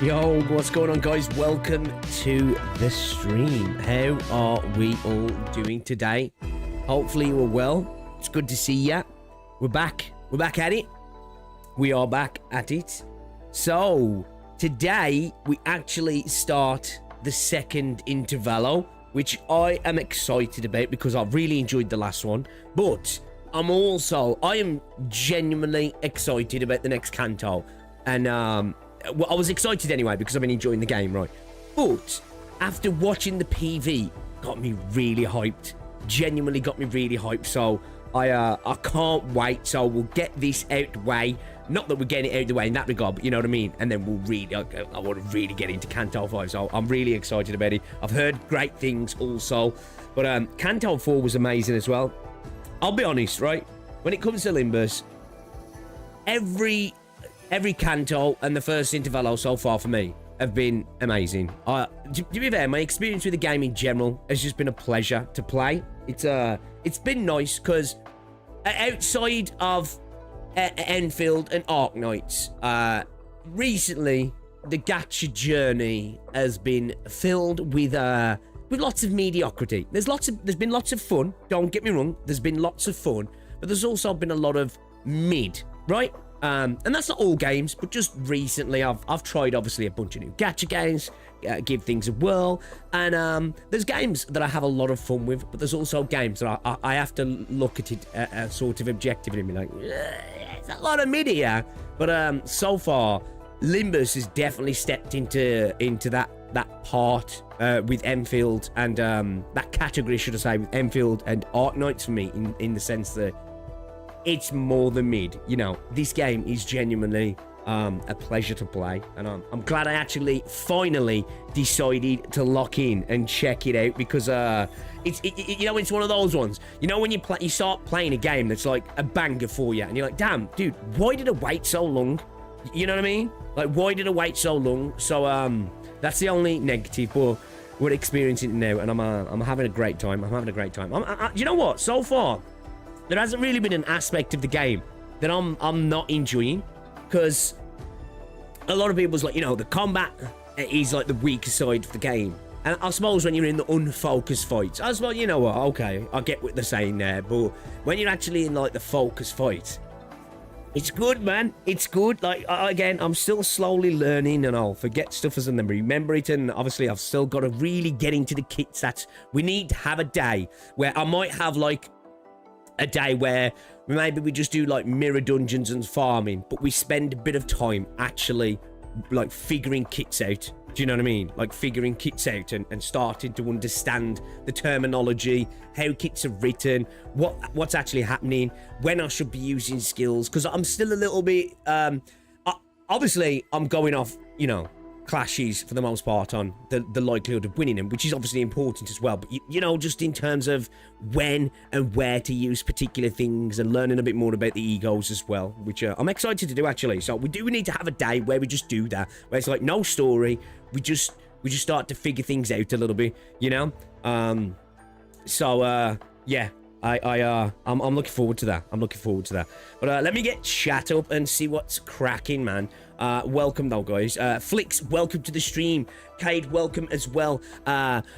Yo, what's going on, guys? Welcome to the stream. How are we all doing today? Hopefully you are well. It's good to see ya. We're back. We're back at it. We are back at it. So, today we actually start the second Intervallo, which I am excited about because I really enjoyed the last one. But I am genuinely excited about the next Canto. And, well, I was excited anyway because I've been enjoying the game, right? But after watching the PV, got me really hyped. Genuinely got me really hyped. So I can't wait. So we'll get this out the way. Not that we're getting it out the way in that regard, but you know what I mean. And then we'll really, I want to really get into Canto V. So I'm really excited about it. I've heard great things also, but Canto IV was amazing as well. I'll be honest, right? When it comes to Limbus, every Canto and the first Intervallo so far for me have been amazing. To be fair, my experience with the game in general has just been a pleasure to play. It's been nice because outside of Enfield and Arknights, recently the gacha journey has been filled with lots of mediocrity. There's been lots of fun. Don't get me wrong. There's been lots of fun, but there's also been a lot of mid, right? And that's not all games, but just recently I've tried obviously a bunch of new gacha games, give things a whirl, and there's games that I have a lot of fun with, but there's also games that I have to look at it sort of objectively and be like, it's a lot of mid here. But so far, Limbus has definitely stepped into that part with Enfield and that category, should I say, with Enfield and Arknights for me, in the sense that it's more than mid. You know, this game is genuinely a pleasure to play, and I'm glad I actually finally decided to lock in and check it out, because you know, it's one of those ones, you know, when you start playing a game that's like a banger for you and you're like, damn dude, why did I wait so long? You know what I mean? Like, why did I wait so long? So that's the only negative, but we're experiencing it now, and I'm having a great time. You know what, so far there hasn't really been an aspect of the game that I'm not enjoying, because a lot of people's like, you know, the combat is like the weaker side of the game. And I suppose when you're in the unfocused fights, I suppose, you know what, okay, I get what they're saying there, but when you're actually in like the focused fight, it's good, man. It's good. Like, again, I'm still slowly learning, and I'll forget stuff as I remember it, and obviously I've still got to really get into the kits. That we need to have a day where I might have like a day where maybe we just do like mirror dungeons and farming, but we spend a bit of time actually like figuring kits out. Do you know what I mean? Like figuring kits out and starting to understand the terminology, how kits are written, what's actually happening, when I should be using skills, because I'm still a little bit obviously, I'm going off, you know, clashes for the most part on the likelihood of winning them, which is obviously important as well. But, you know, just in terms of when and where to use particular things and learning a bit more about the egos as well, which I'm excited to do, actually. So we do need to have a day where we just do that, where it's like no story. We just start to figure things out a little bit, you know? Yeah. I'm looking forward to that. But let me get chat up and see what's cracking, man. Welcome though, guys. Flicks, welcome to the stream. Cade, welcome as well.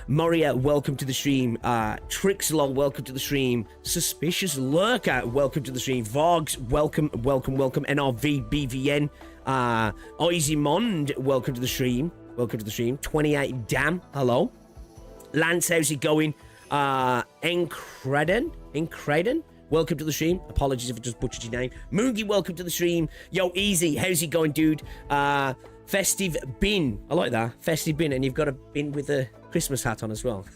Moria, welcome to the stream. Trixlol, welcome to the stream. Suspicious Lurker, welcome to the stream. Vogs, welcome. NRV, BVN. Oizimond, welcome to the stream. 28 Damn, hello. Lance, how's it going? Encreden, welcome to the stream. Apologies if I just butchered your name. Moogie, welcome to the stream. Yo, Easy, how's it going, dude? Festive Bin, I like that. Festive Bin, and you've got a bin with a Christmas hat on as well.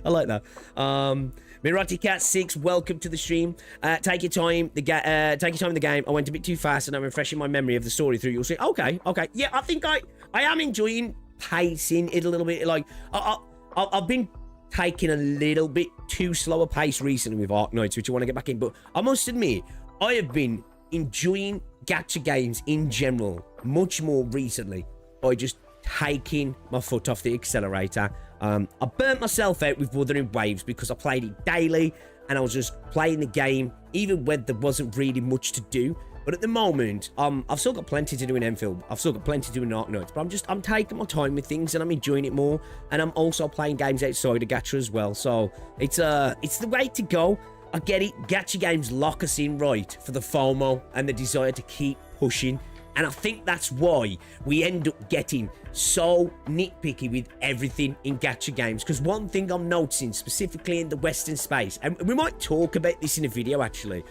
I like that. Mirati Cat 6, welcome to the stream. Take your time. Take your time in the game. I went a bit too fast, and I'm refreshing my memory of the story through. You'll see. Okay. Yeah, I think I am enjoying pacing it a little bit. Like I've been taking a little bit too slow a pace recently with Ark Knights, which I want to get back in, but I must admit, I have been enjoying gacha games in general much more recently by just taking my foot off the accelerator. I burnt myself out with Wuthering Waves because I played it daily and I was just playing the game even when there wasn't really much to do. But at the moment, I've still got plenty to do in Enfield. I've still got plenty to do in Ark Knights. But I'm taking my time with things and I'm enjoying it more. And I'm also playing games outside of gacha as well. So it's the way to go. I get it. Gacha games lock us in right for the FOMO and the desire to keep pushing. And I think that's why we end up getting so nitpicky with everything in gacha games. Because one thing I'm noticing, specifically in the Western space, and we might talk about this in a video actually,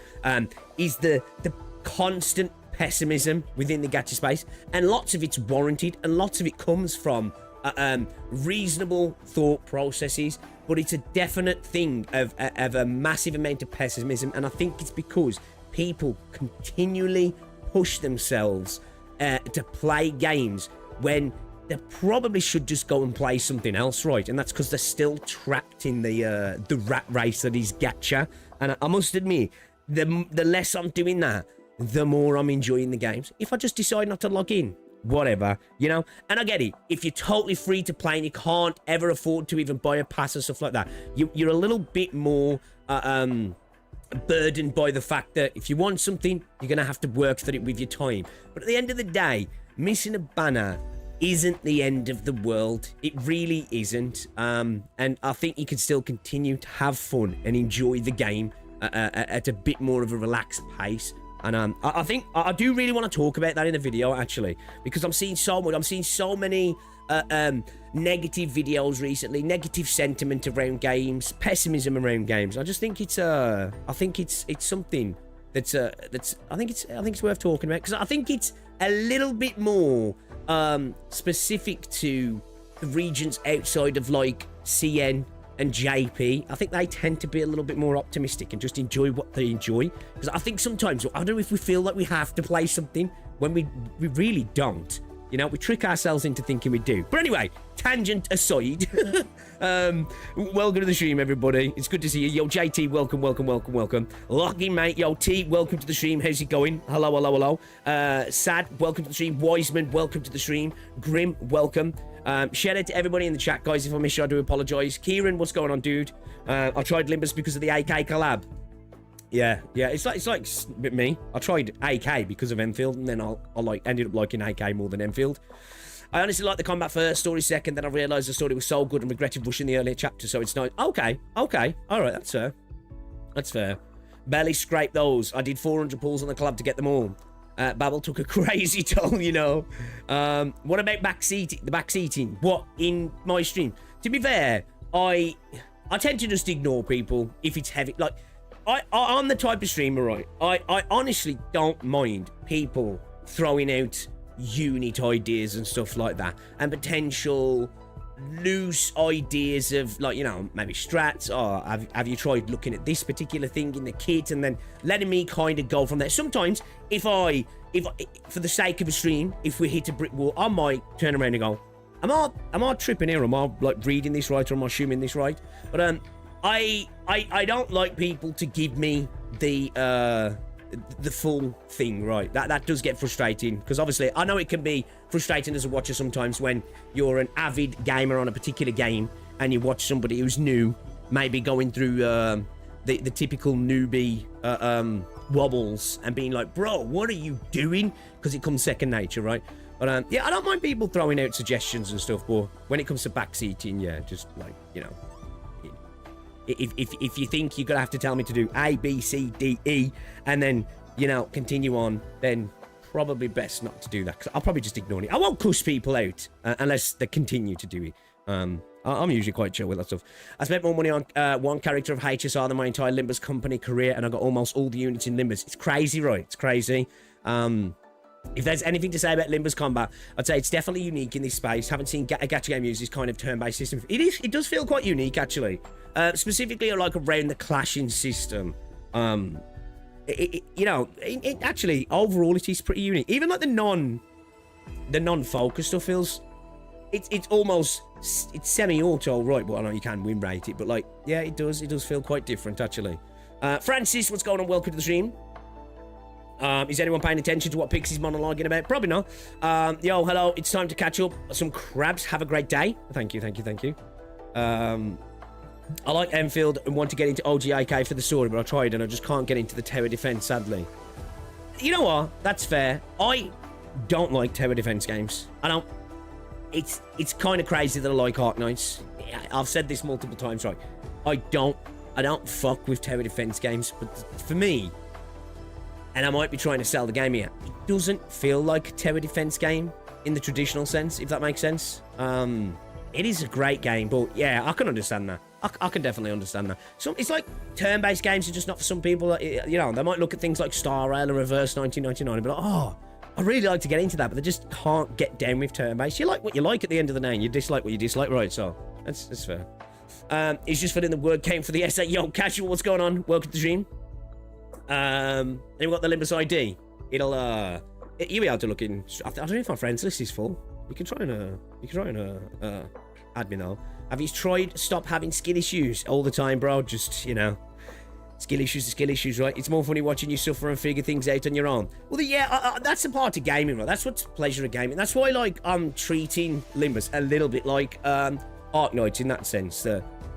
is the constant pessimism within the gacha space, and lots of it's warranted and lots of it comes from reasonable thought processes, but it's a definite thing of a massive amount of pessimism. And I think it's because people continually push themselves to play games when they probably should just go and play something else, right? And that's because they're still trapped in the rat race that is gacha. And I must admit, the less I'm doing that, the more I'm enjoying the games. If I just decide not to log in, whatever, you know? And I get it. If you're totally free to play and you can't ever afford to even buy a pass or stuff like that, you're a little bit more burdened by the fact that if you want something, you're going to have to work for it with your time. But at the end of the day, missing a banner isn't the end of the world. It really isn't. And I think you can still continue to have fun and enjoy the game at a bit more of a relaxed pace. And I think I do really want to talk about that in the video, actually, because I'm seeing so many negative videos recently, negative sentiment around games, pessimism around games. I just think it's something that's I think it's worth talking about, because I think it's a little bit more specific to the regions outside of like CN and JP. I think they tend to be a little bit more optimistic and just enjoy what they enjoy. Because I think sometimes, I don't know if we feel like we have to play something when we really don't. You know, we trick ourselves into thinking we do. But anyway, tangent aside, welcome to the stream, everybody. It's good to see you. Yo, JT, welcome. Lucky, mate. Yo, T, welcome to the stream. How's it going? Hello. Sad, welcome to the stream. Wiseman, welcome to the stream. Grim, welcome. Shout out to everybody in the chat, guys. If I miss you, I do apologize. Kieran, what's going on, dude? I tried Limbus because of the AK collab. Yeah, it's like me. I tried AK because of Enfield, and then I ended up liking AK more than Enfield. I honestly like the combat first, story second, then I realised the story was so good and regretted rushing the earlier chapter, so it's nice. Okay, alright, that's fair. Barely scraped those. I did 400 pulls on the club to get them all. Babel took a crazy toll, you know. What about the backseating? What, in my stream? To be fair, I tend to just ignore people if it's heavy. Like, I'm the type of streamer, right? I honestly don't mind people throwing out unit ideas and stuff like that, and potential loose ideas of, like, you know, maybe strats, or have you tried looking at this particular thing in the kit, and then letting me kind of go from there. Sometimes if for the sake of a stream, if we hit a brick wall, I might turn around and go, am I tripping here? Am I like reading this right, or am I assuming this right? But I don't like people to give me the full thing, right? That does get frustrating, because obviously I know it can be frustrating as a watcher sometimes when you're an avid gamer on a particular game and you watch somebody who's new maybe going through the typical newbie wobbles and being like, bro, what are you doing? Because it comes second nature, right? But yeah, I don't mind people throwing out suggestions and stuff, but when it comes to backseating, yeah, just like, you know, if you think you're gonna have to tell me to do A, B, C, D, E, and then, you know, continue on, then probably best not to do that, because I'll probably just ignore it. I won't cuss people out unless they continue to do it. I'm usually quite chill with that stuff. I spent more money on one character of HSR than my entire Limbus Company career, and I got almost all the units in Limbus. It's crazy, right? It's crazy. If there's anything to say about Limbus combat, I'd say it's definitely unique in this space. Haven't seen a gacha game use this kind of turn-based system. It does feel quite unique, actually. Specifically, like around the clashing system. You know, actually, overall, it is pretty unique. Even like the non-focus stuff feels, it's almost, it's semi-auto, right? Well, I know you can win rate it, but like, yeah, it does feel quite different, actually. Francis, what's going on? Welcome to the stream. Is anyone paying attention to what Pixie's monologuing about? Probably not. Yo, hello. It's time to catch up. Some crabs. Have a great day. Thank you. I like Enfield and want to get into OGAK for the story, but I tried and I just can't get into the tower defense, sadly. You know what? That's fair. I don't like tower defense games. I don't. It's kind of crazy that I like Arknights. I've said this multiple times, right? I don't fuck with tower defense games, but for me, and I might be trying to sell the game here, it doesn't feel like a tower defense game in the traditional sense, if that makes sense. It is a great game, but yeah, I can understand that. I can definitely understand that. So it's like turn-based games are just not for some people. You know, they might look at things like Star Rail or Reverse 1999 and be like, oh, I really like to get into that, but they just can't get down with turn-based. You like what you like at the end of the day, and you dislike what you dislike, right? So that's fair. He's just filling the word count for the S.E.A. Yo, Casual, what's going on? Welcome to the stream. Then we've got the Limbus ID. You'll be able to look in. I don't know if my friends list is full. You can try and add me though. Have you tried stop having skill issues all the time, bro? Just, you know, skill issues are skill issues, right? It's more funny watching you suffer and figure things out on your own. Well, yeah, that's a part of gaming, right? That's what's pleasure of gaming. That's why, like, I'm treating Limbus a little bit like Arknights in that sense.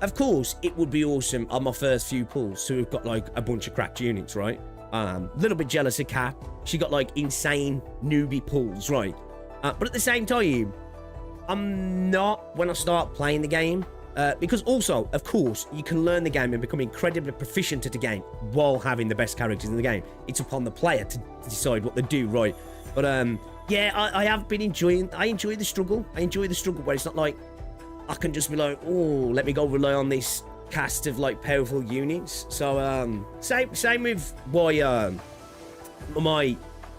Of course, it would be awesome on my first few pulls to have got, like, a bunch of cracked units, right? A little bit jealous of Kat. She got, like, insane newbie pulls, right? But at the same time, I'm not when I start playing the game. Because also, of course, you can learn the game and become incredibly proficient at the game while having the best characters in the game. It's upon the player to decide what they do, right? But, yeah, I have been enjoying... I enjoy the struggle. I enjoy the struggle where it's not like... I can just be like, oh, let me go rely on this cast of, like, powerful units. So, same with why,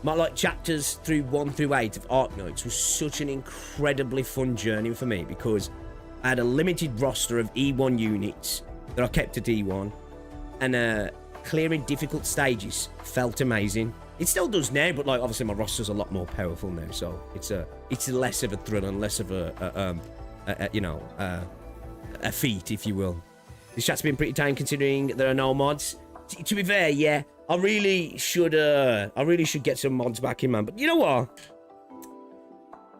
my like chapters through 1 through 8 of Arknights was such an incredibly fun journey for me, because I had a limited roster of E1 units that I kept at E1, and clearing difficult stages felt amazing. It still does now, but like obviously my roster's a lot more powerful now, so it's less of a thrill and less of a feat, if you will. This chat's been pretty tame considering there are no mods. To be fair, yeah, I really should get some mods back in, man. But you know what?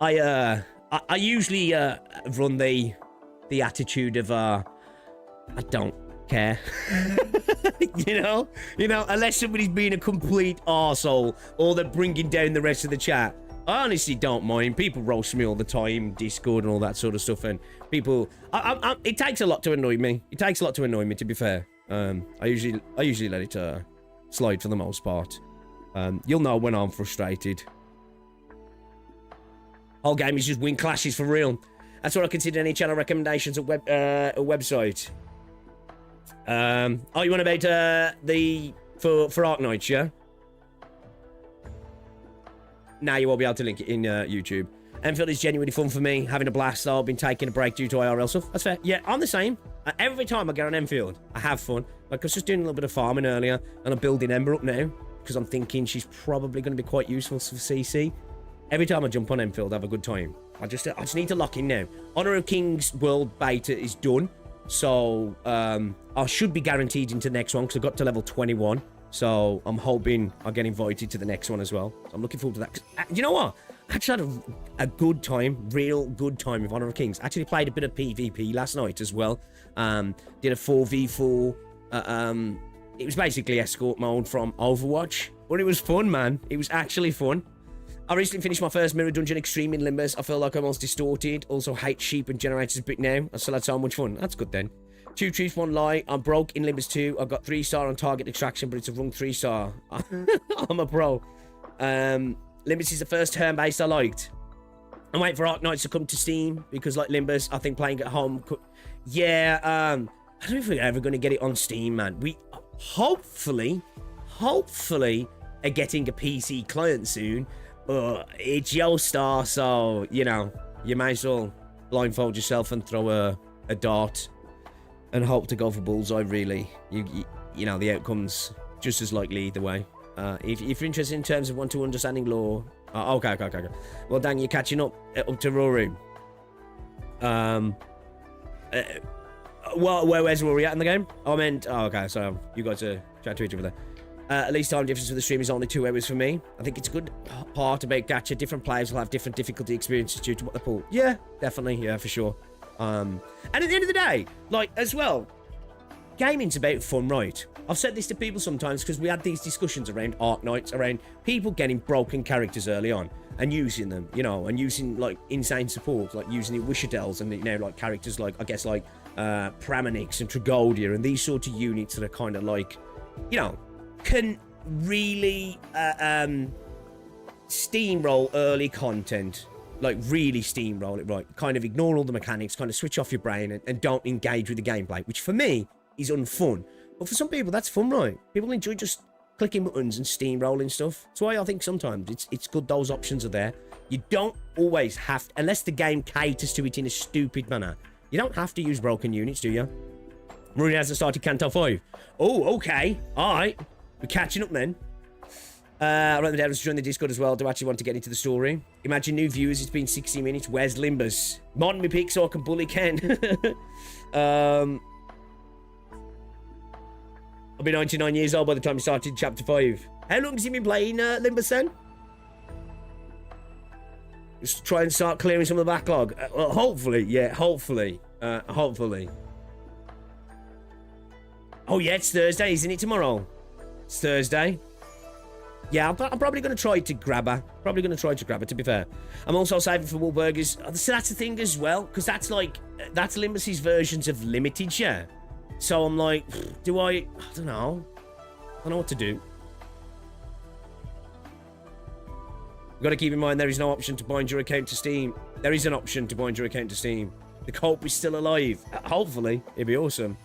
I usually run the attitude of I don't care. you know, unless somebody's being a complete arsehole or they're bringing down the rest of the chat. I honestly don't mind. People roast me all the time, Discord and all that sort of stuff, and people. It takes a lot to annoy me. It takes a lot to annoy me, to be fair. I usually let it slide for the most part. You'll know when I'm frustrated. Whole game is just win clashes for real. That's what I consider any channel recommendations at a website. Oh, you want about for Arknights, yeah? Now you won't be able to link it in YouTube. Enfield is genuinely fun for me. Having a blast, though. I've been taking a break due to IRL stuff. That's fair. Yeah, I'm the same. Every time I get on Enfield, I have fun. Like, I was just doing a little bit of farming earlier, and I'm building Ember up now, because I'm thinking she's probably going to be quite useful for CC. Every time I jump on Enfield, I have a good time. I just need to lock in now. Honor of Kings World Beta is done. So, I should be guaranteed into the next one, because I got to level 21. So, I'm hoping I'll get invited to the next one as well. So I'm looking forward to that. You know what? I actually had a good time, real good time with Honor of Kings. Actually played a bit of PvP last night as well. Did a 4v4. It was basically escort mode from Overwatch. But it was fun, man. It was actually fun. I recently finished my first Mirror Dungeon Extreme in Limbus. I feel like I'm almost distorted. Also hate sheep and generators a bit now. I still had so much fun. That's good then. 2 truths, 1 lie. I'm broke in Limbus 2. I got 3-star on target extraction, but it's a wrong 3-star. I'm a pro. Limbus is the first turn-based I liked. I'm waiting for Arknights to come to Steam, because like Limbus, I think playing at home could... Yeah, I don't know if we're ever going to get it on Steam, man. We hopefully are getting a PC client soon. But it's your star, so, you know, you might as well blindfold yourself and throw a dart and hope to go for bullseye, really. You know, the outcome's just as likely either way. If you're interested in terms of 1-2 understanding lore... okay. Well, dang, you're catching up to Rory. Where's Rory at in the game? I meant... Oh, okay, so you got to chat to each other there. At least time difference for the stream is only 2 hours for me. I think it's a good part about gacha. Different players will have different difficulty experiences due to what they pull. Yeah, definitely. Yeah, for sure. And at the end of the day, like, as well, gaming's about fun, right? I've said this to people sometimes because we had these discussions around Arknights, around people getting broken characters early on and using them, you know, and using, like, insane support, like using the Wishadels and, you know, like, characters like, I guess, like, Pramanix and Tragodia and these sort of units that are kind of like, you know, can really steamroll early content, like really steamroll it, right? Kind of ignore all the mechanics, kind of switch off your brain and don't engage with the gameplay, which for me is unfun. But for some people, that's fun, right? People enjoy just clicking buttons and steamrolling stuff. That's why I think sometimes it's good those options are there. You don't always have to, unless the game caters to it in a stupid manner. You don't have to use broken units, do you? Rooney hasn't started Canto 5. Oh, okay. All right. We're catching up then. I wrote the down to join the Discord as well. Do actually want to get into the story. Imagine new viewers. It's been 60 minutes. Where's Limbus? Modern me pick so I can bully Ken. I'll be 99 years old by the time we started chapter 5. How long has he been playing Limbus then? Just try and start clearing some of the backlog. Well, hopefully, yeah, hopefully. Hopefully. Oh yeah, it's Thursday, isn't it, tomorrow? It's Thursday. Yeah, I'm probably going to try to grab her. To be fair. I'm also saving for Wahlburgers. So that's the thing as well, because that's Limbus's versions of Limited, yeah. So I'm like, I don't know. I don't know what to do. You've got to keep in mind there is no option to bind your account to Steam. There is an option to bind your account to Steam. The co-op is still alive. Hopefully. It'd be awesome.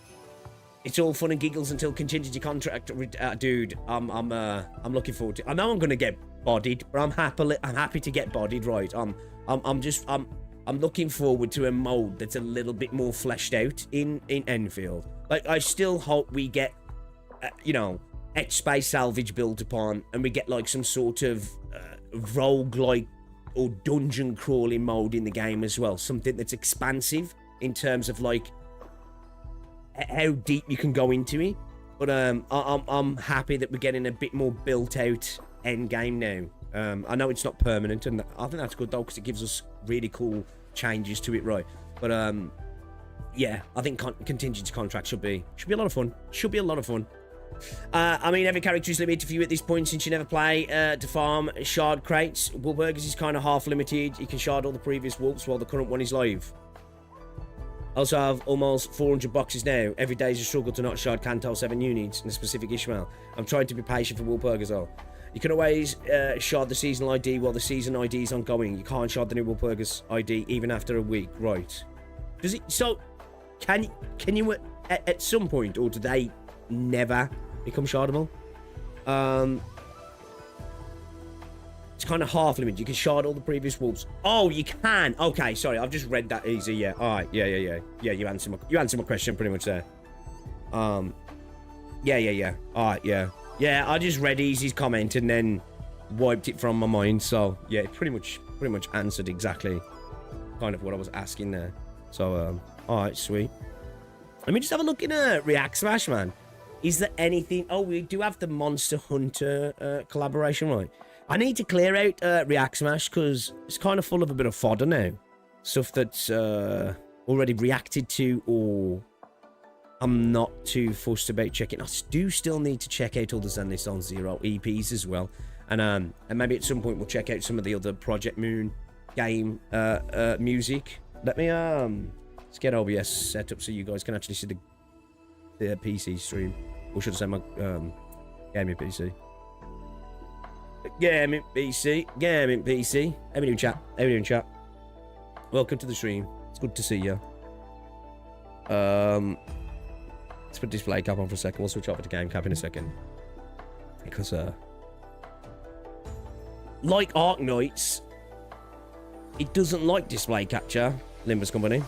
It's all fun and giggles until contingency contract. Dude, I'm looking forward to. I know I'm gonna get bodied, but I'm happy to get bodied, right? I'm looking forward to a mode that's a little bit more fleshed out in Enfield. Like, I still hope we get, you know, etch space salvage built upon, and we get like some sort of roguelike or dungeon crawling mode in the game as well. Something that's expansive in terms of like how deep you can go into it. But I'm happy that we're getting a bit more built out end game now. I know it's not permanent, and I think that's good though, because it gives us really cool changes to it, right? But yeah, I think contingency contract should be a lot of fun. I mean, every character is limited for you at this point, since you never play to farm shard crates. Wahlburgers is kind of half limited. You can shard all the previous wolves while the current one is live. I also have almost 400 boxes now. Every day is a struggle to not shard Canto 7 units in a specific Ishmael. I'm trying to be patient for Wahlburgers though. You can always shard the seasonal ID while the season ID is ongoing. You can't shard the new Wahlburgers ID even after a week, right? Does it? So, can you at some point, or do they never become shardable? kind of half limit. You can shard all the previous wolves. Oh, you can. Okay, sorry. I've just read that easy. Yeah. All right. Yeah. Yeah, you answered my question pretty much there. Yeah. All right, yeah. Yeah, I just read Easy's comment and then wiped it from my mind. So, yeah, it pretty much answered exactly kind of what I was asking there. So, all right, sweet. Let me just have a look in React Smash, man. Is there anything... Oh, we do have the Monster Hunter collaboration, right? I need to clear out React Smash because it's kind of full of a bit of fodder now. Stuff that's already reacted to or I'm not too fussed about checking. I do still need to check out all the Zenless on Zero EPs as well. And maybe at some point we'll check out some of the other Project Moon game music. Let me let's get OBS set up so you guys can actually see the PC stream. Or should I say my gaming PC? Gaming PC. How we doing, chat? Welcome to the stream. It's good to see you. Let's put display cap on for a second. We'll switch over to game cap in a second. Because like Arknights, it doesn't like display capture, Limbus Company.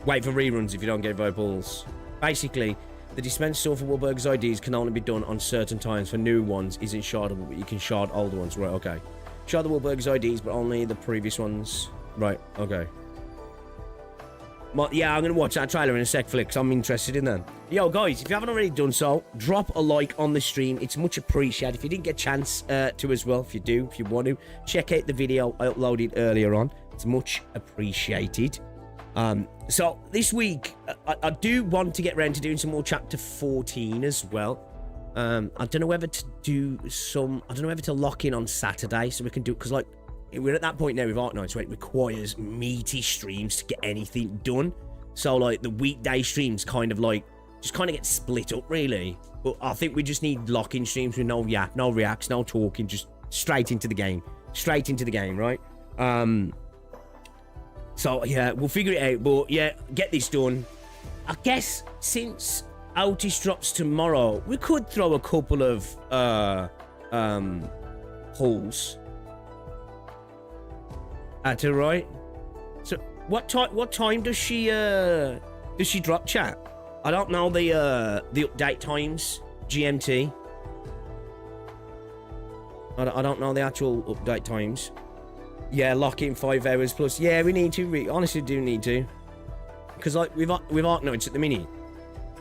Wait for reruns if you don't get vocals. Basically, the dispense store for Wahlberg's IDs can only be done on certain times. For new ones, isn't shardable, but you can shard older ones. Right, okay. Shard the Wahlberg's IDs, but only the previous ones. Right, okay. Yeah, I'm going to watch that trailer in a sec, Flicks. I'm interested in that. Yo, guys, if you haven't already done so, drop a like on the stream. It's much appreciated. If you didn't get a chance to as well, if you want to, check out the video I uploaded earlier on. It's much appreciated. So this week, I do want to get around to doing some more chapter 14 as well. I don't know whether to do some... I don't know whether to lock in on Saturday so we can do... Because, like, we're at that point now with Arknights where it requires meaty streams to get anything done. So, like, the weekday streams kind of, like, just kind of get split up, really. But I think we just need lock-in streams with no yap, no reacts, no talking, just straight into the game. Straight into the game, right? So, yeah, we'll figure it out. But, yeah, get this done. I guess since Otis drops tomorrow, we could throw a couple of polls at her, right? So, what time does she drop, chat? I don't know the update times, GMT. I don't know the actual update times. Yeah, lock in 5 hours plus. Yeah, we need to. We honestly do need to. Because, like, with Arknights at the minute,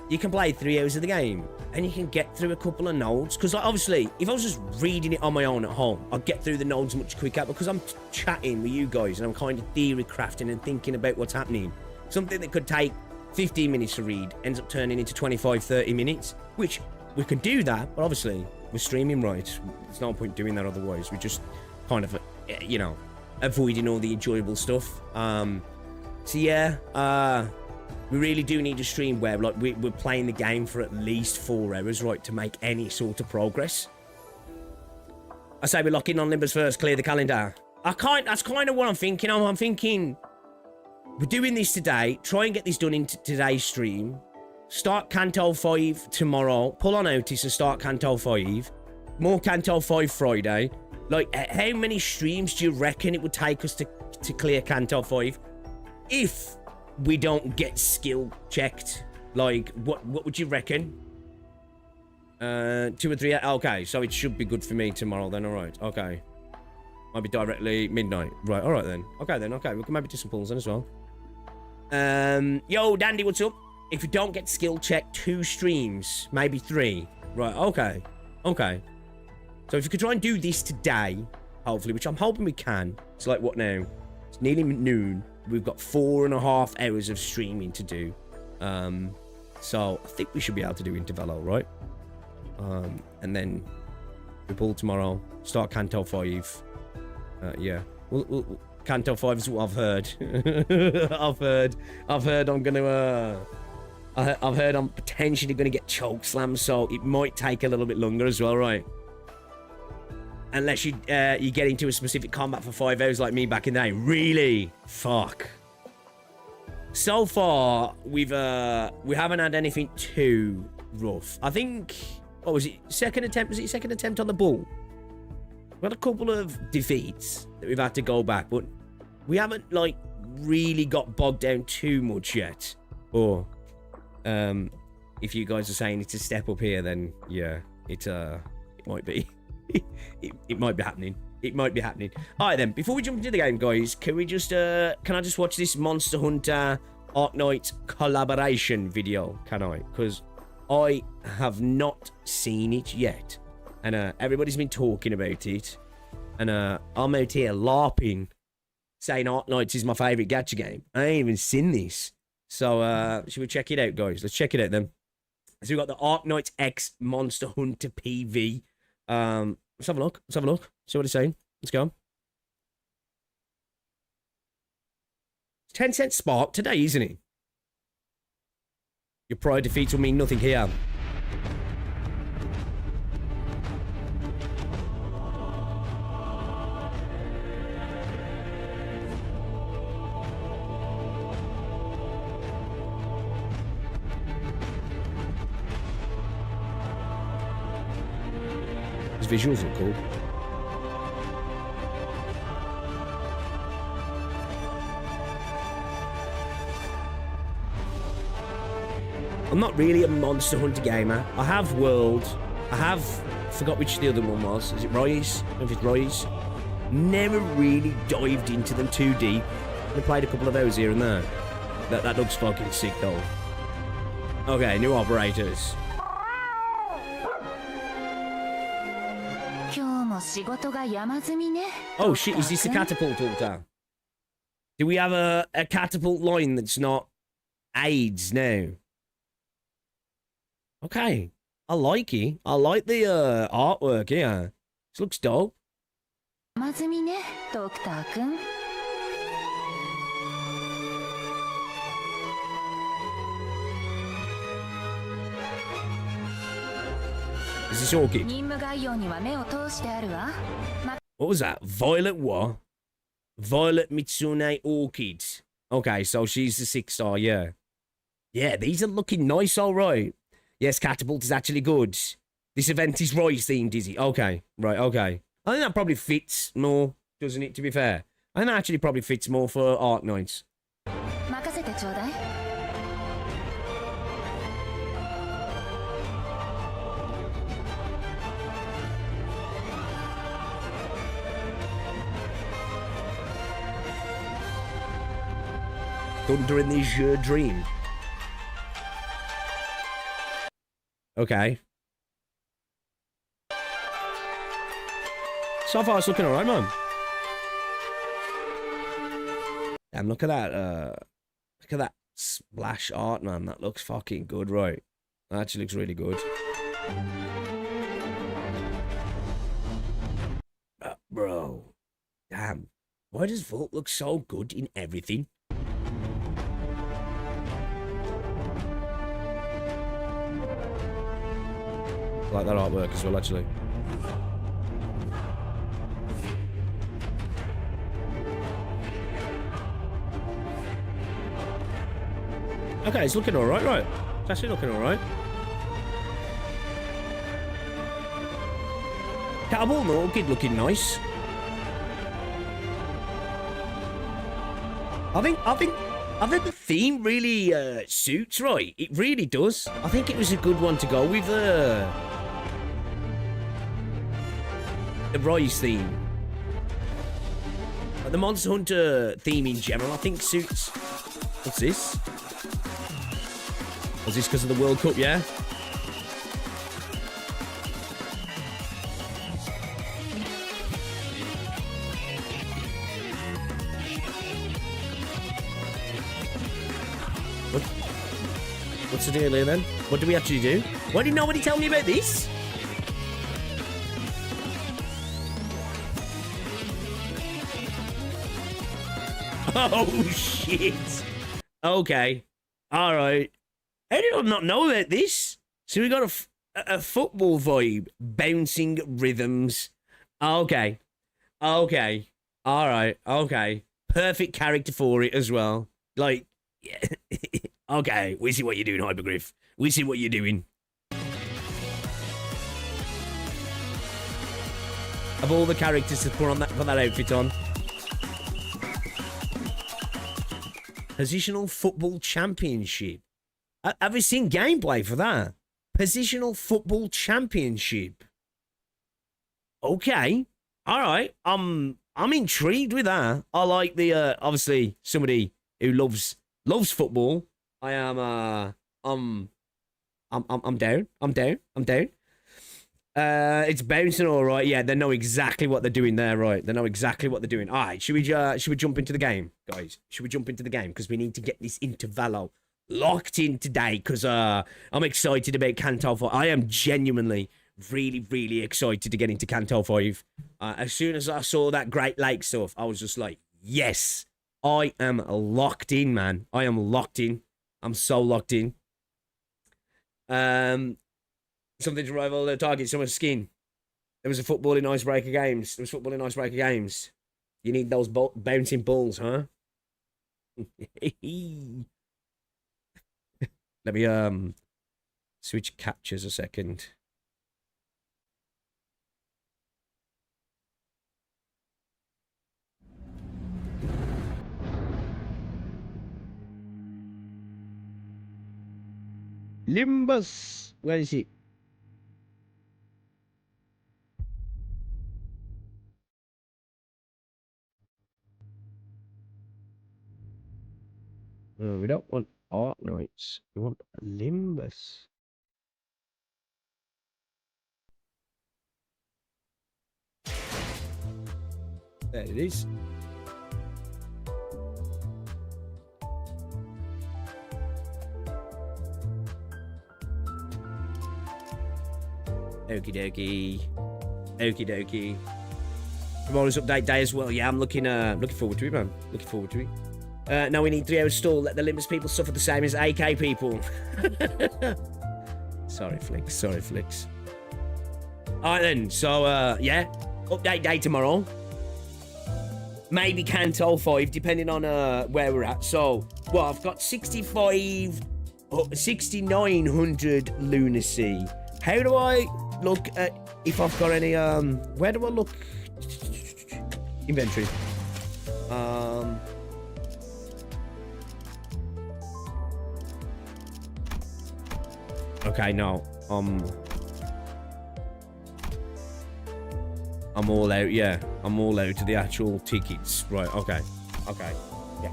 you can play 3 hours of the game, and you can get through a couple of nodes. Because, like, obviously, if I was just reading it on my own at home, I'd get through the nodes much quicker. Because I'm chatting with you guys, and I'm kind of theory crafting and thinking about what's happening. Something that could take 15 minutes to read ends up turning into 25, 30 minutes. Which, we could do that, but obviously, we're streaming right. There's no point doing that otherwise. We just kind of, you know, avoiding all the enjoyable stuff. So yeah, we really do need a stream where, like, we're playing the game for at least 4 hours, right, to make any sort of progress. I say we lock in on Limbus first, clear the calendar. That's kind of what I'm thinking. I'm thinking we're doing this today, try and get this done in today's stream, start Canto 5 tomorrow, pull on Otis and start Canto 5, more Canto 5 Friday. Like, how many streams do you reckon it would take us to clear Canto 5? If we don't get skill checked, like, what would you reckon? 2 or 3, okay, so it should be good for me tomorrow then, alright, okay. Might be directly midnight, right, alright then. Okay, we can maybe do some pulls then as well. Yo, Dandy, what's up? If you don't get skill checked, 2 streams, maybe 3. Right, okay. So if you could try and do this today, hopefully, which I'm hoping we can. It's like, what now? It's nearly noon. We've got 4.5 hours of streaming to do. So I think we should be able to do Intervallo, right? And then we pull tomorrow. Start Canto 5. Yeah. We'll Canto 5 is what I've heard. I've heard I'm gonna... I've heard I'm potentially gonna get choke slammed, so it might take a little bit longer as well, right? Unless you get into a specific combat for 5 hours like me back in the day. Really? Fuck. So far, we haven't had anything too rough. I think what was it? Second attempt? Was it second attempt on the ball? We had a couple of defeats that we've had to go back, but we haven't, like, really got bogged down too much yet. Or, if you guys are saying it's a step up here, then, yeah, it might be. it might be happening. It might be happening. Alright then, before we jump into the game, guys, can we just, can I just watch this Monster Hunter Arknight collaboration video? Can I? Because I have not seen it yet. And, everybody's been talking about it. And, I'm out here LARPing, saying Arknights is my favourite gacha game. I ain't even seen this. So, should we check it out, guys? Let's check it out, then. So, we've got the Arknights X Monster Hunter PV. Let's have a look. Let's have a look. See what it's saying. Let's go. It's 10-cent spark today, isn't it? Your prior defeats will mean nothing here. His visuals are cool. I'm not really a Monster Hunter gamer. I have World. I have... forgot which the other one was. Is it Rise? I don't know if it's Rise. Never really dived into them too deep. I played a couple of those here and there. That looks fucking sick, though. Okay, new operators. Oh shit, is this a catapult altar? Do we have a catapult line that's not AIDS now? Okay. I like it. I like the artwork here. This looks dope. Is this orchid? What was that? Violet what? Violet Mitsune Orchid. Okay, so she's the 6-star, yeah. Yeah, these are looking nice, alright. Yes, Catapult is actually good. This event is Rise themed, is it? Okay, right, okay. I think that probably fits more, doesn't it, to be fair? I think that actually probably fits more for Arknights. Thunder in the dream. Okay. So far, it's looking alright, man. Damn, look at that. Look at that splash art, man. That looks fucking good, right? That actually looks really good. Bro. Damn. Why does Vault look so good in everything? I like that artwork as well, actually. Okay, it's looking alright, right? It's actually looking alright. Catapult and Orchid looking nice. I think the theme really suits, right? It really does. I think it was a good one to go with the Rise theme. The Monster Hunter theme in general, I think suits. What's this? Was this because of the World Cup, yeah? What's the deal here then? What do we actually do? Why did nobody tell me about this? Oh shit. Okay. Alright. How did I not know about this? So we got a football vibe. Bouncing rhythms. Okay. Okay. Alright. Okay. Perfect character for it as well. Like, yeah. Okay, we see what you're doing, Hypergriff. We see what you're doing. Of all the characters to put that outfit on. Positional Football Championship. Have you seen gameplay for that? Positional Football Championship. Okay. All right. I'm intrigued with that. I like the obviously somebody who loves football. I'm down. I'm down. It's bouncing all right. Yeah, they know exactly what they're doing there, right? They know exactly what they're doing. All right, should we jump into the game, guys? Should we jump into the game? Because we need to get this Intervallo locked in today, because I'm excited about Canto 5. I am genuinely really, really excited to get into Canto 5. As soon as I saw that Great Lake stuff, I was just like, yes, I am locked in, man. I am locked in. I'm so locked in. Something to rival the target, someone's skin. There was a football in Icebreaker Games. You need those bouncing balls, huh? Let me switch captures a second. Limbus, where is he? Oh, we don't want Arknights. We want Limbus. There it is. Okie dokie. Okie dokie. Tomorrow's update day as well. Yeah, I'm looking forward to it, man. Looking forward to it. Now we need 3 hours stall. Let the Limbus people suffer the same as AK people. Sorry, Flicks. Alright then, so, yeah. Update day tomorrow. Maybe Canto 5, depending on where we're at. So, well, I've got 6,900 lunacy. How do I look at if I've got any, where do I look? Inventory. Okay, no. I'm all out, yeah. I'm all out to the actual tickets. Right, okay. Okay. Yeah.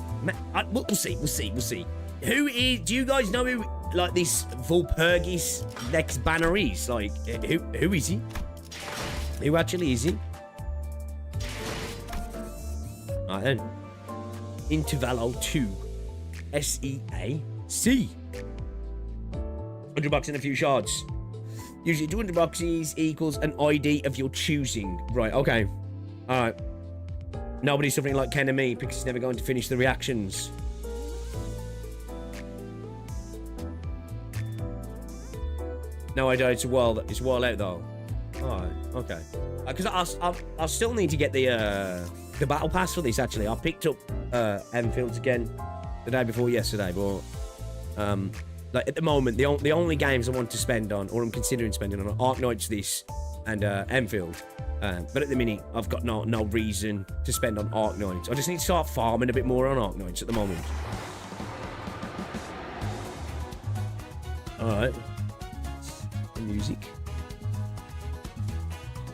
We'll see. Do you guys know who, like, this Vulpurgis next banner is? Like, who is he? Who actually is he? Alright then. Intervallo 2. S.E.A. C. 100 bucks and a few shards. Usually 200 boxes equals an ID of your choosing. Right, okay. Alright. Nobody's suffering like Ken and me because he's never going to finish the reactions. No idea, it's a while out though. Alright, okay. Because I'll still need to get the battle pass for this actually. I picked up Enfields again the day before yesterday, but like at the moment, the only games I want to spend on, or I'm considering spending on, are Arknights this and Enfield. But at the minute, I've got no reason to spend on Arknights. I just need to start farming a bit more on Arknights at the moment. Alright. The music.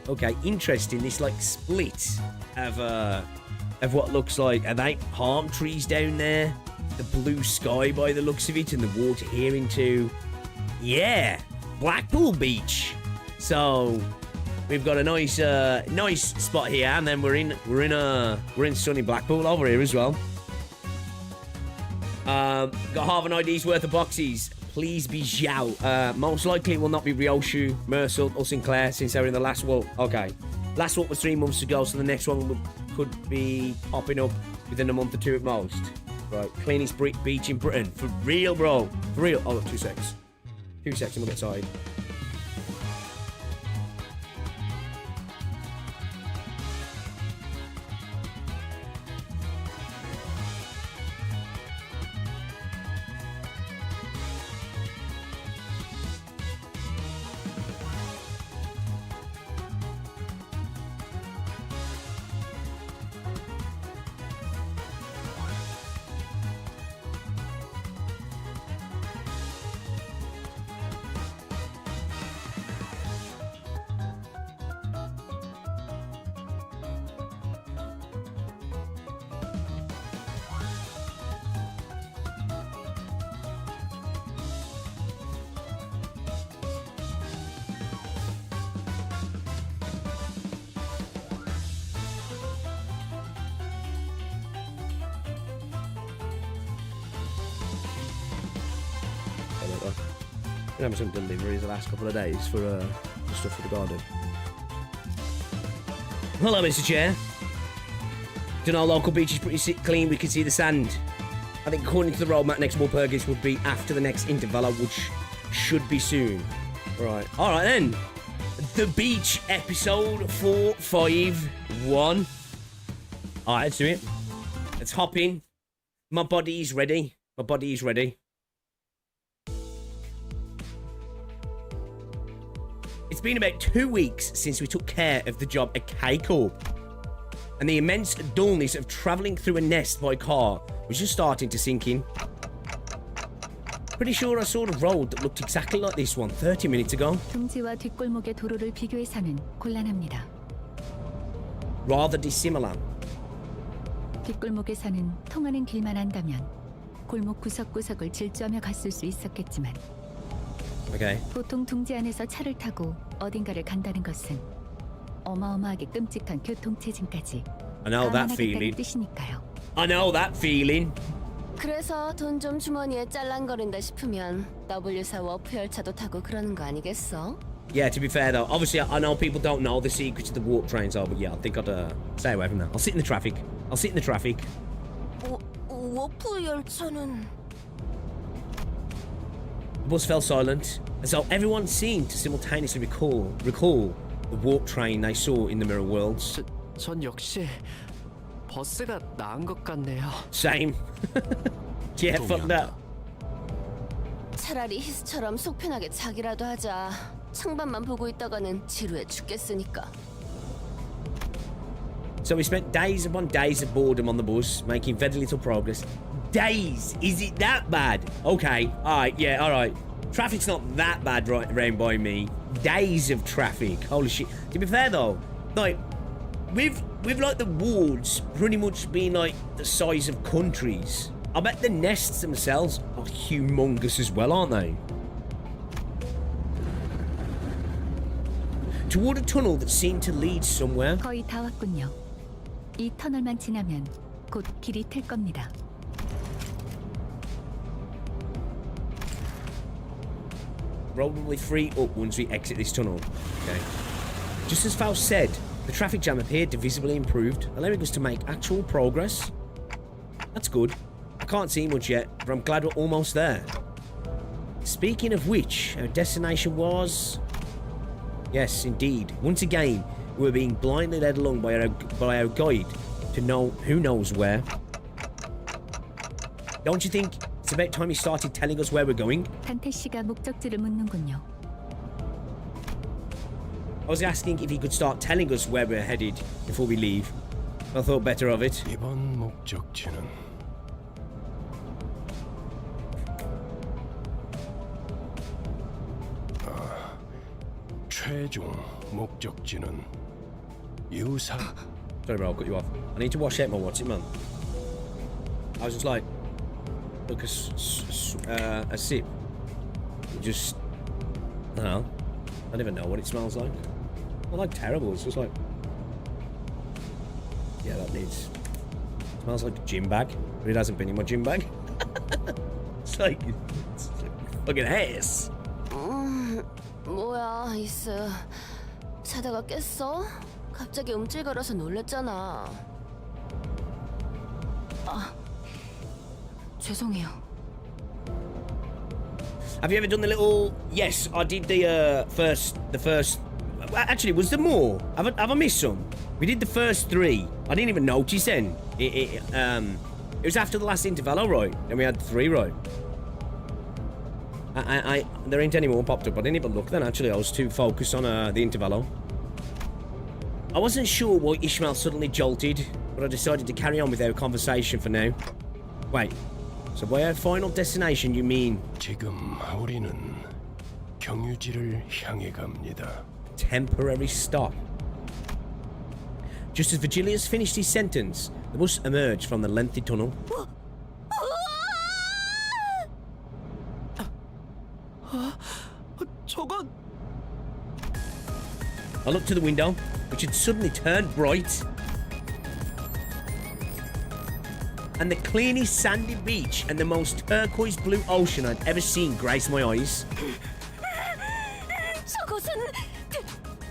Okay, interesting. This like split of what looks like, are they palm trees down there? The blue sky by the looks of it, and the water here into, yeah, Blackpool Beach. So we've got a nice spot here, and then we're in sunny Blackpool over here as well. Got half an ID's worth of boxes. Please be Xiao. Most likely it will not be Ryoshu, Mercel, or Sinclair since they were in the last one. Okay, last one was 3 months ago, so the next one could be popping up within a month or 2 at most. Right, cleanest beach in Britain. For real, bro. For real. Oh, 2 seconds. 2 seconds and we'll get started. Been having some deliveries the last couple of days for stuff for the garden. Hello, Mr. Chair. Don't know, local beach is pretty clean. We can see the sand. I think according to the roadmap, next Walpurgis would be after the next Intervallo, which should be soon. Right. All right, then. The beach episode 451. All right, let's do it. Let's hop in. My body's ready. My body's ready. It's been about 2 weeks since we took care of the job at K-Corp. And the immense dullness of travelling through a nest by car was just starting to sink in. Pretty sure I saw a road that looked exactly like this one 30 minutes ago. 둥지와 뒷골목의 도로를 비교해서는 곤란합니다. Rather dissimilar. 뒷골목에서는 통하는 길만 한다면 골목 구석구석을 질주하며 갔을 수 있었겠지만 Okay. 보통 둥지 안에서 차를 타고 어딘가를 간다는 것은 어마어마하게 끔찍한 교통체증까지 I know that feeling. 뜻이니까요. I know that feeling. 그래서 돈 좀 주머니에 짤랑거린다 싶으면 W4 워프 열차도 타고 그러는 거 아니겠어? Yeah, to be fair though, obviously I know people don't know the secrets of the warp trains are, but yeah, I think I'd stay away from that. I'll sit in the traffic. I'll sit in the traffic. 워프 열차는... The bus fell silent, as though everyone seemed to simultaneously recall the warp train they saw in the mirror worlds. 전 역시 버스가 나은 것 같네요. Same. Yeah, fuck that. 차라리 히스처럼 속 편하게 자기라도 하자. 창밖만 보고 있다가는 지루해 죽겠으니까. So we spent days upon days of boredom on the bus, making very little progress. Days? Is it that bad? Okay, alright, yeah, alright. Traffic's not that bad right around by me. Days of traffic. Holy shit. To be fair though, like, with like the wards pretty much being like the size of countries, I bet the nests themselves are humongous as well, aren't they? Toward a tunnel that seemed to lead somewhere. 거의 다 왔군요. 이 터널만 지나면 곧 길이 틀 겁니다. Probably free up once we exit this tunnel. Okay. Just as Faust said, the traffic jam appeared to visibly improved, allowing us to make actual progress. That's good. I can't see much yet, but I'm glad we're almost there. Speaking of which, our destination was... Yes, indeed. Once again, we were being blindly led along by our guide to know who knows where. Don't you think it's about time he started telling us where we're going? 단태 씨가 목적지를 묻는군요. I was asking if he could start telling us where we're headed before we leave. I thought better of it. 이번 목적지는 최종 목적지는 유사. Sorry bro, I'll cut you off. I need to wash out my what's it man. I was just like, look, a sip. Just, I don't know. I don't even know what it smells like. Not like terrible, it's just like, yeah, that needs, smells like a gym bag, but it hasn't been in my gym bag. it's like fucking ass. 뭐야, 이스. 자다가 깼어? 갑자기 움찔거려서 놀랬잖아. 아, 죄송해요. Have you ever done the little? Yes, I did the first. Actually, was there more? Have I missed some? We did the first 3. I didn't even notice then. It was after the last Intervallo, right? Then we had 3, right? There ain't any more popped up. I didn't even look then. Actually, I was too focused on the Intervallo. I wasn't sure why Ishmael suddenly jolted, but I decided to carry on with our conversation for now. Wait. So by our final destination, you mean... 지금 우리는 경유지를 향해 갑니다. Temporary stop. Just as Virgilius finished his sentence, the bus emerged from the lengthy tunnel. 저건 I looked to the window, which had suddenly turned bright. And the cleanest sandy beach and the most turquoise blue ocean I'd ever seen graced my eyes. 이것은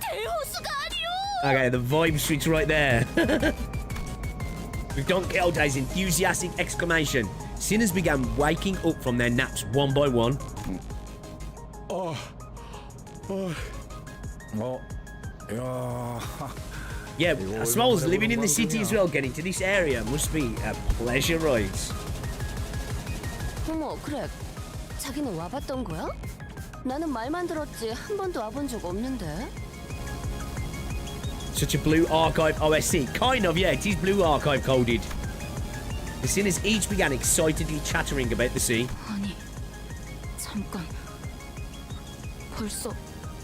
대호수가 아니오. Okay, the vibe switch right there. With Don Quixote's enthusiastic exclamation, sinners began waking up from their naps one by one. Yeah, I suppose living in the city as well, getting to this area must be a pleasure, right? 어머, 그래. 자기는 와봤던 거야? 나는 말만 들었지 한 번도 와본 적 없는데. Such a blue archive OSC. Kind of, yeah, it is blue archive coded. The sinners each began excitedly chattering about the sea. 아니, 잠깐. 벌써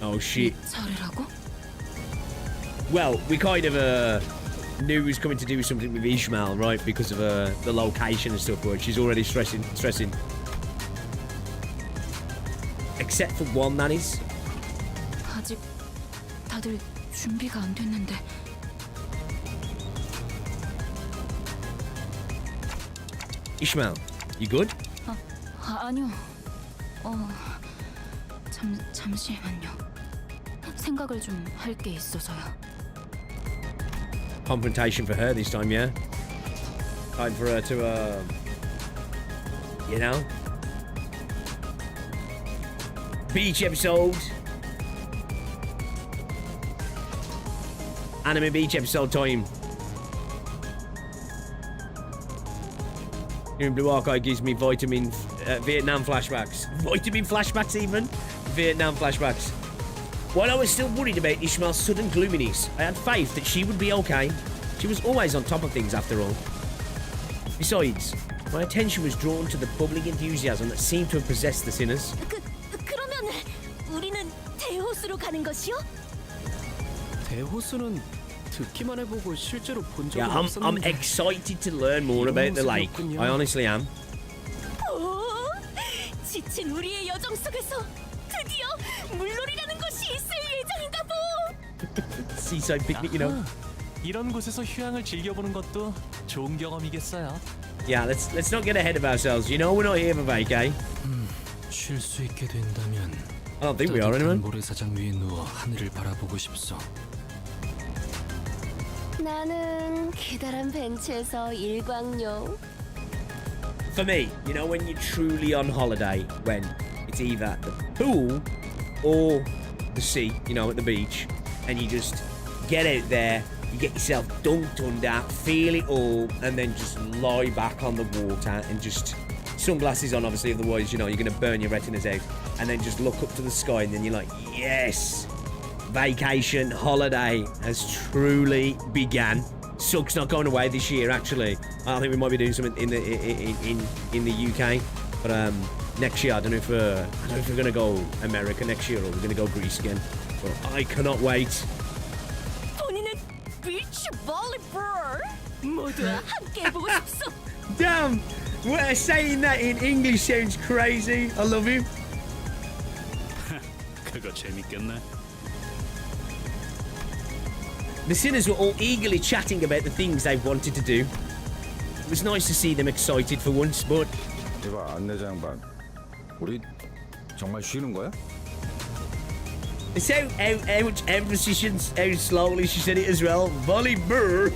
Oh shit. 차례라고? Well, we kind of knew he was coming to do something with Ishmael, right? Because of the location and stuff, but she's already stressing. Except for one, that is. 아직 다들 준비가 안 됐는데. Ishmael, you good? 아니요. 잠시만요. 생각을 좀 할 게 있어서요. Confrontation for her this time, yeah? Time for her to, you know? Beach episode. Anime beach episode time. Doing Blue Archive gives me Vietnam flashbacks. Vitamin flashbacks even? Vietnam flashbacks. While I was still worried about Ishmael's sudden gloominess, I had faith that she would be okay. She was always on top of things after all. Besides, my attention was drawn to the bubbling enthusiasm that seemed to have possessed the sinners. 그러면 우리는 대호수로 가는 것이요? 대호수는 듣기만 해보고 실제로 본 적은 Yeah, I'm 없었는데. excited to learn more about the lake. I honestly am. 오, 지친 우리의 여정 속에서 드디어 물놀이라는 것이 있을 예정인가 보. Seaside picnic, you know. 이런 곳에서 휴양을 즐겨보는 것도 좋은 경험이겠어요. Yeah, let's not get ahead of ourselves. You know we're not here for vacay. 쉴 수 있게 된다면 I don't think we are, anyone. 모래사장 위에 누워 하늘을 바라보고 싶소. 나는 기다란 벤치에서 일광욕. For me, you know when you're truly on holiday, when it's either the pool or the sea, you know, at the beach, and you just get out there, you get yourself dunked under, feel it all, and then just lie back on the water and just sunglasses on, obviously, otherwise, you know, you're going to burn your retinas out, and then just look up to the sky, and then you're like, yes, vacation, holiday has truly began. Sucks not going away this year, actually. I think we might be doing something in the UK, but next year I don't know if we're gonna go America next year or we're gonna go Greece again. But I cannot wait. 본인은 비치 볼리볼 모두 함께 해보고 싶소. Damn, saying that in English sounds crazy. I love him. 그거 재밌겠네. The sinners were all eagerly chatting about the things they wanted to do. It was nice to see them excited for once, but 이봐 안내장 양반 우리 정말 쉬는 거야? it's how much emphasis and how slowly she said it as well. Volley burr.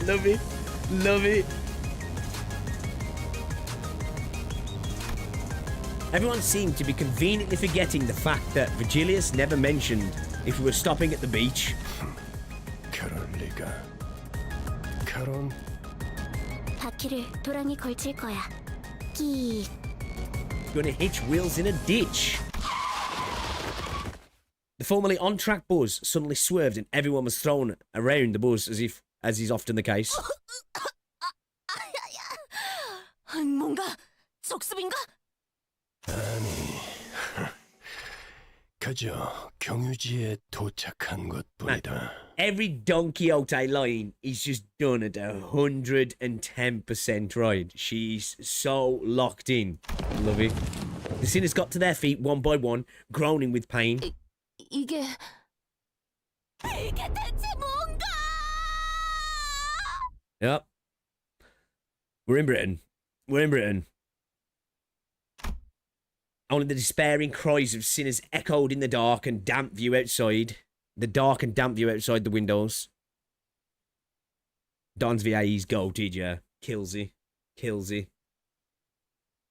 Love it. Love it. Everyone seemed to be conveniently forgetting the fact that Virgilius never mentioned if we were stopping at the beach. 그럴 리가. 카론, 바퀴를 도랑이 걸칠 거야. 끼. Gonna hitch wheels in a ditch. The formerly on-track buzz suddenly swerved and everyone was thrown around the buzz as is often the case. 뭔가 적습인가? 아니, 그저 경유지에 도착한 것뿐이다. Every Don Quixote line is just done at 110% right. She's so locked in. Love it. The sinners got to their feet one by one, groaning with pain. 이게 대체 뭔가? Yep. We're in Britain. We're in Britain. Only the despairing cries of sinners echoed in the dark and damp view outside. The dark and damp view outside the windows. Don's VAE's goal, TJ. Killsy.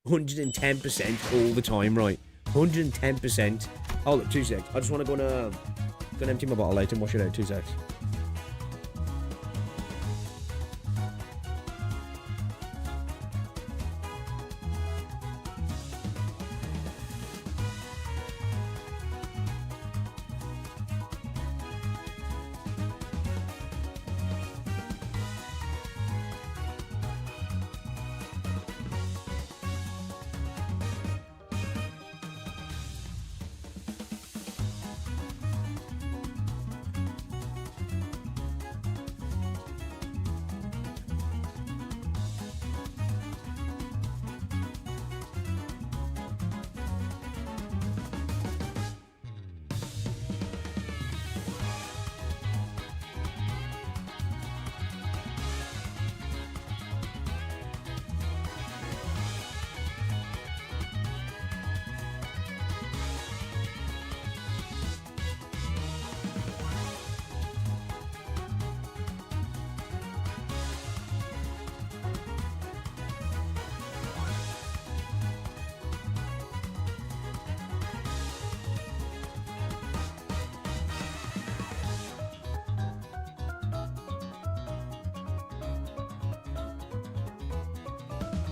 110% all the time, right? 110%. Hold up, 2 secs. I just want to go and empty my bottle later and wash it out. 2 secs.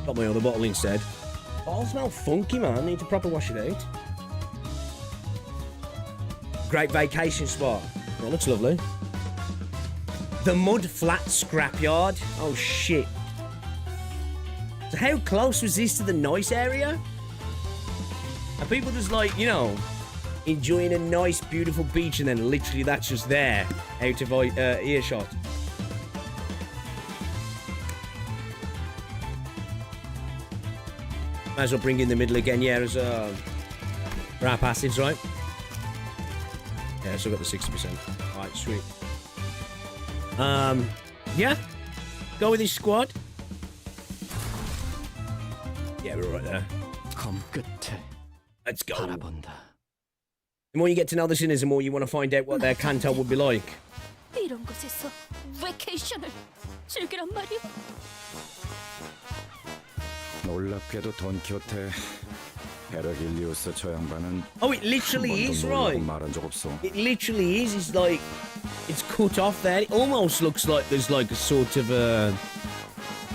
Got my other bottle instead. Bottles smell funky, man. Need to proper wash it out. Great vacation spot. That looks lovely. The Mud Flat Scrapyard. Oh, shit. So how close was this to the nice area? Are people just like, you know, enjoying a nice, beautiful beach and then literally that's just there, out of earshot? Might as well bring in the middle again, yeah, as rap acids, right? Yeah, so I've got the 60%. Alright, sweet. Yeah. Go with his squad. Yeah, we're right there. 검 끝에 Let's go. 바라본다. The more you get to know the sinners, the more you want to find out what their canto would be like. 이런 곳에서 베케이션을 즐기란 말이야. 놀랍게도 돈키호테 베르길리우스 저 양반은 Oh, it literally is, right? 말한 적 없어. It literally is. It's like, it's cut off there. It almost looks like there's like a sort of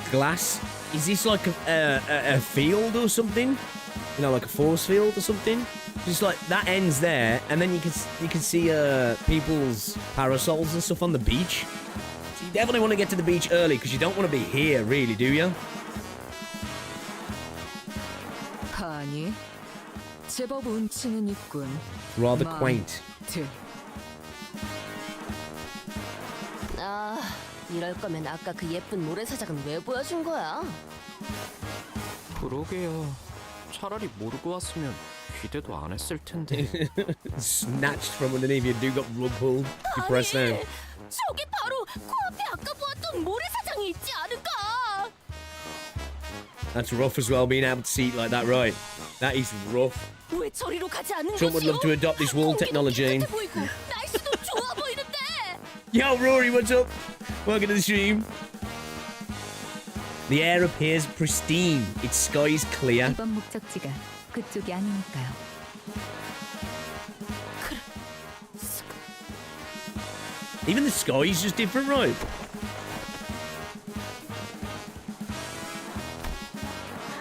glass. Is this like a field or something? You know, like a force field or something? Just like that ends there, and then you can see people's parasols and stuff on the beach. So you definitely want to get to the beach early because you don't want to be here, really, do you? 아니, 제법 운치는 있군. Rather quaint. 아, 이럴 거면 아까 그 예쁜 모래사장은 왜 보여준 거야? 그러게요. 차라리 모르고 왔으면 기대도 안 했을 텐데. Snatched from underneath you. Do got rug pulled. You press down. 저기 바로 코앞에 아까 보았던 모래사장이 있지 않을까? That's rough as well, being able to see it like that, right? That is rough. 왜 저리로 가지 않는 Trump would love to adopt this wall technology. 보이고 날씨도 좋아 보이는데. Yo, Rory, what's up? Welcome to the stream. The air appears pristine. Its sky is clear. 이번 목적지가 그쪽이 아니니까요. Even the sky is just different, right?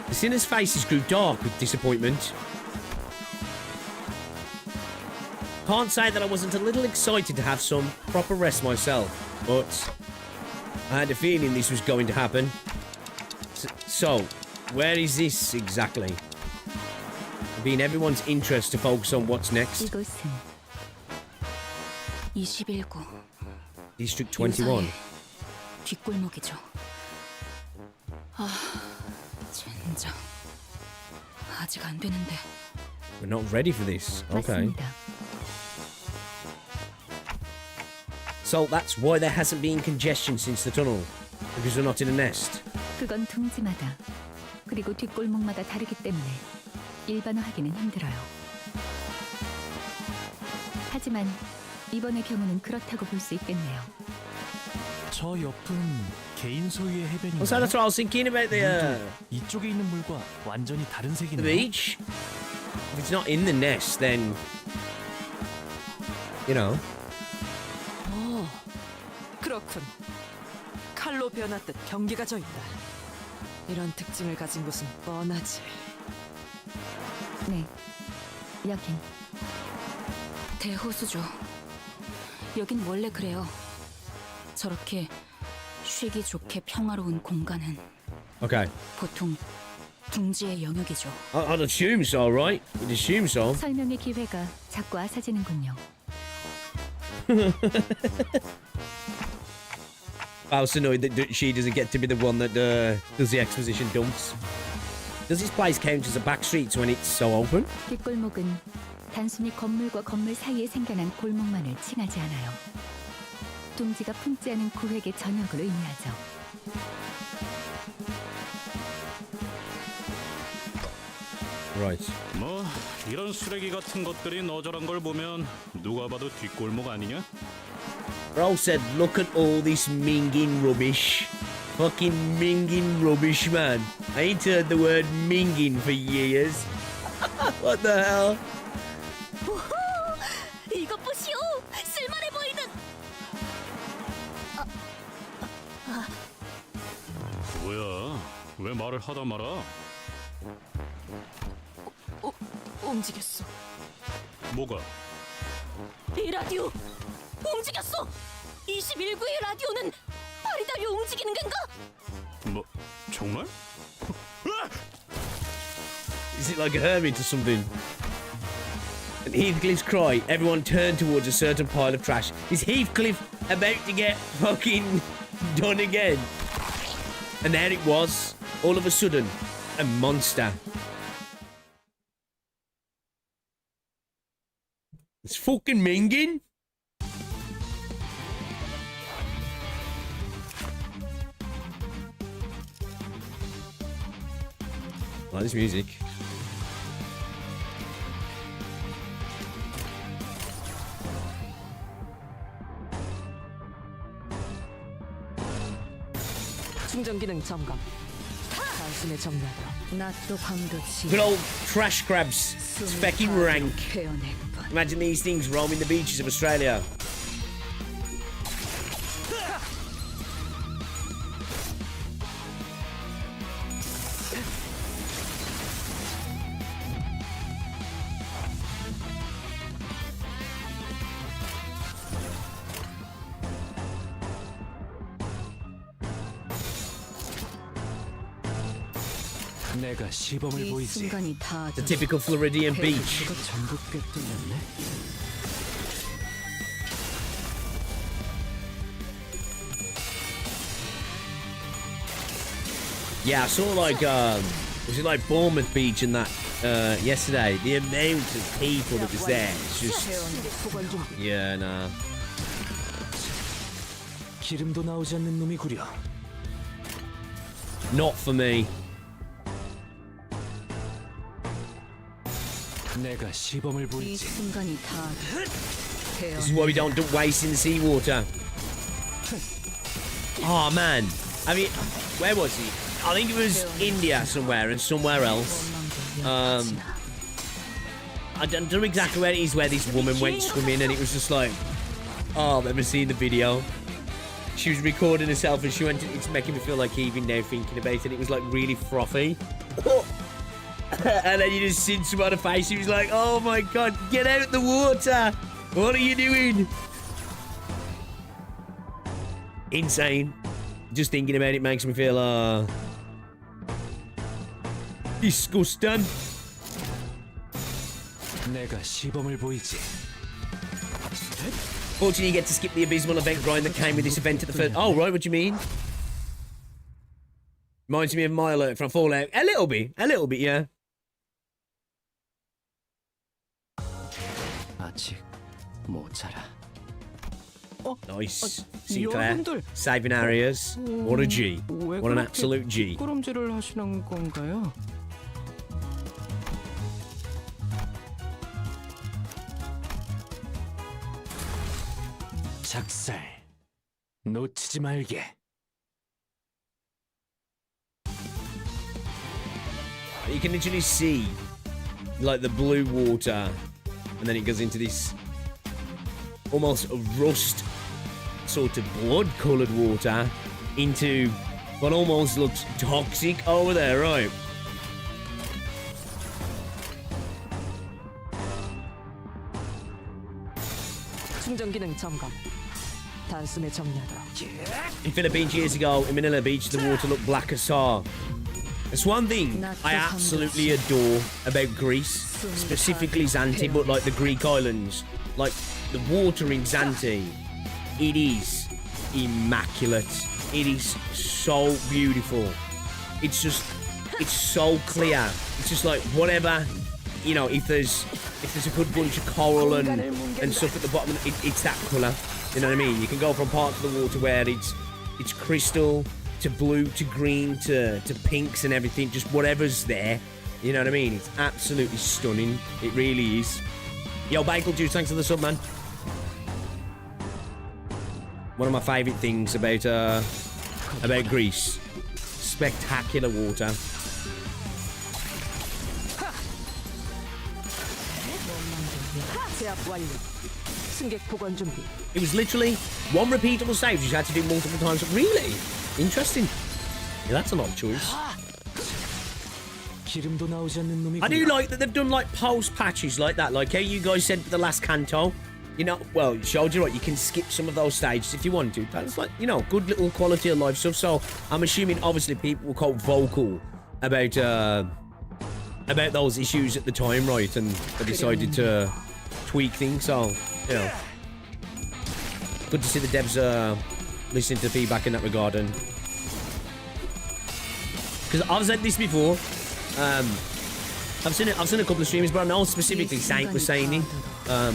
The sinner's faces grew dark with disappointment. Can't say that I wasn't a little excited to have some proper rest myself, but I had a feeling this was going to happen. So, where is this exactly? It'd be in everyone's interest to focus on what's next. 이곳은 21구 District 21. 뒷골목이죠. 아, 젠장. 아직 안 되는데. We're not ready for this. Okay. 맞습니다. So that's why there hasn't been congestion since the tunnel. Because we're not in a nest. 그건 둥지마다 그리고 뒷골목마다 다르기 때문에 일반화하기는 힘들어요. 하지만 이번의 경우는 그렇다고 볼 수 있겠네요. 저 옆은 개인 소유의 So 해변인가요? that's what I was thinking about 이쪽에 있는 물과 완전히 다른 the 색이네요. beach. If it's not in the nest, then you know. 오, 그렇군. 칼로 변화듯 경계가 져 있다. 이런 특징을 가진 곳은 뻔하지. 네, 여긴 대호수죠. 여긴 원래 그래요. 저렇게 쉬기 좋게 평화로운 공간은 Okay. 보통 둥지의 영역이죠. I'd assume so, right? You'd assume so. 설명의 기회가 자꾸 아사지는군요. I was annoyed that she doesn't get to be the one that does the exposition dumps. Does this place count as a back streets when it's so open? 뒷골목은 단순히 건물과 건물 사이에 생겨난 골목만을 칭하지 않아요. 둥지가 품지 않은 구획의 전역을 의미하죠. Right. 뭐 이런 쓰레기 같은 것들이 너저런 걸 보면 누가 봐도 뒷골목 아니냐? Bro said, look at all this minging rubbish. Fucking minging rubbish, man. I ain't heard the word minging for years. What the hell? 이것 보시오. 쓸만해 보이는. 뭐야? 왜 말을 하다 말아? 움직였어. 뭐가? 이 라디오 움직였어. 21구의 라디오는 발이 달려 움직이는 건가? 뭐 정말? Is it like a hermit or something? And Heathcliff's cry, everyone turned towards a certain pile of trash. Is Heathcliff about to get fucking done again? And there it was, all of a sudden, a monster. It's fucking minging. I like this music. 충전 기능 점검. 단숨에 정리하도록. 낮도 밤도 Good old trash crabs. It's fucking rank. 베어낼 뿐. Imagine these things roaming the beaches of Australia. 내가 시범을 이 보이지. 순간이 다 The typical Floridian beach. 이거 전부 꿰뚫렸네. Yeah, I saw like was it like Bournemouth Beach and that yesterday? The amount of people that was there, it's just yeah, nah. 기름도 나오지 않는 놈이구려. Not for me. 내가 시범을 이 보이지. 순간이 다 This is why we don't dump waste in the seawater. Oh man, I mean, where was he? I think it was India somewhere and somewhere else. I don't know exactly where it is, where this woman went swimming, and it was just like, oh, I've never seen the video. She was recording herself, and she went. It's making me feel like heaving now thinking about it. It was like really frothy. And then you just see someone on her face. He was like, "Oh my god, get out the water! What are you doing?" Insane. Just thinking about it makes me feel disgusting. 내가 시범을 보이지. Fortunately, you get to skip the abysmal event grind that came with this event at the first. Oh right, what do you mean? Reminds me of my alert from Fallout. A little bit, yeah. 아직 모자라. Nice. Sinclair. 여러분들, Saving areas. What a G. 왜 What an 그렇게 absolute G. 뒷걸음질을 하시는 건가요? 작살. 놓치지 말게. You can literally see like the blue water, and then it goes into this almost rust sort of blood-coloured water into what almost looks toxic over there, right? 충전 기능 점검. 단숨에 정리하도록. In Philippines years ago, in Manila Beach, the water looked black as tar. It's one thing I absolutely adore about Greece, specifically Zante, but like the Greek islands, like the water in Zante, it is immaculate. It is so beautiful. It's so clear. It's just like whatever, you know, if there's a good bunch of coral and stuff at the bottom, it's that colour. You know what I mean? You can go from parts of the water where it's crystal to blue to green to pinks and everything, just whatever's there. You know what I mean? It's absolutely stunning. It really is. Yo, Bagel Juice, thanks for the sub, man. One of my favourite things about Greece. Spectacular water. 제압 완료. 승객 보관 준비. It was literally one repeatable save. You had to do multiple times. Really? Interesting. Yeah, that's a lot of choice. 기름도 나오지 않는 놈이. I do like that they've done like post patches like that. Like how you guys said for the last Canto. You know, well, it showed you right. You can skip some of those stages if you want to. That's like, you know, good little quality of life stuff. So I'm assuming, obviously, people were quite vocal about those issues at the time, right? And they decided to tweak things. So, you know, good to see the devs listening to feedback in that regard. And because I've said this before, I've seen a couple of streamers, but I know specifically Saint was saying it. I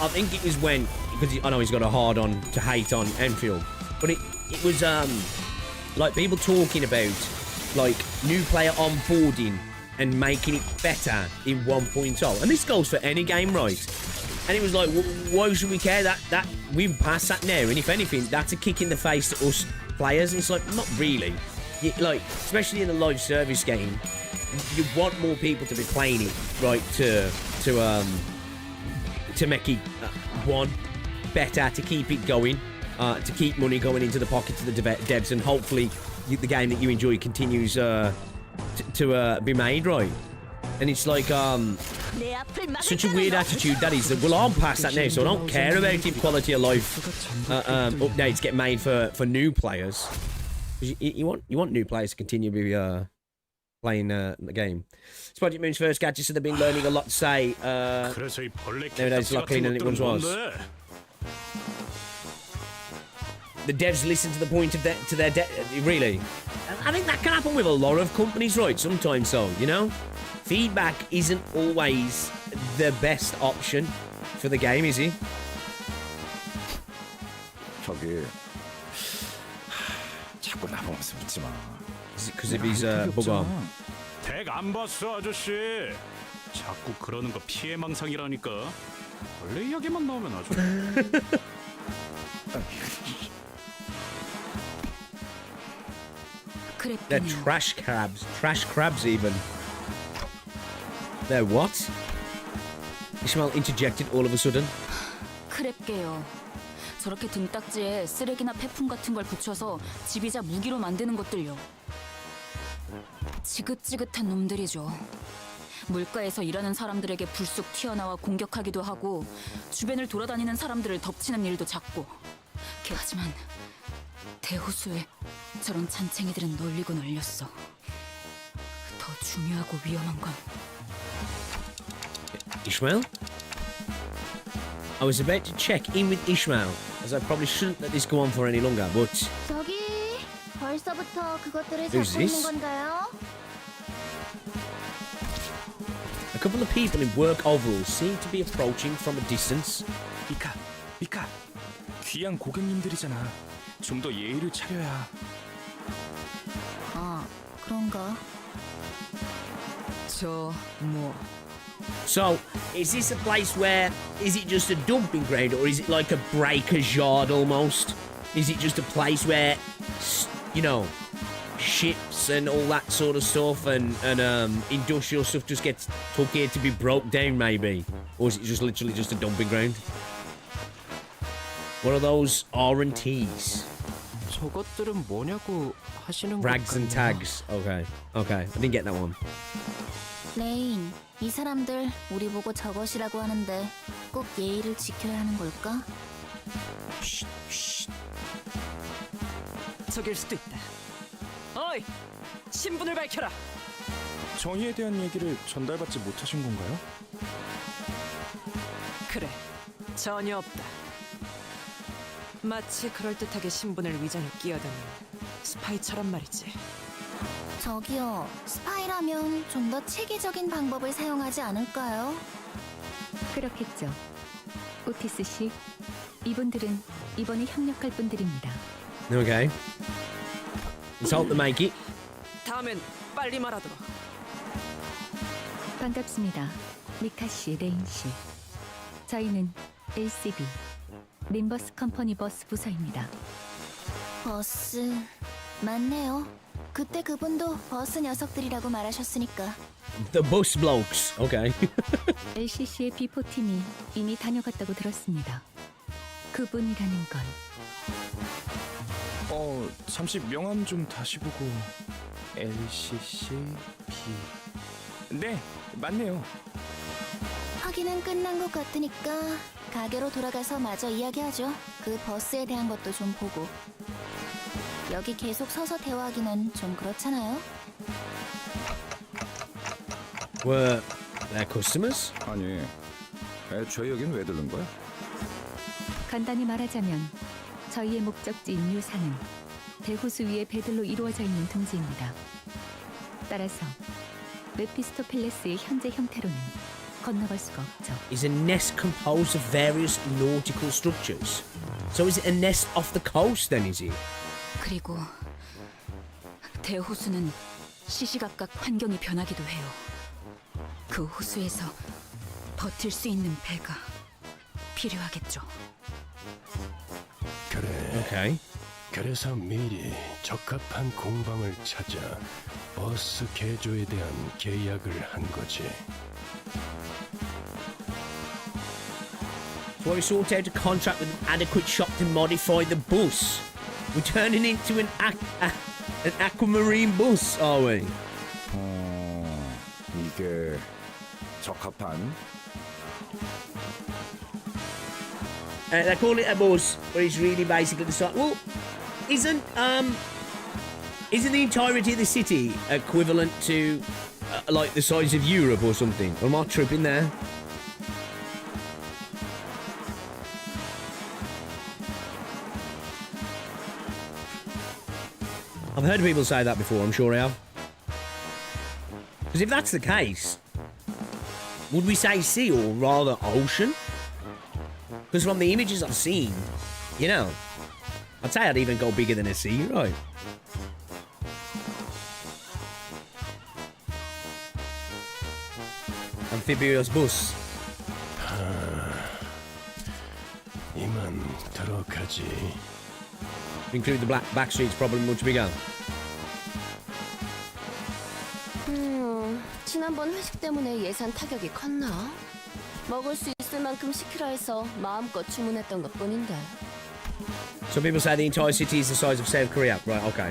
think it was when, because I know he's got a hard on to hate on Enfield, but it was like people talking about like new player onboarding and making it better in 1.0, and this goes for any game, right? And it was like, why should we care? That we've passed that now, and if anything, that's a kick in the face to us players. And it's like, not really. Like, especially in a live service game, you want more people to be playing it, right? To make it one better, to keep it going, to keep money going into the pockets of the devs, and hopefully the game that you enjoy continues to be made, right? And it's like such a weird attitude that is. Well, I'm past that now, so I don't care about if quality of life updates get made for new players. You want new players to continue to be playing the game. It's Project Moon's first gadget, so they've been learning a lot to say. Nowadays, it's a lot cleaner than it once was. The devs listen to the point of really. I think that can happen with a lot of companies, right? Sometimes so, you know? Feedback isn't always the best option for the game, is it? 저기 자꾸 나보면서 묻지 마. Is it because of his bug arm? 덱 안 봤어, 아저씨. 자꾸 그러는 거 피해망상이라니까. 원래 이야기만 나오면 아주. They're trash crabs even. They're what? Ishmael interjected all of a sudden. 크랩게요. 저렇게 등딱지에 쓰레기나 폐품 같은 걸 붙여서 지비자 무기로 만드는 것들요. 지긋지긋한 놈들이죠. 물가에서 일하는 사람들에게 불쑥 튀어나와 공격하기도 하고 주변을 돌아다니는 사람들을 덮치는 일도 잦고. 하지만 대호수에 저런 잔챙이들은 널리고 널렸어. 더 중요하고 위험한 건 Ishmael? I was about to check in with Ishmael, as I probably shouldn't let this go on for any longer, but... 저기 벌써부터 그것들을 Who's 잡고 있는 this? 건가요? A couple of people in work overalls seem to be approaching from a distance. 미카, 귀한 고객님들이잖아. 좀 더 예의를 차려야. 아, 그런가? 저 So, is this a place where, is it just a dumping ground, or is it like a breaker's yard almost? Is it just a place where, you know, ships and all that sort of stuff and industrial stuff just gets took here to be broke down, maybe? Or is it just literally just a dumping ground? What are those R&Ts? 저것들은 뭐냐고 하시는 Rags and 걸까요? tags. Okay. Okay. I didn't get that one. 레인, 이 사람들 우리 보고 저것이라고 하는데 꼭 예의를 지켜야 하는 걸까? 적일 수도 있다. 어이, 신분을 밝혀라. 정의에 대한 얘기를 전달받지 못하신 건가요? 그래, 전혀 없다. 마치 그럴듯하게 신분을 위장에 끼어드는 스파이처럼 말이지. 저기요, 스파이라면 좀 더 체계적인 방법을 사용하지 않을까요? 그렇겠죠. 오티스 씨, 이분들은 이번에 협력할 분들입니다. Okay. Let's hope they make it. 다음엔 빨리 말하도록. 반갑습니다. 미카 씨, 레인 씨. 저희는 S.E.A. 림버스 컴퍼니 버스 부서입니다. 버스 맞네요. 그때 그분도 버스 녀석들이라고 말하셨으니까. The bus blokes. Okay. LCC의 B4팀이 이미 다녀갔다고 들었습니다. 그분이라는 건 잠시 명함 좀 다시 보고. LCC B. 네, 맞네요. 확인은 끝난 것 같으니까 가게로 돌아가서 마저 이야기하죠. 그 버스에 대한 것도 좀 보고. 여기 계속 서서 대화하기는 좀 그렇잖아요. Were their customers? 아니, 애초에 여긴 왜 들른 거야? 간단히 말하자면 저희의 목적지인 유사는 대호수 위의 배들로 이루어져 있는 둥지입니다. 따라서 메피스토펠레스의 현재 형태로는 건너갈 수가 없죠. Is a nest composed of various nautical structures? So is it a nest off the coast then, is it? 그리고 대호수는 시시각각 환경이 변하기도 해요. 그 호수에서 버틸 수 있는 배가 필요하겠죠. 그래. Okay. 그래서 미리 적합한 공방을 찾아 버스 개조에 대한 계약을 한 거지. So we sort out a contract with an adequate shop to modify the bus. We're turning into an aquamarine bus, are we? 이게 적합한? They call it a bus, but it's really basically the site. Well, isn't the entirety of the city equivalent to like the size of Europe or something? Or am I tripping there? I've heard people say that before, I'm sure I have. Because if that's the case, would we say sea or rather ocean? Because from the images I've seen, you know, I'd say I'd even go bigger than a sea, right? Amphibious bus. 이만 들어가지. Include the back streets, probably much bigger. 지난번 회식 때문에 예산 타격이 컸나? 먹을 수 있을 만큼 시키라 해서 마음껏 주문했던 것뿐인데. Some people say the entire city is the size of South Korea. Right, okay.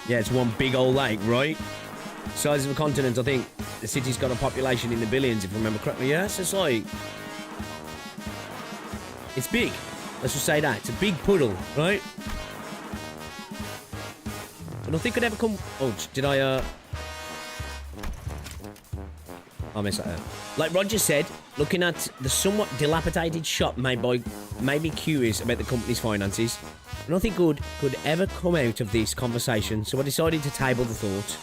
Yeah, it's one big old lake, right? Size of a continent, I think. The city's got a population in the billions, if I remember correctly. Yeah, so it's like... It's big. Let's just say that. It's a big puddle, right? I don't think I'd ever come... Oh, did I, I missed that there. Like Roger said, looking at the somewhat dilapidated shop made me curious about the company's finances. I don't think good could ever come out of this conversation, so I decided to table the thought.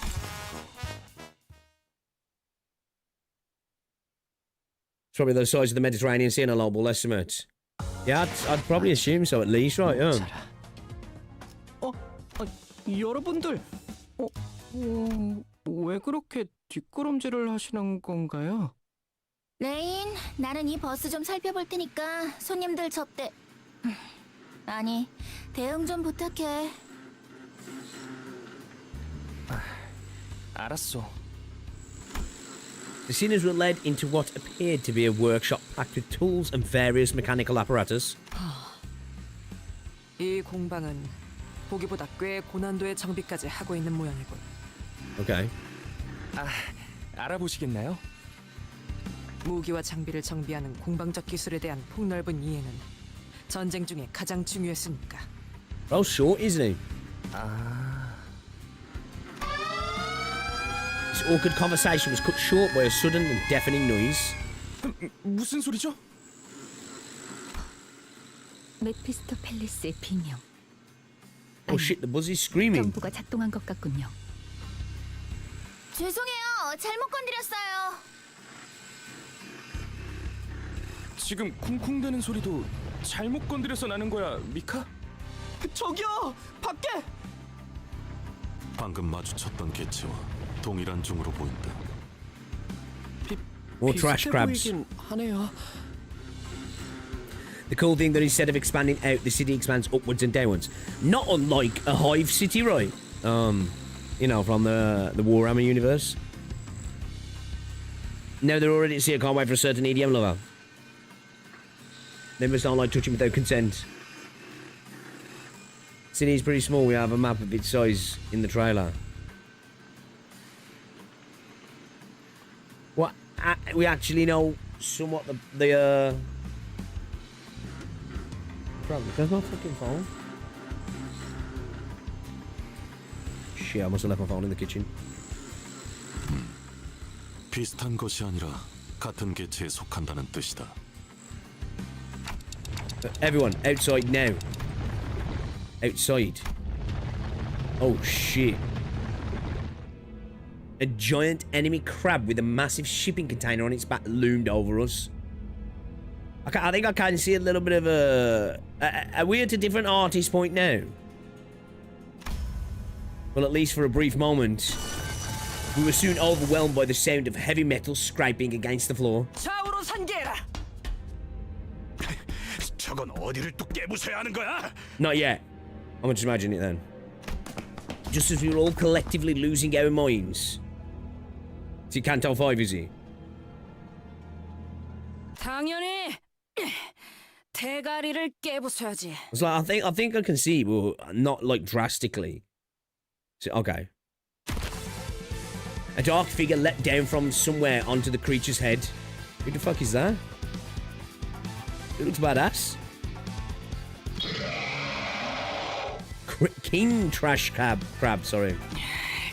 It's probably the size of the Mediterranean Sea in a global estimate. Yeah, I'd probably assume so at least, right? Yeah. 여러분들, 왜 그렇게 뒷걸음질을 하시는 건가요? 레인, 나는 이 버스 좀 살펴볼 테니까 손님들 접대. 아니, 대응 좀 부탁해. 알았어. The sinners were led into what appeared to be a workshop packed with tools and various mechanical apparatus. 이 공방은 보기보다 꽤 고난도의 장비까지 하고 있는 모양이군. Okay. 알아보시겠나요? 무기와 장비를 정비하는 공방적 기술에 대한 폭넓은 이해는 전쟁 중에 가장 중요했으니까. Well, short, isn't he? This awkward conversation was cut short by a sudden and deafening noise. 무슨 소리죠? 메피스토펠레스의 비명. Oh shit, the buzz is screaming. 정보가 작동한 것 같군요. 죄송해요. 잘못 건드렸어요. 지금 쿵쿵대는 소리도 잘못 건드려서 나는 거야, 미카? 저기요! 밖에! 방금 마주쳤던 개체와 동일한 종으로 보인다. More trash crabs. 보이긴 하네요. The cool thing that instead of expanding out, the city expands upwards and downwards. Not unlike a hive city, right? You know, from the Warhammer universe. Now they're already at sea, I can't wait for a certain EDM lover. They must not like touching without consent. City is pretty small, we have a map of its size in the trailer. What? We actually know somewhat the Probably. There's no fucking phone. Shit, I must have left my phone in the kitchen. 비슷한 것이 아니라 같은 개체에 속한다는 뜻이다. Everyone, outside now. Outside. Oh shit. A giant enemy crab with a massive shipping container on its back loomed over us. I think I can see a little bit of a... Are we at a different artist point now? Well, at least for a brief moment. We were soon overwhelmed by the sound of heavy metal scraping against the floor. 좌우로 산계해라! 저건 어디를 또 깨부숴야 하는 거야? Not yet. I'm just imagining it then. Just as we were all collectively losing our minds. Is it Canto V, is he? 당연히 대가리를 깨부숴야지. It's like, I think I can see, but not like drastically. So, okay. A dark figure let down from somewhere onto the creature's head. Who the fuck is that? It looks badass. King Trash Crab, sorry.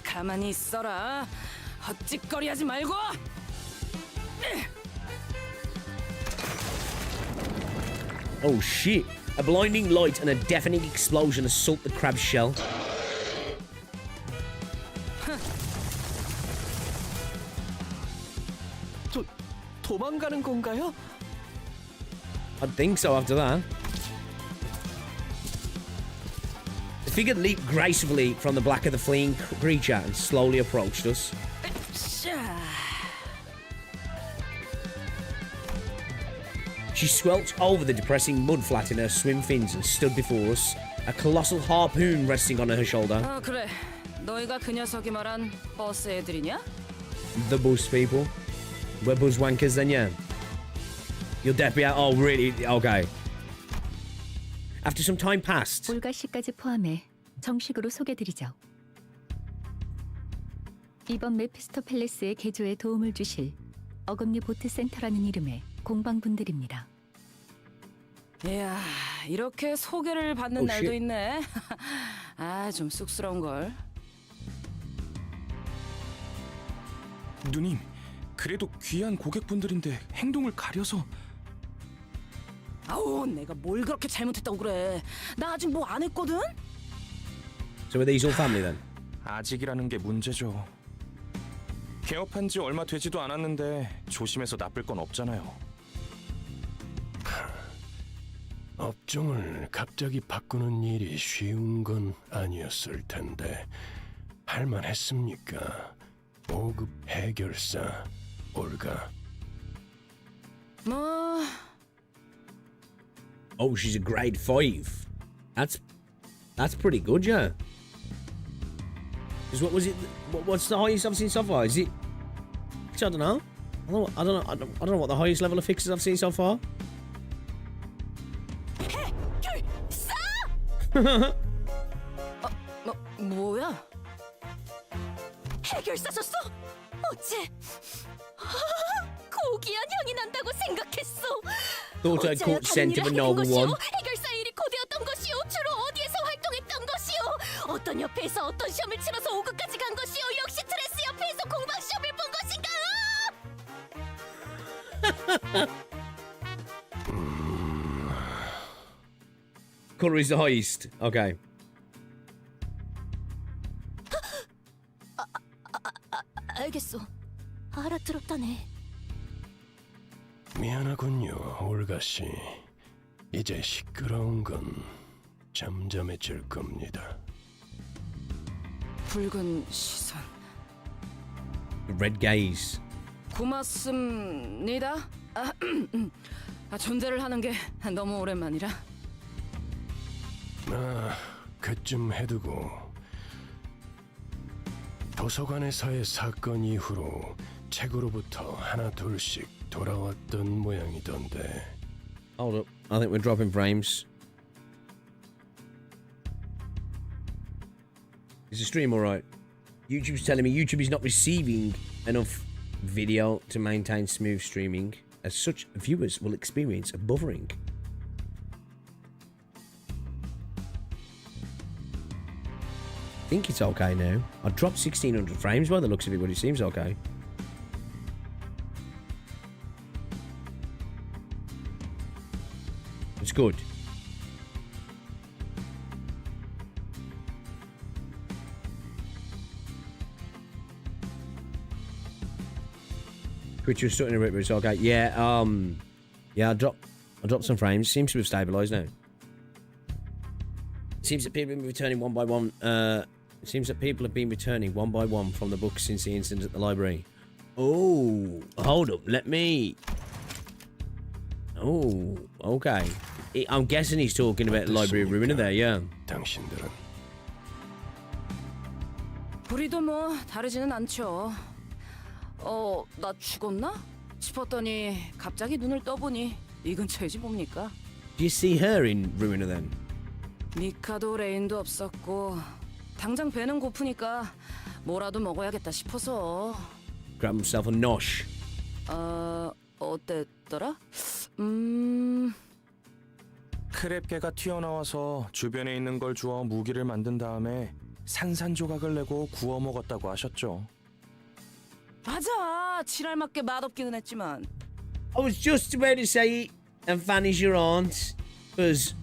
가만히 있어라. 헛짓거리하지 말고. Oh shit. A blinding light and a deafening explosion assault the crab's shell. 도망가는 건가요? I think so after that. The figure leaped gracefully from the back of the fleeing creature and slowly approached us. She squelched over the depressing mud flat in her swim fins and stood before us, a colossal harpoon resting on her shoulder. 아 그래, 너희가 그 녀석이 말한 버스 애들이냐? The bus people. We're buzz wankers then, yeah. You'll definitely... Oh, really? Okay. After some time passed... 올가 씨까지 포함해 정식으로 소개드리죠. 이번 메피스토펠레스의 개조에 도움을 주실 어금니 보트 센터라는 이름의 공방분들입니다. 이야, 이렇게 소개를 받는 Oh, 날도 shit. 있네. 아, 좀 쑥스러운걸. 누님, 그래도 귀한 고객분들인데 행동을 가려서... 아우, 내가 뭘 그렇게 잘못했다고 그래. 나 아직 뭐 안 했거든? So are these all family then? 아직이라는 게 문제죠. 개업한 지 얼마 되지도 않았는데 조심해서 나쁠 건 없잖아요. 업종을 갑자기 바꾸는 일이 쉬운 건 아니었을 텐데 할만했습니까? 5급 해결사 올가. 뭐 Oh, she's a grade 5. That's pretty good, yeah. Because what was it? What's the highest I've seen so far? Is it? I don't know. I don't know what the highest level of fixes I've seen so far. 뭐야? 해결사 줬어? 어째? 고귀한 향이 난다고 생각했어. Thought I caught scent of a noble one. 해결사 일이 고되었던 것이오. 주로 어디에서 활동했던 것이오. 어떤 협회에서 어떤 시험을 치러서 5급까지 간 것이오. 역시 트레스 협회에서 공방 시험을 본 것인가? Colour is the highest. Okay. 알겠어. 알아들었다네. 미안하군요, 올가 씨. 이제 시끄러운 건 잠잠해질 겁니다. 붉은 시선. The red gaze. 고맙습니다. 존대를 하는 게 너무 오랜만이라. 그쯤 해두고 도서관에서의 사건 이후로 책으로부터 하나 둘씩 돌아왔던 모양이던데. Hold up. I think we're dropping frames. Is the stream alright? YouTube's telling me YouTube is not receiving enough video to maintain smooth streaming. As such, viewers will experience a buffering. I think it's okay now. I dropped 1600 frames by the looks of it, but it seems okay. It's good. Twitch was stuck in a bit, but it's okay. Yeah, yeah, I dropped some frames. Seems to have stabilised now. Seems that people have been returning one by one. It seems that people have been returning one by one from the books since the incident at the library. Oh, hold up. Let me. Oh, okay. I'm guessing he's talking about the Library of Ruina there, yeah. 당신들은 우리도 뭐 다르지는 않죠. 나 죽었나? 싶었더니 갑자기 눈을 떠보니 이 근처이지 뭡니까? Do you see her in Ruina then? 미카도 레인도 없었고 당장 배는 고프니까 뭐라도 먹어야겠다 싶어서. Grab himself a nosh. 어땠더라? 크랩개가 튀어나와서 주변에 있는 걸 주워 무기를 만든 다음에 산산조각을 내고 구워 먹었다고 하셨죠. 맞아. 칠할맞게 맛없기는 했지만. I was just about to say, and Fanny's your aunt, because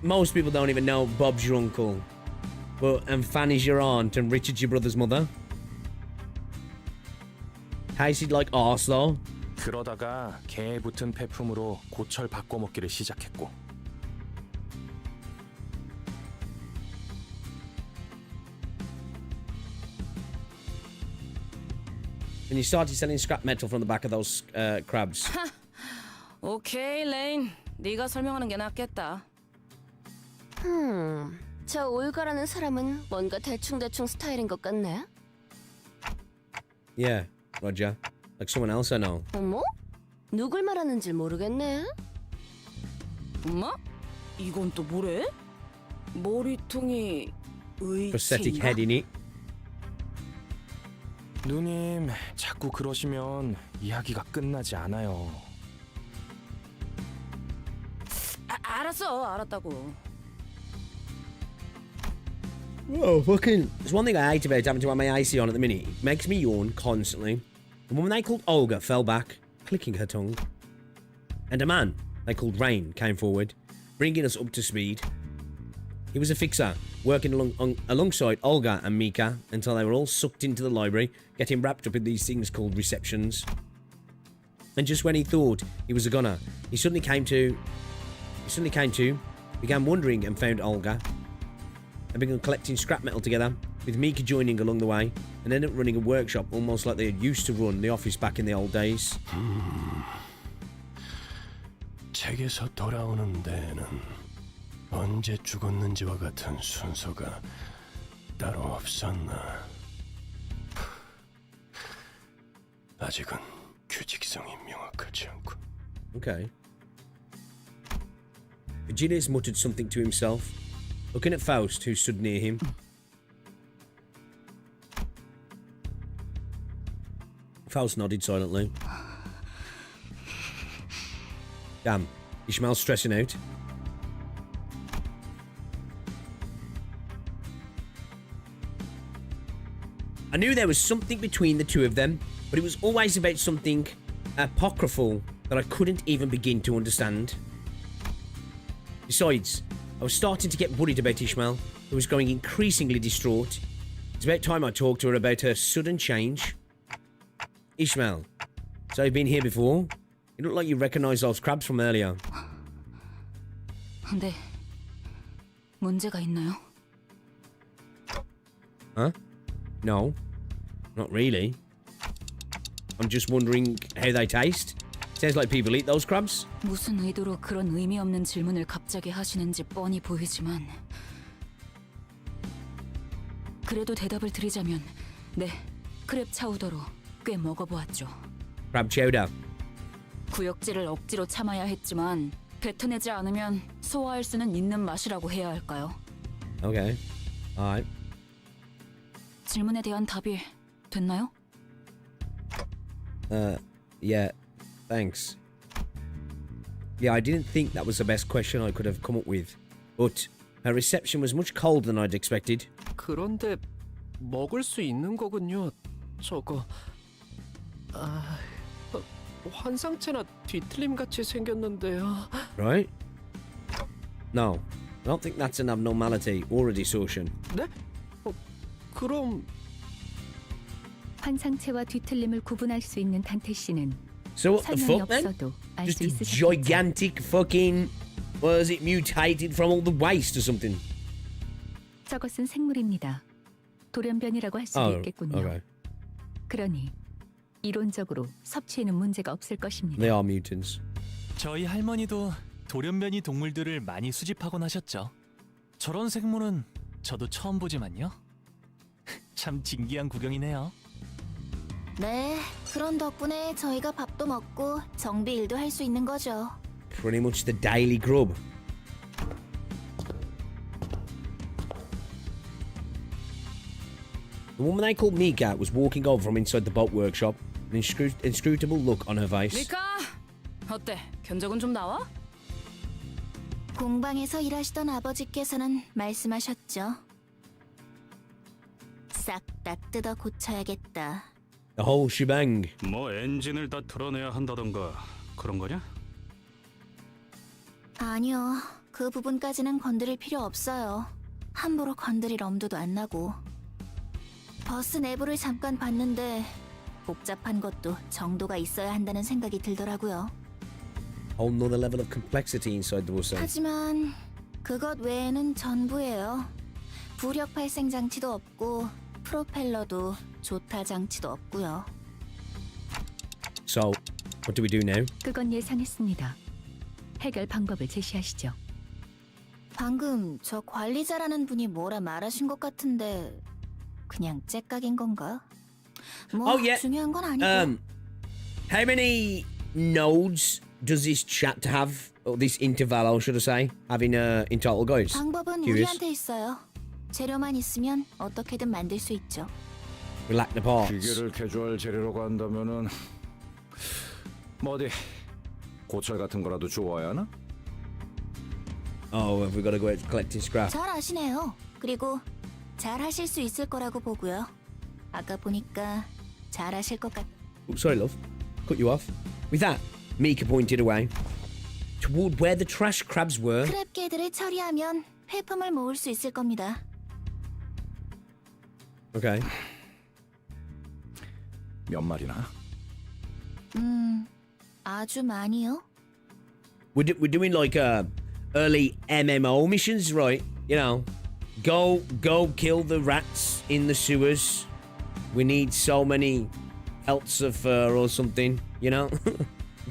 most people don't even know Bob's your uncle. But, and Fanny's your aunt, and Richard's your brother's mother. Tasted like arse though. 그러다가 개에 붙은 폐품으로 고철 바꿔 먹기를 시작했고. And you started selling scrap metal from the back of those crabs. 오케이, 레인. 네가 설명하는 게 낫겠다. 저 올가라는 사람은 뭔가 대충대충 스타일인 것 같네. Yeah, Roger. Like someone else I know. 어머? 누굴 말하는지 모르겠네. 엄마? 이건 또 뭐래? 머리통이 Prosthetic 의치인가? head in it. 누님, 자꾸 그러시면 이야기가 끝나지 않아요. 알았어, 알았다고. Whoa, fucking... There's one thing I hate about having to have my AC on at the minute. It makes me yawn constantly. A woman they called Olga fell back, clicking her tongue. And a man they called Rain came forward, bringing us up to speed. He was a fixer, working alongside Olga and Mika until they were all sucked into the library, getting wrapped up in these things called receptions. And just when he thought he was a gunner, he suddenly came to, began wondering and found Olga, and began collecting scrap metal together, with Mika joining along the way and ended up running a workshop almost like they used to run the office back in the old days. 책에서 돌아오는 데에는 언제 죽었는지와 같은 순서가 따로 없었나. 아직은 규칙성이 명확하지 않고. Okay. Virgilius muttered something to himself, looking at Faust, who stood near him. Faust nodded silently. Damn, Ishmael's stressing out. I knew there was something between the two of them, but it was always about something apocryphal that I couldn't even begin to understand. Besides, I was starting to get worried about Ishmael, who was growing increasingly distraught. It's about time I talked to her about her sudden change. Ishmael, so you've been here before? You look like you recognise those crabs from earlier. 네. 문제가 있나요? Huh? No, not really. I'm just wondering how they taste. Sounds like people eat those crabs. 무슨 의도로 그런 의미 없는 질문을 갑자기 하시는지 뻔히 보이지만 그래도 대답을 드리자면 네, 크랩 차우더로 꽤 먹어보았죠. Crab chowder. 구역질을 억지로 참아야 했지만 뱉어내지 않으면 소화할 수는 있는 맛이라고 해야 할까요? Okay. Alright. 질문에 대한 답이 됐나요? Yeah, thanks. Yeah, I didn't think that was the best question I could have come up with. But her reception was much colder than I'd expected. 그런데 먹을 수 있는 거군요. 저거 환상체나 뒤틀림 같이 생겼는데요. Right? No, I don't think that's an abnormality or a distortion. 네? 그럼 환상체와 뒤틀림을 구분할 수 있는 단테 씨는 So what the 설명이 fuck then? 없어도 알 Just 수 a 있으셨겠죠. gigantic fucking... Was it mutated from all the waste or something? 저것은 생물입니다. 돌연변이라고 할 수도 있겠군요. okay. 그러니 이론적으로 섭취에는 문제가 없을 것입니다. They are mutants. 저희 할머니도 돌연변이 동물들을 많이 수집하곤 하셨죠. 저런 생물은 저도 처음 보지만요. 참 진기한 구경이네요. 네, 그런 덕분에 저희가 밥도 먹고 정비 일도 할 수 있는 거죠. Pretty much the daily grub. The woman they called Mika was walking over from inside the boat workshop, an inscrutable look on her face. 미카, 어때? 견적은 좀 나와? 공방에서 일하시던 아버지께서는 말씀하셨죠. 싹 다 뜯어 고쳐야겠다. The whole shebang. 뭐 엔진을 다 털어내야 한다던가 그런 거냐? 아니요, 그 부분까지는 건드릴 필요 없어요. 함부로 건드릴 엄두도 안 나고. 버스 내부를 잠깐 봤는데 복잡한 것도 정도가 있어야 한다는 생각이 들더라고요. Whole nother level of complexity inside the bus. 하지만 그것 외에는 전부예요. 부력 발생 장치도 없고 프로펠러도 조타 장치도 없고요. So, what do we do now? 그건 예상했습니다. 해결 방법을 제시하시죠. 방금 저 관리자라는 분이 뭐라 말하신 것 같은데 그냥 째깍인 건가? 뭐 Oh, yeah. 중요한 건 아니고. How many nodes does this chapter have? Or this intervallo, should I say? Having in total, guys? 방법은 Curious. 우리한테 있어요. 재료만 있으면 어떻게든 만들 수 있죠. Relax the parts. 기계를 개조할 재료로 간다면은 뭐 어디 고철 같은 거라도 주워야 하나? Oh, have we got to go out collecting scrap? 잘 아시네요. 그리고 잘 하실 수 있을 거라고 보고요. 아까 보니까 잘 하실 것 같. Oh, sorry, love. Cut you off. With that, Mika pointed away toward where the trash crabs were. 크랩개들을 처리하면 회품을 모을 수 있을 겁니다. Okay. 몇 마리나? 아주 많이요. We're doing like early MMO missions, right? You know, Go kill the rats in the sewers. We need so many pelts of fur or something, you know?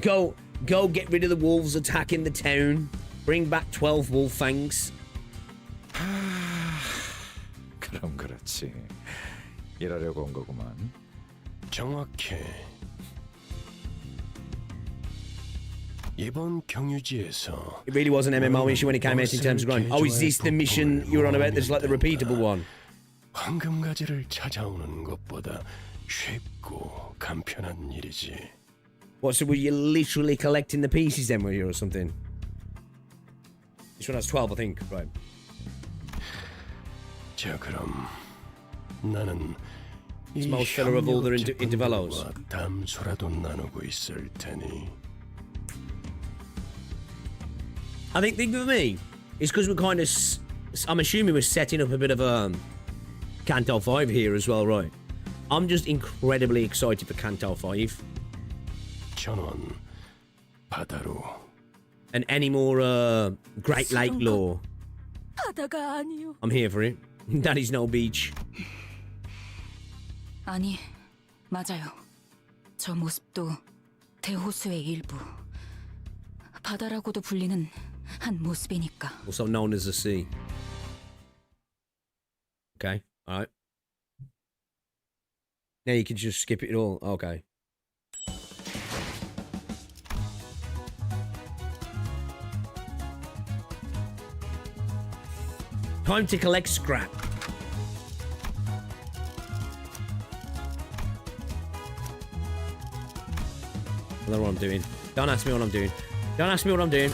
Go get rid of the wolves attacking the town. Bring back 12 wolf fangs. 그럼 그렇지. 일하려고 온 거구만. 정확해. 이번 경유지에서 It really was an MMO issue when it came out in terms of grind. Oh, is this the mission you were on about? There's like the repeatable one. 황금가지를 찾아오는 것보다 쉽고 간편한 일이지. What, so were you literally collecting the pieces then, were you, or something? This one has 12, I think, right. 자, 그럼 나는 It's 이 most filler of all their 협력 intervallos. 제품들과 담소라도 나누고 있을 테니. I think the thing for me is because we're kind of, I'm assuming we're setting up a bit of a Canto 5 here as well, right? I'm just incredibly excited for Canto 5. 전원 바다로. And any more Great Lake lore. 바다가 아니요. I'm here for it. That is no beach. 아니, 맞아요. 저 모습도 대호수의 일부. 바다라고도 불리는 한 모습이니까. Also known as the sea. Okay, alright. Now you can just skip it all. Okay. Time to collect scrap. I don't know what I'm doing. Don't ask me what I'm doing. Don't ask me what I'm doing.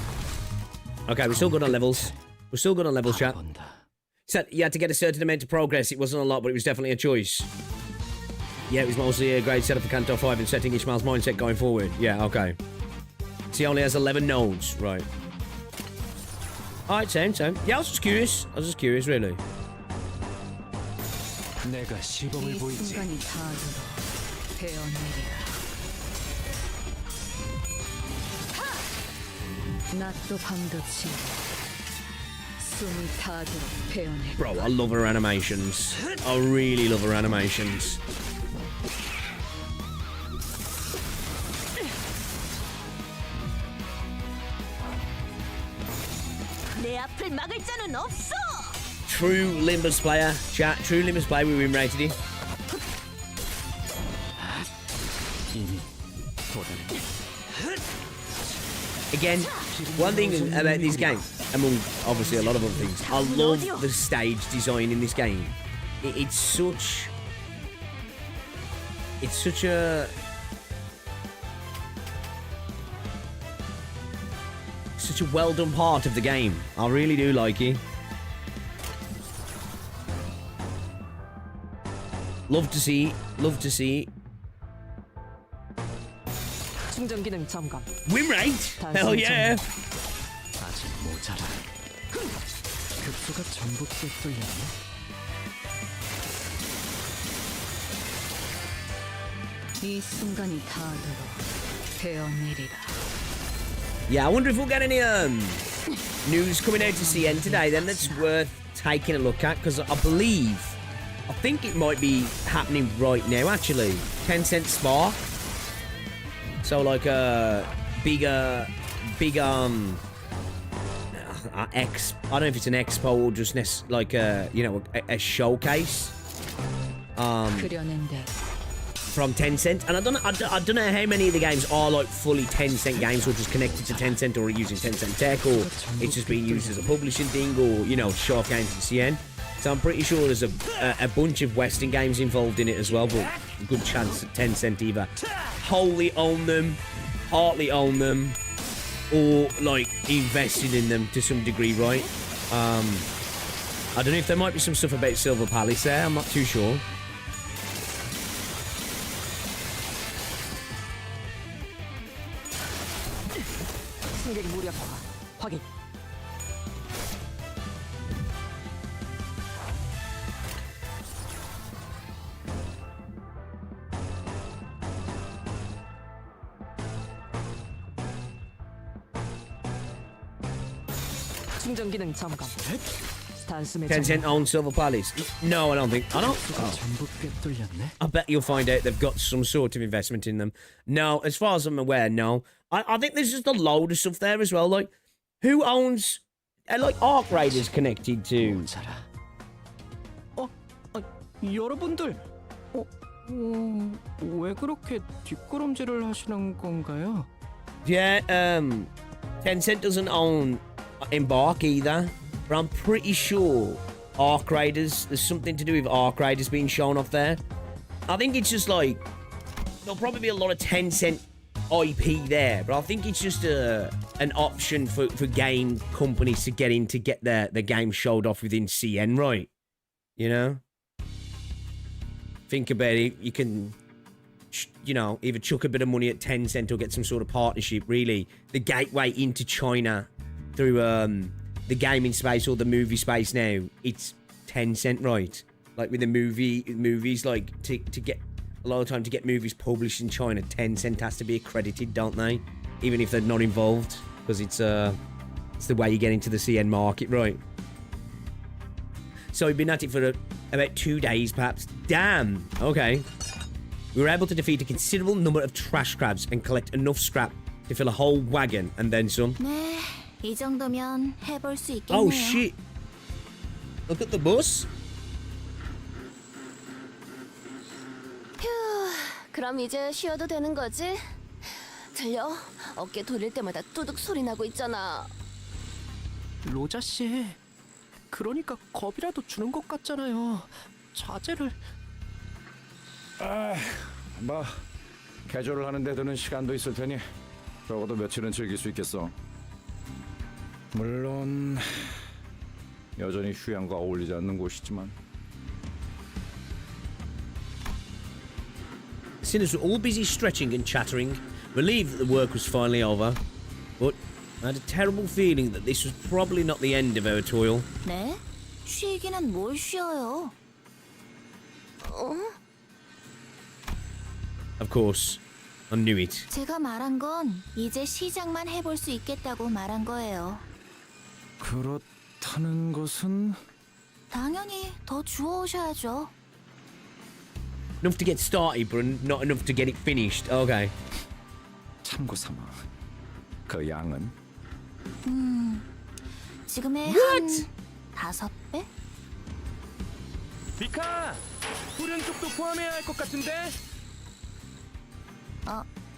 Okay, we're still good on levels. We're still good on levels, chat. So you had to get a certain amount of progress. It wasn't a lot, but it was definitely a choice. Yeah, it was mostly a great setup for Canto 5 and setting Ishmael's mindset going forward. Yeah, okay. So he only has 11 nodes. Right. Alright, same. Yeah, I was just curious. Really. 내가 시범을 보이지. 순간이 닿아들어 베어내리라. 낮도 밤도치 숨이 닿아들어 베어내리라. Bro, I love her animations. I really love her animations. 내 앞을 막을 자는 없어. True Limbus player. Chat, true Limbus player. We win rated him. Again, one thing about this game, among obviously a lot of other things, I love the stage design in this game. It's such a well done part of the game. I really do like it. Love to see it. 충전 기능 점검. Win rate? Hell yeah. 아직 모자라. 급소가 전복됐어요. 이 순간이 닿아들어 베어내리라. Yeah, I wonder if we'll get any news coming out to S.E.A today then that's worth taking a look at, because I think it might be happening right now actually. 10-cent SPA. So like a big I don't know if it's an expo or just like a showcase. 그려낸데. From Tencent, and I don't know how many of the games are like fully Tencent games, or just connected to Tencent, or using Tencent tech, or it's just being used as a publishing thing, or short games at S.E.A. So I'm pretty sure there's a bunch of Western games involved in it as well, but a good chance that Tencent either wholly own them, partly own them, or like invested in them to some degree, right? I don't know if there might be some stuff about Silver Palace there. I'm not too sure. 승객 무력화 확인. 충전 기능 점검. Tencent owns Silver Palace? No, I don't think. I don't. 전부 꿰뚫렸네. I bet you'll find out they've got some sort of investment in them. No, as far as I'm aware, no. I think there's just a load of stuff there as well. Like, who owns... like, Arc Raiders connected to... 여러분들, 왜 그렇게 뒷걸음질을 하시는 건가요? Yeah, Tencent doesn't own Embark either. But I'm pretty sure Arc Raiders, there's something to do with Arc Raiders being shown off there. I think it's just like, there'll probably be a lot of Tencent IP there, but I think it's just an option for game companies to get in to get their game showed off within CN, right? You know? Think about it, you can, you know, either chuck a bit of money at Tencent or get some sort of partnership, really. The gateway into China through the gaming space or the movie space now, it's Tencent, right? Like with the movies, like to get a lot of time to get movies published in China, Tencent has to be accredited, don't they? Even if they're not involved, because it's the way you get into the CN market, right? So we've been at it for about 2 days, perhaps. Damn. Okay. We were able to defeat a considerable number of trash crabs and collect enough scrap to fill a whole wagon and then some. 네, 이 정도면 해볼 수 있겠네요. Oh shit! Look at the bus. 휴, 그럼 이제 쉬어도 되는 거지? 들려? 어깨 돌릴 때마다 뚜둑 소리 나고 있잖아. 로자 씨, 그러니까 겁이라도 주는 것 같잖아요. 자제를. 뭐 개조를 하는 데 드는 시간도 있을 테니 적어도 며칠은 즐길 수 있겠어. 물론 여전히 휴양과 어울리지 않는 곳이지만. Sinners were all busy stretching and chattering, relieved that the work was finally over. But I had a terrible feeling that this was probably not the end of our toil. 네? 쉬기는 뭘 쉬어요? Of course, I knew it. 제가 말한 건 이제 시작만 해볼 수 있겠다고 말한 거예요. 그렇다는 것은 당연히 더 주워오셔야죠. Enough to get started, but not enough to get it finished. Okay. 참고 삼아. 그 양은 지금의 What? 한 5배? 비카! 후륜 쪽도 포함해야 할 것 같은데?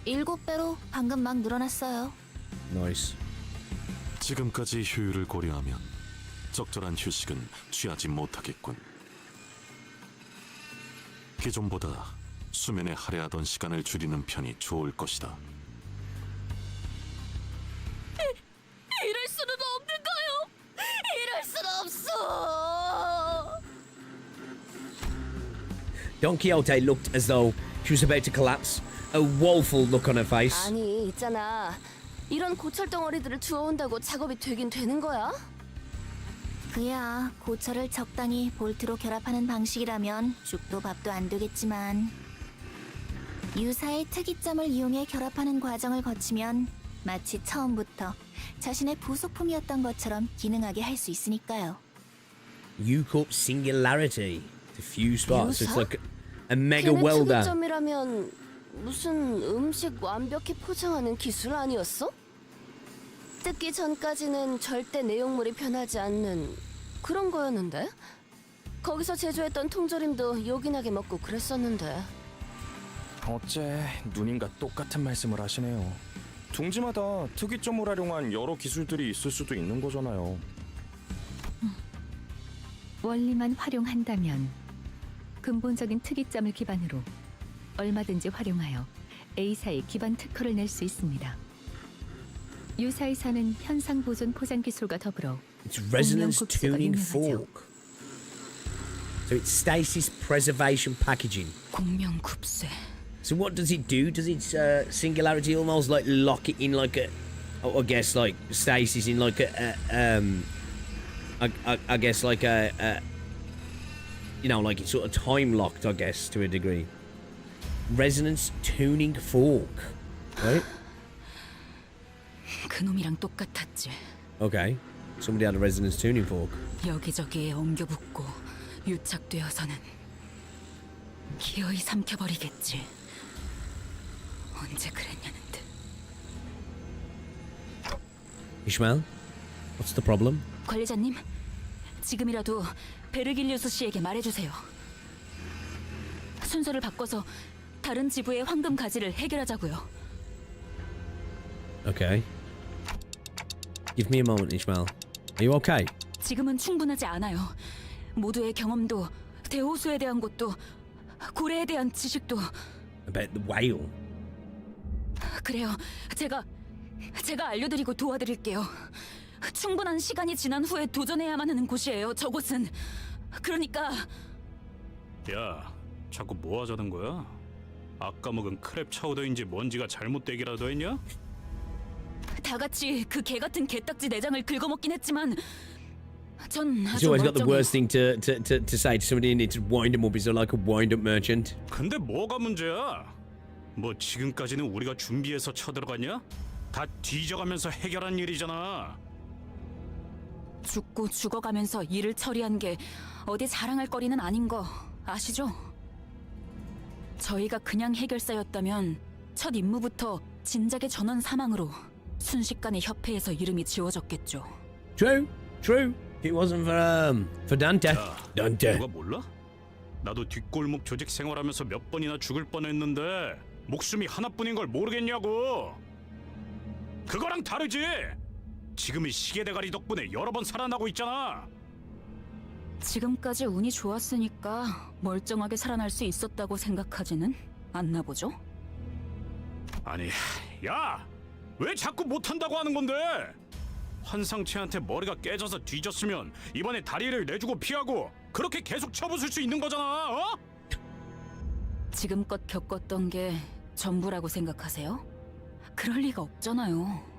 7배로 방금 막 늘어났어요. Nice. 지금까지 효율을 고려하면 적절한 휴식은 취하지 못하겠군. 기존보다 수면에 할애하던 시간을 줄이는 편이 좋을 것이다. 이럴 수는 없는 거요. 이럴 순 없어. Don Quixote looked as though she was about to collapse. A woeful look on her face. 아니, 있잖아. 이런 고철 덩어리들을 주워온다고 작업이 되긴 되는 거야? 그야 고철을 적당히 볼트로 결합하는 방식이라면 죽도 밥도 안 되겠지만 유사의 특이점을 이용해 결합하는 과정을 거치면 마치 처음부터 자신의 부속품이었던 것처럼 기능하게 할 수 있으니까요. Eucorp singularity. Diffuse sparks. So it's 유사? like a mega 걔네 welder. 특이점이라면 무슨 음식 완벽히 포장하는 기술 아니었어? 뜯기 전까지는 절대 내용물이 변하지 않는 그런 거였는데? 거기서 제조했던 통조림도 요긴하게 먹고 그랬었는데. 어째 누님과 똑같은 말씀을 하시네요. 둥지마다 특이점을 활용한 여러 기술들이 있을 수도 있는 거잖아요. 원리만 활용한다면 근본적인 특이점을 기반으로 얼마든지 활용하여 A사의 기반 특허를 낼 수 있습니다. 유사에서는 현상 보존 포장 기술과 더불어 It's resonance 공룡 굽스가 tuning 유명하죠. fork. So it's stasis preservation packaging. 공명 굽쇠. So what does it do? Does its singularity almost like lock it in like a, I guess like stasis in like I guess like a you know, like it's sort of time locked, I guess, to a degree. Resonance tuning fork, right? 그놈이랑 똑같았지. Okay. somebody had a resonance tuning fork. 여기저기에 엉겨붙고 유착되어서는 기어이 삼켜버리겠지. 언제 그랬냐는 듯. Ishmael, what's the problem? 관리자님, 지금이라도 베르길리우스 씨에게 말해주세요. 순서를 바꿔서 다른 지부의 황금 가지를 해결하자고요. Okay. Give me a moment, Ishmael. Are you okay? 지금은 충분하지 않아요. 모두의 경험도, 대호수에 대한 것도, 고래에 대한 지식도. About the whale. 그래요. 제가 알려드리고 도와드릴게요. 충분한 시간이 지난 후에 도전해야만 하는 곳이에요. 저곳은. 그러니까 야, 자꾸 뭐 하자는 거야? 아까 먹은 크랩 차우더인지 뭔지가 잘못되기라도 했냐? 다 같이 그 개 같은 개딱지 내장을 긁어먹긴 했지만 전 He's 아주 always got the 멀쩡해요. worst thing to say to somebody, and need to wind him up. He's like a wind-up merchant. 근데 뭐가 문제야? 뭐 지금까지는 우리가 준비해서 쳐들어갔냐? 다 뒤져가면서 해결한 일이잖아. 죽고 죽어가면서 일을 처리한 게 어디 자랑할 거리는 아닌 거 아시죠? 저희가 그냥 해결사였다면 첫 임무부터 진작의 전원 사망으로 순식간에 협회에서 이름이 지워졌겠죠. True. If it wasn't for Dante. 야, Dante. 누가 몰라? 나도 뒷골목 조직 생활하면서 몇 번이나 죽을 뻔했는데 목숨이 하나뿐인 걸 모르겠냐고. 그거랑 다르지. 지금의 시계 대가리 덕분에 여러 번 살아나고 있잖아. 지금까지 운이 좋았으니까 멀쩡하게 살아날 수 있었다고 생각하지는 않나 보죠? 아니, 야! 왜 자꾸 못한다고 하는 건데? 환상체한테 머리가 깨져서 뒤졌으면 이번에 다리를 내주고 피하고 그렇게 계속 쳐부술 수 있는 거잖아, 어? 지금껏 겪었던 게 전부라고 생각하세요? 그럴 리가 없잖아요.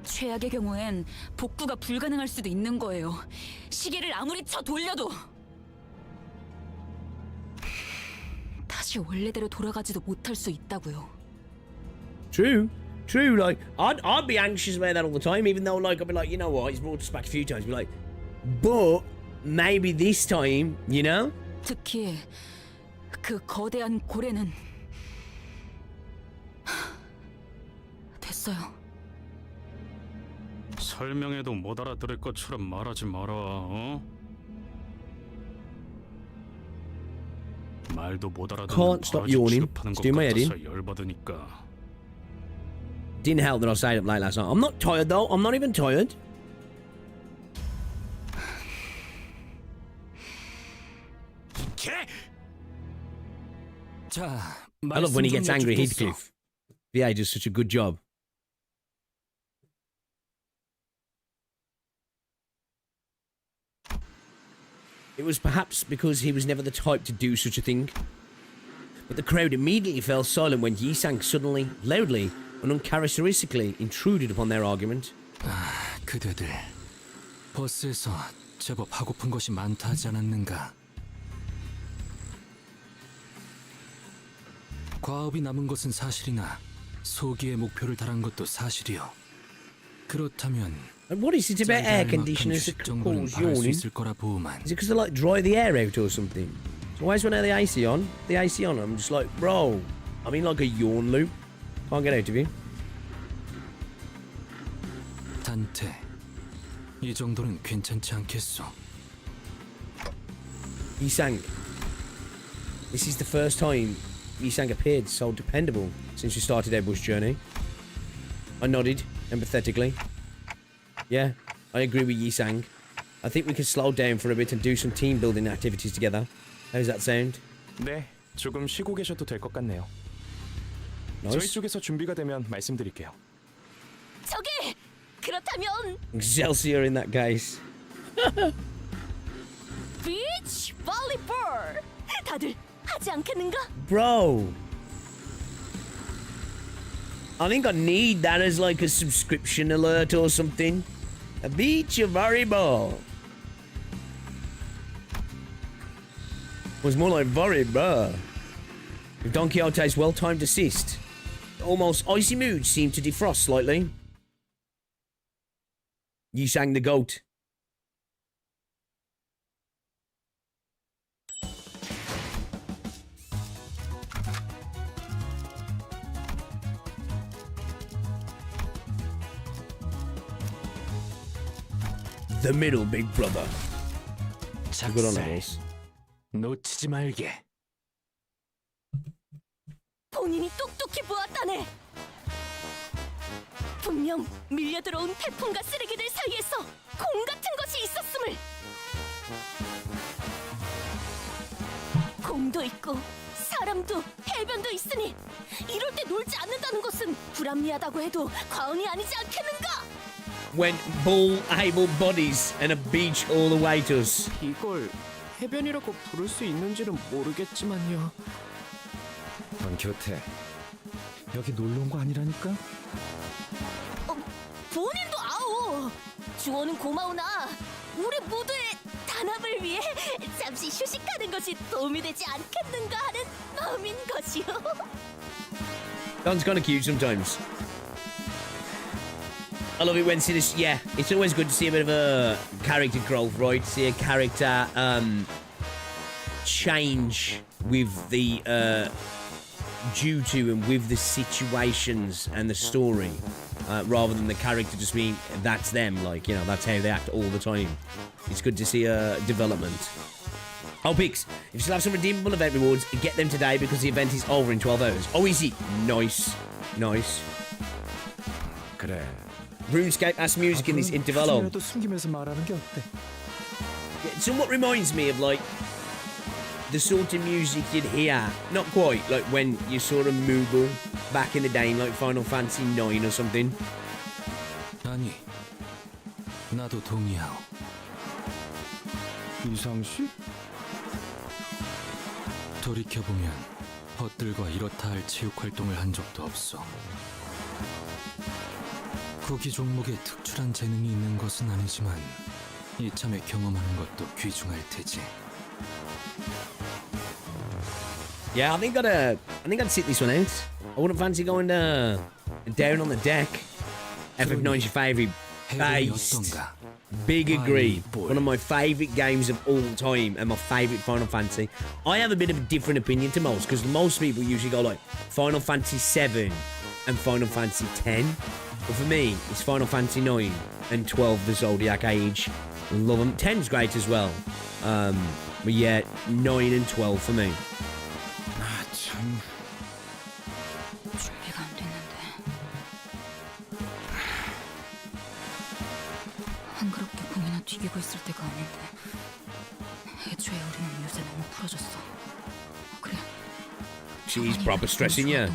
최악의 경우엔 복구가 불가능할 수도 있는 거예요. 시계를 아무리 쳐 돌려도 다시 원래대로 돌아가지도 못할 수 있다고요. True. Like I'd be anxious about that all the time, even though like I'd be like, you know what, he's brought us back a few times. Be like, but maybe this time, you know? 특히 그 거대한 고래는 됐어요. 설명해도 못 알아들을 것처럼 말하지 마라, 어? 말도 못 알아듣는 Can't stop yawning. 취급하는 It's 것 doing my head in. 같아서 열받으니까. Didn't help that I stayed up late last night. I'm not tired though. I'm not even tired. 개! 자, I love when he 말씀 gets 좀 angry, 여쭙겠어. Heathcliff. V.A. does such a good job. It was perhaps because he was never the type to do such a thing. But the crowd immediately fell silent when Yi-sang suddenly, loudly, and uncharacteristically intruded upon their argument. 그대들 버스에서 제법 하고픈 것이 많다 하지 않았는가? 과업이 남은 것은 사실이나 소기의 목표를 달한 것도 사실이요. 그렇다면 And what is it about air conditioners that 정도는 cause 바랄 수 yawning? 있을 거라 보만. Is it because they like dry the air out or something? So why is when I have the AC on? The AC on, I'm just like, bro, I'm in like a yawn loop. Can't get out of here. 단테, 이 정도는 괜찮지 않겠소? Yi-sang. This is the first time Yi-sang appeared so dependable since we started our bush journey. I nodded empathetically. Yeah, I agree with Yi-sang. I think we can slow down for a bit and do some team building activities together. How does that sound? 네, 조금 쉬고 계셔도 될 것 같네요. 저희 Nice. 쪽에서 준비가 되면 말씀드릴게요. 저기 그렇다면 Excelsior in that case. 비치 볼리볼 다들 하지 않겠는가? Bro. I think I need that as like a subscription alert or something. A beach of volleyball. Was more like volleyball. With Don Quixote's well-timed assist, the almost icy mood seemed to defrost slightly. You sang the goat. The middle, big brother. Good on it, boys. 놓치지 말게. 본인이 똑똑히 보았다네. 분명 밀려들어온 태풍과 쓰레기들 사이에서 공 같은 것이 있었음을. 공도 있고 사람도 해변도 있으니 이럴 때 놀지 않는다는 것은 불합리하다고 해도 과언이 아니지 않겠는가? When ball-able bodies and a beach all the way to us. 이걸 해변이라고 부를 수 있는지는 모르겠지만요. 곁에 여기 놀러 온 거 아니라니까? 본인도 아오. 주어는 고마우나 우리 모두의 단합을 위해 잠시 휴식하는 것이 도움이 되지 않겠는가 하는 마음인 것이요. Don's kind of cute sometimes. I love it when sinners. Yeah, it's always good to see a bit of a character growth, right? See a character change with the due to and with the situations and the story, rather than the character just being that's them, like, you know, that's how they act all the time. It's good to see a development. Oh, Pix, if you still have some redeemable event rewards, get them today because the event is over in 12 hours. Oh, is it? Nice. Nice. 그래. RuneScape has music in this Intervallo. 숨기면서 말하는 게 어때? It somewhat reminds me of, like, the sort of music you'd hear, not quite, like when you sort of Moogle back in the day, like Final Fantasy 9 or something. 아니, 나도 동의하오. 이상씨? 돌이켜보면 헛들과 이렇다 할 체육 활동을 한 적도 없어. 구기 종목에 특출한 재능이 있는 것은 아니지만 이참에 경험하는 것도 귀중할 테지. Yeah, I think I'd sit this one out. I wouldn't fancy going down on the deck. FF9's your favourite based. Big agree. One of my favourite games of all time and my favourite Final Fantasy. I have a bit of a different opinion to most because most people usually go like Final Fantasy 7 and Final Fantasy 10. But for me, it's Final Fantasy 9 and 12, the Zodiac Age. Love them. 10's great as well. But yeah, 9 and 12 for me. 참. 준비가 안 됐는데. 한그럽게 공이나 튀기고 있을 때가 아닌데. 애초에 우리는 요새 너무 풀어졌어. 그래. She's proper stressing you.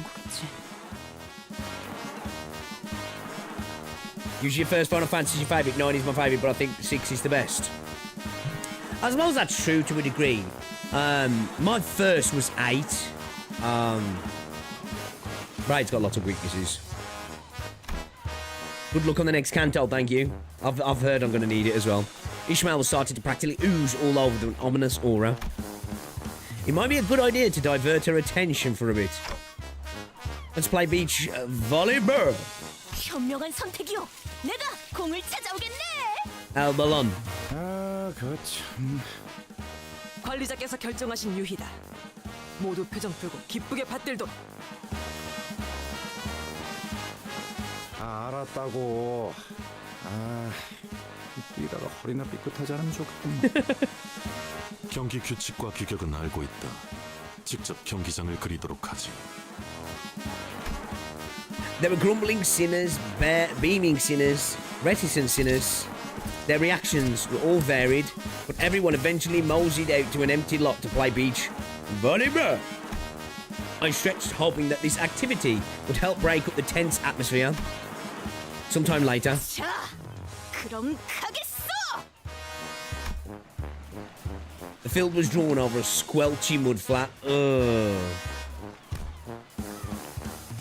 Usually your first Final Fantasy is your favourite, 9 is my favourite, but I think 6 is the best. I suppose that's true to a degree. My first was 8. Right, it's got lots of weaknesses. Good luck on the next Canto, thank you. I've heard I'm going to need it as well. Ishmael was starting to practically ooze all over with an ominous aura. It might be a good idea to divert her attention for a bit. Let's play beach volleyball. 현명한 선택이요. 내가 공을 찾아오겠네. Albalon. 아, 그거 참. 관리자께서 결정하신 유희다. 모두 표정 풀고 기쁘게 받들도록. 아, 알았다고. 아, 뛰다가 허리나 삐끗하지 않으면 좋겠구만. 경기 규칙과 규격은 알고 있다. 직접 경기장을 그리도록 하지. There were grumbling sinners, beaming sinners, reticent sinners. Their reactions were all varied, but everyone eventually moseyed out to an empty lot to play beach volleyball. I stretched, hoping that this activity would help break up the tense atmosphere. Sometime later. 자, 그럼 가겠어. The field was drawn over a squelchy mud flat. Ugh.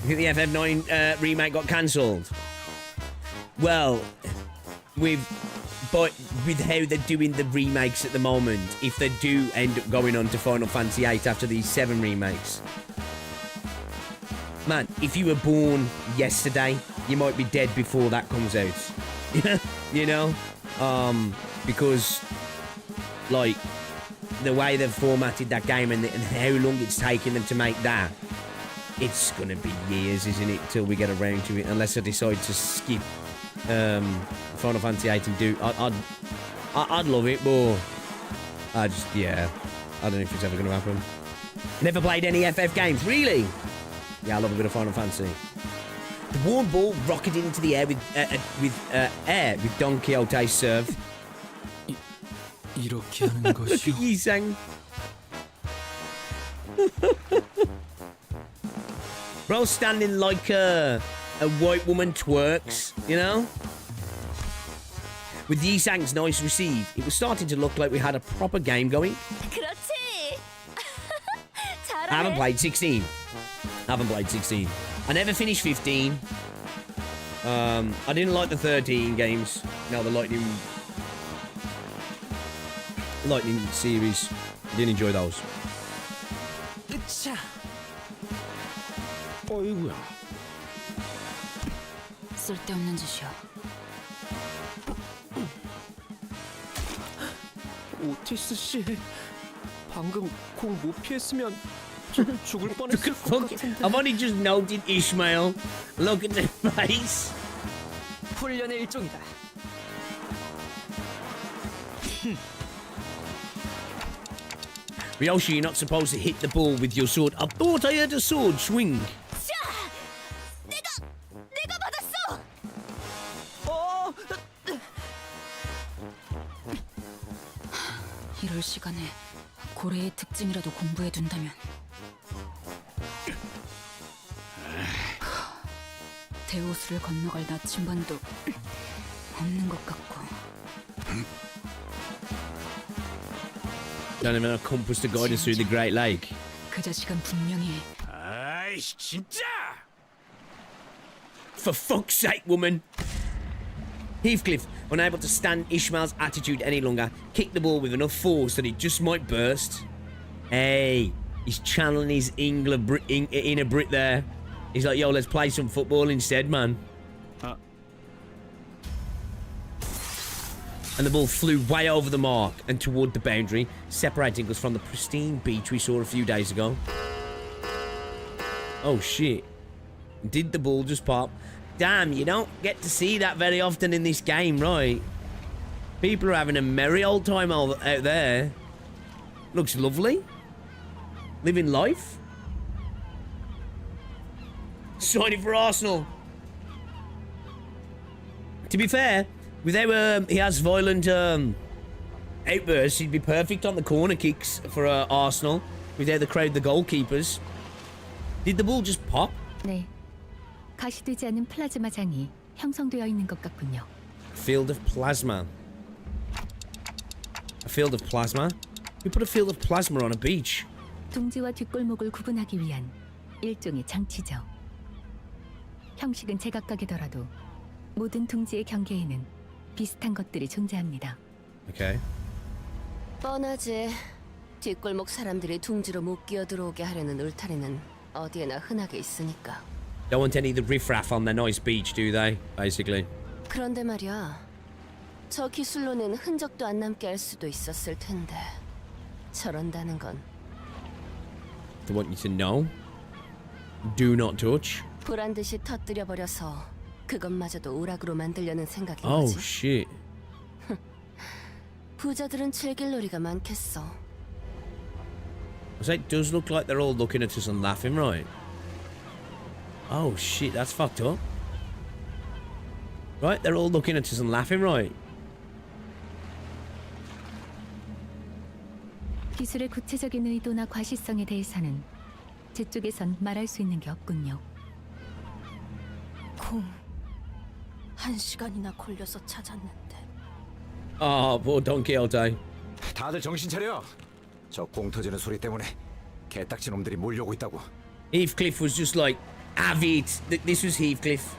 You think the FF9 remake got cancelled? Well, with how they're doing the remakes at the moment, if they do end up going on to Final Fantasy VIII after these 7 remakes, man, if you were born yesterday, you might be dead before that comes out. you know, because like the way they've formatted that game and how long it's taken them to make that, it's gonna be years, isn't it, till we get around to it? Unless I decide to skip Final Fantasy 8 and do, I'd love it, but I don't know if it's ever gonna happen. Never played any FF games, really? Yeah, I love a bit of Final Fantasy. The worn ball rocketed into the air with Don Quixote's serve. 이렇게 하는 Look at Yi-Sang. Bro standing like a white woman twerks, you know? With Yi-Sang's nice receive, it was starting to look like we had a proper game going. 그렇지. 잘하네. I haven't played 16. I never finished 15. I didn't like the 13 games. No, the Lightning series. Didn't enjoy those. 으차. 어이구야. 쓸데없는 짓이야. 오티스 씨, 방금 공 못 피했으면 죽을 뻔했을 것 Fuck, 같은데. I've only just noted Ishmael. Look at the face. 훈련의 일종이다. Ryoshi, you're not supposed to hit the ball with your sword. I thought I heard a sword swing. 자, 내가 받았어. 이럴 시간에 고래의 특징이라도 공부해 둔다면. 대호수를 건너갈 나침반도 없는 것 같고. Don't even have a compass to guide us through the Great Lake. 그 자식은 분명히 아이씨 진짜. For fuck's sake, woman. Heathcliff, unable to stand Ishmael's attitude any longer, kicked the ball with enough force that it just might burst. Hey, he's channeling his inner Brit there. He's like, yo, let's play some football instead, man. And the ball flew way over the mark and toward the boundary, separating us from the pristine beach we saw a few days ago. Oh, shit. Did the ball just pop? Damn, you don't get to see that very often in this game, right? People are having a merry old time out there. Looks lovely. Living life. Signing for Arsenal. To be fair, without he has violent outbursts, he'd be perfect on the corner kicks for Arsenal. Without the crowd, the goalkeepers. Did the ball just pop? 네. 가시되지 않은 플라즈마장이 형성되어 있는 것 같군요. Field of plasma. A field of plasma? We put a field of plasma on a beach. 둥지와 뒷골목을 구분하기 위한 일종의 장치죠. 형식은 제각각이더라도 모든 둥지의 경계에는 비슷한 것들이 존재합니다. Okay. 뻔하지. 뒷골목 사람들이 둥지로 못 끼어 들어오게 하려는 울타리는 어디에나 흔하게 있으니까. Don't want any of the riffraff on their nice beach, do they? Basically. 그런데 말이야. 저 기술로는 흔적도 안 남게 할 수도 있었을 텐데. 저런다는 건 They want you to know. Do not touch. 보란 듯이 터뜨려 버려서 그것마저도 오락으로 만들려는 생각인 Oh, 거지. shit. 부자들은 즐길 놀이가 많겠어. So it does look like they're all looking at us and laughing, right? Oh, shit, that's fucked up. Right, they're all looking at us and laughing, right? 기술의 구체적인 의도나 과시성에 대해서는 제 쪽에선 말할 수 있는 게 없군요. 공 1시간이나 걸려서 찾았는데. Oh, poor Don Quixote. 다들 정신 차려. 저 공 터지는 소리 때문에 개딱지 놈들이 몰려오고 있다고. Heathcliff was just like, avid. This was Heathcliff.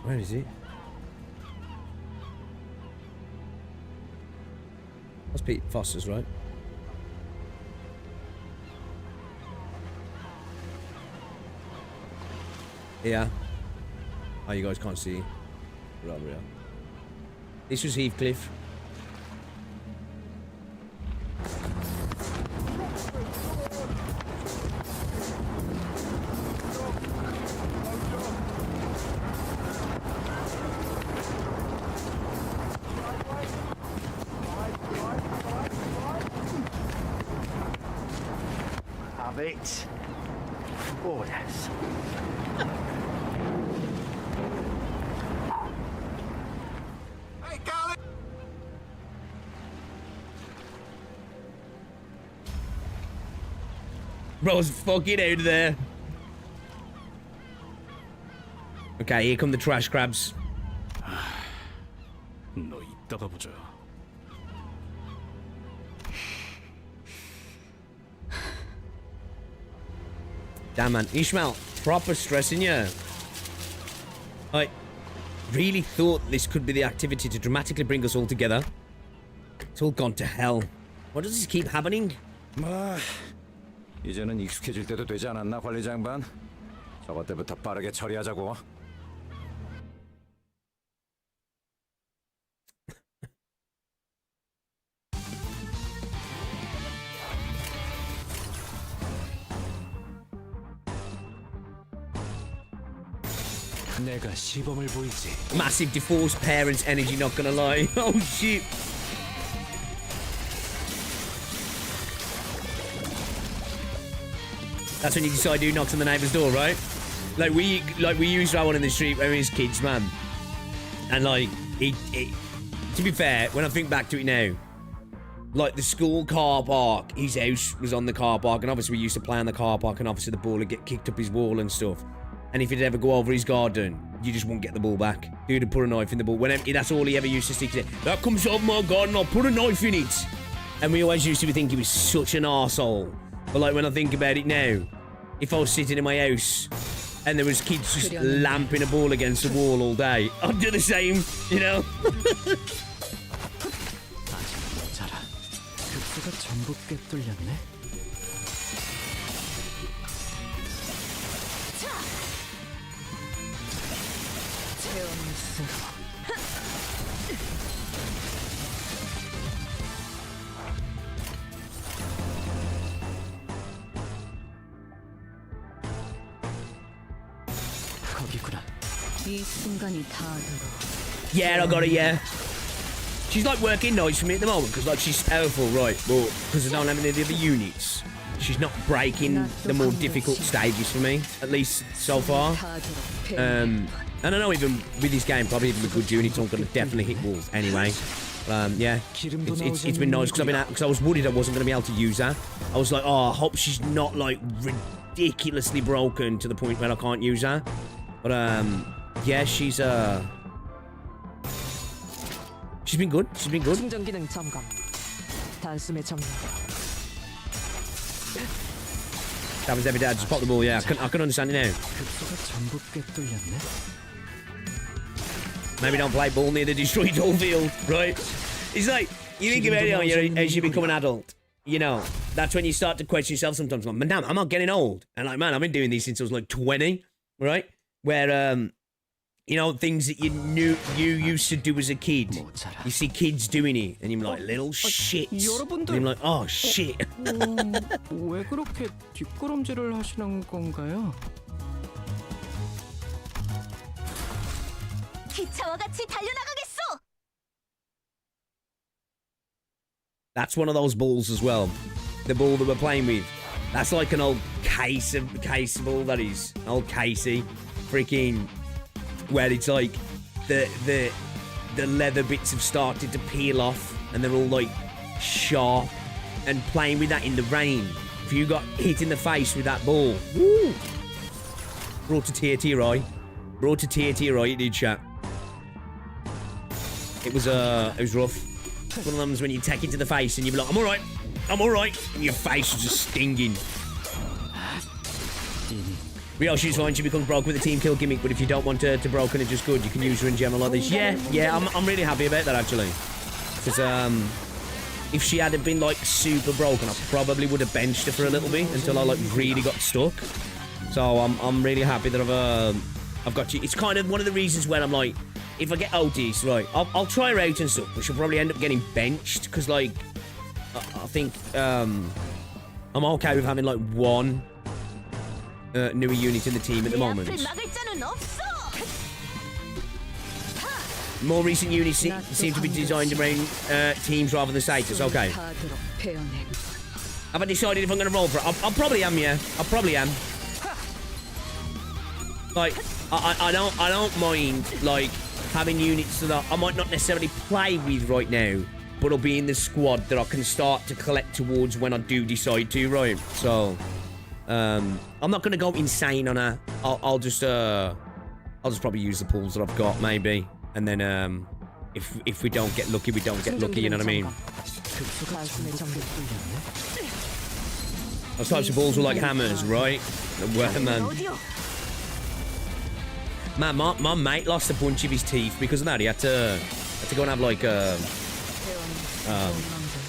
Where is it? That's Pete Foster's, right? Yeah. Oh, you guys can't see. Right, yeah. This was Heathcliff. Have it. Orders. Bro's fucking out of there. Okay, here come the trash crabs. 너 이따가 보자. Damn, man. Ishmael, proper stressing you. I really thought this could be the activity to dramatically bring us all together. It's all gone to hell. Why does this keep happening? 이제는 익숙해질 때도 되지 않았나, 관리장반? 저것 때부터 빠르게 처리하자고. 내가 시범을 보이지. Massive divorced parents energy, not gonna lie. Oh shit. That's when you decide who knocks on the neighbour's door, right? Like we used to have one in the street when we was kids, man. And like to be fair, when I think back to it now, like the school car park, his house was on the car park, and obviously we used to play on the car park, and obviously the ball would get kicked up his wall and stuff. And if he'd ever go over his garden, you just won't get the ball back. Dude would put a knife in the ball. Whenever, that's all he ever used to stick to. That comes over my garden, I'll put a knife in it. And we always used to think he was such an arsehole. But like when I think about it now, if I was sitting in my house and there was kids just lamping a ball against the wall all day, I'd do the same, you know? 급수가 전부 꿰뚫렸네. 거기구나. 이 순간이 다하도록. Yeah, I got it, yeah. She's like working nice for me at the moment because like she's powerful, right? But because I don't have any of the other units, she's not breaking the more difficult stages for me, at least so far. And I know even with this game, probably even with good units, I'm going to definitely hit walls anyway. Yeah, it's been nice because I was worried I wasn't going to be able to use her. I was like, oh, I hope she's not like ridiculously broken to the point where I can't use her. But yeah, she's been good. She's been good. 충전 기능 점검. 단숨에 정리. That was every day. I just popped the ball. Yeah, I can understand it now. 급수가 전부 꿰뚫렸네. Maybe don't play ball near the destroyed whole field, right? It's like you think about it as you become an adult. You know, that's when you start to question yourself sometimes. Like, man, damn, I'm not getting old. And like, man, I've been doing this since I was like 20, right? Where you know, things that you used to do as a kid. You see kids doing it, and you're like, little shits. And you're like, oh shit. 왜 그렇게 뒷걸음질을 하시는 건가요? 기차와 같이 달려나가겠어. That's one of those balls as well. The ball that we're playing with. That's like an old case ball. That is an old casey, freaking. Where it's like the leather bits have started to peel off and they're all like sharp, and playing with that in the rain. If you got hit in the face with that ball, woo, brought a tear to your eye. Brought a tear to your eye, it did, chat. It was rough. One of them when you take it to the face and you'd be like, I'm alright, and your face was just stinging. Ryoshi's fine, she becomes broke with the team kill gimmick, but if you don't want her to broken and just good, you can use her in general like this. Yeah, I'm really happy about that actually. Because if she had been like super broken, I probably would have benched her for a little bit until I like really got stuck. So I'm really happy that I've got you. It's kind of one of the reasons where I'm like, if I get ODs, right, I'll try her out and stuff, but she'll probably end up getting benched because like I think I'm okay with having like one newer unit in the team at the moment. More recent units seem to be designed around teams rather than status. Okay. Have I decided if I'm going to roll for it? I probably am, yeah. I probably am. Like, I don't mind, like, having units that I might not necessarily play with right now, but will be in the squad that I can start to collect towards when I do decide to, right? So, I'm not going to go insane on her. I'll just probably use the pools that I've got, maybe. And then, if we don't get lucky, we don't get lucky, you know what I mean? Those types of balls were like hammers, right? Man, my mate lost a bunch of his teeth because of that. He had to go and have like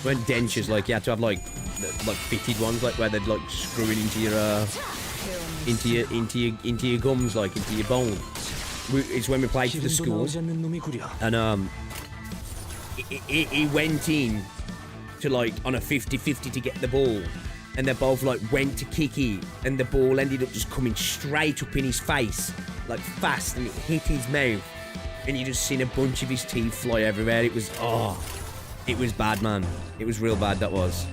when dentures, like you had to have like fitted ones, like where they'd like screw it into your gums, like into your bone. It's when we played for the school, and he went in to like on a 50-50 to get the ball, and they both like went to kick it, and the ball ended up just coming straight up in his face, like fast, and it hit his mouth, and you just seen a bunch of his teeth fly everywhere. It was it was bad, man. It was real bad. That was.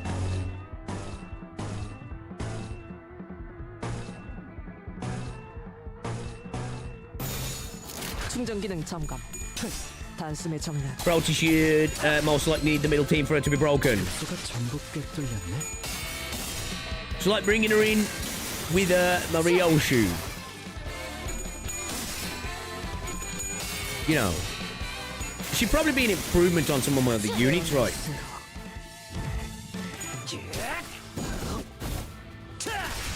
Proty should most likely need the middle team for her to be broken. So like bringing her in with Marioshu. You know, she'd probably be an improvement on some of the units, right?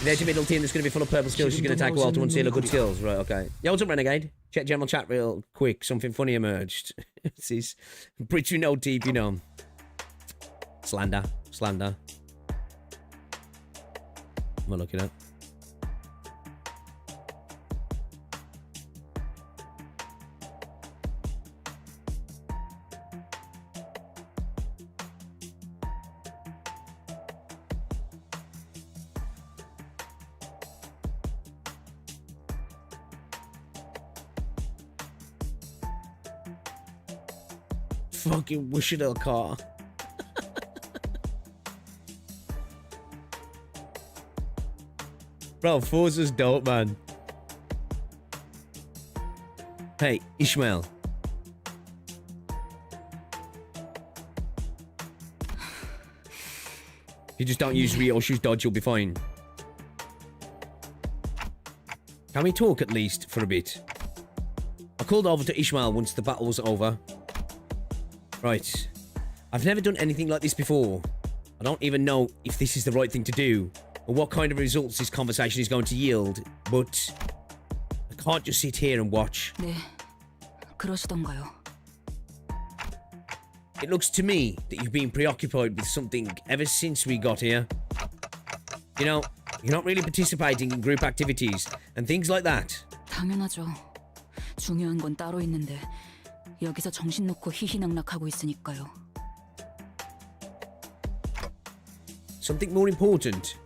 There's your middle team that's going to be full of purple skills. She's going to attack well to unseal her good skills. Right, okay. Yeah, what's up, Renegade? Check general chat real quick. Something funny emerged. This is pretty no deep, you know. Slander. Am I looking at? Fucking Wishadel car. Bro, Forza's dope, man. Hey, Ishmael. If you just don't use Ryoshu's dodge, you'll be fine. Can we talk at least for a bit? I called over to Ishmael once the battle was over. Right. I've never done anything like this before. I don't even know if this is the right thing to do, or what kind of results this conversation is going to yield, but I can't just sit here and watch. 네, 그러시던가요. It looks to me that you've been preoccupied with something ever since we got here. You know, you're not really participating in group activities and things like that. 당연하죠. 중요한 건 따로 있는데 여기서 정신 놓고 희희낙낙하고 있으니까요. Something more important.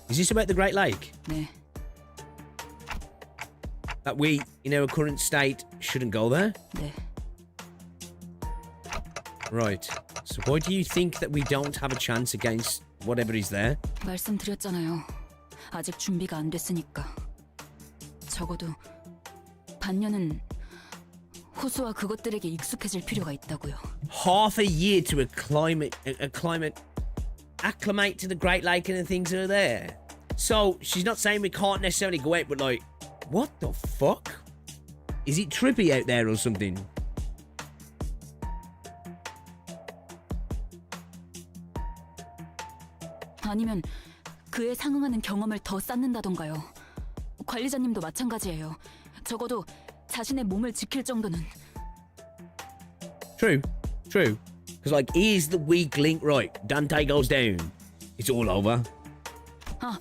Is this about the Great Lake? 네. That we, in our current state, shouldn't go there? 네. Right. So why do you think that we don't have a chance against whatever is there? 말씀드렸잖아요. 아직 준비가 안 됐으니까. 적어도 반년은 호수와 그것들에게 익숙해질 필요가 있다고요. Half a year to acclimate to the Great Lake and the things that are there. So she's not saying we can't necessarily go out, but like, what the fuck? Is it trippy out there or something? 아니면 그에 상응하는 경험을 더 쌓는다던가요. 관리자님도 마찬가지예요. 적어도 자신의 몸을 지킬 정도는. True. Because like he is the weak link, right? Dante goes down, it's all over. 아,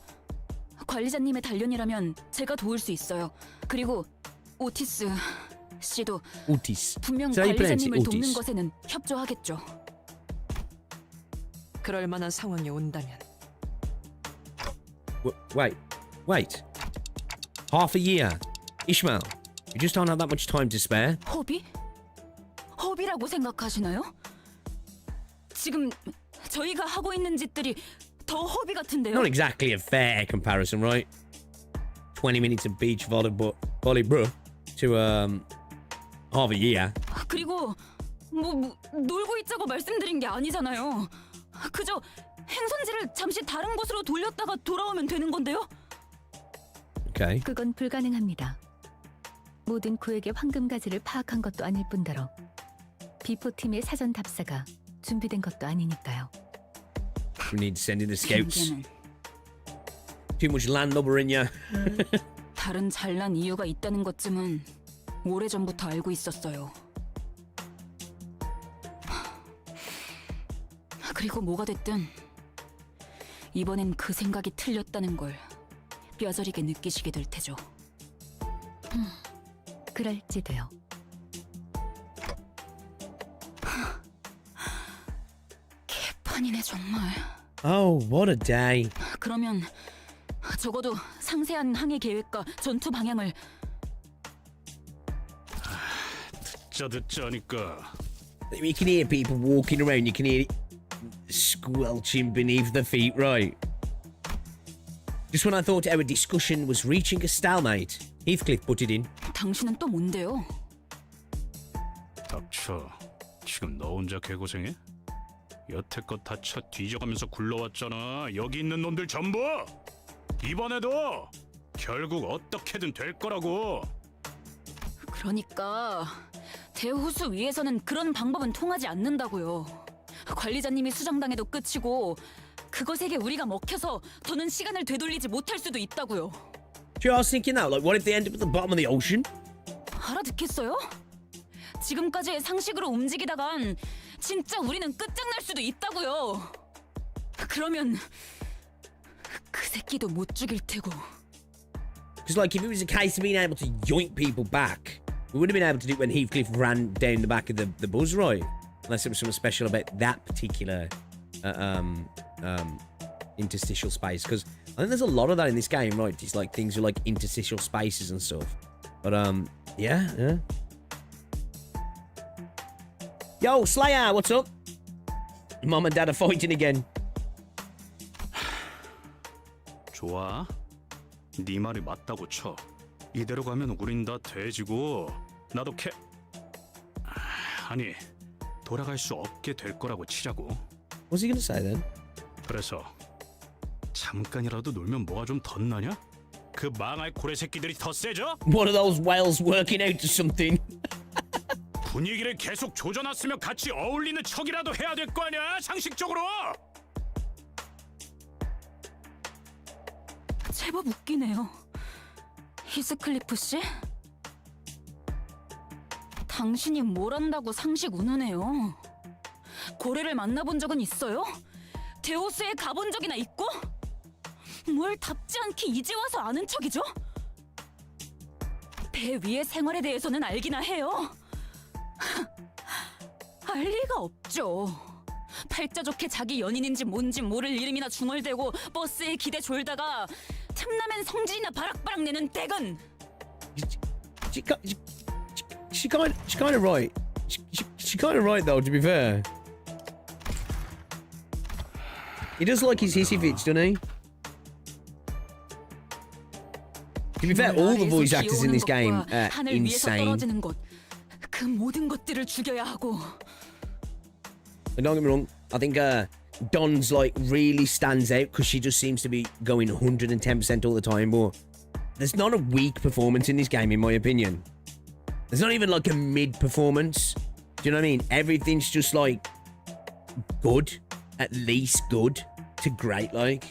관리자님의 단련이라면 제가 도울 수 있어요. 그리고 오티스 씨도 Otis. 분명 So how you pronounce it? 관리자님을 돕는 Otis. 것에는 협조하겠죠. 그럴 만한 상황이 온다면 Wait. Half a year. Ishmael, you just don't have that much time to spare. 허비? 허비라고 생각하시나요? 지금 저희가 하고 있는 짓들이 더 허비 같은데요. Not exactly a fair comparison, right? 20 minutes of beach volleyball to half a year. 그리고 뭐 놀고 있자고 말씀드린 게 아니잖아요. 그저 행선지를 잠시 다른 곳으로 돌렸다가 돌아오면 되는 건데요. Okay. 그건 불가능합니다. 모든 구획의 황금 가지를 파악한 것도 아닐 뿐더러 비포팀의 사전 답사가 준비된 것도 아니니까요. We need to send in the scouts. 핑계는 Too much land lubber in you. 다른 잘난 이유가 있다는 것쯤은 오래전부터 알고 있었어요. 그리고 뭐가 됐든 이번엔 그 생각이 틀렸다는 걸 뼈저리게 느끼시게 될 테죠. 그럴지도요. 개판이네 정말. Oh, what a day. 그러면 적어도 상세한 항해 계획과 전투 방향을. 듣자 하니까. You can hear people walking around. You can hear it squelching beneath their feet, right? Just when I thought our discussion was reaching a stalemate, Heathcliff put it in. 당신은 또 뭔데요? 닥쳐. 지금 너 혼자 개고생해? 여태껏 다 차 뒤져가면서 굴러왔잖아. 여기 있는 놈들 전부. 이번에도 결국 어떻게든 될 거라고. 그러니까 대호수 위에서는 그런 방법은 통하지 않는다고요. 관리자님이 수정당해도 끝이고 그것에게 우리가 먹혀서 더는 시간을 되돌리지 못할 수도 있다고요. Do you know, I was thinking that, like, what if they end up at the bottom of the ocean? 알아듣겠어요? 지금까지의 상식으로 움직이다간 진짜 우리는 끝장날 수도 있다고요. 그러면 그 새끼도 못 죽일 테고. Because, like, if it was a case of being able to yoink people back, we would have been able to do it when Heathcliff ran down the back of the buzz, right? Unless there was something special about that particular interstitial space. Because I think there's a lot of that in this game, right? It's like things are like interstitial spaces and stuff. But yeah. Yo, Slayer, what's up? Mom and Dad are fighting again. 좋아. 네 말이 맞다고 쳐. 이대로 가면 우린 다 돼지고 나도 아니 돌아갈 수 없게 될 거라고 치자고. What's he gonna say then? 그래서 잠깐이라도 놀면 뭐가 좀 덧나냐? 그 망할 고래 새끼들이 더 세져? One of those whales working out to something. 분위기를 계속 조져놨으면 같이 어울리는 척이라도 해야 될 거 아니야? 상식적으로. 제법 웃기네요. 히스클리프 씨? 당신이 뭘 안다고 상식 운우네요. 고래를 만나본 적은 있어요? 데오스에 가본 적이나 있고? 뭘 답지 않게 이제 와서 아는 척이죠? 배 위의 생활에 대해서는 알기나 해요. 알 리가 없죠. 팔자 좋게 자기 연인인지 뭔지 모를 이름이나 중얼대고 버스에 기대 졸다가 틈나면 성질이나 바락바락 내는 댁은. She kind of right. She kind of right though. To be fair, he does like his hissy fits, doesn't he? To be fair, all the voice actors in this game are insane. 그 모든 것들을 죽여야 하고. And don't get me wrong, I think Don's like really stands out because she just seems to be going 110% all the time. But there's not a weak performance in this game, in my opinion. There's not even like a mid performance. Do you know what I mean? Everything's just like good, at least good to great. Like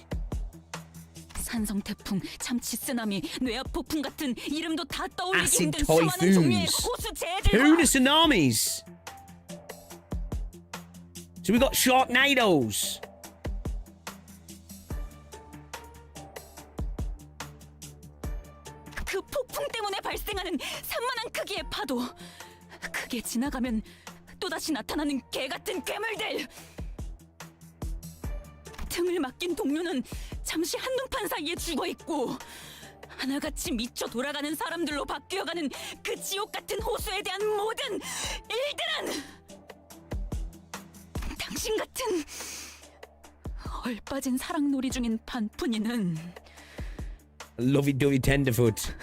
산성 태풍, 참치 쓰나미, 뇌압 폭풍 같은 이름도 다 떠올리기 Acid 힘든 수많은 종류의 typhoons. 호수 재해들과 Tuna tsunamis. So we got sharknadoes. 그 폭풍 때문에 발생하는 산만한 크기의 파도, 크게 지나가면 또다시 나타나는 개 같은 괴물들. 등을 맡긴 동료는 잠시 한눈판 사이에 죽어있고 하나같이 미쳐 돌아가는 사람들로 바뀌어가는 그 지옥 같은 호수에 대한 모든 일들은 당신 같은 얼빠진 사랑놀이 중인 반푼이는 Lovey-dovey tenderfoot.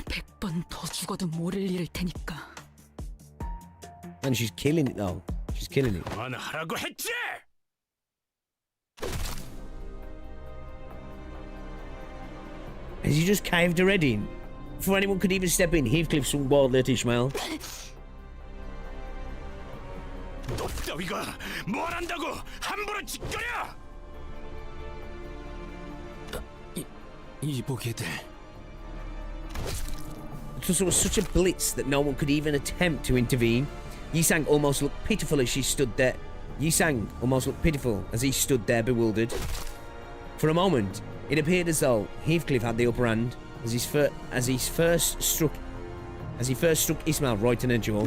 100번 더 죽어도 모를 일일 테니까. And she's killing it though. She's killing it. 그만하라고 했지. Has he just caved her head in? Before anyone could even step in, Heathcliff swung wildly at Ishmael. 너 따위가 뭘 한다고 함부로 짓거려? 이보게들. It was such a blitz that no one could even attempt to intervene. Yisang almost looked pitiful as she stood there. Yisang almost looked pitiful as he stood there bewildered. For a moment, it appeared as though Heathcliff had the upper hand as he first struck Ismail right in her jaw.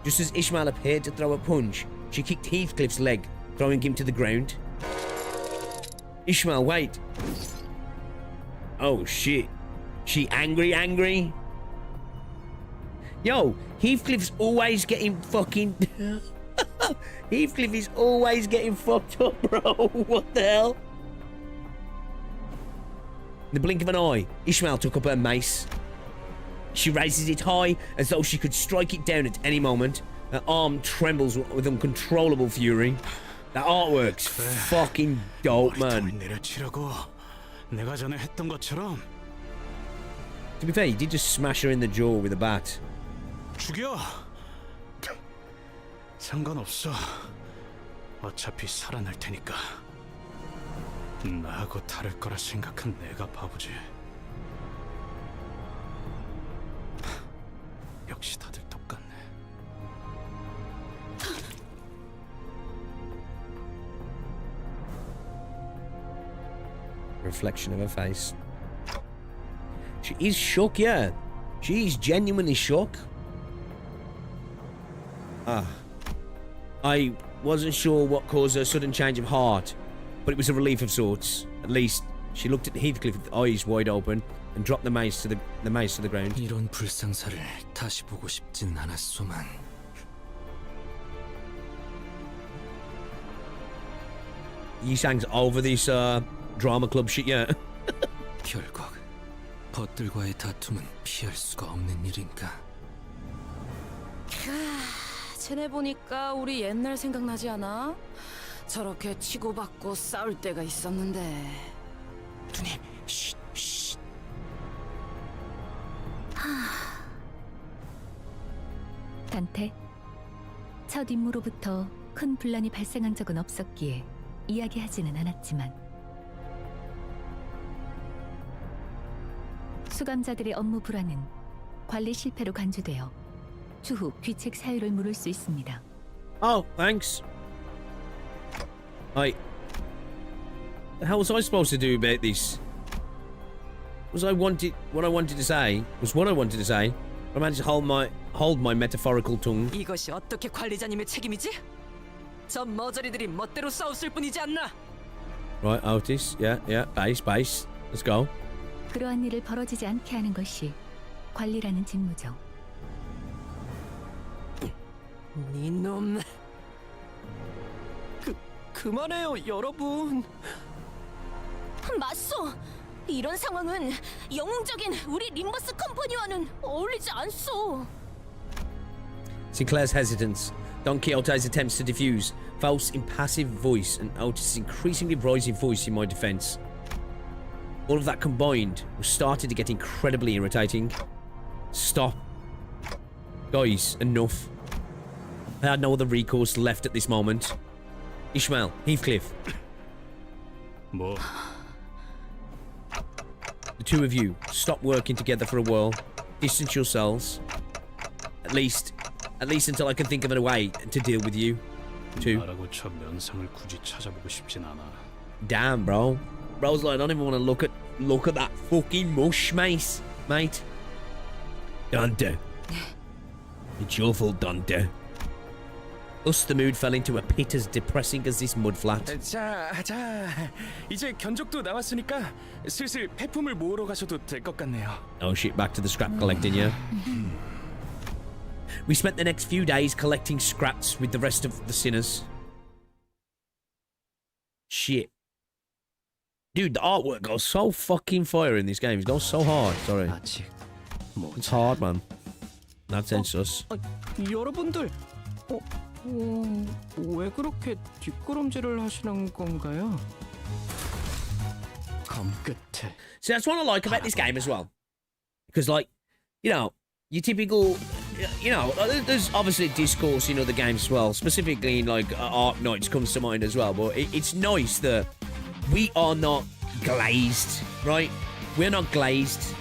Just as Ishmael appeared to throw a punch, she kicked Heathcliff's leg, throwing him to the ground. Ishmael, wait. Oh shit. She angry? Yo, Heathcliff's always getting fucking... Heathcliff is always getting fucked up, bro. What the hell? In the blink of an eye, Ishmael took up her mace. She raises it high as though she could strike it down at any moment. Her arm trembles with uncontrollable fury. That artwork's fucking dope, man. 내려치라고. 내가 전에 했던 것처럼. To be fair, he did just smash her in the jaw with a bat. 죽여. 상관없어. 어차피 살아날 테니까. 나하고 다를 거라 생각한 내가 바보지. 역시 다들 똑같네. Reflection of her face. She is shook, yeah. She is genuinely shook. I wasn't sure what caused her sudden change of heart, but it was a relief of sorts. At least she looked at Heathcliff with eyes wide open and dropped the mace to the ground. 이런 불상사를 다시 보고 싶진 않았소만. Yisang's over this drama club shit, yeah. 결국 벗들과의 다툼은 피할 수가 없는 일인가. 쟤네 보니까 우리 옛날 생각나지 않아? 저렇게 치고받고 싸울 때가 있었는데. 누님, 쉿. 단테, 첫 임무로부터 큰 분란이 발생한 적은 없었기에 이야기하지는 않았지만 수감자들의 업무 불안은 관리 실패로 간주되어 추후 귀책 사유를 물을 수 있습니다. Oh, thanks. The hell was I supposed to do about this? What I wanted to say. I managed to hold my metaphorical tongue. 이것이 어떻게 관리자님의 책임이지? 저 머저리들이 멋대로 싸웠을 뿐이지 않나? Right, Otis. Yeah. Base. Let's go. 그러한 일을 벌어지지 않게 하는 것이 관리라는 직무죠. 이놈. 그만해요, 여러분. 맞소. 이런 상황은 영웅적인 우리 림버스 컴퍼니와는 어울리지 않소. Sinclair's hesitance, Don Quixote's attempts to diffuse, Faust's impassive voice, and Otis' increasingly rising voice in my defense. All of that combined was starting to get incredibly irritating. Stop. Guys, enough. I had no other recourse left at this moment. Ishmael, Heathcliff. 뭐? The two of you, stop working together for a while. Distance yourselves. At least until I can think of a way to deal with you. Two. 나라고 저 면상을 굳이 찾아보고 싶진 않아. Damn, bro. Bro's like, I don't even want to look at that fucking mush, mate. Dante. It's your fault, Dante. Thus, the mood fell into a pit as depressing as this mudflat. 자, 이제 견적도 나왔으니까 슬슬 폐품을 모으러 가셔도 될 것 같네요. Oh shit, back to the scrap collecting, yeah? We spent the next few days collecting scraps with the rest of the sinners. Shit. Dude, the artwork goes so fucking fire in this game. It goes so hard. Sorry. It's hard, man. That sense sus. 여러분들, 왜 그렇게 뒷걸음질을 하시는 건가요? 검 끝에. See, that's what I like about this game as well. Because, like, you know, your typical, you know, there's obviously discourse in other games as well. Specifically in, like, Ark Knights comes to mind as well. But it's nice that we are not glazed, right? We're not glazed.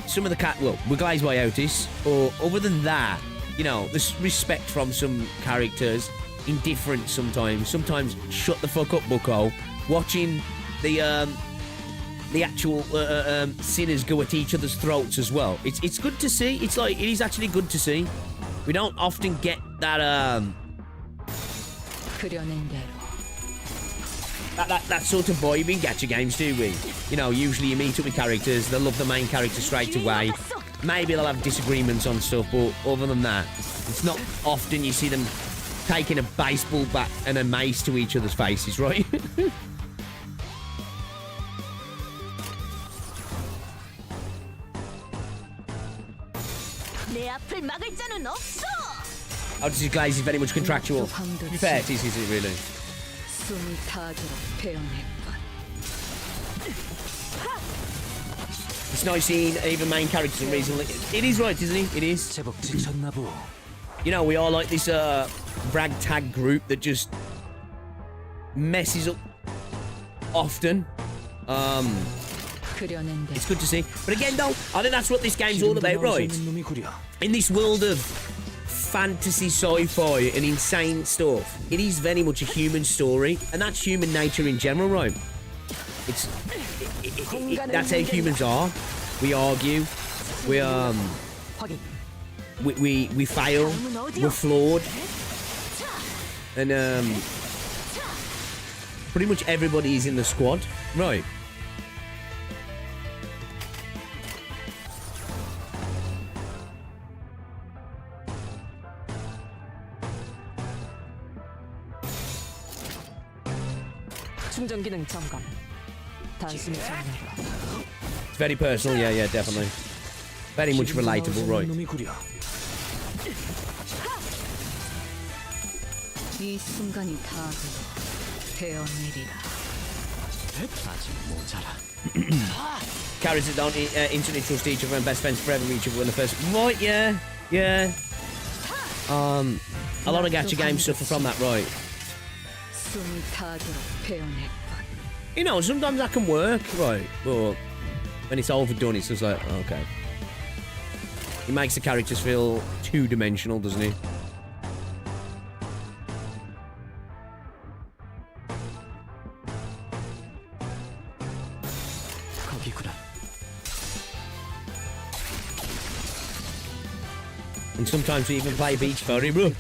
Some of the well, we're glazed by Otis. Or other than that, you know, there's respect from some characters. Indifferent sometimes. Sometimes shut the fuck up, bucko. Watching the actual sinners go at each other's throats as well. It's good to see. It's like, it is actually good to see. We don't often get that that sort of vibe in gacha games, do we? You know, usually you meet up with characters, they'll love the main character straight away. Maybe they'll have disagreements on stuff, but other than that, it's not often you see them taking a baseball bat and a mace to each other's faces, right? Oh, this is glaze is very much contractual. To be fair, is it really? It's nice seeing even main characters are reasonably... It is right, isn't it? It is. You know, we are like this ragtag group that just messes up often. It's good to see. But again, though, I think that's what this game's all about, right? In this world of fantasy, sci-fi, and insane stuff, it is very much a human story, and that's human nature in general, right? That's how humans are. We argue. We fail. We're flawed. And pretty much everybody is in the squad, right? 충전 기능 점검. 단순히 정리하라. It's very personal, yeah, definitely. Very much relatable, right? 이 순간이 다 되었느리라. 아직 모자라. Characters don't instantly trust each other and best friends forever each other in the first... Right, yeah. A lot of gacha games suffer from that, right? You know, sometimes that can work, right? But when it's overdone, it's just like, okay. He makes the characters feel two-dimensional, doesn't he? And sometimes we even play beach volley, bro.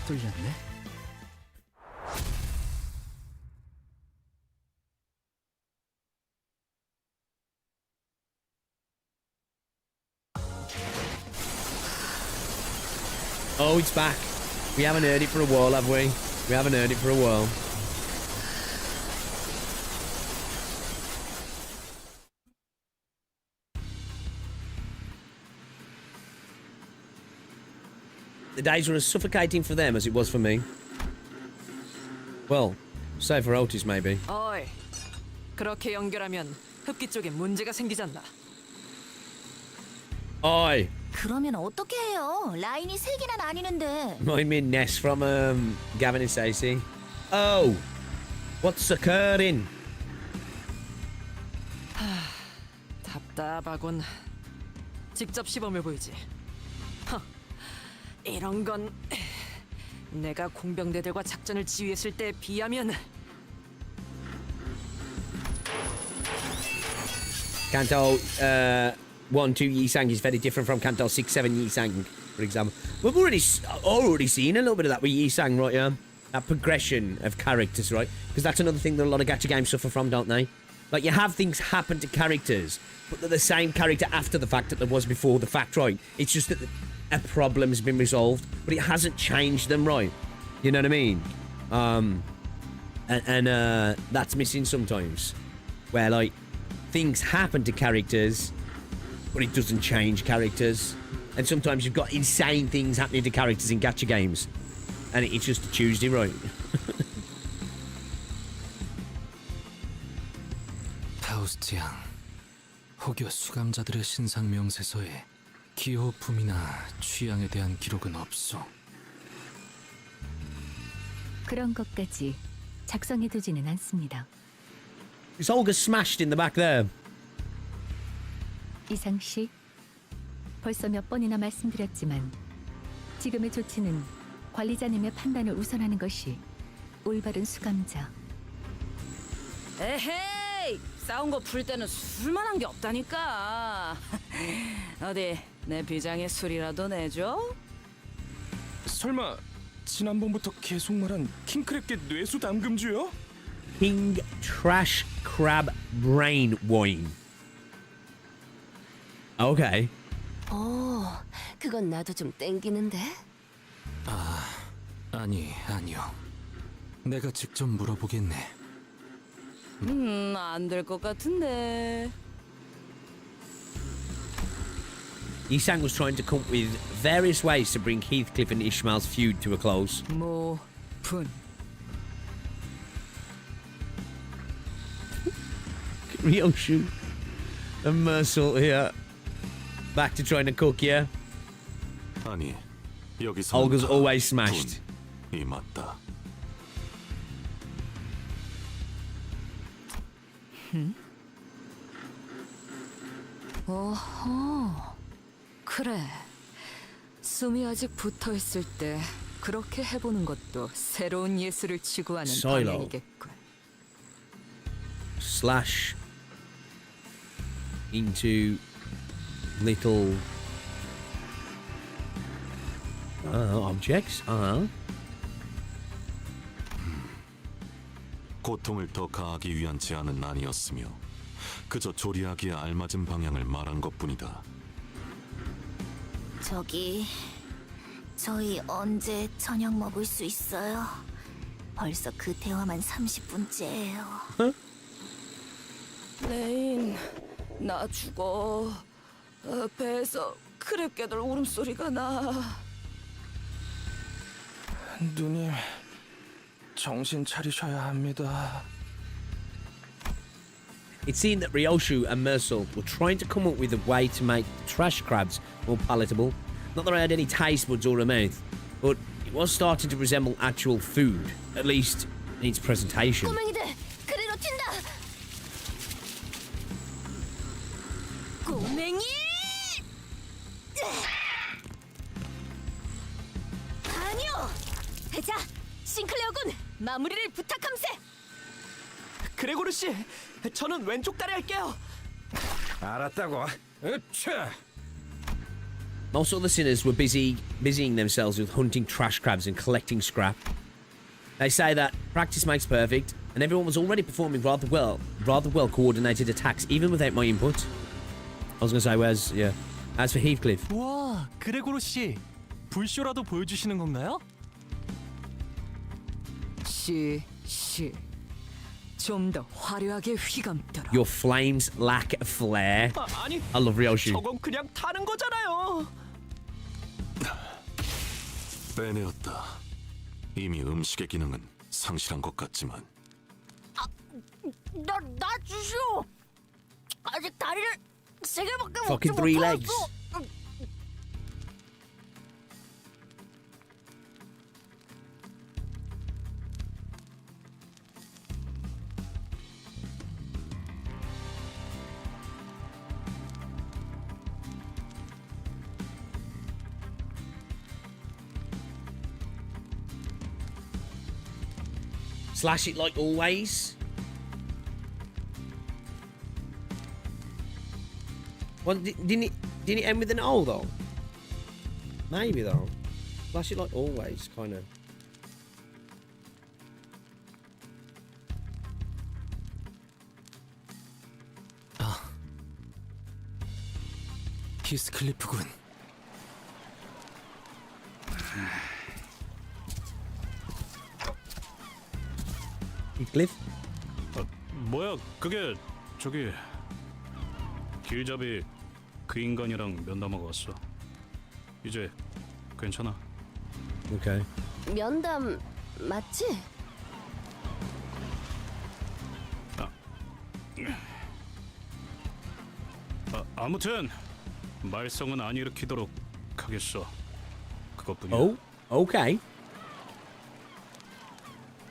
Oh, it's back. We haven't heard it for a while, have we? We haven't heard it for a while. The days were as suffocating for them as it was for me. Well, save for Otis, maybe. 어이, 그렇게 연결하면 흡기 쪽에 문제가 생기잖아. Oi, 그러면 어떻게 해요? 라인이 3개나 나뉘는데. Remind me of Ness from Gavin and Stacey. Oh, what's occurring? 답답하군. 직접 시범을 보이지. 이런 건 내가 공병대들과 작전을 지휘했을 때에 비하면 Canto 1, 2 Yi-Sang is very different from Canto 6, 7 Yi-Sang, for example. We've already seen a little bit of that with Yi-Sang, right? Yeah, that progression of characters, right? Because that's another thing that a lot of gacha games suffer from, don't they? Like, you have things happen to characters, but they're the same character after the fact that there was before the fact, right? It's just that a problem's been resolved, but it hasn't changed them, right? You know what I mean? And that's missing sometimes, where like things happen to characters, but it doesn't change characters. And sometimes you've got insane things happening to characters in gacha games, and it's just a Tuesday, right? 파우스트 양, 혹여 수감자들의 신상 명세서에 기호품이나 취향에 대한 기록은 없소. 그런 것까지 작성해두지는 않습니다. Is Olga smashed in the back there? 이상 씨, 벌써 몇 번이나 말씀드렸지만 지금의 조치는 관리자님의 판단을 우선하는 것이 올바른 수감자. 에헤이, 싸운 거 풀 때는 술만한 게 없다니까. 어디 내 비장의 술이라도 내줘? 설마 지난번부터 계속 말한 킹크랩계 뇌수 담금주요? King Trash Crab Brain Wine. Okay. 그건 나도 좀 땡기는데. 아니요. 내가 직접 물어보겠네. 안 될 것 같은데. Yi-Sang was trying to come up with various ways to bring Heathcliff and Ishmael's feud to a close. 분. Ryoshu and Mersul here. Back to trying to cook, yeah? 아니, 여기서 Olga's always smashed. 이 맞다. 그래. 숨이 아직 붙어있을 때 그렇게 해보는 것도 새로운 예술을 추구하는 Silo. 방향이겠군. Slash into little objects. 고통을 더 가하기 위한 제안은 아니었으며 그저 조리하기에 알맞은 방향을 말한 것뿐이다. 저희 언제 저녁 먹을 수 있어요? 벌써 그 대화만 30분째예요. 레인, 나 죽어. 배에서 크랩개들 울음소리가 나. 누님, 정신 차리셔야 합니다. It seemed that Ryoshu and Mersul were trying to come up with a way to make trash crabs more palatable. Not that I had any taste buds or a mouth, but it was starting to resemble actual food, at least in its presentation. 꼬맹이들, 그리로 튄다. 꼬맹이! 아니요. 자, 싱클레어군, 마무리를 부탁함세. 그레고르 씨, 저는 왼쪽 다리 할게요. 알았다고. 으차. Most other sinners were busying themselves with hunting trash crabs and collecting scrap. They say that practice makes perfect, and everyone was already performing rather well coordinated attacks, even without my input. I was gonna say, as for Heathcliff, 와, 그레고로 씨, 불쇼라도 보여주시는 건가요? 좀 더 화려하게 휘감더라. your flames lack flair. 아니, I love Ryoshu. 저건 그냥 타는 거잖아요. 빼내었다. 이미 음식의 기능은 상실한 것 같지만 나 주시오. 아직 다리를 3개밖에 못 Fucking 3 legs. Slash it like always. Well, didn't it end with an O though? Maybe though. Slash it like always, kind of. 히스클리프군. Heathcliff? 뭐야 그게 저기 길잡이 그 인간이랑 면담하고 왔어. 이제 괜찮아. Okay. 면담 맞지? 아무튼 말썽은 안 일으키도록 하겠어. 그것뿐이야. Oh, okay.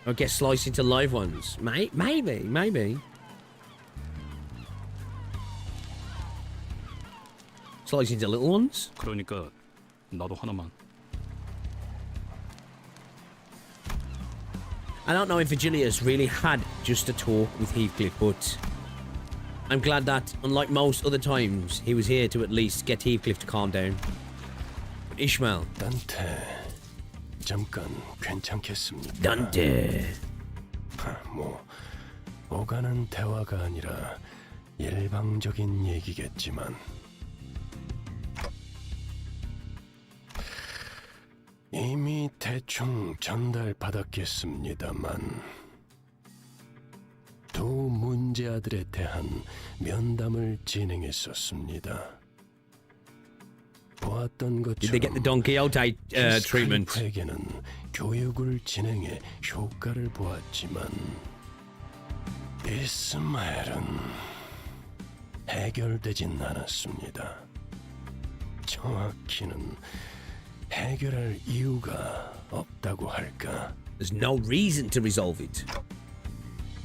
I guess slice into live ones. Maybe. Slice into little ones? 그러니까 나도 하나만. I don't know if Virgilius really had just a talk with Heathcliff, but I'm glad that, unlike most other times, he was here to at least get Heathcliff to calm down. But Ishmael. 단테, 잠깐 괜찮겠습니까? Dante. 뭐 오가는 대화가 아니라 일방적인 얘기겠지만 이미 대충 전달받았겠습니다만 두 문제아들에 대한 면담을 진행했었습니다. 보았던 Did they get the Don Quixote treatment? 히스클리프에게는 교육을 진행해 효과를 보았지만 이스마엘은 해결되진 않았습니다. 정확히는 해결할 이유가 없다고 할까? There's no reason to resolve it.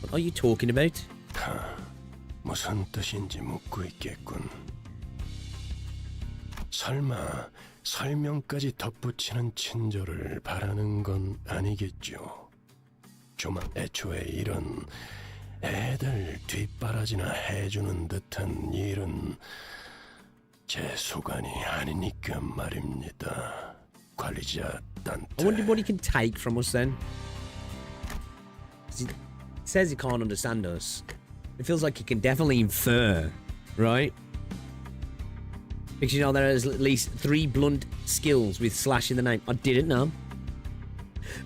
What are you talking about? 무슨 뜻인지 묻고 있겠군. 설마 설명까지 덧붙이는 친절을 바라는 건 아니겠죠. 애초에 이런 애들 뒷바라지나 해주는 듯한 일은 제 소관이 아니니까 말입니다. 관리자 단테. I wonder what he can take from us then. 'Cause he says he can't understand us. It feels like he can definitely infer, right? Because you know there is at least 3 blunt skills with slash in the name. I didn't know.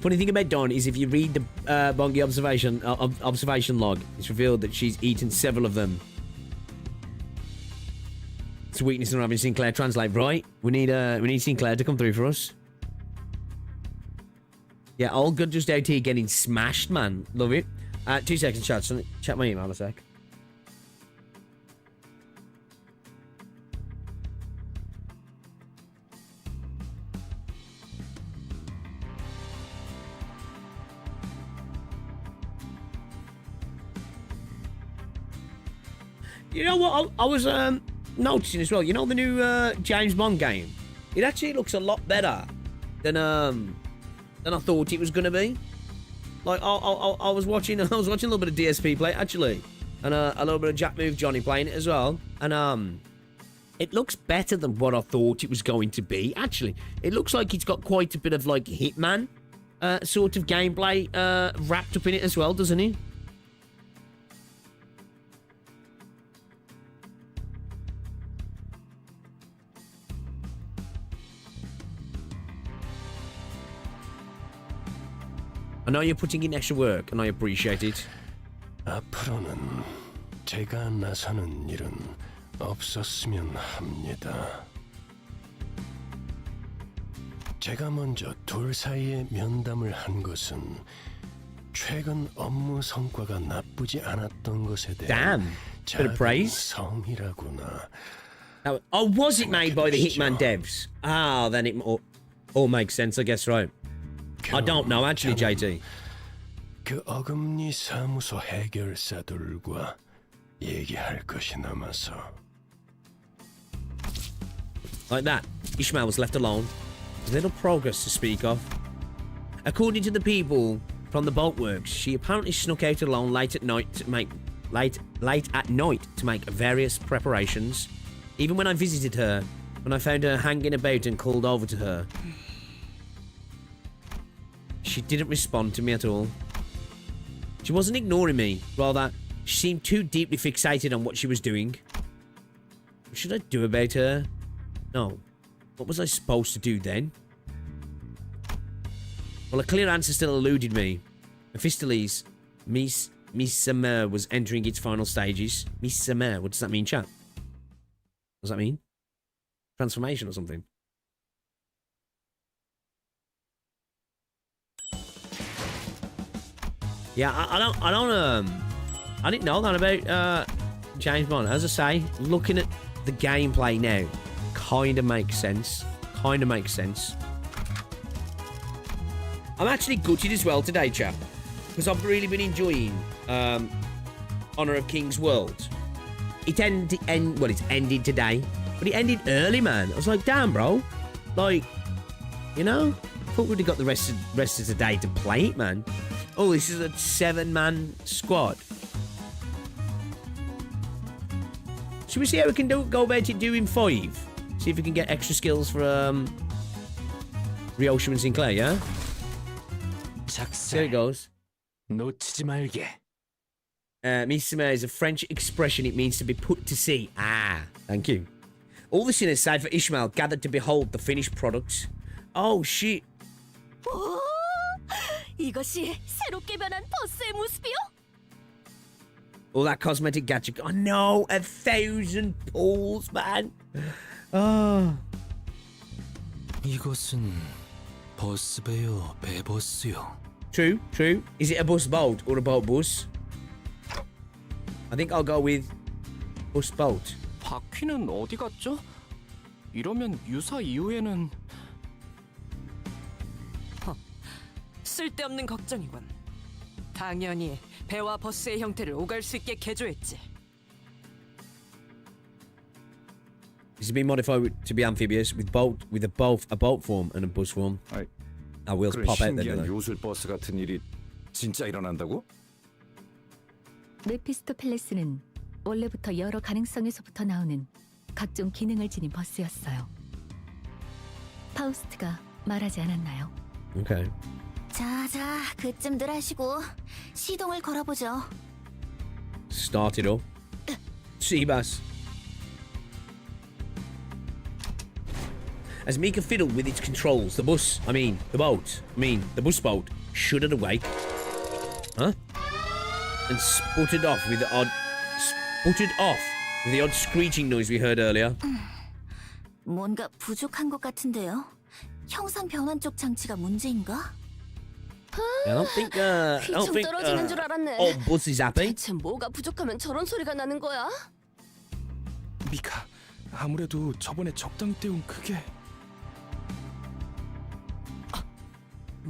Funny thing about Dawn is if you read the Bongi observation log, it's revealed that she's eaten several of them. It's a weakness in having Sinclair translate, right? We need Sinclair to come through for us. Yeah, all good just out here getting smashed, man. Love it. 2 seconds, chat. Check my email a sec. You know what? I was noticing as well. You know the new James Bond game? It actually looks a lot better than I thought it was gonna be. Like I was watching a little bit of DSP play actually, and a little bit of Jack Move Johnny playing it as well, and it looks better than what I thought it was going to be. Actually, it looks like it's got quite a bit of like Hitman sort of gameplay wrapped up in it as well, doesn't it? I know you're putting in extra work, and I appreciate it. 앞으로는 제가 나서는 일은 없었으면 합니다. 제가 먼저 둘 사이에 면담을 한 것은 최근 업무 성과가 나쁘지 않았던 것에 대한 Bit of praise. 성이라구나. Oh, was it made by the Hitman devs? Ah, then it all makes sense, I guess, right? I don't know, actually, JT. 그 어금니 사무소 해결사들과 얘기할 것이 남아서. Like that, Ishmael was left alone. Little progress to speak of. According to the people from the bolt works. She apparently snuck out alone late at night to make various preparations. Even when I visited her, when I found her hanging about and called over to her, she didn't respond to me at all. She wasn't ignoring me, rather, she seemed too deeply fixated on what she was doing. What should I do about her? No. What was I supposed to do then? Well, a clear answer still eluded me. Mephistopheles, Midsummer was entering its final stages. Midsummer, what does that mean, chat? What does that mean? Transformation or something? Yeah, I didn't know that about James Bond. As I say, looking at the gameplay now, kind of makes sense. Kind of makes sense. I'm actually gutted as well today, chap, because I've really been enjoying Honor of Kings World. It it's ended today, but it ended early, man. I was like, damn, bro. Like, you know, I thought we'd have got the rest of the day to play it, man. Oh, this is a 7-man squad. Should we see how we can go about it doing 5? See if we can get extra skills for Ryoshima and Sinclair, yeah? There it goes. 놓치지 말게. Misima is a French expression. It means to be put to sea. Ah, thank you. All the sinners, save for Ishmael, gathered to behold the finished product. Oh, shit. 오, 이것이 새롭게 변한 버스의 모습이요? All that cosmetic gadget. Oh, no. 1,000 pools, man. Oh. 이것은 버스배요, 배버스요. True, true. Is it a bus boat or a boat bus? I think I'll go with bus boat. 바퀴는 어디 갔죠? 이러면 유사 이후에는 쓸데없는 걱정이군. 당연히 배와 버스의 형태를 오갈 수 있게 개조했지. This has been modified to be amphibious with a boat form and a bus form. Our wheels 그런 pop out there. 신기한 요술 버스 같은 일이 진짜 일어난다고? 메피스토펠레스는 원래부터 여러 가능성에서부터 나오는 각종 기능을 지닌 버스였어요. 파우스트가 말하지 않았나요? Okay. 자, 그쯤들 하시고 시동을 걸어보죠. Start it up. Seabass. As Mika fiddled with its controls, the bus boat shuddered awake. Huh? And sputtered off with the odd screeching noise we heard earlier. 뭔가 부족한 것 같은데요. 형상 변환 쪽 장치가 문제인가? I don't think 떨어지는 줄 알았네. old bus is happy. 대체 뭐가 부족하면 저런 소리가 나는 거야? 미카, 아무래도 저번에 적당히 때운 그게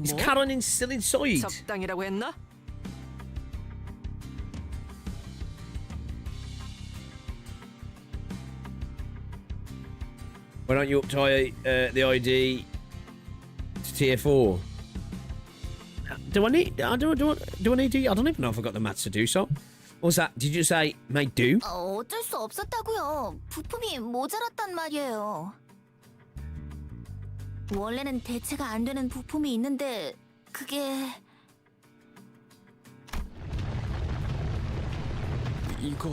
Is Karen still inside? 적당이라고 했나? Why don't you up the ID to tier 4? Do I need to? I don't even know if I got the maths to do so. What was that? Did you say make do? 어쩔 수 없었다고요. 부품이 모자랐단 말이에요. 원래는 대체가 안 되는 부품이 있는데 그게 이거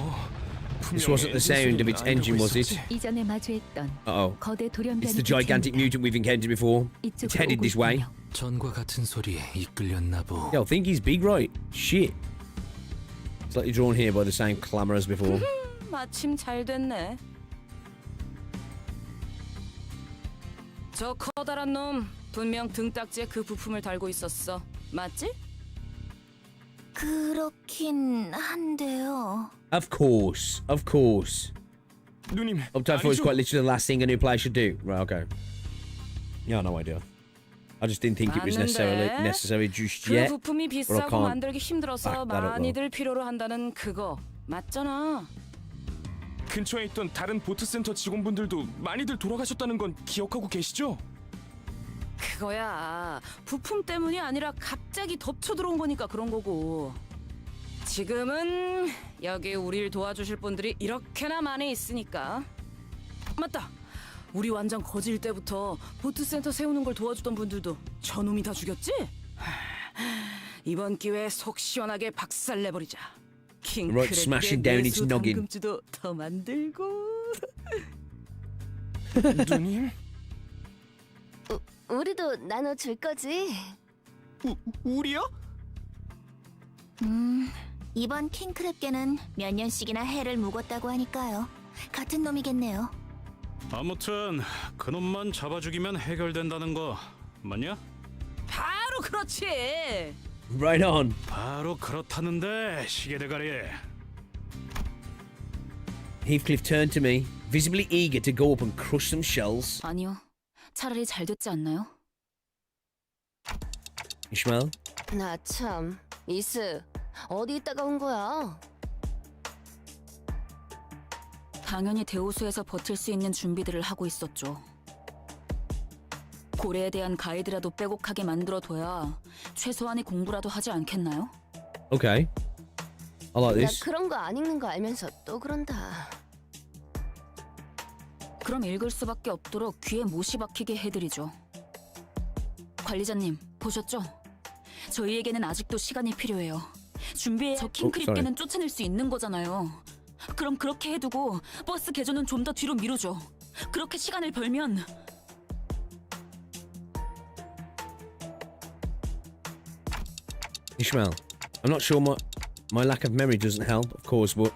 This wasn't the sound of its engine, was it? 이전에 마주했던 Uh-oh. 거대 It's 돌연변이 the gigantic mutant we've encountered before. It's headed this way. 전과 같은 소리에 이끌렸나 보. Yo, I think he's big, right? Shit. Slightly drawn here by the same clamour as before. 마침 잘 됐네. 저 커다란 놈 분명 등딱지에 그 부품을 달고 있었어. 맞지? 그렇긴 한데요. Of course. 누님, Uptide 4 is quite literally the last thing a new player should do. Right, okay. Yeah, no idea. I just didn't think it was necessary just 그 yet. 부품이 but I 비싸고 can't 만들기 힘들어서 back that up, 많이들 필요로 한다는 그거 맞잖아. 근처에 있던 다른 보트 센터 직원분들도 많이들 돌아가셨다는 건 기억하고 계시죠? 그거야 부품 때문이 아니라 갑자기 덮쳐 들어온 거니까 그런 거고. 지금은 여기 우리를 도와주실 분들이 이렇게나 많이 있으니까. 맞다. 우리 완전 거질 때부터 보트센터 세우는 걸 도와주던 분들도 저놈이 다 죽였지? 이번 기회에 속 시원하게 박살내버리자. Right, smashing down its noggin. 금주도 더 만들고. 누님? 우리도 나눠줄 거지? 우리요? 이번 킹크랩계는 몇 년씩이나 해를 묵었다고 하니까요. 같은 놈이겠네요. 아무튼 그놈만 잡아 죽이면 해결된다는 거 맞냐? 바로 그렇지. Right on. 바로 그렇다는데 시계 대가리. Heathcliff turned to me, visibly eager to go up and crush some shells. 아니요. 차라리 잘 됐지 않나요? Ishmael? 나 참, 이스 어디 있다가 온 거야? 당연히 대호수에서 버틸 수 있는 준비들을 하고 있었죠. 고래에 대한 가이드라도 빼곡하게 만들어둬야 최소한의 공부라도 하지 않겠나요? Okay. I like 나 this. 그런 거 안 읽는 거 알면서 또 그런다. 그럼 읽을 수밖에 없도록 귀에 못이 박히게 해드리죠. 관리자님, 보셨죠? 저희에게는 아직도 시간이 필요해요. 준비해 저 킹크립계는 쫓아낼 수 있는 거잖아요. 그럼 그렇게 해두고 버스 개조는 좀 더 뒤로 미루죠. 그렇게 시간을 벌면... Ishmael, I'm not sure my lack of memory doesn't help, of course, but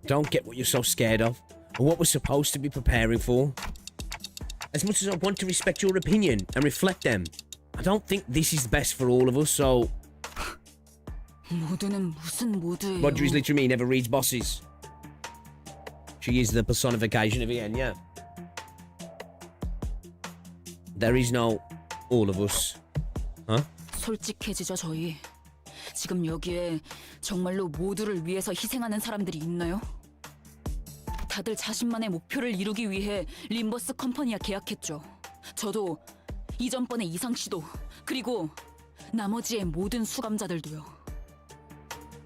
don't get what you're so scared of, or what we're supposed to be preparing for. As much as I want to respect your opinion and reflect them, I don't think this is best for all of us, so... 모두는 무슨 모두예요? Roger is literally me, never reads bosses. She is the personification of Ian, yeah. There is no all of us. Huh? 솔직해지죠, 저희. 지금 여기에 정말로 모두를 위해서 희생하는 사람들이 있나요? 다들 자신만의 목표를 이루기 위해 림버스 컴퍼니와 계약했죠. 저도 이전번의 이상 씨도 그리고 나머지의 모든 수감자들도요.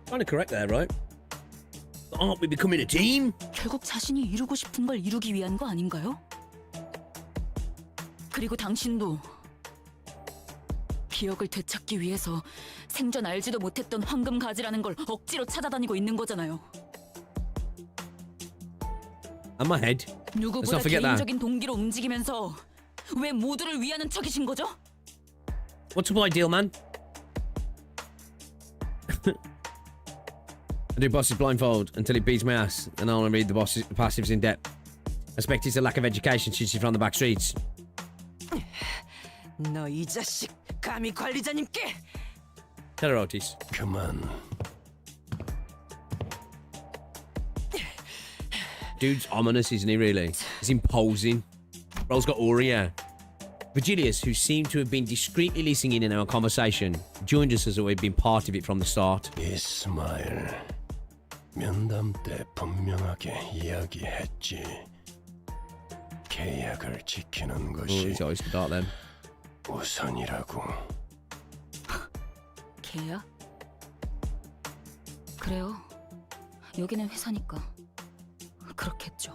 Kind of correct there, right? Aren't we becoming a team? 결국 자신이 이루고 싶은 걸 이루기 위한 거 아닌가요? 그리고 당신도 기억을 되찾기 위해서 생전 알지도 못했던 황금 가지라는 걸 억지로 찾아다니고 있는 거잖아요. And my head. 누구보다 개인적인 동기로 움직이면서 왜 모두를 위하는 척이신 거죠? What's my deal, man? I do bosses blindfold until it beats my ass, and I want to read the boss's passives in depth. I suspect it's a lack of education since she's from the back streets. 너 이 자식 감히 관리자님께! Tell her, Otis. 그만. Dude's ominous, isn't he, really? He's imposing. Bro's got aura, yeah. Virgilius, who seemed to have been discreetly listening in our conversation, joined us as though he'd been part of it from the start. 이스마일, 면담 때 분명하게 이야기했지. 계약을 지키는 Oh, 것이 his eyes start then. 우선이라고. 걔야? 그래요. 여기는 회사니까 그렇겠죠.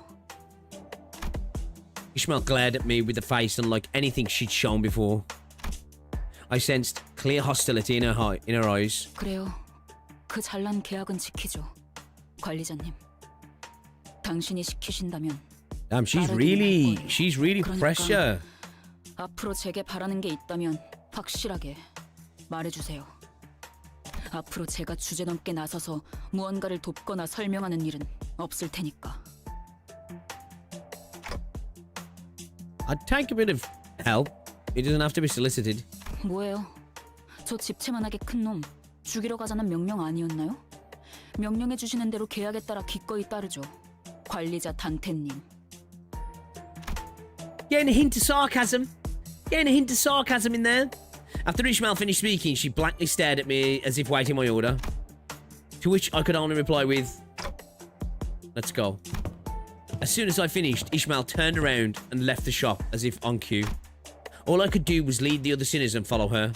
Ishmael glared at me with a face unlike anything she'd shown before. I sensed clear hostility in her eyes. 그래요. 그 잘난 계약은 지키죠. 관리자님. 당신이 시키신다면 Damn, she's really pressure. 앞으로 제게 바라는 게 있다면 확실하게 말해주세요. 앞으로 제가 주제넘게 나서서 무언가를 돕거나 설명하는 일은 없을 테니까. I'd take a bit of help. It doesn't have to be solicited. 뭐예요? 저 집채만하게 큰 놈 죽이러 가자는 명령 아니었나요? 명령해 주시는 대로 계약에 따라 기꺼이 따르죠. 관리자 단테님. Getting a hint of sarcasm. Getting a hint of sarcasm in there. After Ishmael finished speaking, she blankly stared at me as if waiting my order. To which I could only reply with, "Let's go." As soon as I finished, Ishmael turned around and left the shop as if on cue. All I could do was lead the other sinners and follow her.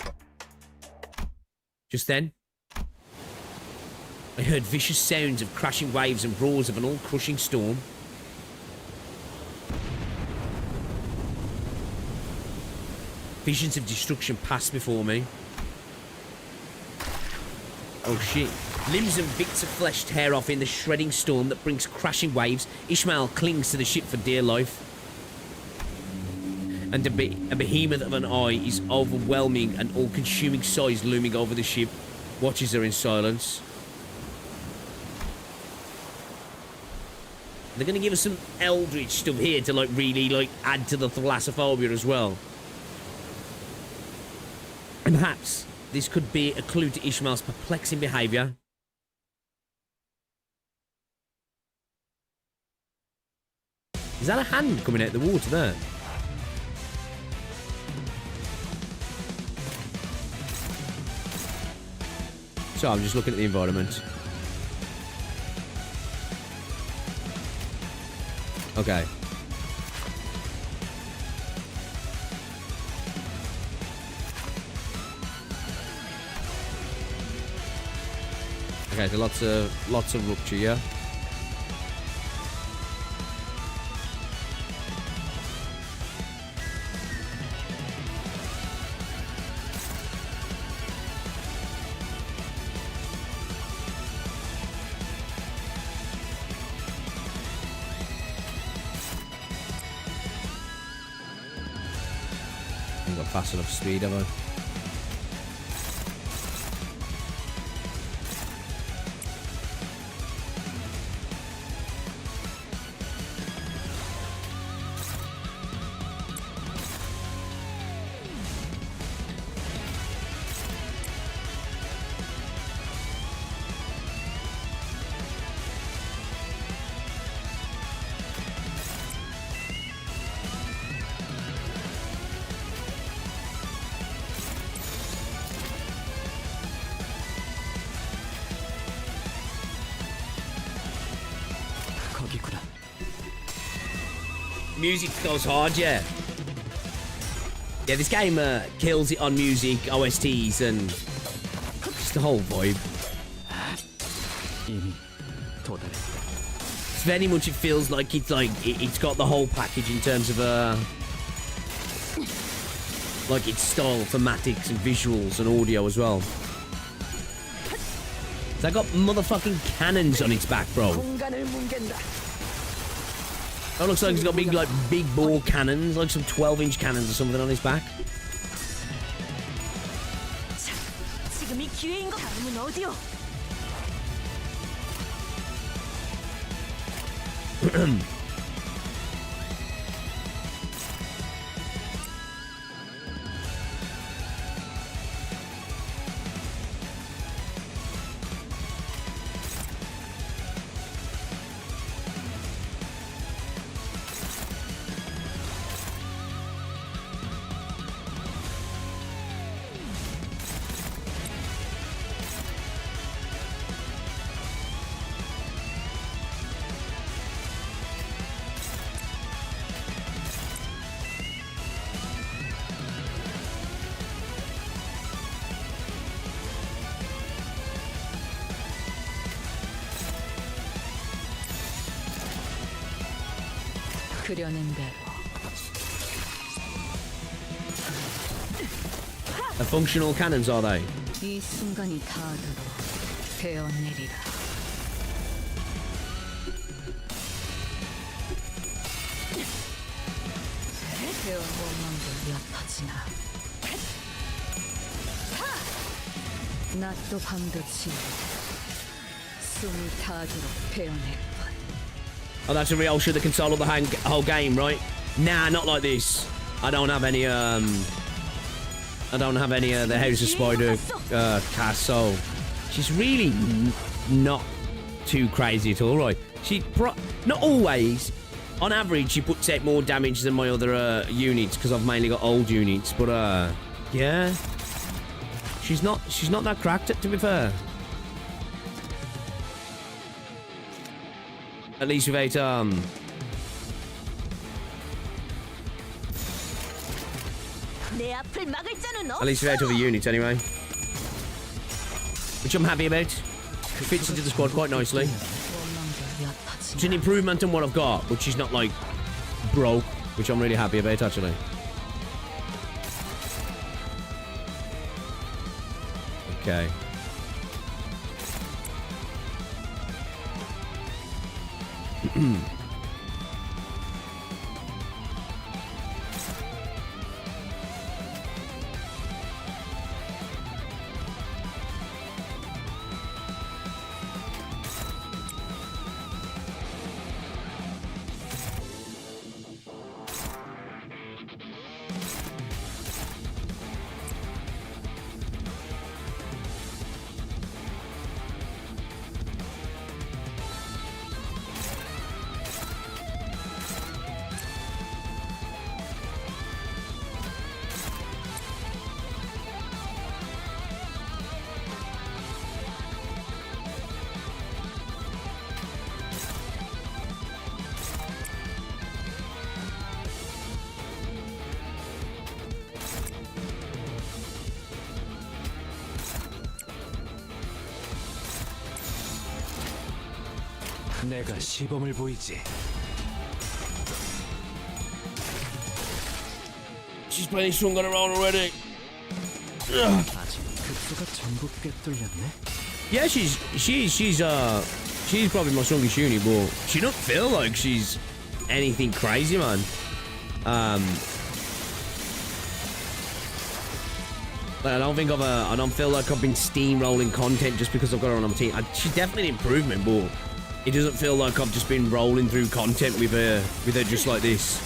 Just then, I heard vicious sounds of crashing waves and roars of an all-crushing storm. Visions of destruction passed before me. Oh shit. Limbs and bits of flesh tear off in the shredding storm that brings crashing waves. Ishmael clings to the ship for dear life. And a behemoth of an eye is overwhelming and all-consuming size looming over the ship. Watches her in silence. They're going to give us some eldritch stuff here to like really like add to the thalassophobia as well. And perhaps this could be a clue to Ishmael's perplexing behaviour. Is that a hand coming out of the water there? So I'm just looking at the environment. Okay. Okay, so lots of rupture, yeah. I've got fast enough speed, have I? Music goes hard, yeah. Yeah, this game kills it on music, OSTs, and just the whole vibe. It's very much, it feels like it's got the whole package in terms of like its style, thematics, and visuals, and audio as well. It's got motherfucking cannons on its back, bro. That looks like he's got big bore cannons, like some 12-inch cannons or something on his back. 지금이 기회인 거 다음은 어디요? 그려낸 대로. They're functional cannons, are they? 이 순간이 다하도록 베어내리라. 베어 원망도 옅어지나. 낮도 밤도 지우고 숨이 다하도록 베어낼 뿐. Oh, that's a real shit that can control the whole game, right? Nah, not like this. I don't have any the House of Spider cast, so she's really not too crazy at all, right? Not always. On average, she puts out more damage than my other units because I've mainly got old units. But yeah, she's not that cracked, to be fair. At least without 내 앞을 막을 자는 At least we're out of the unit anyway. Which I'm happy about. Fits into the squad quite nicely. It's an improvement on what I've got, which is not like broke, which I'm really happy about actually. Okay. 내가 시범을 보이지. She's playing strong on her own already. 아직 급수가 전부 꿰뚫렸네. Yeah, she's probably my strongest unit, but she don't feel like she's anything crazy, man. Like, I don't feel like I've been steamrolling content just because I've got her on my team. She's definitely an improvement, but it doesn't feel like I've just been rolling through content with her just like this.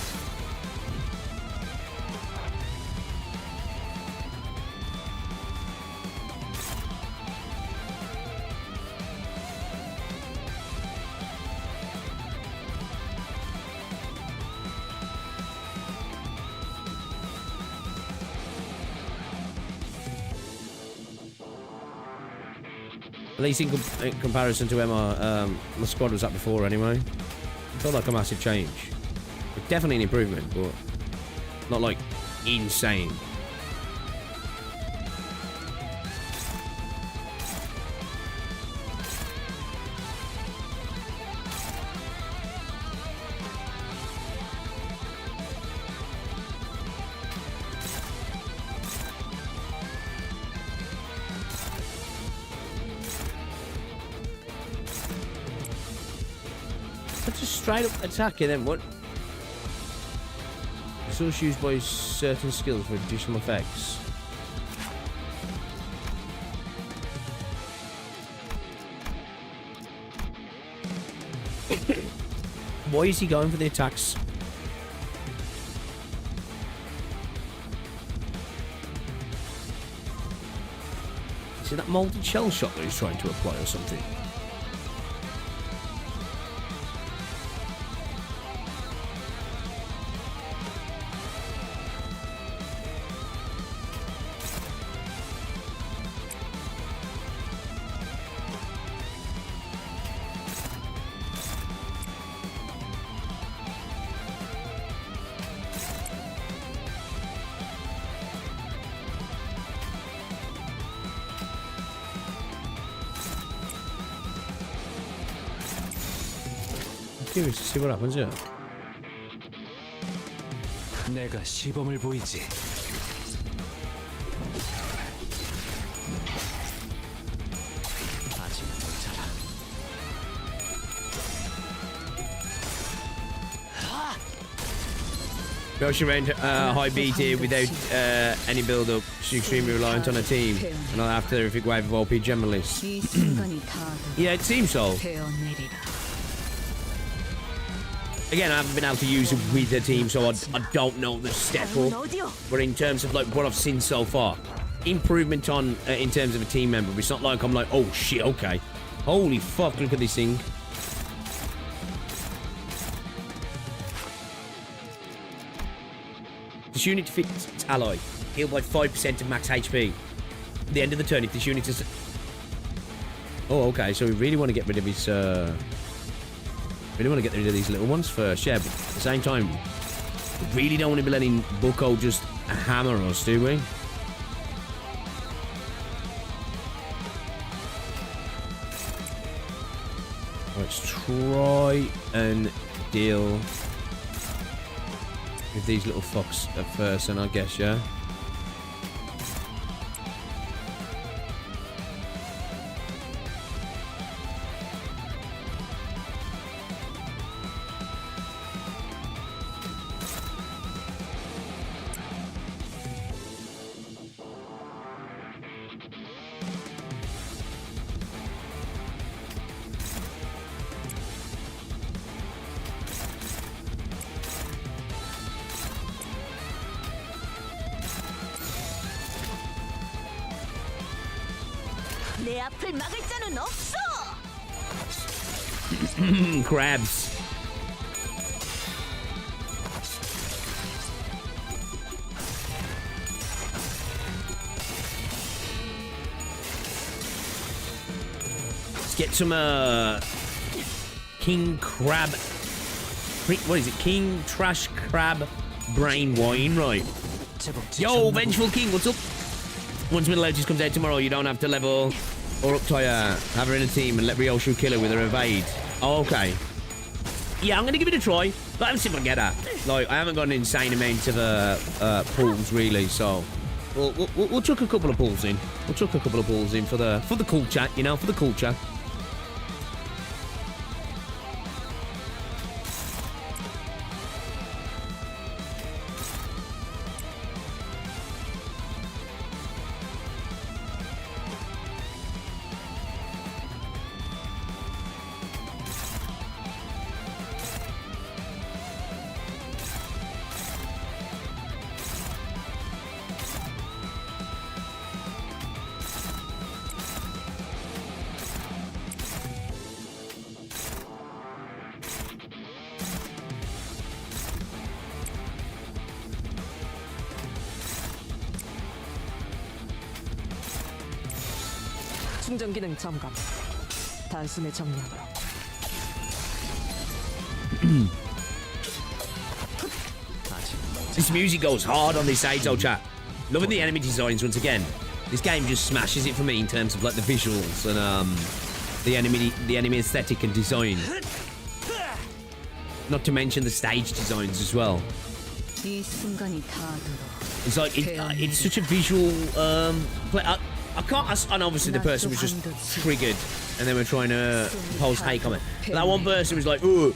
At least in comparison to where my squad was at before anyway. It felt like a massive change. Definitely an improvement, but not like insane. That's a straight up attack and then what? It's also used by certain skills for additional effects. Why is he going for the attacks? Is it that molded shell shot that he's trying to apply or something? Curious to see what happens here. 내가 시범을 보이지. 아직 모자라. Well, she ran high beat here without any build-up. She's extremely reliant on her team, and I'll have terrific wave of OP generalists. Yeah, it seems so. Again, I haven't been able to use it with the team, so I don't know the step up. But in terms of like what I've seen so far, improvement on in terms of a team member. It's not like I'm like, oh shit, okay, holy fuck, look at this thing. This unit defeats its ally, healed by 5% of max HP. At the end of the turn, if this unit is... Oh, okay, so we really want to get rid of his... Really want to get rid of these little ones first, yeah, but at the same time, we really don't want to be letting Bucko just hammer us, do we? Let's try and deal with these little fucks at first, and I guess, yeah. 내 앞을 막을 자는 없어. Crabs. Let's get some King Crab. What is it? King Trash Crab Brain Wine, right? Yo, Vengeful King, what's up? Once Middle Ages comes out tomorrow, you don't have to level or up to have her in a team and let Ryoshu kill her with her evade. Oh, okay. Yeah, I'm gonna give it a try. But let's see if I can get her. Like, I haven't got an insane amount of pulls really, so we'll chuck a couple of pulls in. We'll chuck a couple of pulls in for the culture, you know, for the culture. 충전 기능 점검. 단숨에 정리하라. This music goes hard on this Saito chat. Loving the enemy designs once again. This game just smashes it for me in terms of like the visuals and the enemy aesthetic and design. Not to mention the stage designs as well. It's like it's such a visual play. I can't. And obviously the person was just triggered, and they were trying to post hate comment. That one person was like, "Oh,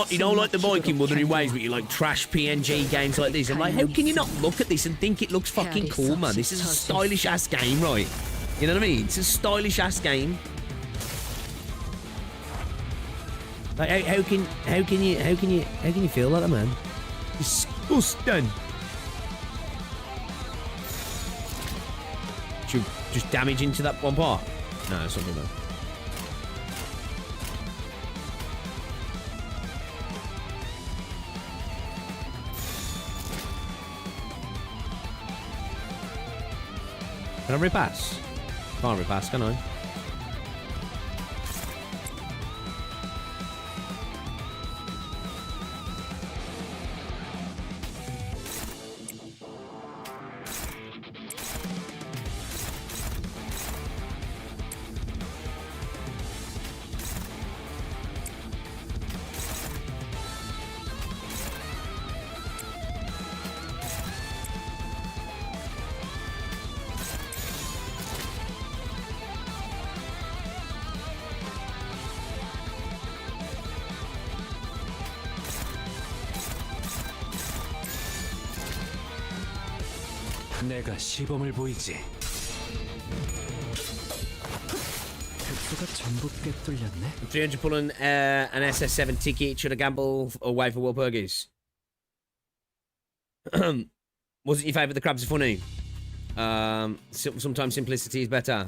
you don't like the Viking Wuthering Waves, but you like trash PNG games like this." I'm like, how can you not look at this and think it looks fucking cool, man? This is a stylish ass game, right? You know what I mean? It's a stylish ass game. Like, how can you feel like that, man? Disgusting. Should just damage into that one part? No, it's something though. Can I repass? Can't repass, can I? 내가 시범을 보이지. 흡수가 전부 꿰뚫렸네. 300 pulling an SS7 ticket. Should I gamble away for World Burgers? Wasn't your favourite? The crabs are funny. Sometimes simplicity is better.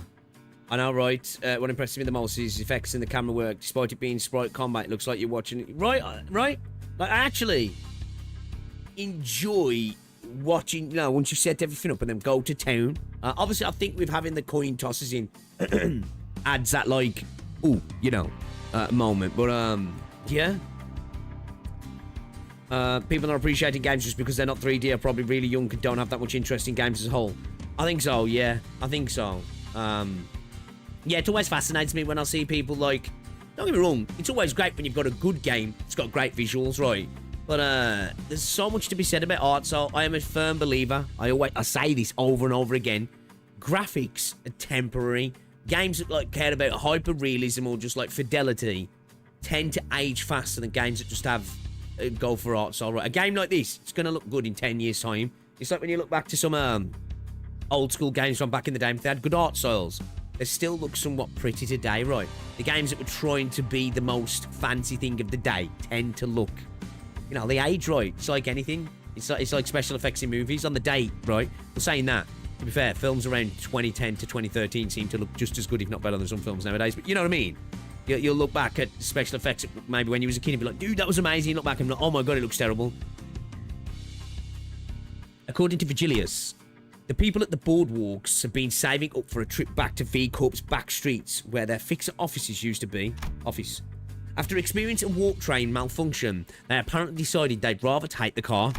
I know, right? What impresses me the most is effects in the camera work. Despite it being sprite combat, it looks like you're watching it. Right? Like, I actually enjoy watching, you know, once you've set everything up and then go to town. Obviously, I think with having the coin tosses in adds that, like, ooh, you know, moment. But, yeah. People not appreciating games just because they're not 3D are probably really young and don't have that much interest in games as a whole. I think so, yeah. I think so. Yeah, it always fascinates me when I see people like... Don't get me wrong, it's always great when you've got a good game. It's got great visuals, right? But there's so much to be said about art, so I am a firm believer. I say this over and over again. Graphics are temporary. Games that like care about hyper-realism or just like fidelity tend to age faster than games that just have go for art style, right? A game like this, it's going to look good in 10 years' time. It's like when you look back to some old school games from back in the day, they had good art styles. They still look somewhat pretty today, right? The games that were trying to be the most fancy thing of the day tend to look, you know, they age, right? It's like anything. It's like special effects in movies on the day, right? We're saying that. To be fair, films around 2010 to 2013 seem to look just as good, if not better, than some films nowadays. But you know what I mean? You'll look back at special effects maybe when you was a kid and be like, dude, that was amazing. You look back and be like, oh my god, it looks terrible. According to Vigilius, the people at the boardwalks have been saving up for a trip back to V Corp's back streets where their fixer offices used to be. After experiencing a warp train malfunction, they apparently decided they'd rather take the car.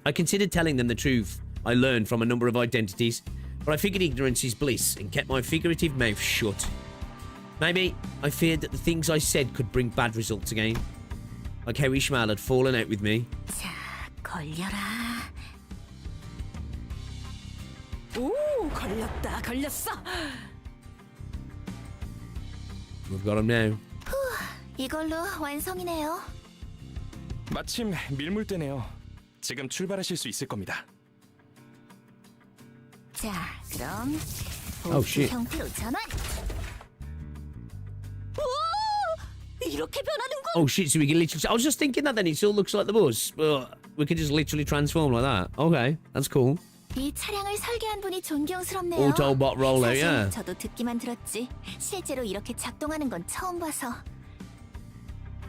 I considered telling them the truth I learned from a number of identities, but I figured ignorance is bliss and kept my figurative mouth shut. Maybe I feared that the things I said could bring bad results again. Like how Ishmael had fallen out with me. 자, 걸려라. 오, 걸렸어. We've got him now. 이걸로 완성이네요. 마침 밀물대네요. 지금 출발하실 수 있을 겁니다. 자, 그럼 Oh, shit. 형태로 전환. 오! 이렇게 변하는 거? Oh shit, so we can literally... I was just thinking that then, it still looks like the bus. But we can just literally transform like that. Okay, that's cool. 이 차량을 설계한 분이 존경스럽네요. Autobot rollout, 사실 yeah. 저도 듣기만 들었지 실제로 이렇게 작동하는 건 처음 봐서.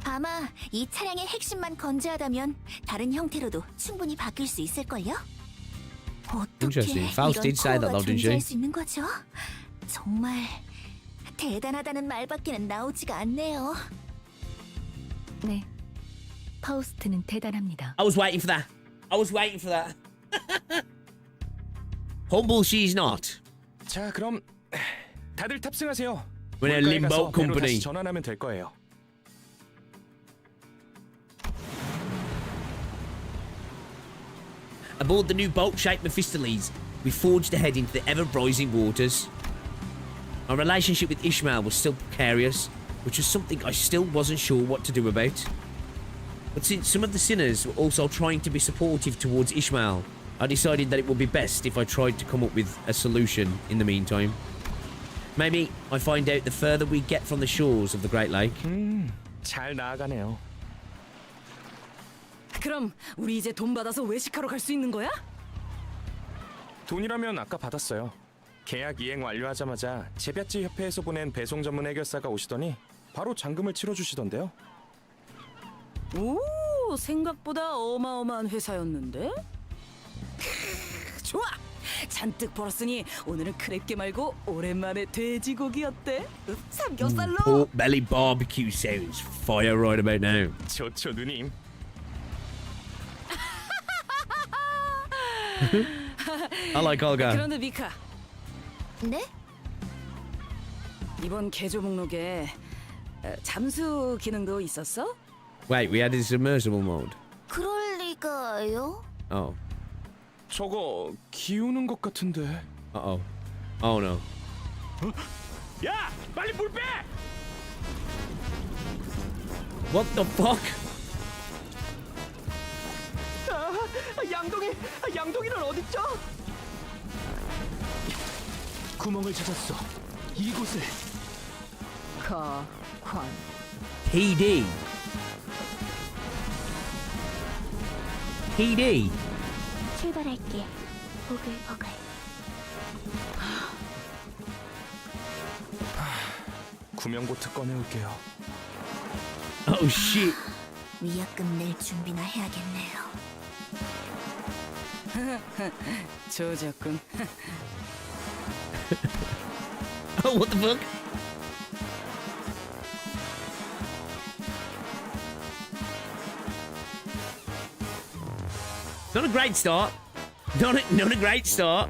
아마 이 차량의 핵심만 건재하다면 다른 형태로도 충분히 바뀔 수 있을걸요? 어떻게 Interesting. Faust did say that 이런 though, didn't 존재할 she? 수 있는 거죠? 정말 대단하다는 말밖에는 나오지가 않네요. 네, 파우스트는 대단합니다. I was waiting for that. Humble she's not. 자, 그럼 다들 탑승하세요. We're in a 물가에 Limbus 가서 배로 Company. 다시 전환하면 될 거예요. Aboard the new boat-shaped Mephistopheles, we forged ahead into the ever-rising waters. My relationship with Ishmael was still precarious, which was something I still wasn't sure what to do about. But since some of the sinners were also trying to be supportive towards Ishmael, I decided that it would be best if I tried to come up with a solution in the meantime. Maybe I find out the further we get from the shores of the Great Lake. 잘 나아가네요. 그럼 우리 이제 돈 받아서 외식하러 갈 수 있는 거야? 돈이라면 아까 받았어요. 계약 이행 완료하자마자 재배지 협회에서 보낸 배송 전문 해결사가 오시더니 바로 잔금을 치러주시던데요. 오, 생각보다 어마어마한 회사였는데? 좋아! 잔뜩 벌었으니 오늘은 크랩게 말고 오랜만에 돼지고기 어때? 삼겹살로! Pork belly barbecue sounds fire right about now. 좋죠, 누님. I like Olga. 그런데 미카, 네? 이번 개조 목록에 잠수 기능도 있었어? Wait, we added submersible mode. 그럴 리가요? Oh. 저거 기우는 것 같은데. Uh-oh. Oh no. 야, 빨리 물 빼! What the fuck? 양동이는 어딨죠? 구멍을 찾았어. 이곳에. 관. PD. PD. 출발할게. 보글보글. 구명보트 꺼내올게요. Oh shit. 위약금 낼 준비나 해야겠네요. 조졌군. Oh, what the fuck? Not a great start. Not a great start.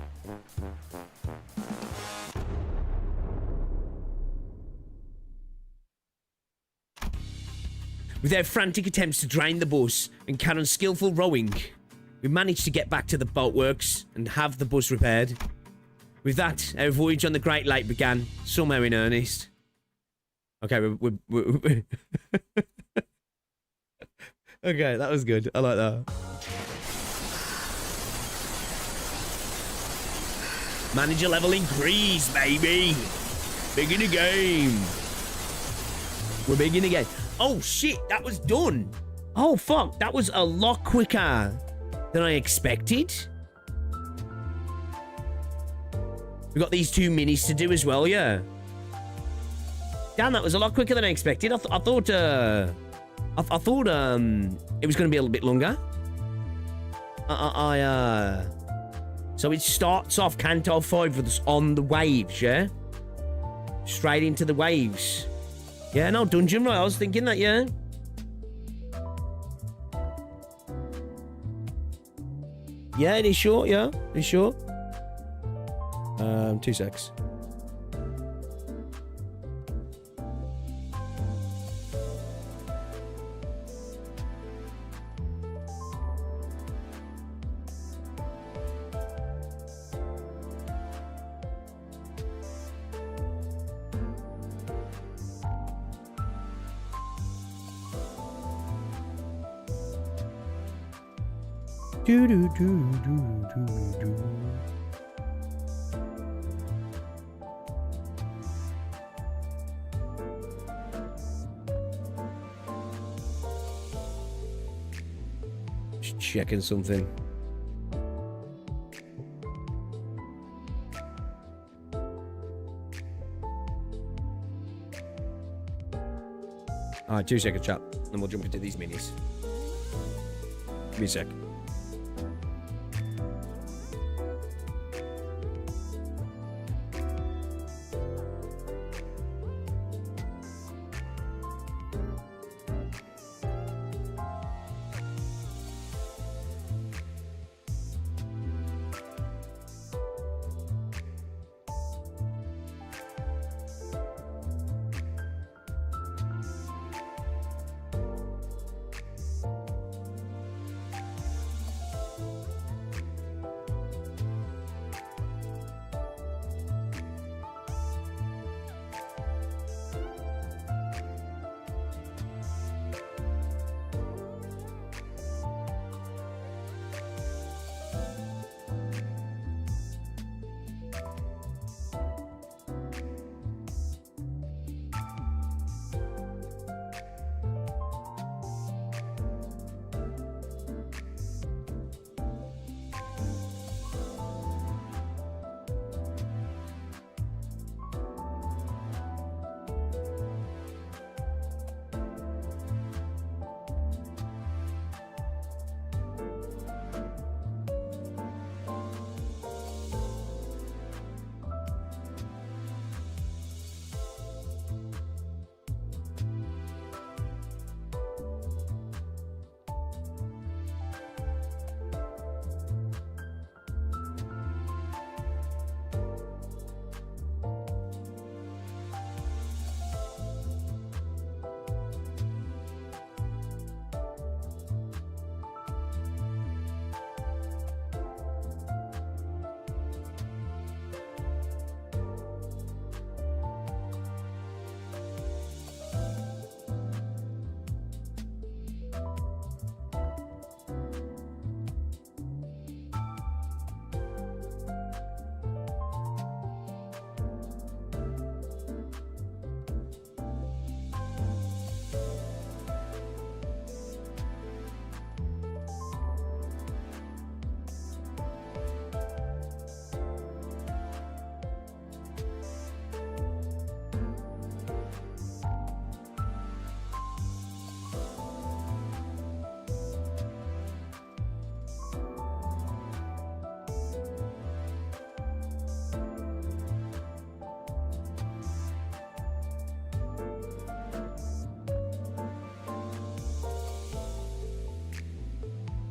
With their frantic attempts to drain the bus and Karen's skillful rowing, we managed to get back to the boatworks and have the bus repaired. With that, our voyage on the Great Lake began, somehow in earnest. Okay, we're okay, that was good. I like that. Manager level increase, baby. Big in the game. We're big in the game. Oh shit, that was done. Oh fuck, that was a lot quicker than I expected. We got these 2 minis to do as well, yeah. Damn, that was a lot quicker than I expected. I thought it was going to be a little bit longer. So it starts off Canto 5 with us on the waves, yeah? Straight into the waves. Yeah, no, dungeon, right? I was thinking that, yeah. Yeah, it is short, yeah. It's short. 2 secs. Do do do do do do. Just checking something. Alright, 2 seconds, chat. Then we'll jump into these minis. Give me a sec.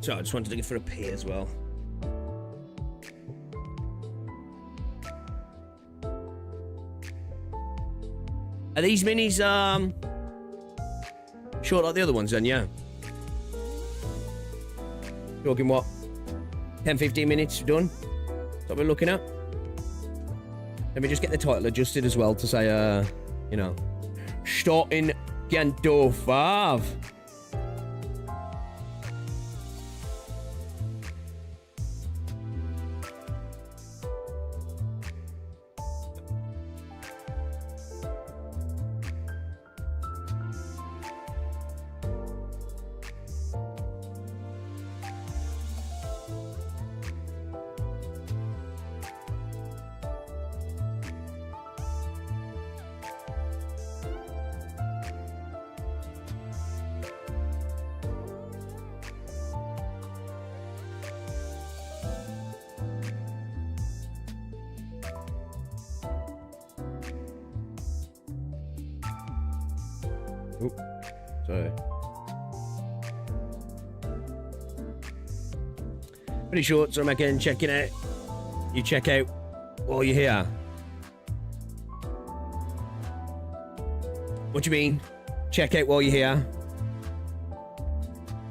So I just wanted to go for a pee as well. Are these minis short like the other ones then? Yeah. Talking what? 10-15 minutes done? That's what we're looking at. Let me just get the title adjusted as well to say, you know, starting Canto 5. Oop, sorry. Pretty short, so I'm again checking out. You check out while you're here. What do you mean? Check out while you're here.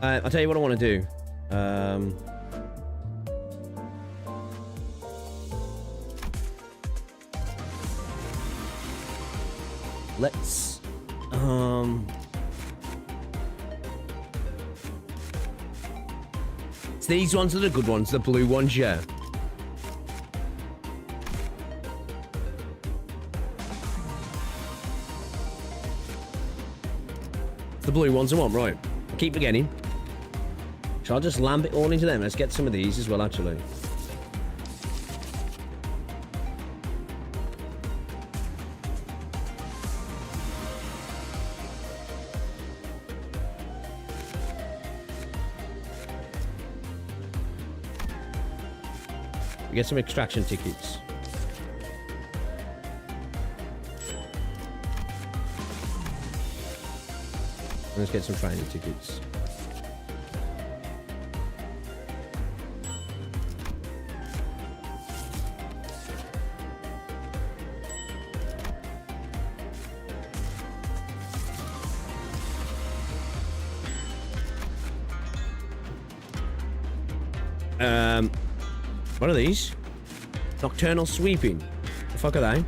I'll tell you what I want to do. Let's so these ones are the good ones, the blue ones, yeah. The blue ones I want, right. I keep forgetting. So I'll just lamp it all into them. Let's get some of these as well, actually. We get some extraction tickets. Let's get some training tickets. What are these? Nocturnal sweeping. The fuck are they?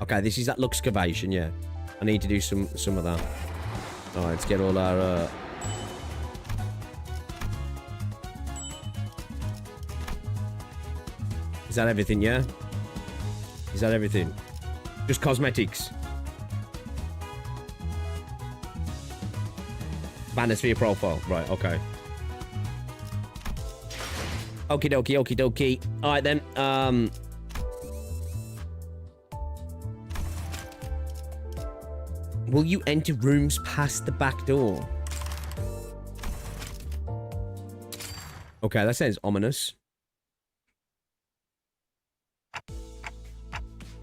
Okay, this is that excavation, yeah. I need to do some of that. Alright, let's get all our Is that everything, yeah? Is that everything? Just cosmetics. Banners for your profile. Right, okay. Okie dokie, okie dokie. Alright then, will you enter rooms past the back door? Okay, that sounds ominous.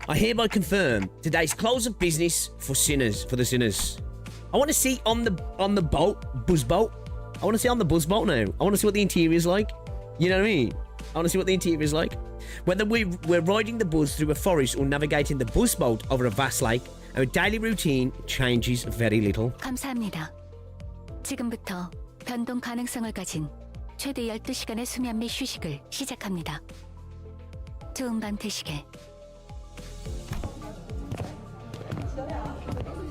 I hereby confirm today's close of business for the sinners. I want to see on the buzz boat. I want to see on the buzz boat now. I want to see what the interior is like. You know what I mean? I want to see what the interior is like. Whether we're riding the buzz through a forest or navigating the buzz boat over a vast lake, our daily routine changes very little. 감사합니다. 지금부터 변동 가능성을 가진 최대 12시간의 수면 및 휴식을 시작합니다. 좋은 밤 되시게.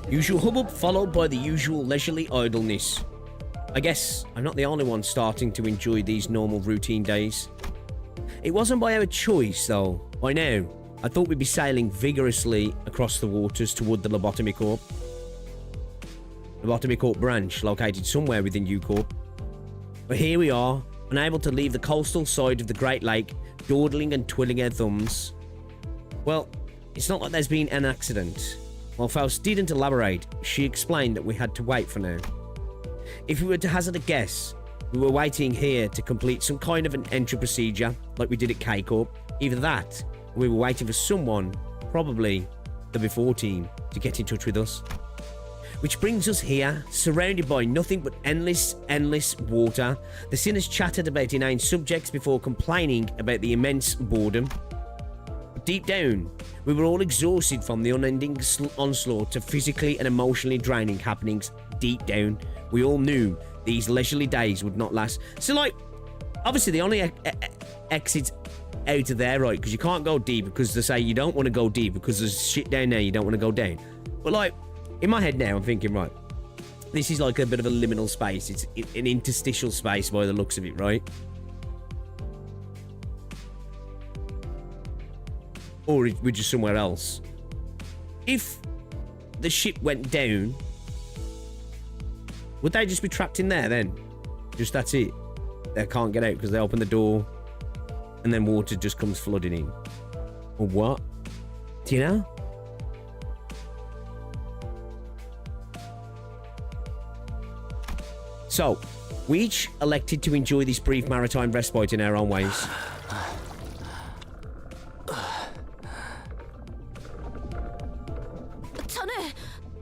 Usual hubbub followed by the usual leisurely idleness. I guess I'm not the only one starting to enjoy these normal routine days. It wasn't by our choice, though. By now, I thought we'd be sailing vigorously across the waters toward the Lobotomy Corp. Lobotomy Corp branch, located somewhere within U-Corp. But here we are, unable to leave the coastal side of the Great Lake, dawdling and twiddling our thumbs. Well, it's not like there's been an accident. While Faust didn't elaborate, she explained that we had to wait for now. If we were to hazard a guess, we were waiting here to complete some kind of an entry procedure, like we did at K-Corp. Either that, or we were waiting for someone, probably the Before team, to get in touch with us. Which brings us here, surrounded by nothing but endless water. The sinners chattered about inane subjects before complaining about the immense boredom. But deep down, we were all exhausted from the unending onslaught of physically and emotionally draining happenings. Deep down, we all knew these leisurely days would not last. So, like, obviously the only exit out of there, right? Because you can't go deep, because they say you don't want to go deep because there's shit down there you don't want to go down. But, like, in my head now, I'm thinking, right, this is like a bit of a liminal space. It's an interstitial space by the looks of it, right? Or we're just somewhere else. If the ship went down, would they just be trapped in there then? Just that's it. They can't get out because they open the door and then water just comes flooding in. Or what? Do you know? So, we each elected to enjoy this brief maritime respite in our own ways. 자네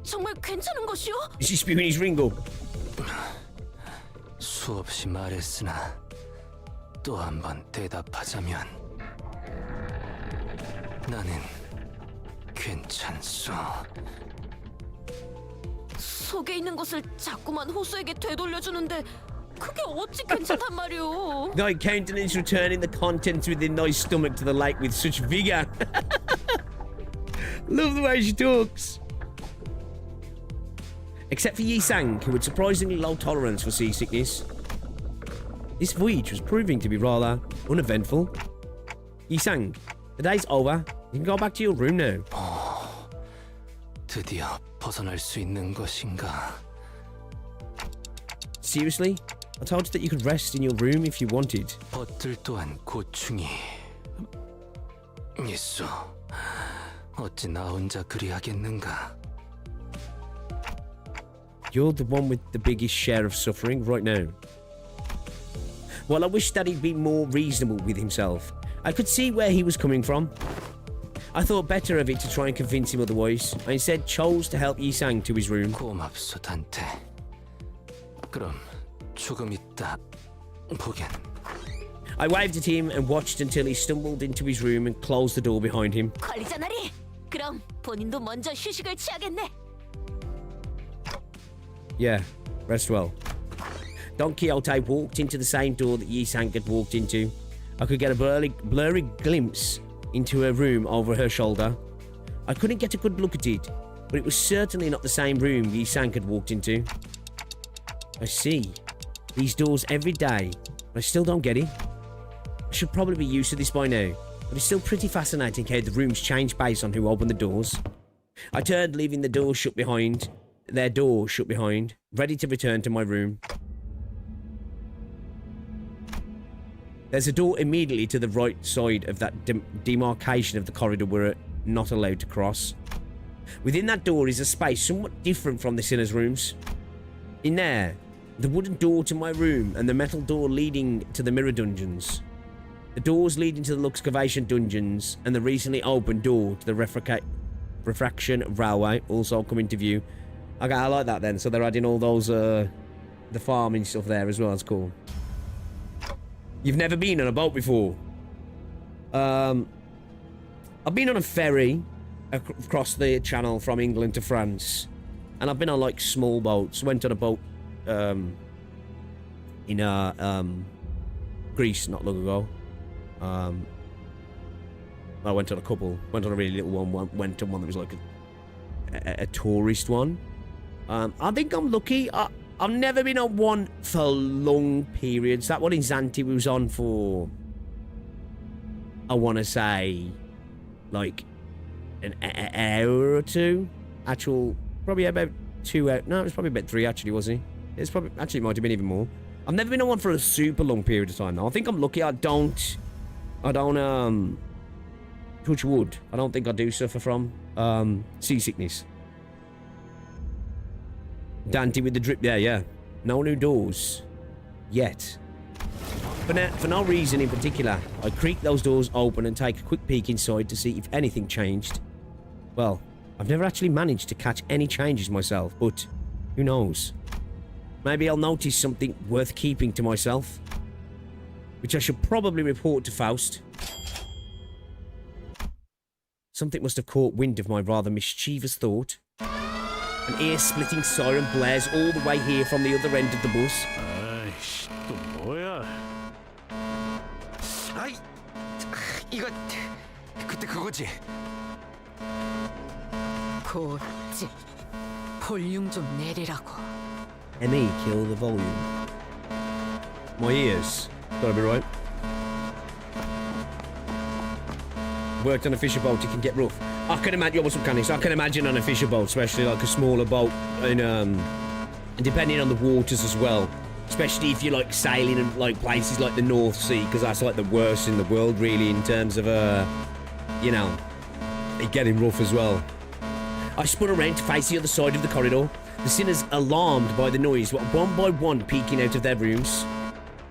정말 괜찮은 것이오? Is he spewing his ring up? 수없이 말했으나 또 한 번 대답하자면 나는 괜찮소. 속에 있는 것을 자꾸만 호수에게 되돌려주는데 그게 어찌 괜찮단 말이오? Thy countenance returning the contents within thy stomach to the lake with such vigor. Love the way she talks. Except for Yi Sang, who had surprisingly low tolerance for seasickness. This voyage was proving to be rather uneventful. Yi Sang, the day's over. You can go back to your room now. 드디어 벗어날 수 있는 것인가? Seriously? I told you that you could rest in your room if you wanted. 벗들 또한 고충이 있어. 어찌 나 혼자 그리하겠는가? You're the one with the biggest share of suffering right now. Well, I wish that he'd be more reasonable with himself. I could see where he was coming from. I thought better of it to try and convince him otherwise. I instead chose to help Yi Sang to his room. 고맙소, 단테. 그럼 조금 있다 보겐. I waved at him and watched until he stumbled into his room and closed the door behind him. 관리자 나리, 그럼 본인도 먼저 휴식을 취하겠네. Yeah, rest well. Don Quixote walked into the same door that Yi Sang had walked into. I could get a blurry glimpse into her room over her shoulder. I couldn't get a good look at it, but it was certainly not the same room Yi Sang had walked into. I see. These doors every day, but I still don't get it. I should probably be used to this by now, but it's still pretty fascinating how the rooms change based on who opened the doors. I turned, leaving their door shut behind, ready to return to my room. There's a door immediately to the right side of that demarcation of the corridor we're not allowed to cross. Within that door is a space somewhat different from the sinners' rooms. In there, the wooden door to my room and the metal door leading to the mirror dungeons. The doors leading to the Luxcavation dungeons and the recently opened door to the refraction railway also come into view. Okay, I like that then. So they're adding all those, the farming stuff there as well. That's cool. You've never been on a boat before? I've been on a ferry across the channel from England to France. And I've been on, like, small boats. Went on a boat, in, Greece not long ago. I went on a couple. Went on a really little one. Went on one that was, like, a tourist one. I think I'm lucky. I've never been on one for long periods. That one in Zante was on for, I want to say, like, an hour or two. Probably about 2 hours. No, it was probably about 3, actually, wasn't it? It's probably, actually, it might have been even more. I've never been on one for a super long period of time, though. I think I'm lucky. I don't, touch wood. I don't think I do suffer from, seasickness. Dante with the drip there, yeah. No new doors. Yet. For no reason in particular, I creak those doors open and take a quick peek inside to see if anything changed. Well, I've never actually managed to catch any changes myself, but who knows? Maybe I'll notice something worth keeping to myself, which I should probably report to Faust. Something must have caught wind of my rather mischievous thought. An ear-splitting siren blares all the way here from the other end of the bus. 아이씨, 또 뭐야? 아이, 이거 그때 그거지. 곧지. 볼륨 좀 내리라고. ME, kill the volume. My ears. Gotta be right. Worked on a fisher boat, it can get rough. I can imagine, what's up, Candice? I can imagine on a fisher boat, especially like a smaller boat, and depending on the waters as well. Especially if you're like sailing in like places like the North Sea, because that's like the worst in the world, really, in terms of, you know, it getting rough as well. I spun around to face the other side of the corridor. The sinners, alarmed by the noise, were one by one peeking out of their rooms.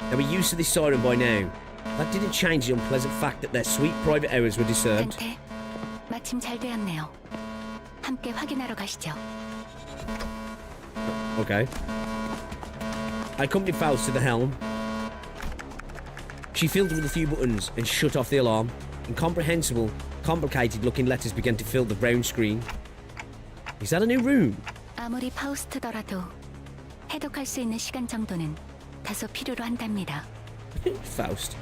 They were used to this siren by now. That didn't change the unpleasant fact that their sweet private hours were disturbed. 단테, 마침 잘 되었네요. 함께 확인하러 가시죠. Okay. I accompanied Faust to the helm. She fiddled with a few buttons and shut off the alarm. Incomprehensible, complicated-looking letters began to fill the brown screen. Is that a new room? 아무리 파우스트더라도 해독할 수 있는 시간 정도는 다소 필요로 한답니다. Faust.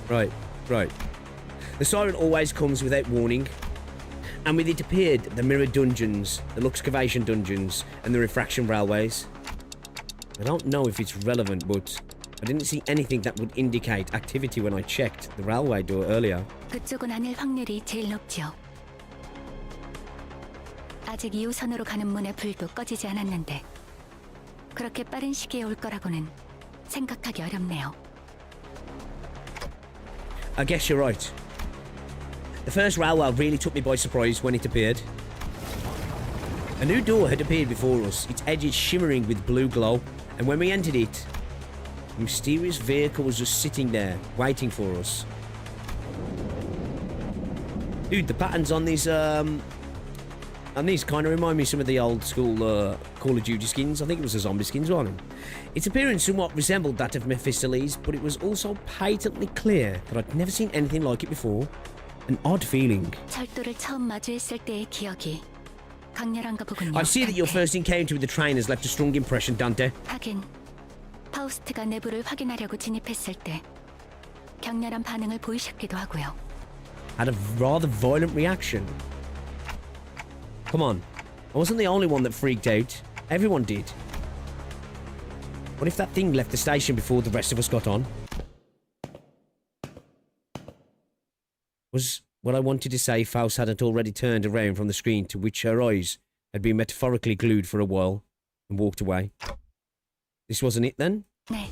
Right. The siren always comes without warning. And with it appeared the mirror dungeons, the Luxcavation dungeons, and the refraction railways. I don't know if it's relevant, but I didn't see anything that would indicate activity when I checked the railway door earlier. 그쪽은 아닐 확률이 제일 높죠. 아직 2호선으로 가는 문의 불도 꺼지지 않았는데 그렇게 빠른 시기에 올 거라고는 생각하기 어렵네요. I guess you're right. The first railway really took me by surprise when it appeared. A new door had appeared before us, its edges shimmering with blue glow, and when we entered it, a mysterious vehicle was just sitting there, waiting for us. Dude, the patterns on these kind of remind me of some of the old school Call of Duty skins. I think it was the zombie skins, wasn't it? Its appearance somewhat resembled that of Mephistopheles, but it was also patently clear that I'd never seen anything like it before. An odd feeling. 철도를 처음 마주했을 때의 기억이 강렬한가 보군요. I see that your first encounter with the train has left a strong impression, Dante. 하긴 파우스트가 내부를 확인하려고 진입했을 때 격렬한 반응을 보이셨기도 하고요. Had a rather violent reaction. Come on, I wasn't the only one that freaked out. Everyone did. What if that thing left the station before the rest of us got on? Was what I wanted to say Faust hadn't already turned around from the screen to which her eyes had been metaphorically glued for a while and walked away? This wasn't it then? 네.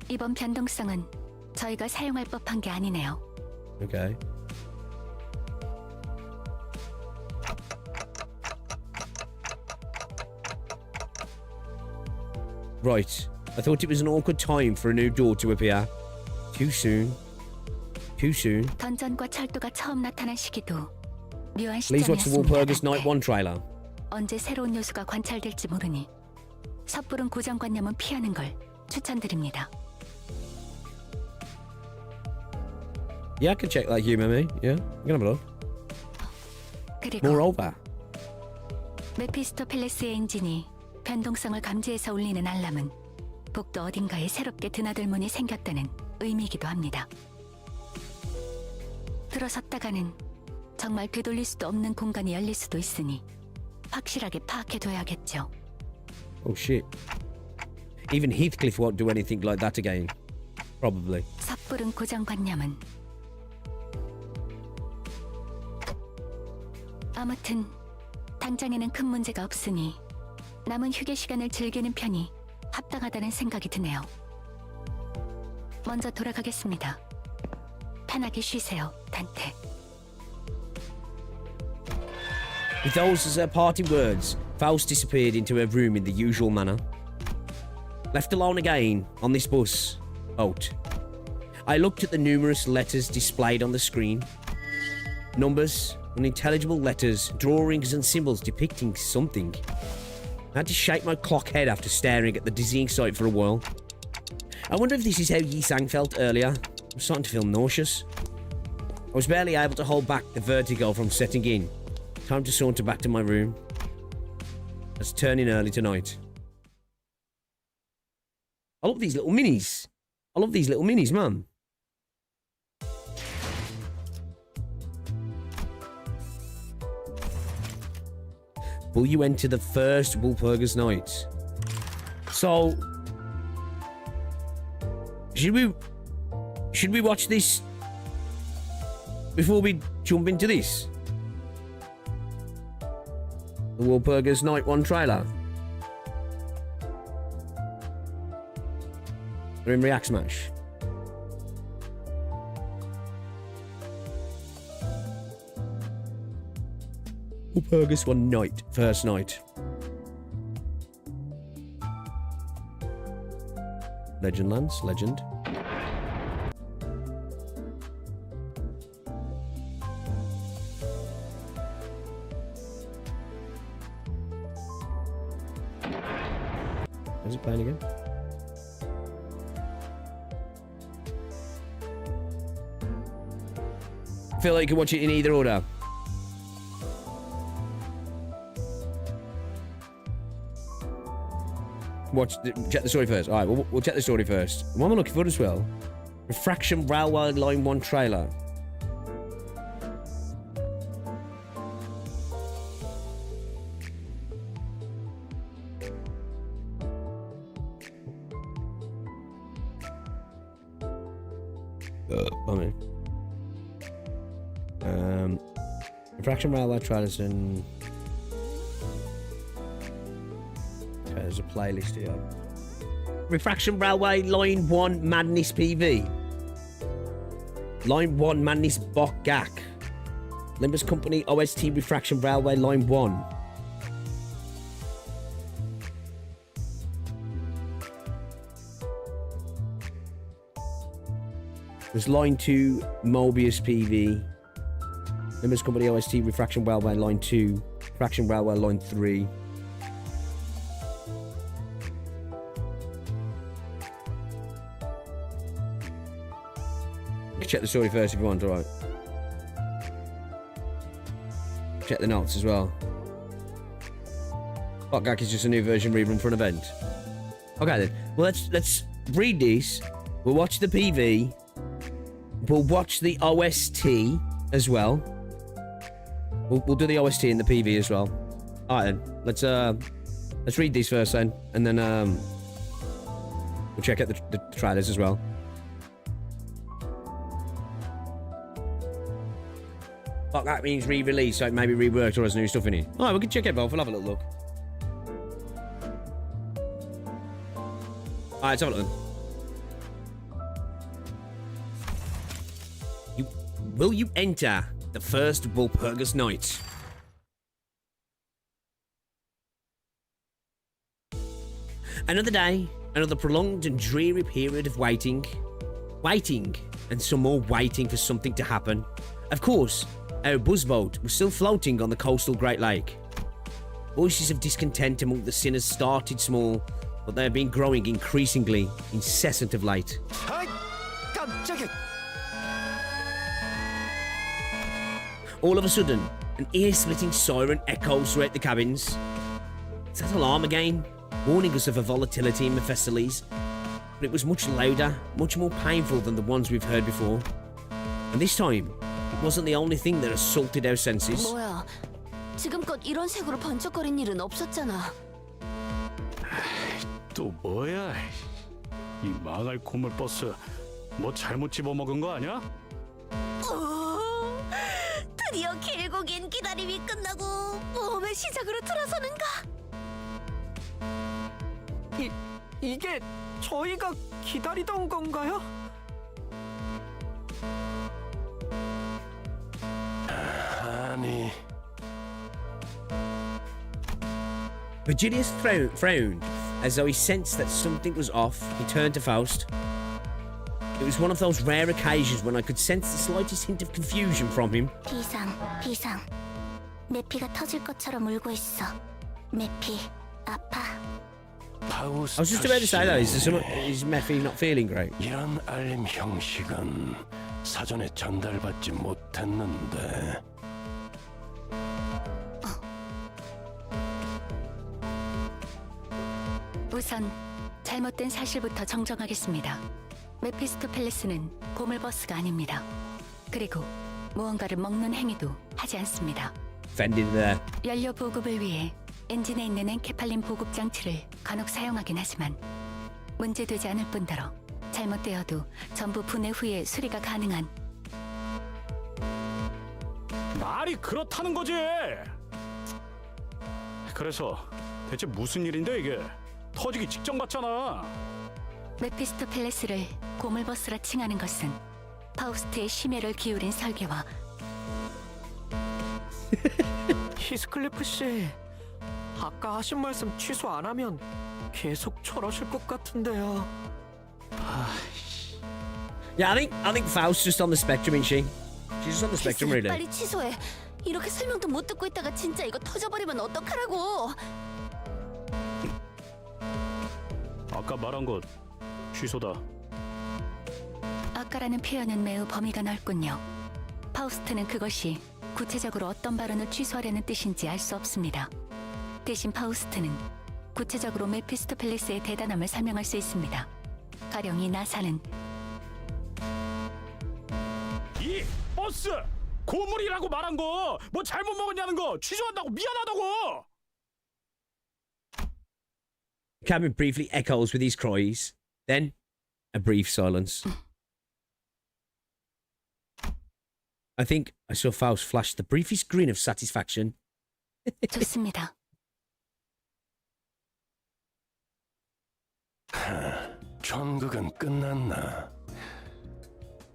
이번 변동성은 저희가 사용할 법한 게 아니네요. Okay. Right. I thought it was an awkward time for a new door to appear. Too soon. Too soon. 던전과 철도가 처음 나타난 시기도 묘한 Please watch the Walpurgis 시점이었습니다. Night 1 trailer. 언제 새로운 요소가 관찰될지 모르니 섣부른 고정관념은 피하는 걸 추천드립니다. Yeah, I can check that humor, me. Yeah, you can have a look. 그리고 Moreover, 메피스토펠레스의 엔진이 변동성을 감지해서 울리는 알람은 복도 어딘가에 새롭게 드나들 문이 생겼다는 의미이기도 합니다. 들어섰다가는 정말 되돌릴 수도 없는 공간이 열릴 수도 있으니 확실하게 파악해둬야겠죠. oh shit. Even Heathcliff won't do anything like that again. Probably. 섣부른 고정관념은 아무튼 당장에는 큰 문제가 없으니 남은 휴게 시간을 즐기는 편이 합당하다는 생각이 드네요. 먼저 돌아가겠습니다. 편하게 쉬세요, 단테. With those as her parting words, Faust disappeared into her room in the usual manner. Left alone again on this bus. Out. I looked at the numerous letters displayed on the screen. Numbers, unintelligible letters, drawings and symbols depicting something. I had to shake my clock head after staring at the dizzying sight for a while. I wonder if this is how Yi-Sang felt earlier. I'm starting to feel nauseous. I was barely able to hold back the vertigo from setting in. Time to saunter back to my room. It's turning early tonight. I love these little minis. I love these little minis, man. Will you enter the first Walpurgis night? So, should we watch this before we jump into this? The Walpurgis Night 1 trailer. We're in React Smash. Walpurgis 1 night. First night. Legend Lance. Legend. Is it playing again? I feel like you can watch it in either order. Check the story first. Alright, we'll check the story first. What am I looking for as well? Refraction Railway Line 1 trailer. Refraction Railway trailers and there's a playlist here. Refraction Railway Line 1 Madness PV. Line 1 Madness Bok Gak. Limbus Company OST Refraction Railway Line 1. There's Line 2 Mobius PV. Limbus Company OST Refraction Railway Line 2. Refraction Railway Line 3. Check the story first if you want, alright. Check the notes as well. Botgak is just a new version rerun for an event. Okay then. Well, let's read this. We'll watch the PV. We'll watch the OST as well. We'll do the OST and the PV as well. Alright then. Let's read these first then, and then we'll check out the trailers as well. Fuck, that means re-release, so it maybe reworked or has new stuff in it. Alright, we can check it both. We'll have a little look. Alright, let's have a look. Will you enter the first Walpurgis night? Another day, another prolonged and dreary period of waiting. Waiting, and some more waiting for something to happen. Of course, our buzzboat was still floating on the coastal Great Lake. Voices of discontent among the sinners started small, but they have been growing increasingly incessant of late. All of a sudden, an ear-splitting siren echoes throughout the cabins. It's that alarm again, warning us of a volatility in Mephistopheles, but it was much louder, much more painful than the ones we've heard before. And this time, it wasn't the only thing that assaulted our senses. 뭐야? 지금껏 이런 색으로 번쩍거린 일은 없었잖아. 또 뭐야? 이 망할 고물 버스 뭐 잘못 집어먹은 거 아니야? 드디어 길고 긴 기다림이 끝나고 모험의 시작으로 들어서는가? 이게 저희가 기다리던 건가요? 아니. Virgilius frowned as though he sensed that something was off. He turned to Faust. It was one of those rare occasions when I could sense the slightest hint of confusion from him. 비상. 매피가 터질 것처럼 울고 있어. 매피, 아파. I was just about to say that. Is Mephi not feeling great? 이런 알림 형식은 사전에 전달받지 못했는데. 우선 잘못된 사실부터 정정하겠습니다. 메피스토펠레스는 고물버스가 아닙니다. 그리고 무언가를 먹는 행위도 하지 않습니다. Offended there. 연료 보급을 위해 엔진에 있는 엔케팔린 보급 장치를 간혹 사용하긴 하지만 문제되지 않을 뿐더러 잘못되어도 전부 분해 후에 수리가 가능한 말이 그렇다는 거지. 그래서 대체 무슨 일인데 이게? 터지기 직전 같잖아. 메피스토펠레스를 고물버스라 칭하는 것은 파우스트의 심혈을 기울인 설계와 히스클리프 씨, 아까 하신 말씀 취소 안 하면 계속 저러실 것 같은데요. Yeah, I think Faust's just on the spectrum, isn't she? She's just on the spectrum, really. 빨리 취소해. 이렇게 설명도 못 듣고 있다가 진짜 이거 터져버리면 어떡하라고. 아까 말한 것 취소다. 아까라는 표현은 매우 범위가 넓군요. 파우스트는 그것이 구체적으로 어떤 발언을 취소하려는 뜻인지 알 수 없습니다. 대신 파우스트는 구체적으로 메피스토펠레스의 대단함을 설명할 수 있습니다. 가령 이 나사는 이 버스 고물이라고 말한 거 뭐 잘못 먹었냐는 거 취소한다고 미안하다고. Cameron briefly echoes with his cries. Then, a brief silence. I think I saw Faust flash the briefest grin of satisfaction. 좋습니다. 전극은 끝났나?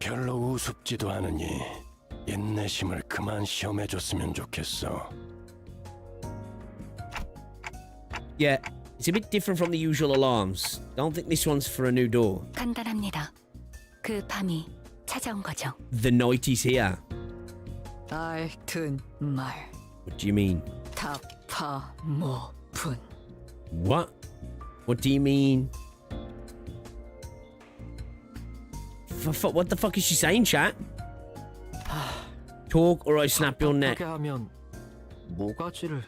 별로 우습지도 않으니 인내심을 그만 시험해줬으면 좋겠어. Yeah, it's a bit different from the usual alarms. Don't think this one's for a new door. 간단합니다. 그 밤이 찾아온 거죠. The night is here. 하여튼 말 What do you mean? 타파모분. What? What do you mean? What the fuck is she saying, chat? Talk or I snap your neck. 하면 모가지를.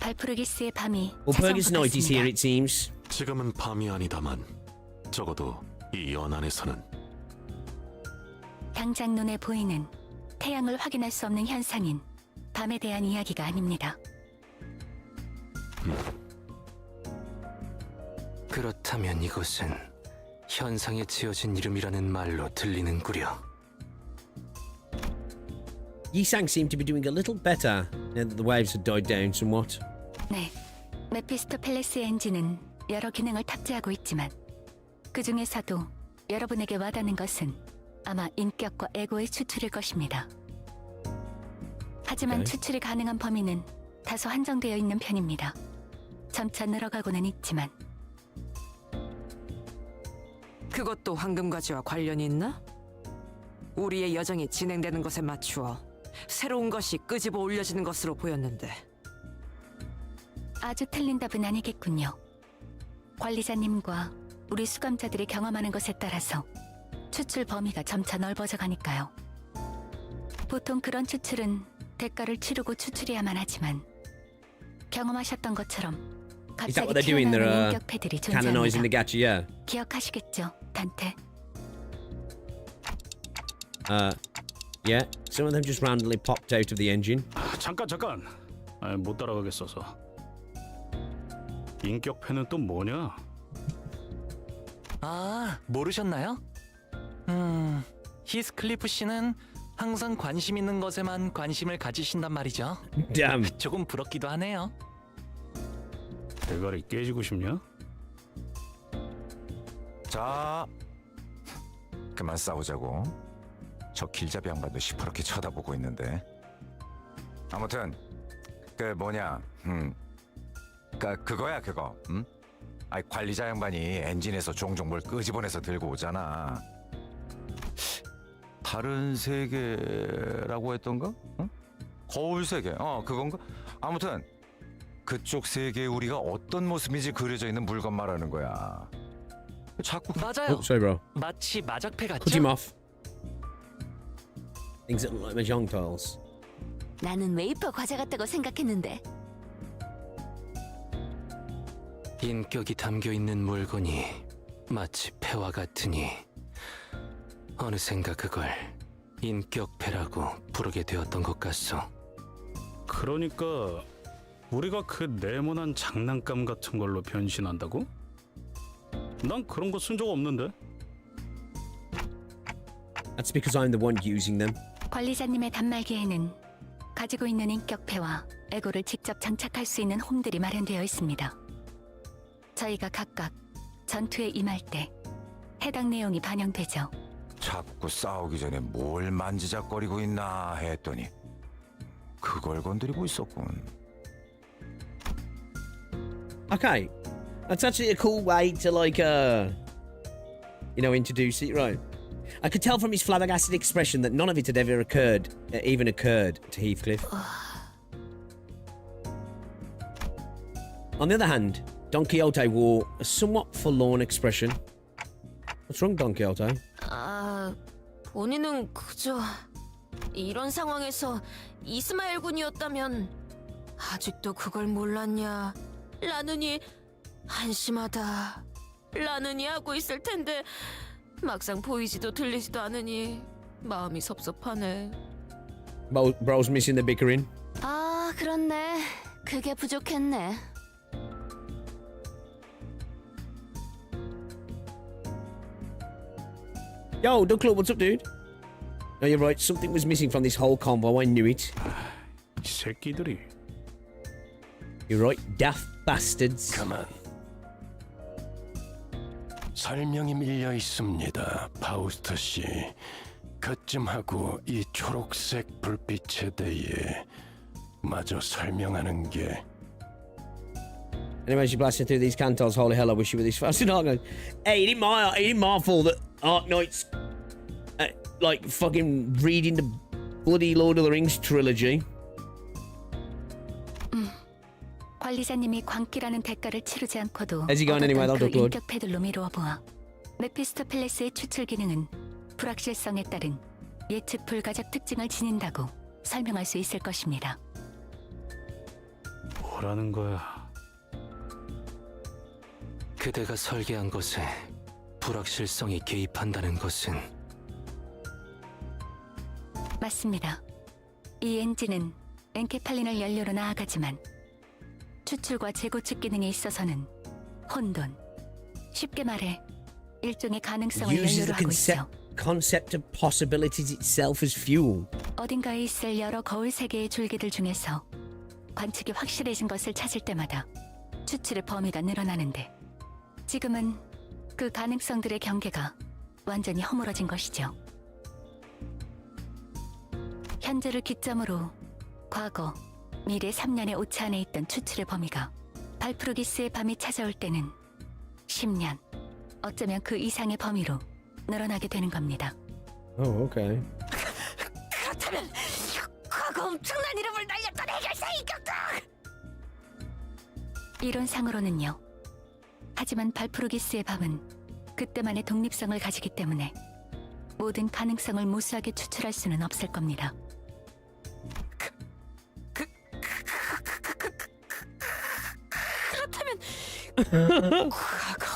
발프르기스의 밤이 Well, 찾아온 Purgis 것 night is here, 같습니다. it seems. 지금은 밤이 아니다만 적어도 이 연안에서는 당장 눈에 보이는 태양을 확인할 수 없는 현상인 밤에 대한 이야기가 아닙니다. 그렇다면 이것은 현상에 지어진 이름이라는 말로 들리는구려. Yisang seemed to be doing a little better now that the waves had died down somewhat. 네, 메피스토펠레스의 엔진은 여러 기능을 탑재하고 있지만 그 중에서도 여러분에게 와닿는 것은 아마 인격과 에고의 추출일 것입니다. 하지만 Okay. 추출이 가능한 범위는 다소 한정되어 있는 편입니다. 점차 늘어가고는 있지만 그것도 황금가지와 관련이 있나? 우리의 여정이 진행되는 것에 맞추어 새로운 것이 끄집어 올려지는 것으로 보였는데. 아주 틀린 답은 아니겠군요. 관리자님과 우리 수감자들이 경험하는 것에 따라서 추출 범위가 점차 넓어져 가니까요. 보통 그런 추출은 대가를 치르고 추출해야만 하지만 경험하셨던 것처럼 Is that 갑자기 what they're doing? They're 튀어나오는 인격패들이 canonizing the 존재합니다. gacha, yeah. 기억하시겠죠, 단테? Yeah. Some of them just randomly popped out of the engine. 잠깐. 못 따라가겠어서. 인격패는 또 뭐냐? 아, 모르셨나요? 히스클리프 씨는 항상 관심 있는 것에만 관심을 가지신단 말이죠. Damn. 조금 부럽기도 하네요. 대가리 깨지고 싶냐? 자, 그만 싸우자고. 저 길잡이 양반도 시퍼렇게 쳐다보고 있는데. 아무튼 그 뭐냐, 그거야 그거. 아이 관리자 양반이 엔진에서 종종 뭘 끄집어내서 들고 오잖아. 다른 세계라고 했던가? 응? 거울 세계. 그건가? 아무튼 그쪽 세계에 우리가 어떤 모습인지 그려져 있는 물건 말하는 거야. 자꾸 맞아요. Oh, sorry, bro. 마치 마작패 Cut 같죠? him off. Things that look like mahjong tiles. 나는 웨이퍼 과자 같다고 생각했는데. 인격이 담겨 있는 물건이 마치 패와 같으니 어느샌가 그걸 인격패라고 부르게 되었던 것 같소. 그러니까 우리가 그 네모난 장난감 같은 걸로 변신한다고? 난 그런 거 쓴 적 없는데. That's because I'm the one using them. 관리자님의 단말기에는 가지고 있는 인격패와 에고를 직접 장착할 수 있는 홈들이 마련되어 있습니다. 저희가 각각 전투에 임할 때 해당 내용이 반영되죠. 자꾸 싸우기 전에 뭘 만지작거리고 있나 했더니 그걸 건드리고 있었군. Okay, that's actually a cool way to introduce it, right? I could tell from his flabbergasted expression that none of it had ever even occurred to Heathcliff. On the other hand, Don Quixote wore a somewhat forlorn expression. What's wrong, Don Quixote? 본인은 그저 이런 상황에서 이스마엘 군이었다면 아직도 그걸 몰랐냐 라느니 한심하다 라느니 하고 있을 텐데 막상 보이지도 들리지도 않으니 마음이 섭섭하네. Bro's missing the bickering. 아, 그렇네. 그게 부족했네. Yo, Ducklo, what's up, dude? No, you're right. Something was missing from this whole convo. I knew it. 이 새끼들이. You're right, daft bastards. 가만. 설명이 밀려 있습니다, 파우스트 씨. 그쯤하고 이 초록색 불빛에 대해 마저 설명하는 게. Anyway, she blasting through these cantos. Holy hell, I wish you were this fast. Hey, it ain't my fault that Arknight's fucking reading the bloody Lord of the Rings trilogy. 관리자님이 광기라는 대가를 치르지 않고도 How's he going anyway, 얻었던 though, 그 Ducklo? 인격패들로 미루어 보아 메피스토펠레스의 추출 기능은 불확실성에 따른 예측 불가적 특징을 지닌다고 설명할 수 있을 것입니다. 뭐라는 거야? 그대가 설계한 것에 불확실성이 개입한다는 것은 맞습니다. 이 엔진은 엔케팔린을 연료로 나아가지만 추출과 재고축 기능에 있어서는 혼돈, 쉽게 말해 일종의 가능성을 Uses 연료로 the 하고 있죠. concept of possibilities itself as fuel. 어딘가에 있을 여러 거울 세계의 줄기들 중에서 관측이 확실해진 것을 찾을 때마다 추출의 범위가 늘어나는데 지금은 그 가능성들의 경계가 완전히 허물어진 것이죠. 현재를 기점으로 과거, 미래 3년의 오차 안에 있던 추출의 범위가 발프루기스의 밤이 찾아올 때는 10년, 어쩌면 그 이상의 범위로 늘어나게 되는 겁니다. Oh, okay. 그렇다면 과거 엄청난 이름을 날렸던 해결사 인격도! 이론상으로는요. 하지만 발프루기스의 밤은 그때만의 독립성을 가지기 때문에 모든 가능성을 무수하게 추출할 수는 없을 겁니다. 그렇다면 과거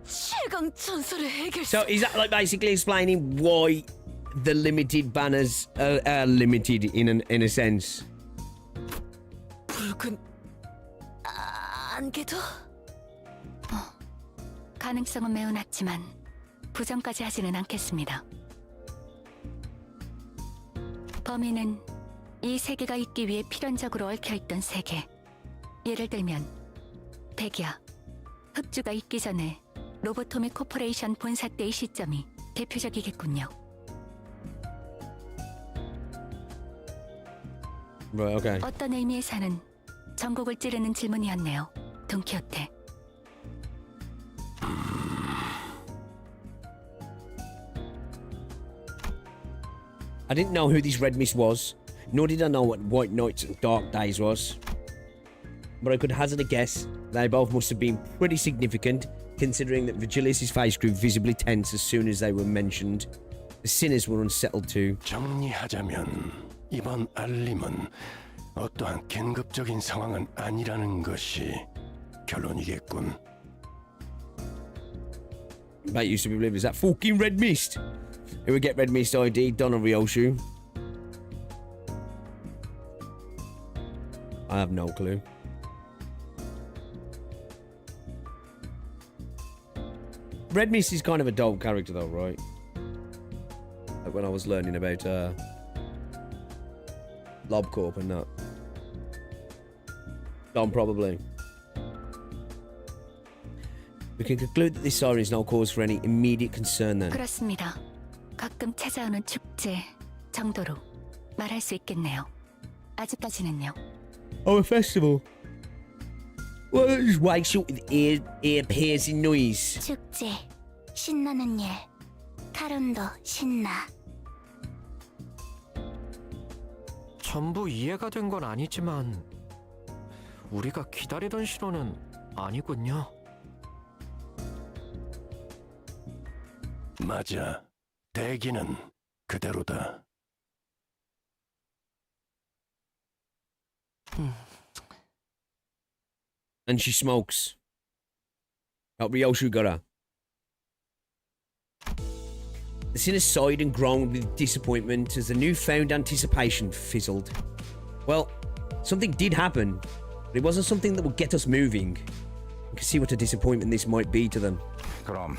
최강 전설의 해결사. So is that like basically explaining why the limited banners are limited in a sense? 붉은 안개도? 가능성은 매우 낮지만 부정까지 하지는 않겠습니다. 범위는 이 세계가 있기 위해 필연적으로 얽혀있던 세계. 예를 들면 백야, 흡주가 있기 전에 로보토미 코퍼레이션 본사 때의 시점이 대표적이겠군요. Right, okay. 어떤 의미에서는 전곡을 찌르는 질문이었네요, 돈키호테. I didn't know who this Red Mist was, nor did I know what White Nights and Dark Days was. But I could hazard a guess they both must have been pretty significant, considering that Virgilius' face grew visibly tense as soon as they were mentioned. The sinners were unsettled too. 정리하자면 이번 알림은 어떠한 긴급적인 상황은 아니라는 것이 결론이겠군. Mate used to be believed as that fucking Red Mist. Who would get Red Mist ID? Donna Ryoshu. I have no clue. Red Mist is kind of a dope character though, right? Like when I was learning about LobCorp and that. Don probably. We can conclude that this siren is no cause for any immediate concern then. 그렇습니다. 가끔 찾아오는 축제 정도로 말할 수 있겠네요. 아직까지는요. Oh, a festival. Well, it just wakes you up with ear-piercing noise. 축제, 신나는 일, 카론도 신나. 전부 이해가 된 건 아니지만 우리가 기다리던 신호는 아니군요. 맞아. 대기는 그대로다. And she smokes. Oh, Ryoshu got her. The sinner sighed and groaned with disappointment as the newfound anticipation fizzled. Well, something did happen, but it wasn't something that would get us moving. You can see what a disappointment this might be to them. 그럼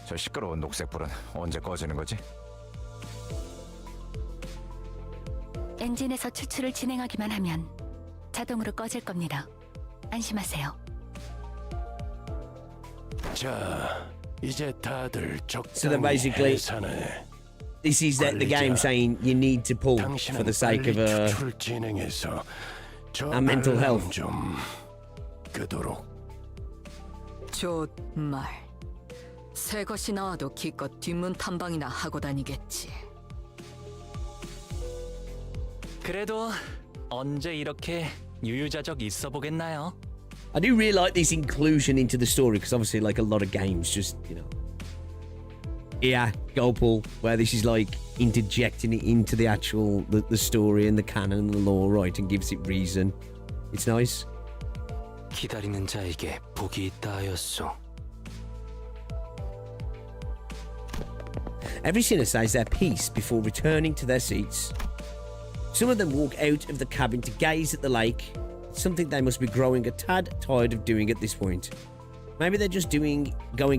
저 시끄러운 녹색불은 언제 꺼지는 거지? 엔진에서 추출을 진행하기만 하면 자동으로 꺼질 겁니다. 안심하세요. 자, 이제 다들 So then 적당히 basically, 해산해. this is the game saying you need to pull for the sake of 추출 진행해서 저 our mental 알람 health. 좀 끄도록. 좋말. 새 것이 나와도 기껏 뒷문 탐방이나 하고 다니겠지. 그래도 언제 이렇게 유유자적 있어 보겠나요? I do really like this inclusion into the story because obviously, like a lot of games, just yeah, go pull where this is like interjecting it into the actual the story and the canon and the lore, right, and gives it reason. It's nice. 기다리는 자에게 복이 있다 하였소. Every sinner says their piece before returning to their seats. Some of them walk out of the cabin to gaze at the lake, something they must be growing a tad tired of doing at this point. Maybe they're just going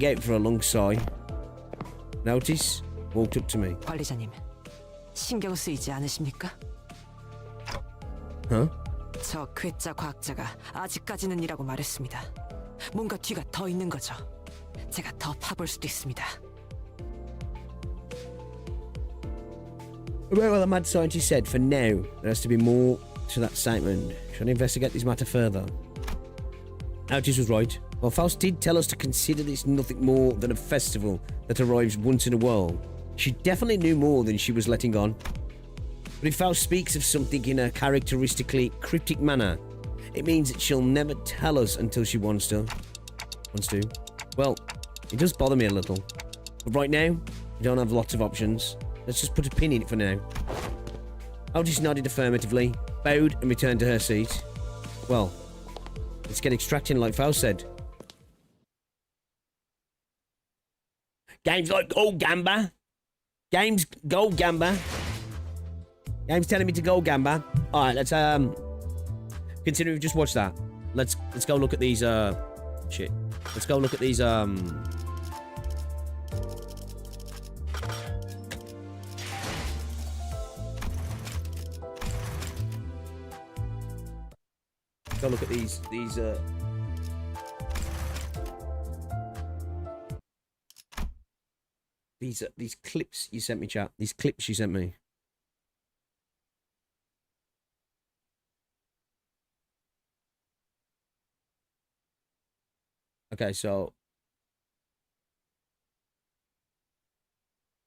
out for a long sigh. Notice walked up to me. 관리자님, 신경 쓰이지 않으십니까? Huh? 저 괴짜 과학자가 아직까지는이라고 말했습니다. 뭔가 뒤가 더 있는 거죠. 제가 더 파볼 수도 있습니다. About what the mad scientist said, for now, there has to be more to that statement. Should I investigate this matter further? Otis was right. Well, Faust did tell us to consider this nothing more than a festival that arrives once in a while. She definitely knew more than she was letting on. But if Faust speaks of something in a characteristically cryptic manner, it means that she'll never tell us until she wants to. Well, it does bother me a little. But right now, we don't have lots of options. Let's just put a pin in it for now. Otis nodded affirmatively, bowed and returned to her seat. Well, let's get extracting like Faust said. Games like go Gamba. Games go Gamba. Game's telling me to go Gamba. Alright, let's considering we've just watched that. Let's go look at these shit. Let's go look at these go look at these clips you sent me, chat. These clips you sent me. Okay, so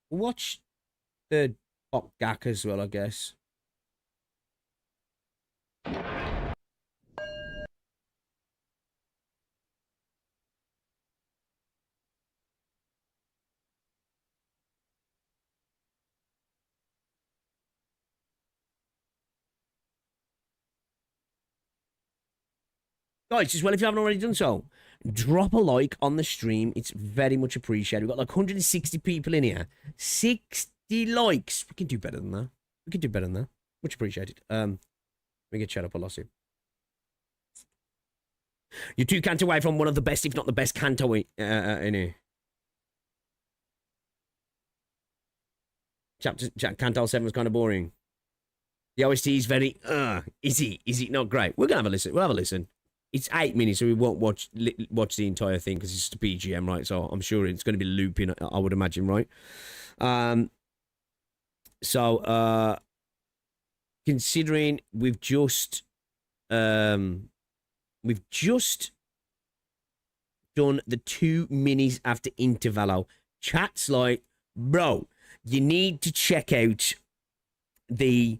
watch the Pop gacha as well, I guess. Guys, as well, if you haven't already done so, drop a like on the stream. It's very much appreciated. We've got like 160 people in here. 60 likes. We can do better than that. We can do better than that. Much appreciated. We get chat up. I lost you. You're 2 canto away from one of the best, if not the best canto in here. Canto 7 was kind of boring. The OST is very, is it not great? We're going to have a listen. We'll have a listen. It's 8 minutes, so we won't watch the entire thing because it's just a BGM, right? So I'm sure it's going to be looping, I would imagine, right? Considering we've just done the 2 minis after Intervallo. Chat's like, bro, you need to check out the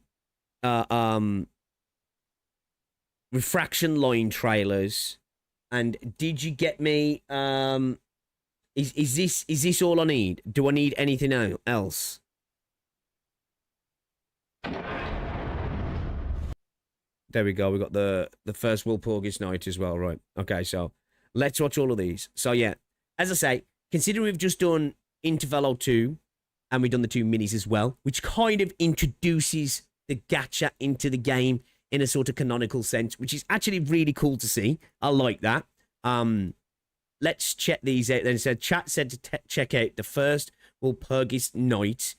refraction line trailers. And did you get me? Is this all I need? Do I need anything else? There we go. We got the first Walpurgis night as well, right? Okay, so let's watch all of these. So yeah, as I say, considering we've just done Intervallo 2 and we've done the 2 minis as well, which kind of introduces the gacha into the game in a sort of canonical sense, which is actually really cool to see. I like that. Let's check these out. Then it said, chat said to check out the first Walpurgis night,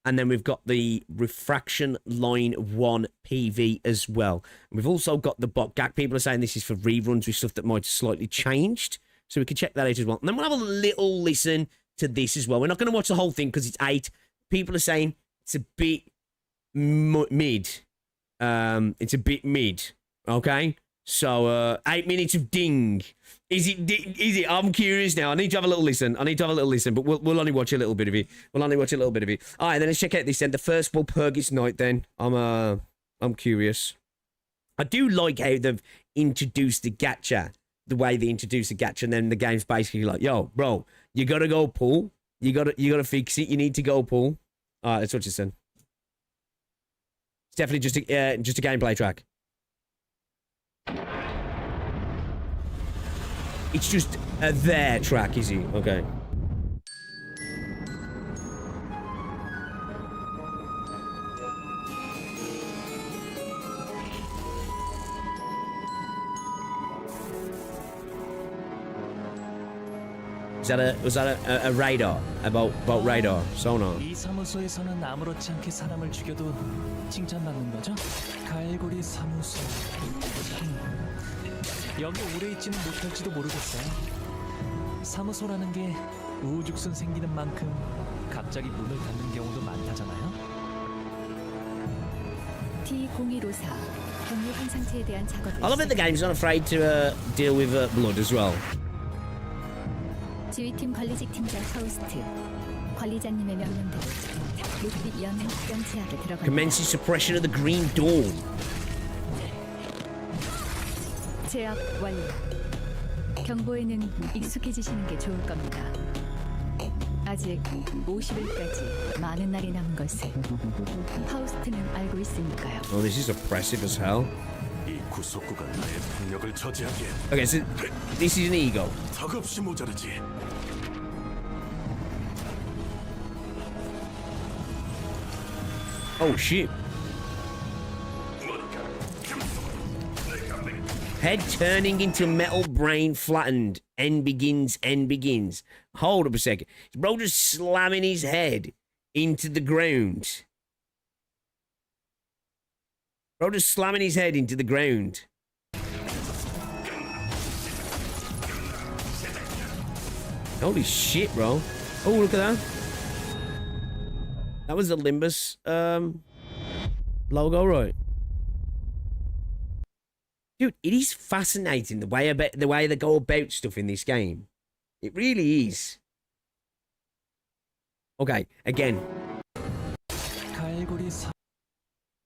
and then we've got the Refraction Line 1 PV as well. And we've also got the bot gag. People are saying this is for reruns with stuff that might have slightly changed, so we can check that out as well. And then we'll have a little listen to this as well. We're not going to watch the whole thing because it's 8. People are saying it's a bit mid. It's a bit mid. Okay, so 8 minutes of ding. Is it? I'm curious now. I need to have a little listen. But we'll only watch a little bit of it. All right, then let's check out this then. The first Walpurgis night. Then I'm curious. I do like how they've introduced the gacha. The way they introduce the gacha, and then the game's basically like, yo, bro, you gotta go pull. You gotta fix it. You need to go pull. All right, that's what you said. It's definitely just a gameplay track. It's just their track, is it? Okay. Was that a radar? About radar? Sonar? 이 사무소에서는 아무렇지 않게 사람을 죽여도 칭찬받는 거죠? 갈고리 사무소. 여기 오래 있지는 못할지도 모르겠어요. 사무소라는 게 우후죽순 생기는 만큼 갑자기 문을 닫는 경우도 많다잖아요. T0154 경류 환상체에 대한 작업을. I love that the game's not afraid to deal with blood as well. 지휘팀 관리직 팀장 파우스트 관리자님의 명령대로 ludwig 연행 특정 제약에 들어갑니다. Commencing suppression of the Green Dawn. 제압 완료. 경보에는 익숙해지시는 게 좋을 겁니다. 아직 50일까지 많은 날이 남은 것을 파우스트는 알고 있으니까요. Oh, this is oppressive as hell. 이 구속구가 나의 폭력을 저지하기에 Okay, so this is an ego. 턱없이 모자르지. Oh shit. Head turning into metal, brain flattened. End begins. Hold up a second. Bro just slamming his head into the ground. Holy shit, bro. Oh, look at that. That was the Limbus logo, right? Dude, it is fascinating the way they go about stuff in this game. It really is. Okay, again.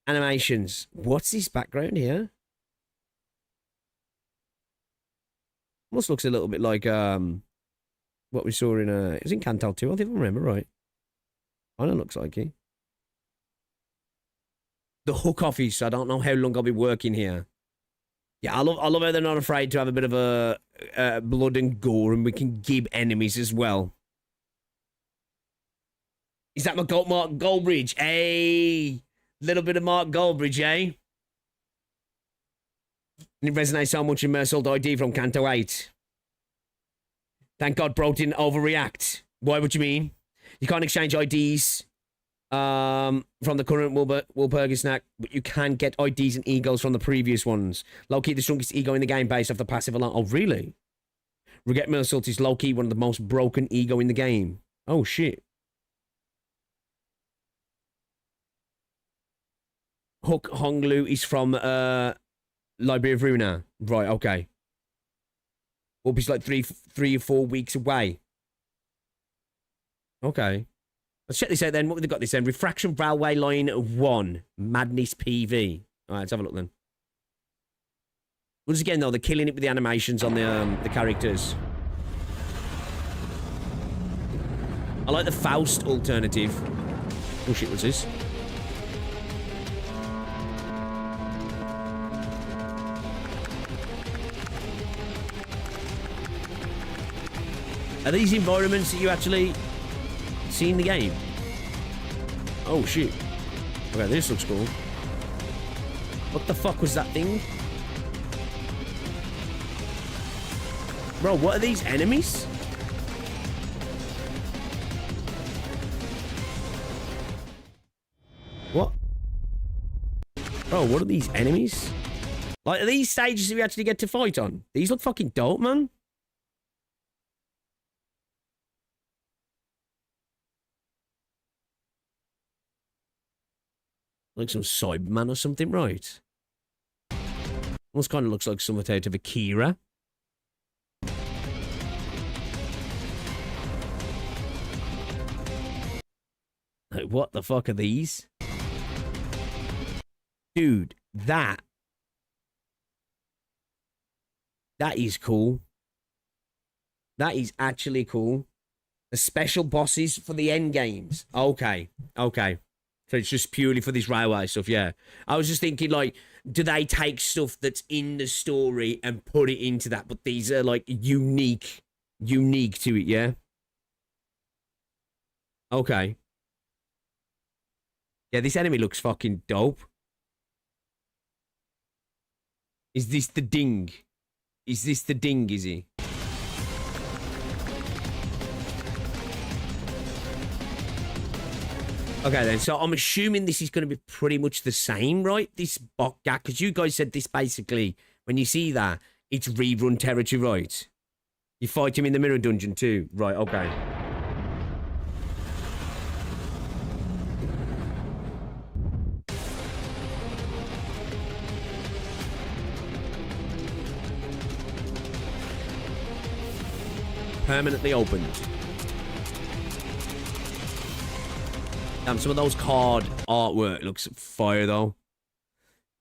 Animations. What's this background here? Almost looks a little bit like what we saw in it was in Canto 2, I think I remember right. I know it looks like it. The hook office. I don't know how long I'll be working here. Yeah, I love how they're not afraid to have a bit of a blood and gore, and we can give enemies as well. Is that Mark Goldbridge? Hey, little bit of Mark Goldbridge, eh? And it resonates so much in Mersault ID from Canto 8. Thank God Bro didn't overreact. Why would you mean? You can't exchange IDs from the current Walpurgisnacht, but you can get IDs and egos from the previous ones. Low-key the strongest ego in the game based off the passive alone. Oh, really? Regret Mersault is low-key one of the most broken ego in the game. Oh, shit. Hook Honglu is from Library of Runa. Right, okay. Will be like 3 or 4 weeks away. Okay. Let's check this out then. What have they got this then? Refraction Railway Line 1. Madness PV. Alright, let's have a look then. Once again though, they're killing it with the animations on the characters. I like the Faust alternative. Oh shit, what's this? Are these environments that you actually see in the game? Oh shit. Okay, this looks cool. What the fuck was that thing? Bro, what are these enemies? What? Bro, what are these enemies? Like, are these stages that we actually get to fight on? These look fucking dope, man. Like some Cyberman or something, right? Almost kind of looks like something out of Akira. Like, what the fuck are these? Dude, that is cool. That is actually cool. The special bosses for the end games. Okay, okay. So it's just purely for this railway stuff, yeah. I was just thinking, like, do they take stuff that's in the story and put it into that? But these are, like, unique to it, yeah? Okay. Yeah, this enemy looks fucking dope. Is this the ding? Is this the ding, is he? Okay then, so I'm assuming this is going to be pretty much the same, right? This bot gap, because you guys said this basically, when you see that, it's rerun territory, right? You fight him in the mirror dungeon too. Right, okay. Permanently opened. Damn, some of those card artwork looks fire, though.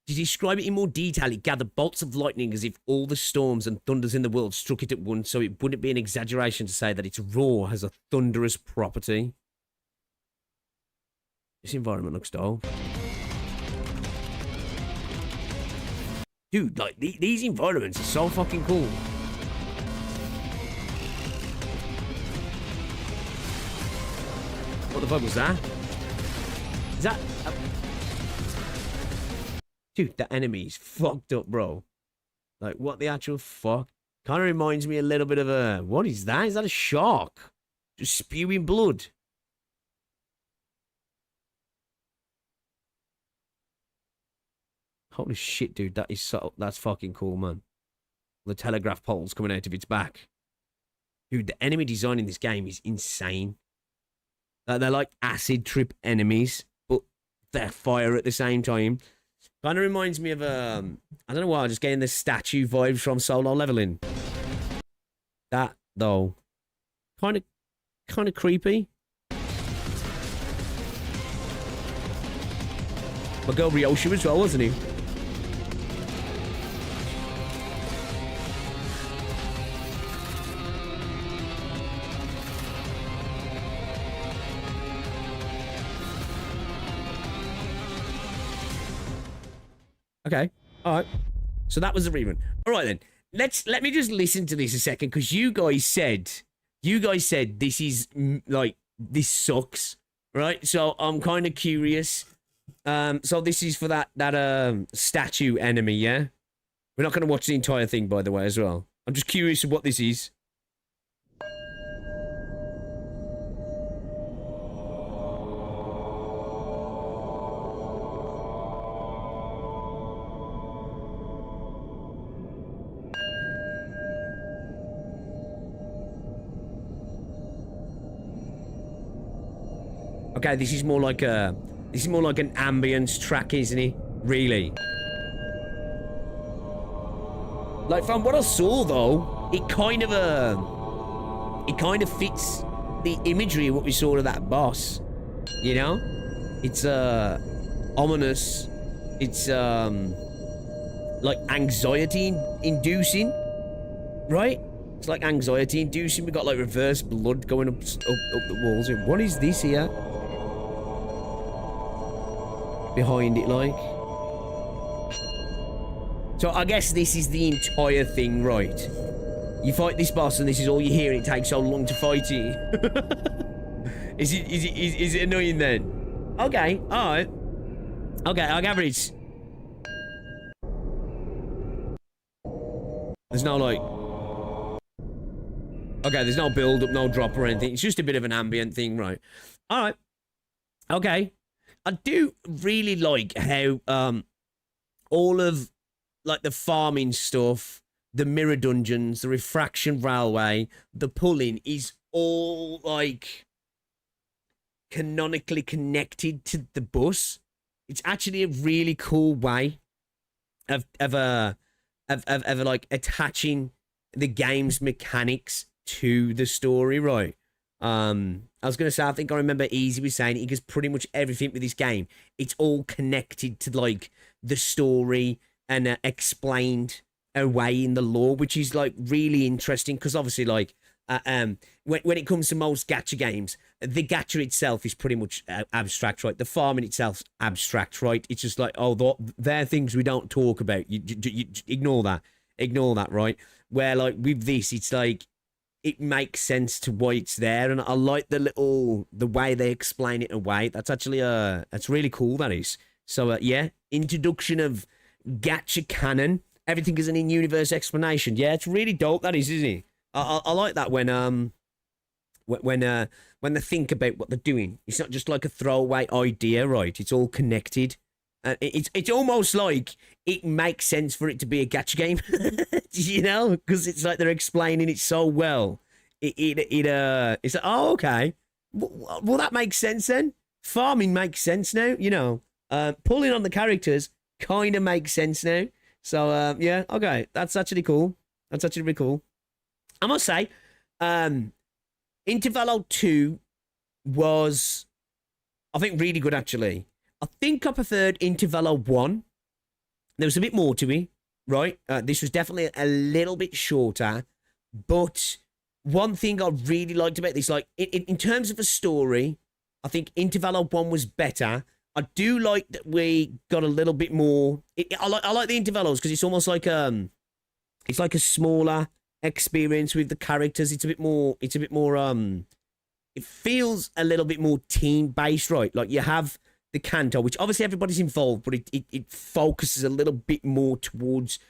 To describe it in more detail, it gathered bolts of lightning as if all the storms and thunders in the world struck it at once, so it wouldn't be an exaggeration to say that its roar has a thunderous property. This environment looks dope. Dude, like, these environments are so fucking cool. What the fuck was that? Is that... Dude, that enemy's fucked up, bro. Like, what the actual fuck? Kind of reminds me a little bit of a... What is that? Is that a shark? Just spewing blood. Holy shit, dude. That is so... That's fucking cool, man. The telegraph poles coming out of its back. Dude, the enemy design in this game is insane. They're like acid trip enemies, but they're fire at the same time. Kind of reminds me of I don't know why, I'm just getting the statue vibes from Solo Leveling. That though, kind of creepy. my girl Ryosha as well, wasn't he? Okay. All right. So that was the rerun. All right then. Let me just listen to this a second, because you guys said this is like, this sucks, right? So I'm kind of curious. So this is for that statue enemy, yeah? We're not going to watch the entire thing, by the way, as well. I'm just curious of what this is. Okay, this is more like an ambience track, isn't it? Really? Like, from what I saw though, it kind of fits the imagery of what we saw of that boss. You know? It's ominous. It's like anxiety inducing. Right? It's like anxiety inducing. We got like reverse blood going up the walls. What is this here? Behind it, like. So I guess this is the entire thing, right? You fight this boss and this is all you hear and it takes so long to fight it. Is it annoying then? Okay, alright. Okay, I'll average. There's no like... Okay, there's no build up, no drop or anything. It's just a bit of an ambient thing, right? Alright. Okay. I do really like how all of like the farming stuff, the mirror dungeons, the refraction railway, the pulling is all like canonically connected to the bus. It's actually a really cool way of like attaching the game's mechanics to the story, right? I was gonna say, I think I remember Easy was saying it because pretty much everything with this game, it's all connected to like the story and explained away in the lore, which is like really interesting because obviously like when it comes to most gacha games, the gacha itself is pretty much abstract, right? The farming itself's abstract, right? It's just like, oh, they're things we don't talk about. You ignore that, right? Where like with this, it's like, it makes sense to why it's there, and I like the way they explain it away. That's actually that's really cool, that is. So yeah, introduction of gacha canon. Everything is an in-universe explanation. Yeah, it's really dope, that is, isn't it? I like that when they think about what they're doing. It's not just like a throwaway idea, right? It's all connected. It's almost like it makes sense for it to be a gacha game, you know, because it's like they're explaining it so well. It's like, oh, okay, well that makes sense then. Farming makes sense now, you know. Pulling on the characters kind of makes sense now. So yeah, okay, that's actually cool. That's actually really cool. I must say, Intervallo 2 was, I think, really good actually. I think I preferred Intervallo 1. There was a bit more to it, right? This was definitely a little bit shorter. But one thing I really liked about this, like, in terms of a story, I think Intervallo 1 was better. I do like that we got a little bit more... I like the Intervallos because it's almost like it's like a smaller experience with the characters. It's a bit more... It feels a little bit more team-based, right? Like, you have the Canto, which obviously everybody's involved, but it focuses a little bit more towards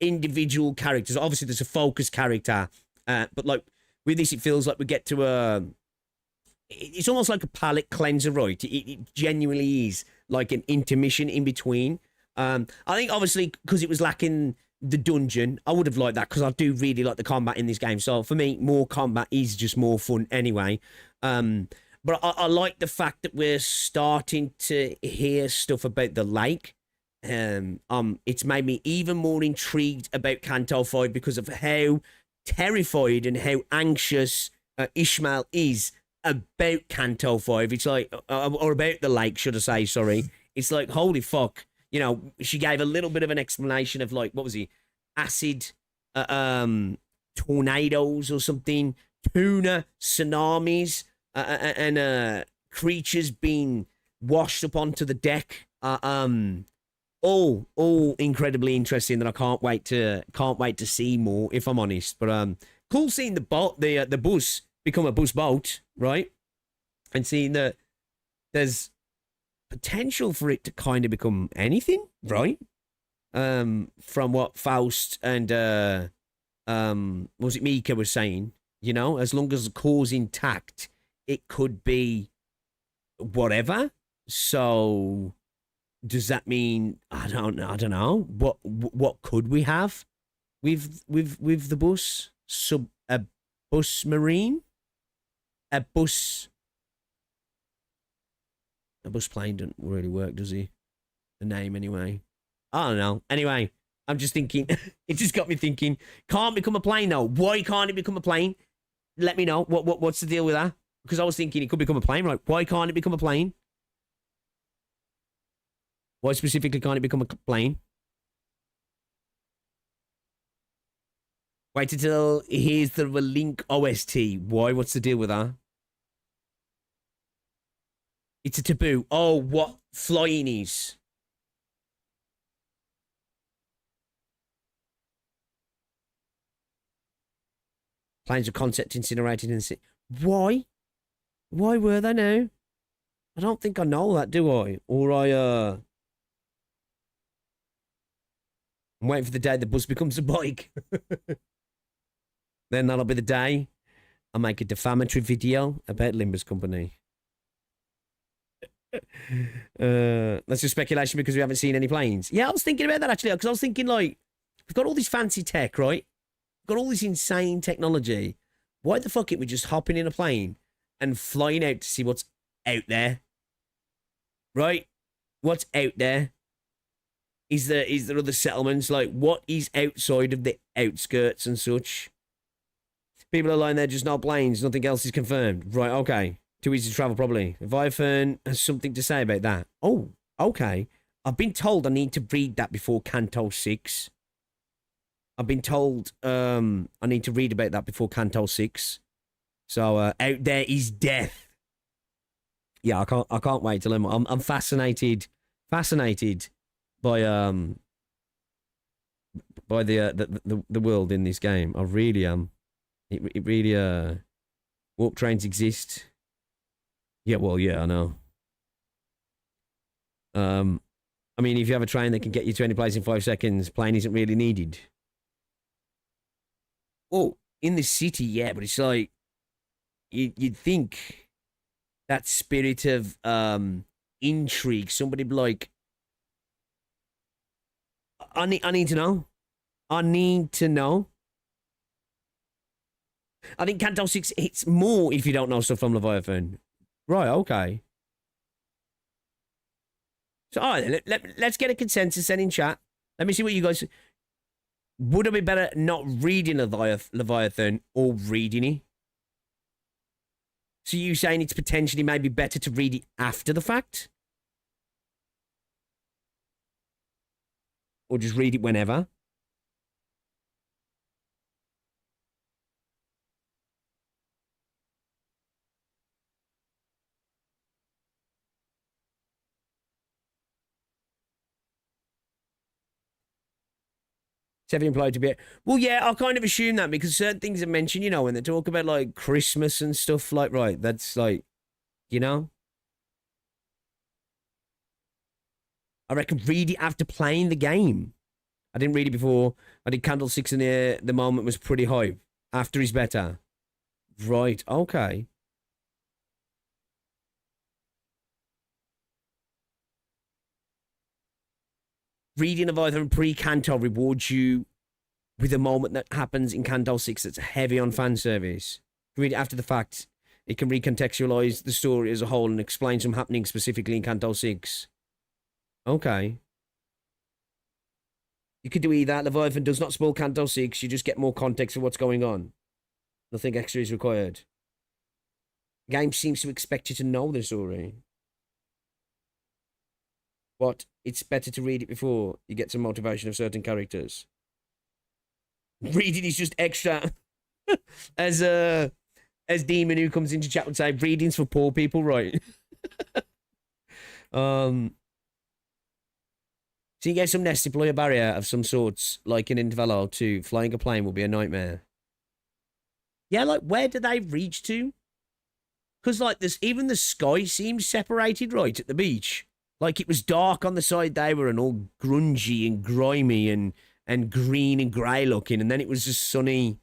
individual characters. Obviously, there's a focus character, but like with this, it feels like we get to it's almost like a palate cleanser, right? It genuinely is like an intermission in between. I think obviously because it was lacking the dungeon, I would have liked that because I do really like the combat in this game. So for me, more combat is just more fun anyway. But I like the fact that we're starting to hear stuff about the lake. It's made me even more intrigued about Canto 5 because of how terrified and how anxious Ishmael is about Canto 5. It's like, or about the lake, should I say, sorry. It's like, holy fuck. You know, she gave a little bit of an explanation of like, what was he? Acid, tornadoes or something, tuna, tsunamis, and creatures being washed up onto the deck. All incredibly interesting that I can't wait to see more, if I'm honest. But cool seeing the bus become a bus boat, right? And seeing that there's potential for it to kind of become anything, right? From what Faust and was it Mika was saying, you know, as long as the core's intact, it could be whatever. So does that mean I don't know what could we have with the bus? A bus marine, a bus plane doesn't really work, does he? The name anyway. I don't know. Anyway, I'm just thinking. It just got me thinking. Can't become a plane though. Why can't it become a plane? Let me know. What's the deal with that? Because I was thinking it could become a plane, right? Why can't it become a plane? Why specifically can't it become a plane? Wait until here's the Relink OST. Why? What's the deal with that? It's a taboo. Oh, what flying is. Planes are concept incinerated in the city. Why? Why were they now? I don't think I know that, do I? Or I'm waiting for the day the bus becomes a bike. Then that'll be the day I make a defamatory video about Limbus Company. That's just speculation because we haven't seen any planes. Yeah, I was thinking about that actually, because I was thinking like, we've got all this fancy tech, right? We've got all this insane technology. Why the fuck ain't we just hopping in a plane and flying out to see what's out there? Right? What's out there? Is there other settlements? Like, what is outside of the outskirts and such? People are lying there, just no planes. Nothing else is confirmed. Right, okay. Too easy to travel, probably. Viafern has something to say about that. Oh, okay. I've been told I need to read that before Canto 6. I've been told I need to read about that before Canto 6. So, out there is death. Yeah, I can't wait till I'm fascinated by the world in this game. I really am. It really warp trains exist. Yeah, well, yeah, I know. I mean, if you have a train that can get you to any place in 5 seconds, plane isn't really needed. Oh, in the city, yeah, but it's like you'd think that spirit of intrigue, somebody be like, I need to know. I need to know. I think Canto 6 hits more if you don't know stuff from Leviathan. Right, okay. So, all right, let's get a consensus then in chat. Let me see what you guys... Would it be better not reading Leviathan or reading it? So you saying it's potentially maybe better to read it after the fact? Or just read it whenever? Heavy implied to be... Well, yeah, I'll kind of assume that because certain things are mentioned, you know, when they talk about, like, Christmas and stuff, like, right, that's, like, you know? I reckon read it after playing the game. I didn't read it before. I did Candle 6 and the moment was pretty hype. After is better. Right, okay. Reading of either Pre Canto rewards you with a moment that happens in Canto 6 that's heavy on fan service. Read it after the fact. It can recontextualize the story as a whole and explain some happenings specifically in Canto 6. Okay. You could do either. Leviathan does not spoil Canto 6. You just get more context for what's going on. Nothing extra is required. Game seems to expect you to know the story. But it's better to read it before you get some motivation of certain characters. Reading is just extra. as Demon who comes into chat would say, reading's for poor people, right? So you get some nest deploy a barrier of some sorts, like in Intervallo 2, flying a plane will be a nightmare. Yeah, like where do they reach to? Because like this, even the sky seems separated right at the beach. Like it was dark on the side they were and all grungy and grimy and green and grey looking, and then it was just sunny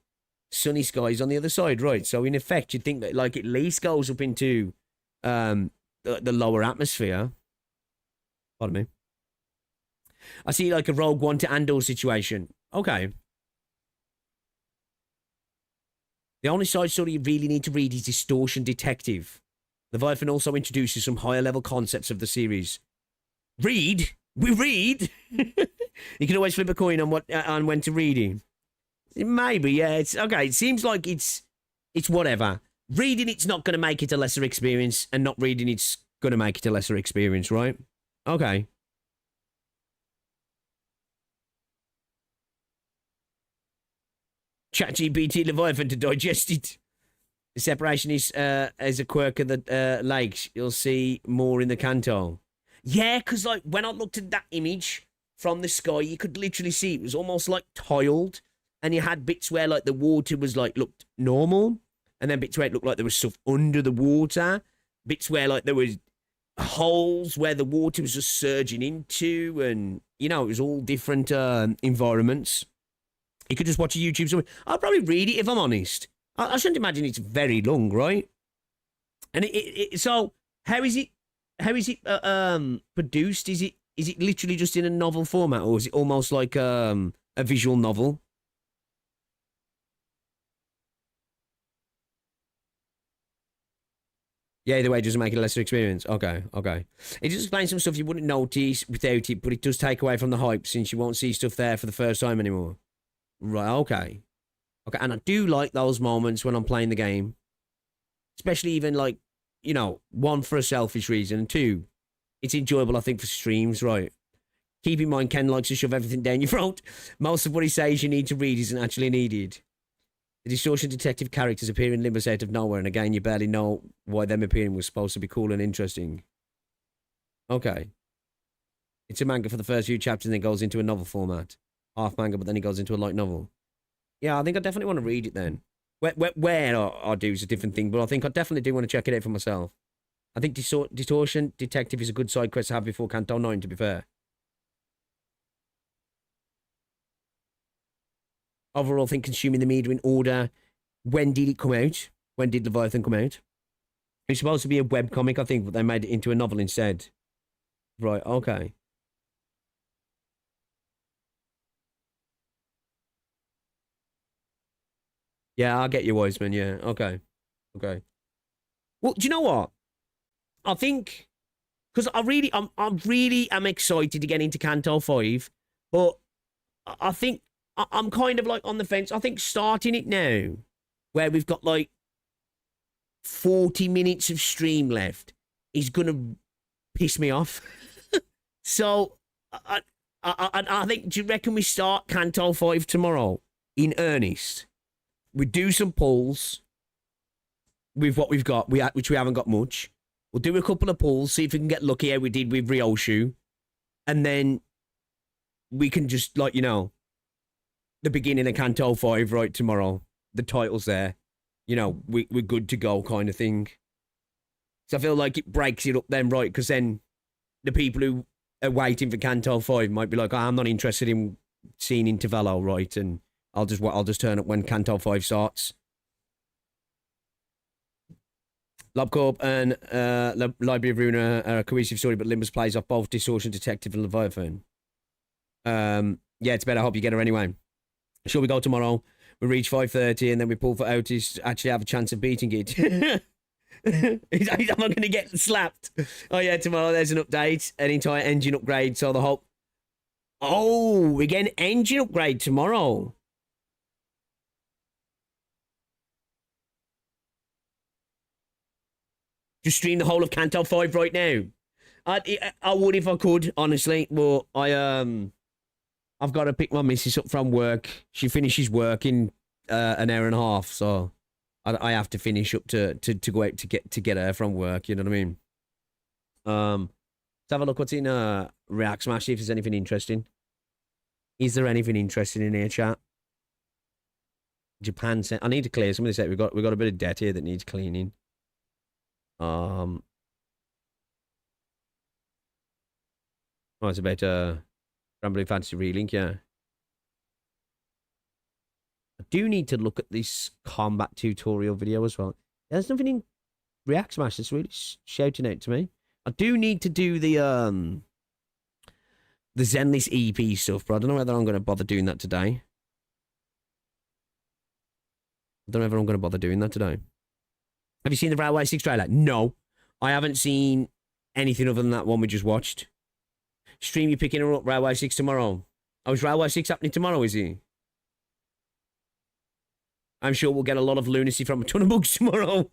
skies on the other side, right? So in effect, you'd think that like at least goes up into the lower atmosphere. Pardon me. I see like a Rogue One to Andor situation. Okay. The only side story you really need to read is Distortion Detective. Leviathan also introduces some higher level concepts of the series. Read? We read? You can always flip a coin on when to read it. Maybe, yeah. It's okay. It seems like it's whatever. Reading it's not going to make it a lesser experience, and not reading it's going to make it a lesser experience, right? Okay. ChatGPT Leviathan to digest it. The separation is as a quirk of the lakes. You'll see more in the Canto. Yeah, because like when I looked at that image from the sky, you could literally see it was almost like tiled, and you had bits where like the water was like looked normal, and then bits where it looked like there was stuff under the water, bits where like there was holes where the water was just surging into, and you know it was all different environments. You could just watch a YouTube somewhere. I'll probably read it if I'm honest. I shouldn't imagine it's very long, right? And so how is it produced? Is it literally just in a novel format, or is it almost like a visual novel? Yeah, either way, it doesn't make it a lesser experience. Okay. It just explains some stuff you wouldn't notice without it, but it does take away from the hype since you won't see stuff there for the first time anymore. Right, okay, and I do like those moments when I'm playing the game, especially even like, you know, one for a selfish reason, and two, it's enjoyable, I think, for streams, right? Keep in mind, Ken likes to shove everything down your throat. Most of what he says you need to read isn't actually needed. The Distortion Detective characters appear in Limbus out of nowhere, and again, you barely know why them appearing was supposed to be cool and interesting. Okay. It's a manga for the first few chapters and then goes into a novel format. Half manga, but then it goes into a light novel. Yeah, I think I definitely want to read it then. Where I do is a different thing, but I think I definitely do want to check it out for myself. I think Distortion Detective is a good side quest to have before Canto 9, to be fair. Overall, I think consuming the media in order. When did it come out? When did Leviathan come out? It's supposed to be a webcomic, I think, but they made it into a novel instead. Right, okay. Yeah, I'll get you, Wiseman. Yeah, okay. Well, do you know what? I think because I really am excited to get into Canto 5, but I think I'm kind of like on the fence. I think starting it now, where we've got like 40 minutes of stream left, is gonna piss me off. So I think, do you reckon we start Canto 5 tomorrow in earnest? We do some pulls with what we've got, which we haven't got much. We'll do a couple of pulls, see if we can get lucky how we did with Ryoshu. And then we can just, like, you know, the beginning of Canto 5 right tomorrow. The title's there. You know, we're good to go kind of thing. So I feel like it breaks it up then, right? Because then the people who are waiting for Canto 5 might be like, oh, I'm not interested in seeing Intervallo, right? And I'll just turn up when Canto 5 starts. LobCorp and Library of Runa are a cohesive story, but Limbus plays off both Distortion Detective and Leviathan. Yeah, it's better. I hope you get her anyway. Sure, we go tomorrow. We reach 5:30 and then we pull for Otis to actually have a chance of beating it. Am I going to get slapped? Oh yeah, tomorrow there's an update, an entire engine upgrade. So the whole... Oh, we get an engine upgrade tomorrow. Just stream the whole of Canto 5 right now. I would if I could, honestly, but I've got to pick my missus up from work. She finishes work in an hour and a half, so I have to finish up to go out to get her from work. You know what I mean? Let's have a look what's in React Smash. See if there's anything interesting. Is there anything interesting in here, chat? Japan sent. I need to clear some of this out. We've got a bit of debt here that needs cleaning. Oh, it's about Rambling Fantasy Relink, yeah. I do need to look at this combat tutorial video as well. There's nothing in React Smash that's really shouting out to me. I do need to do the Zenless EP stuff, but I don't know whether I'm going to bother doing that today. I don't know whether I'm going to bother doing that today. Have you seen the Railway 6 trailer? No. I haven't seen anything other than that one we just watched. Stream, you picking her up, Railway 6 tomorrow. Oh, is Railway 6 happening tomorrow, is he? I'm sure we'll get a lot of lunacy from a ton of bugs tomorrow.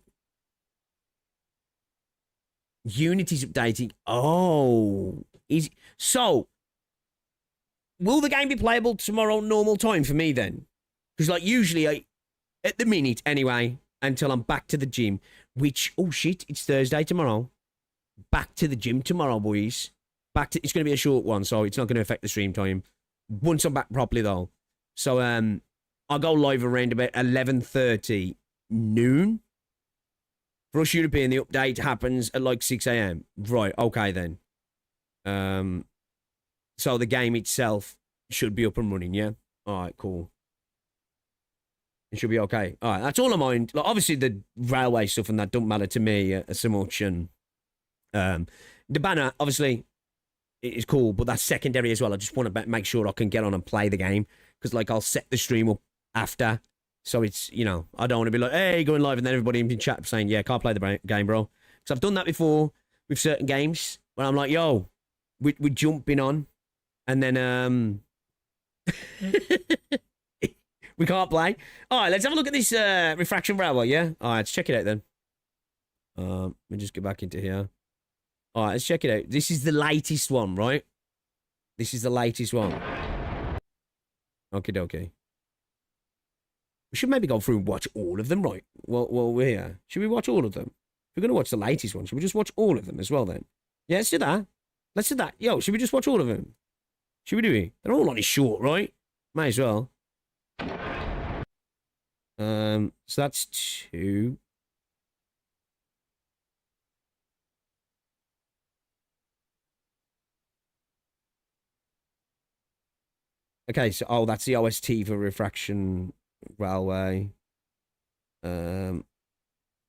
Unity's updating. Oh. So, will the game be playable tomorrow normal time for me then? Because, like, usually, at the minute, anyway, until I'm back to the gym, which, oh shit, it's Thursday tomorrow. Back to the gym tomorrow, boys. It's going to be a short one, so it's not going to affect the stream time. Once I'm back properly, though. So, I'll go live around about 11:30 noon. For us European, the update happens at like 6 a.m. Right, okay then. So the game itself should be up and running, yeah? Alright, cool. It should be okay. Alright, that's all I mind. Like, obviously, the railway stuff and that don't matter to me so much. And the banner, obviously, it is cool, but that's secondary as well. I just want to make sure I can get on and play the game. Because, like, I'll set the stream up after. So it's, you know, I don't want to be like, hey, going live, and then everybody in chat saying, yeah, can't play the game, bro. Because I've done that before with certain games when I'm like, yo, we're jumping on, and then we can't play. All right, let's have a look at this Refraction Railway, yeah? All right, let's check it out then. Let me just get back into here. All right, let's check it out. This is the latest one, right? This is the latest one. Okie dokie. We should maybe go through and watch all of them, right? Well, we're here. Should we watch all of them? If we're going to watch the latest one, should we just watch all of them as well then? Yeah, let's do that. Let's do that. Yo, should we just watch all of them? Should we do it? They're all only short, right? Might as well. So that's 2. Okay, so, oh, that's the OST for Refraction Railway. There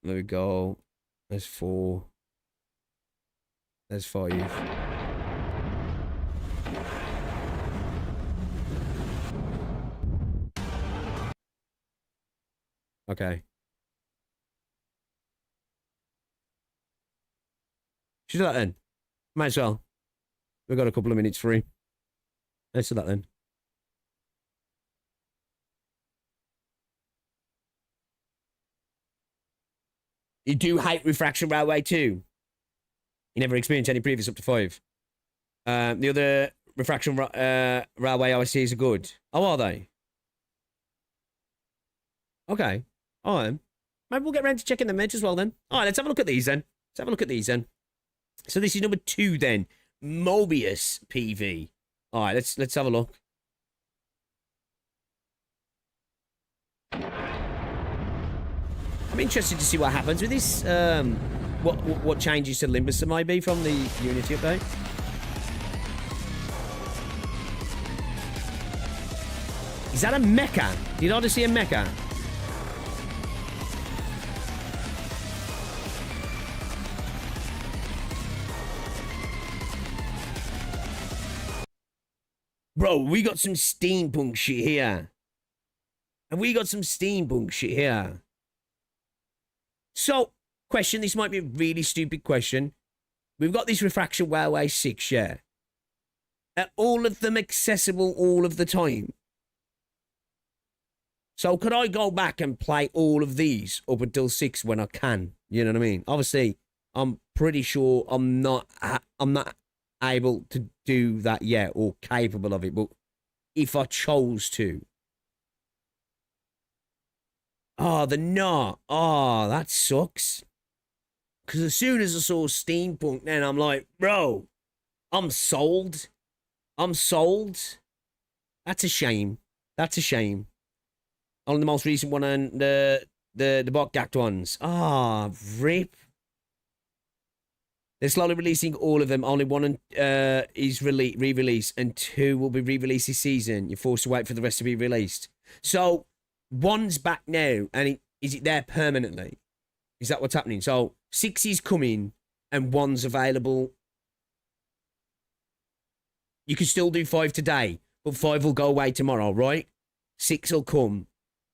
we go. There's 4. There's 5. Okay. Should do that then. Might as well. We've got a couple of minutes free. Let's do that then. You do hate Refraction Railway too? You never experienced any previous up to 5. The other Refraction Railway OSTs are good. Oh, are they? Okay. All right. Maybe we'll get around to checking them out as well then. All right, let's have a look at these then. Let's have a look at these then. So this is number 2 then. Mobius PV. All right, let's have a look. I'm interested to see what happens with this. What changes to Limbus there might be from the Unity update. Is that a mecha? Did I just see a mecha? Bro, we got some steampunk shit here. And we got some steampunk shit here. So, question, this might be a really stupid question. We've got this Refraction Railway 6, yeah. Are all of them accessible all of the time? So, could I go back and play all of these up until 6 when I can? You know what I mean? Obviously, I'm pretty sure I'm not able to do that yet or capable of it. But if I chose to, oh, the not. Oh, that sucks. Because as soon as I saw steampunk, then I'm like, bro, I'm sold. I'm sold. That's a shame. That's a shame. Only the most recent one and the bot gacked ones. Ah, rip. They're slowly releasing all of them. Only one is re-released, and 2 will be re-released this season. You're forced to wait for the rest to be released. So, 1's back now, and is it there permanently? Is that what's happening? So, 6 is coming, and 1's available. You can still do 5 today, but 5 will go away tomorrow, right? 6 will come,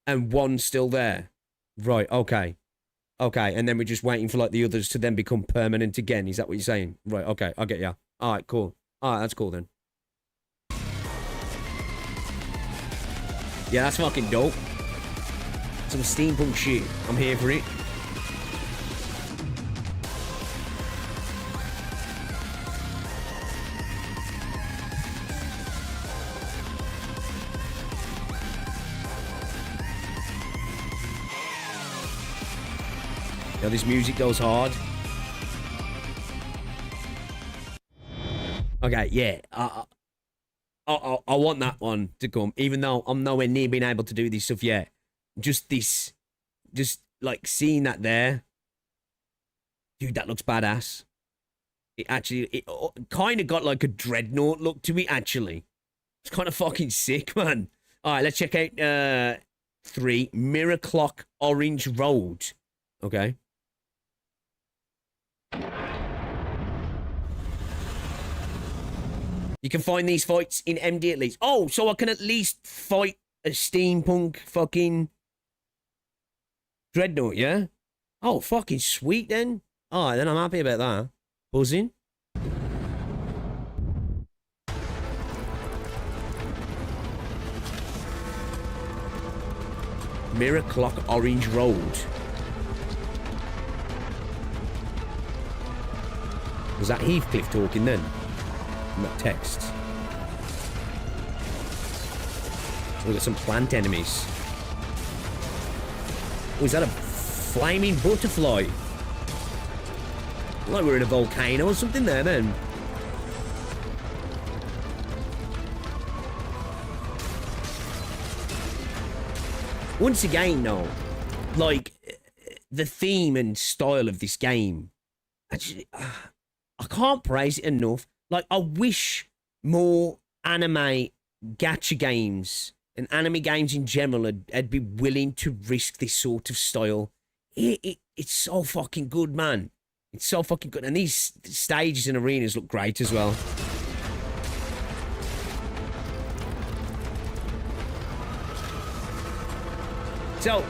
and 1's still there. Right, okay. Okay, and then we're just waiting for like the others to then become permanent again. Is that what you're saying? Right, okay, I get ya. All right, cool. All right, that's cool then. Yeah, that's fucking dope. Some steampunk shit. I'm here for it. Yo, this music goes hard. Okay, yeah. I want that one to come, even though I'm nowhere near being able to do this stuff yet. Just like seeing that there. Dude, that looks badass. It kind of got like a dreadnought look to it, actually. It's kind of fucking sick, man. All right, let's check out 3, Mirror Clock Orange Road. Okay. You can find these fights in MD at least. Oh, so I can at least fight a steampunk fucking dreadnought, yeah? Oh, fucking sweet then. All right, then I'm happy about that. Buzzing. Mirror Clock Orange Road. Was that Heathcliff talking then? In that text. We've got some plant enemies. Oh, is that a flaming butterfly? Like we're in a volcano or something there then. Once again, though, like, the theme and style of this game, actually, I can't praise it enough. Like, I wish more anime gacha games and anime games in general had be willing to risk this sort of style. It's so fucking good, man. It's so fucking good. And these stages and arenas look great as well. So,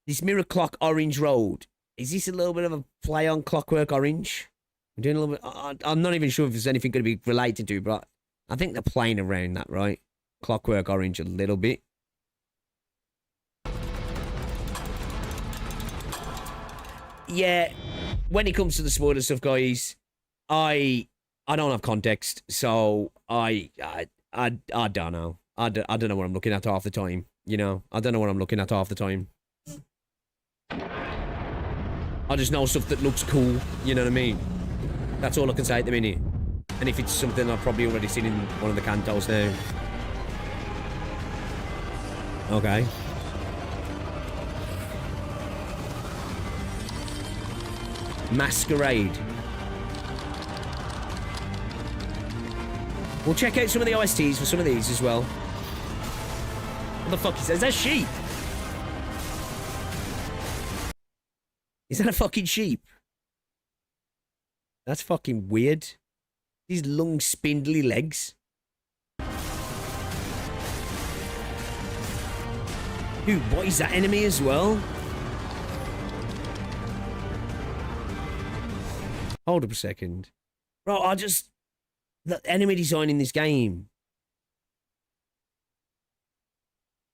this Mirror Clock Orange Road, is this a little bit of a play on Clockwork Orange? I'm doing a little bit. I'm not even sure if there's anything going to be related to, but I think they're playing around that, right? Clockwork Orange a little bit. Yeah, when it comes to the spoiler stuff, guys, I don't have context, so I don't know. I don't know what I'm looking at half the time. You know, I don't know what I'm looking at half the time. I just know stuff that looks cool. You know what I mean? That's all I can say at the minute. And if it's something I've probably already seen in one of the cantos now. Okay. Masquerade. We'll check out some of the OSTs for some of these as well. What the fuck is that? Is that sheep? Is that a fucking sheep? That's fucking weird. These long, spindly legs. Dude, what is that enemy as well? Hold up a second. Bro, the enemy design in this game.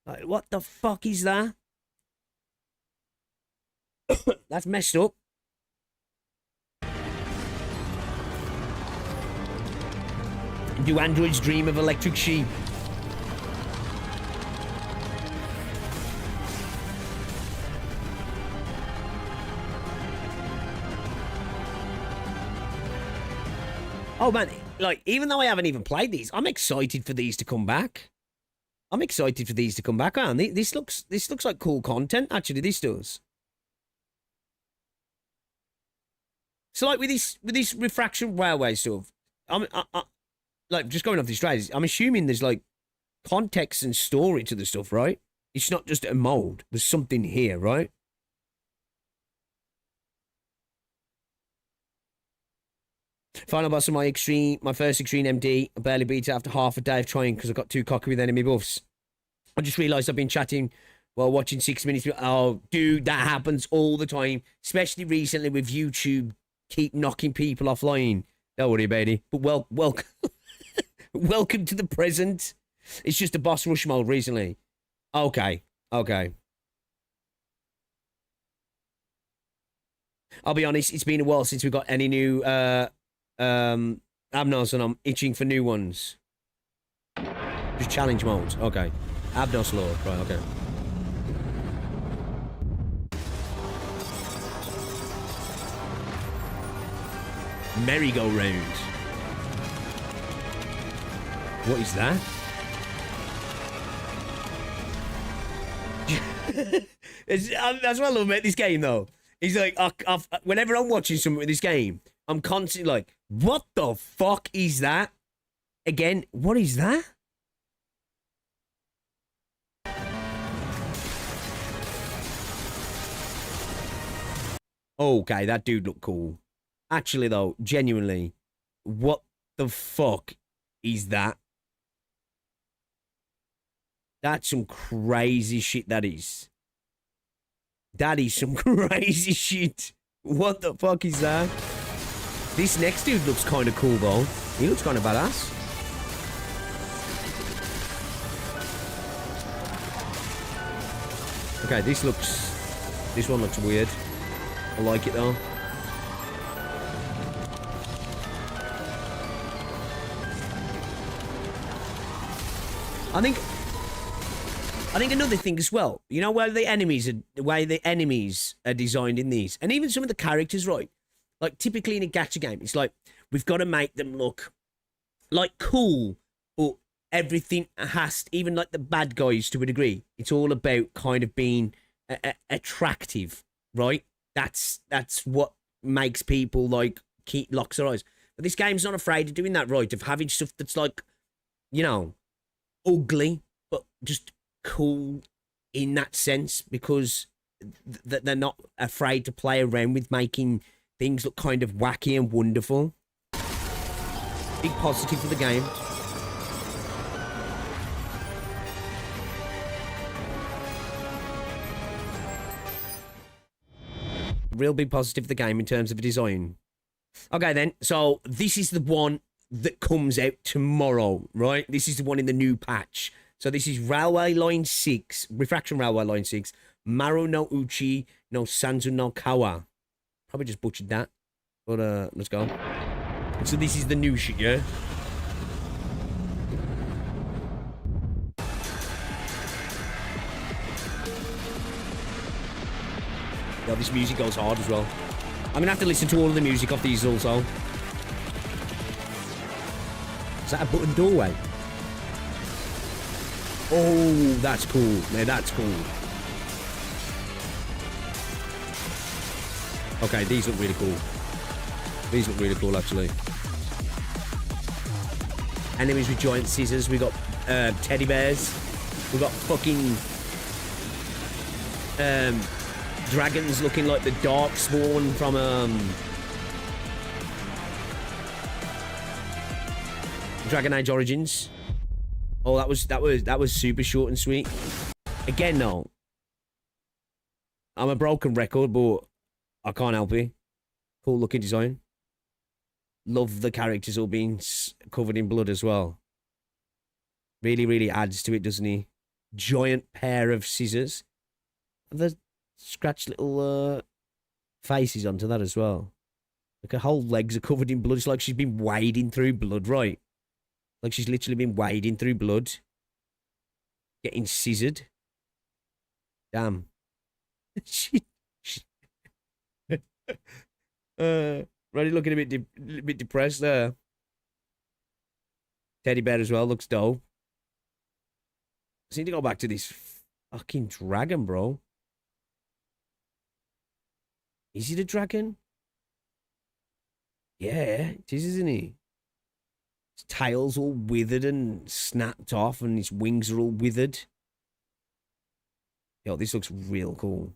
Like, what the fuck is that? That's messed up. Do androids dream of electric sheep? Oh man, like, even though I haven't even played these, I'm excited for these to come back. I'm excited for these to come back, man. This looks like cool content, actually, this does. So, like, with this refraction railway stuff, like, just going off these trades, I'm assuming there's, like, context and story to the stuff, right? It's not just a mold. There's something here, right? Final boss of my first extreme MD. I barely beat it after half a day of trying because I got too cocky with enemy buffs. I just realised I've been chatting while watching 6 minutes. Oh, dude, that happens all the time, especially recently with YouTube. Keep knocking people offline. Don't worry about it. But welcome, welcome to the present. It's just a boss rush mode recently. Okay. I'll be honest. It's been a while since we got any new Abnos, and I'm itching for new ones. Just challenge modes. Okay. Abnos Lord. Right, okay. Merry-go-round. What is that? That's what I love about this game, though. It's like, whenever I'm watching something with this game, I'm constantly like, what the fuck is that? Again, what is that? Okay, that dude looked cool. Actually, though, genuinely, what the fuck is that? That's some crazy shit, that is. That is some crazy shit. What the fuck is that? This next dude looks kind of cool, though. He looks kind of badass. Okay, this one looks weird. I like it, though. I think another thing as well, you know, where the enemies are designed in these, and even some of the characters, right? Like, typically in a gacha game, it's like, we've got to make them look, like, cool, but everything has, even, like, the bad guys to a degree, it's all about kind of being attractive, right? That's what makes people, like, locks their eyes. But this game's not afraid of doing that, right? Of having stuff that's, like, you know, ugly, but just cool in that sense, because they're not afraid to play around with making things look kind of wacky and wonderful. Big positive for the game. Real big positive for the game in terms of design. Okay then, so this is the one that comes out tomorrow, right? This is the one in the new patch. So this is Railway Line 6, Refraction Railway Line 6, Maru no Uchi no Sanzu no Kawa. Probably just butchered that, but let's go. So this is the new shit, yeah? Yeah, this music goes hard as well. I'm gonna have to listen to all of the music off these also. Is that a button doorway? Oh, that's cool. Man, that's cool. Okay, these look really cool. These look really cool, actually. Enemies with giant scissors. We got teddy bears. We got fucking dragons looking like the dark spawn from Dragon Age Origins. Oh, that was super short and sweet. Again, though, I'm a broken record, but I can't help it. Cool looking design. Love the characters all being covered in blood as well. Really, really adds to it, doesn't he? Giant pair of scissors. The scratched little faces onto that as well. Like her whole legs are covered in blood. It's like she's been wading through blood, right? Like she's literally been wading through blood. Getting scissored. Damn. she Roddy looking a bit depressed there. Teddy bear as well, looks dope. I need to go back to this fucking dragon, bro. Is he the dragon? Yeah, it is, isn't he? His tail's all withered and snapped off, and his wings are all withered. Yo, this looks real cool.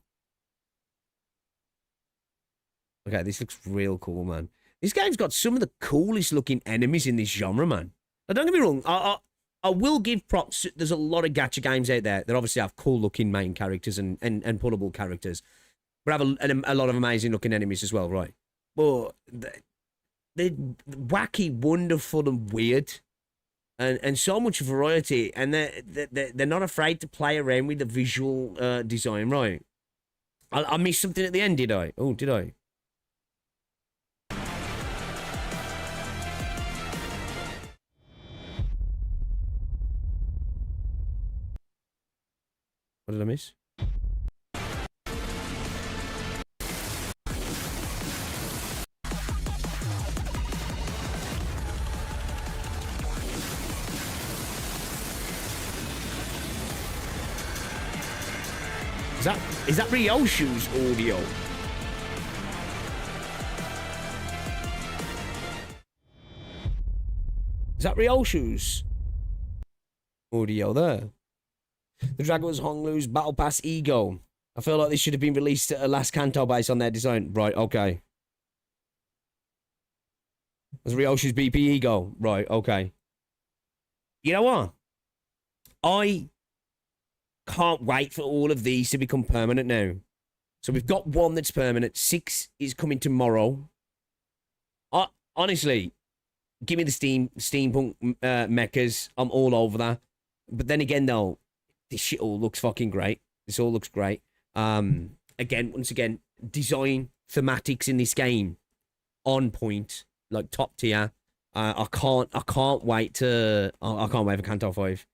Okay, this looks real cool, man. This game's got some of the coolest looking enemies in this genre, man. Now, don't get me wrong. I will give props. There's a lot of gacha games out there that obviously have cool looking main characters and pullable characters, but have a lot of amazing looking enemies as well, right? But they're wacky, wonderful, and weird, and so much variety. And they're not afraid to play around with the visual design, right? I missed something at the end, did I? Oh, did I? What did I miss? Is that Ryoshu's audio? Is that Ryoshu's audio there? The dragon was Honglu's Battle Pass Ego. I feel like this should have been released at a last Kanto based on their design. Right, okay. That's Ryoshu's BP Ego. Right, okay. You know what? I can't wait for all of these to become permanent now. So we've got one that's permanent. 6 is coming tomorrow. Honestly, give me the steampunk mechas. I'm all over that. But then again, though, this shit all looks fucking great. This all looks great. Once again, design thematics in this game on point, like top tier. I can't wait for Kanto 5.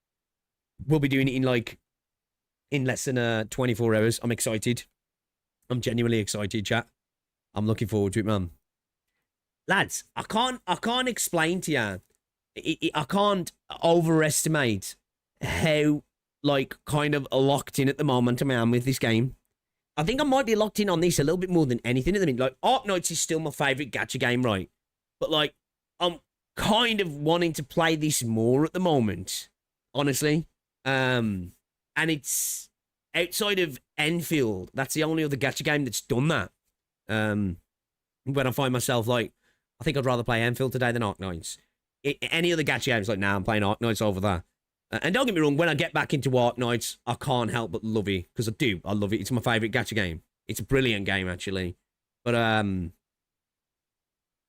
We'll be doing it in less than 24 hours. I'm excited. I'm genuinely excited, chat. I'm looking forward to it, man. Lads, I can't explain to you. I can't overestimate how kind of locked in at the moment I am with this game. I think I might be locked in on this a little bit more than anything at the minute. Arknights is still my favourite gacha game, right? But I'm kind of wanting to play this more at the moment, honestly. And it's outside of Enfield. That's the only other gacha game that's done that. When I find myself I think I'd rather play Enfield today than Arknights. Any other gacha games I'm playing Arknights over there. And don't get me wrong, when I get back into Arknights, I can't help but love it, because I do. I love it. It's my favourite gacha game. It's a brilliant game, actually. But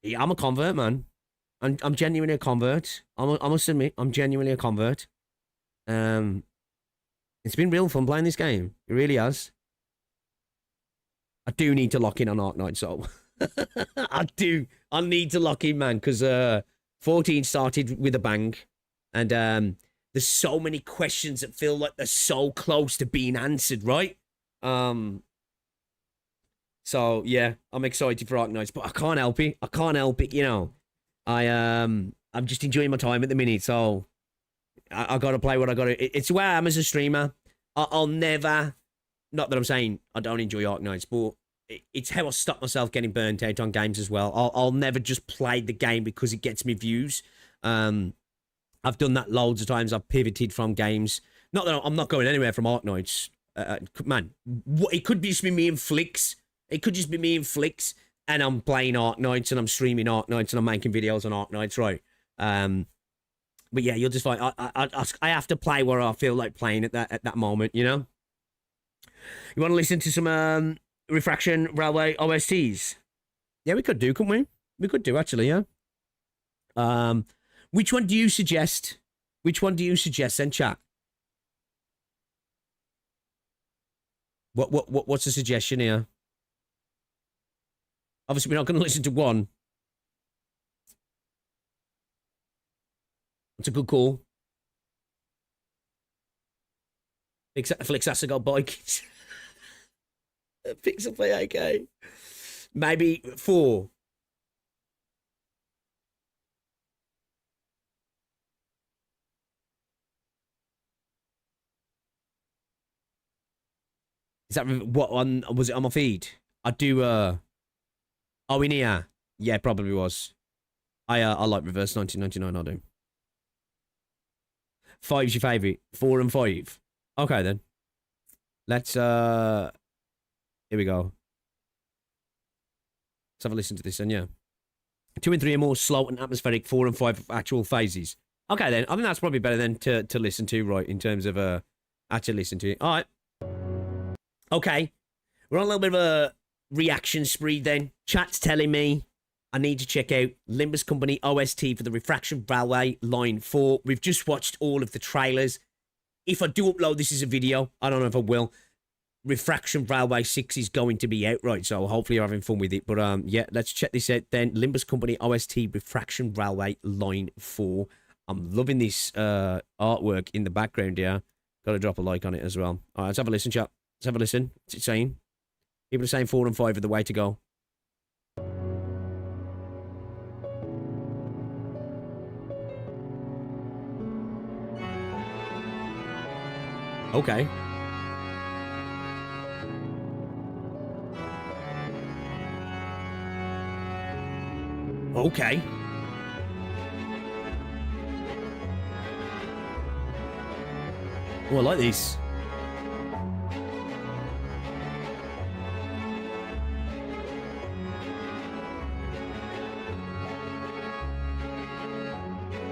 yeah, I'm a convert, man. I'm genuinely a convert. I must admit, I'm genuinely a convert. It's been real fun playing this game. It really has. I do need to lock in on Arknights, so I do. I need to lock in, man, because 14 started with a bang, and there's so many questions that feel like they're so close to being answered, right? So yeah, I'm excited for Arknights, but I can't help it. I can't help it, you know. I'm just enjoying my time at the minute, so I gotta play what I gotta. It's where I am as a streamer. I'll never. Not that I'm saying I don't enjoy Arknights, but it's how I stop myself getting burnt out on games as well. I'll never just play the game because it gets me views. I've done that loads of times. I've pivoted from games. Not that I'm not going anywhere from Arknights. Man, it could just be me and Flicks. It could just be me and Flicks, and I'm playing Arknights, and I'm streaming Arknights, and I'm making videos on Arknights, right? But yeah, you'll just find I have to play where I feel like playing at that moment, you know? You want to listen to some Refraction Railway OSTs? Yeah, we could do, couldn't we? We could do, actually, yeah. Which one do you suggest? Which one do you suggest, then, chat? What's the suggestion here? Obviously, we're not going to listen to one. It's a good call. Flix has to go bike. Pixel play AK. Maybe 4. Is that what on? Was it on my feed? I do. Oh, in here. Yeah, probably was. I like Reverse 1999. I do. 5's your favorite. 4 and 5. Okay then. Let's here we go. Let's have a listen to this then. Yeah. 2 and 3 are more slow and atmospheric. 4 and 5 are actual phases. Okay then. I think that's probably better than to listen to, right? In terms of actually listen to it. All right. Okay, we're on a little bit of a reaction spree then. Chat's telling me I need to check out Limbus Company OST for the Refraction Railway Line 4. We've just watched all of the trailers. If I do upload this as a video, I don't know if I will, Refraction Railway 6 is going to be out, right? So hopefully you're having fun with it. But yeah, let's check this out then. Limbus Company OST Refraction Railway Line 4. I'm loving this artwork in the background here. Got to drop a like on it as well. All right, let's have a listen, chat. Let's have a listen. What's it saying? People are saying 4 and 5 are the way to go. Okay. Okay. Oh, I like this.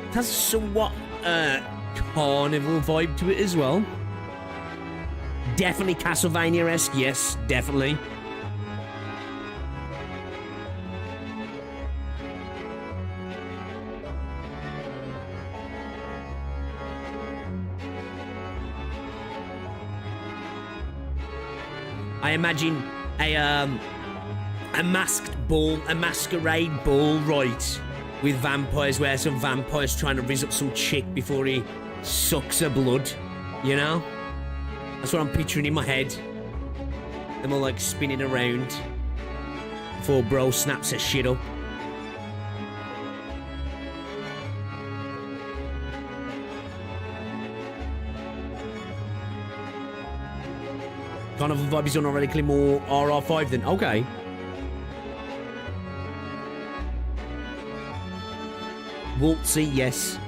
It has somewhat carnival vibe to it as well. Definitely Castlevania-esque, yes, definitely. I imagine a masked ball, a masquerade ball, right? With vampires, where some vampires trying to rizz up some chick before he sucks her blood, you know? That's what I'm picturing in my head. Them all like spinning around before bro snaps her shit up. Kind of a vibe is automatically more RR5 then. Okay. Waltzy, yes.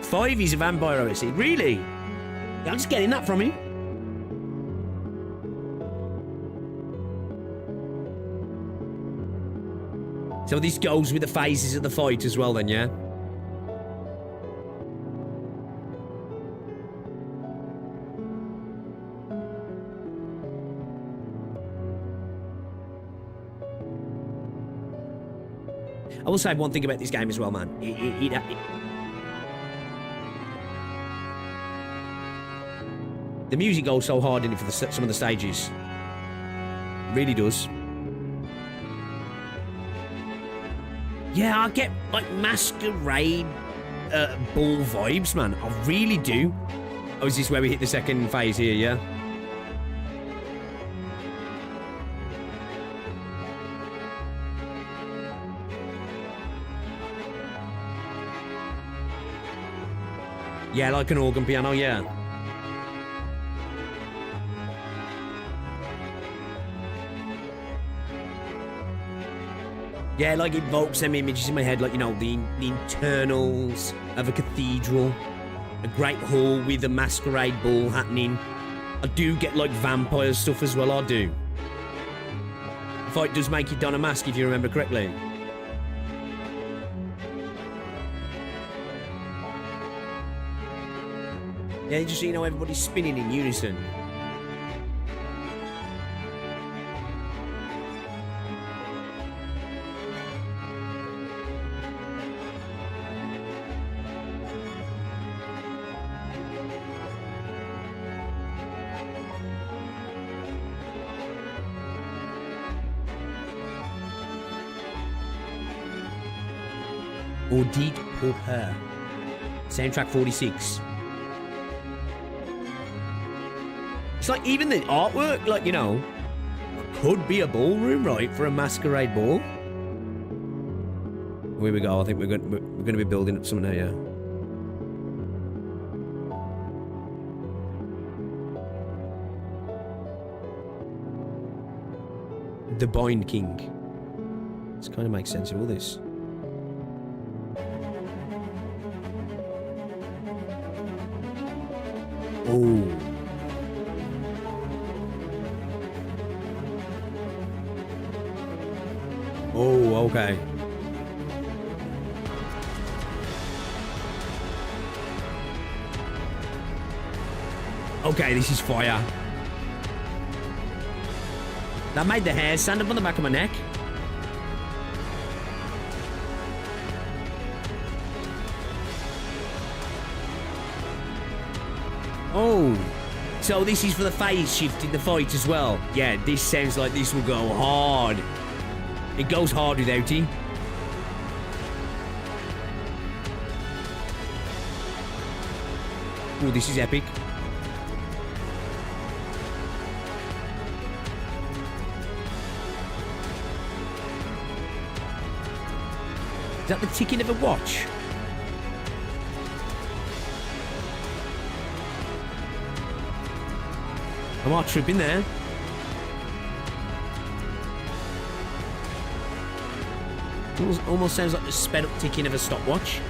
Five is a vampire OSC. Really? Yeah, I'm just getting that from him. So this goes with the phases of the fight as well then, yeah? I will say one thing about this game as well, man. The music goes so hard in it for some of the stages. It really does. Yeah, I get like masquerade ball vibes, man. I really do. Oh, is this where we hit the second phase here, yeah? Yeah, like an organ piano, yeah. Yeah, like it evokes them images in my head, like, you know, the internals of a cathedral, a great hall with a masquerade ball happening. I do get like vampire stuff as well, I do. The fight does make you don a mask, if you remember correctly. Yeah, just so you know, everybody's spinning in unison. Audit pour her. Soundtrack 46. It's like even the artwork, like, you know, could be a ballroom, right, for a masquerade ball. Here we go. I think we're going to be building up something here. The Bind King. This kind of makes sense of all this. Oh. Oh, okay. Okay, this is fire. That made the hair stand up on the back of my neck. Oh, so this is for the phase shift in the fight as well. Yeah, this sounds like this will go hard. It goes hard without him. Oh, this is epic. Is that the ticking of a watch? I'm not tripping there. Almost sounds like the sped up ticking of a stopwatch.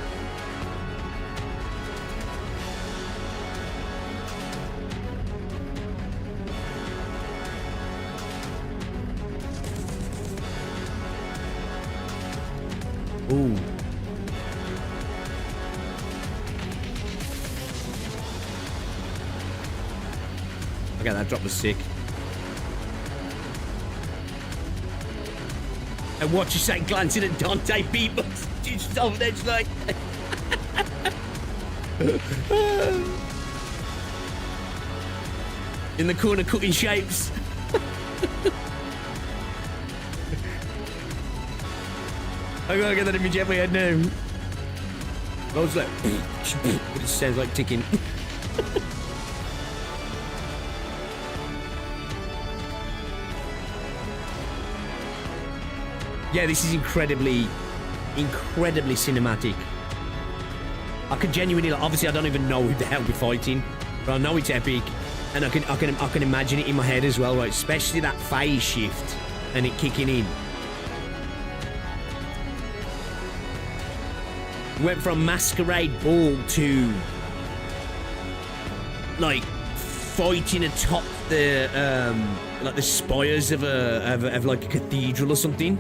Ooh. Okay, that drop was sick. And watch you say glancing at Dante people. Just over there, just like. In the corner, cutting shapes. I gotta get that image out of my head now. I was like, but it sounds like ticking. Yeah, this is incredibly cinematic. I can genuinely, obviously, I don't even know who the hell we're fighting, but I know it's epic, and I can imagine it in my head as well, right? Especially that phase shift and it kicking in. We went from masquerade ball to like fighting atop the like the spires of like a cathedral or something.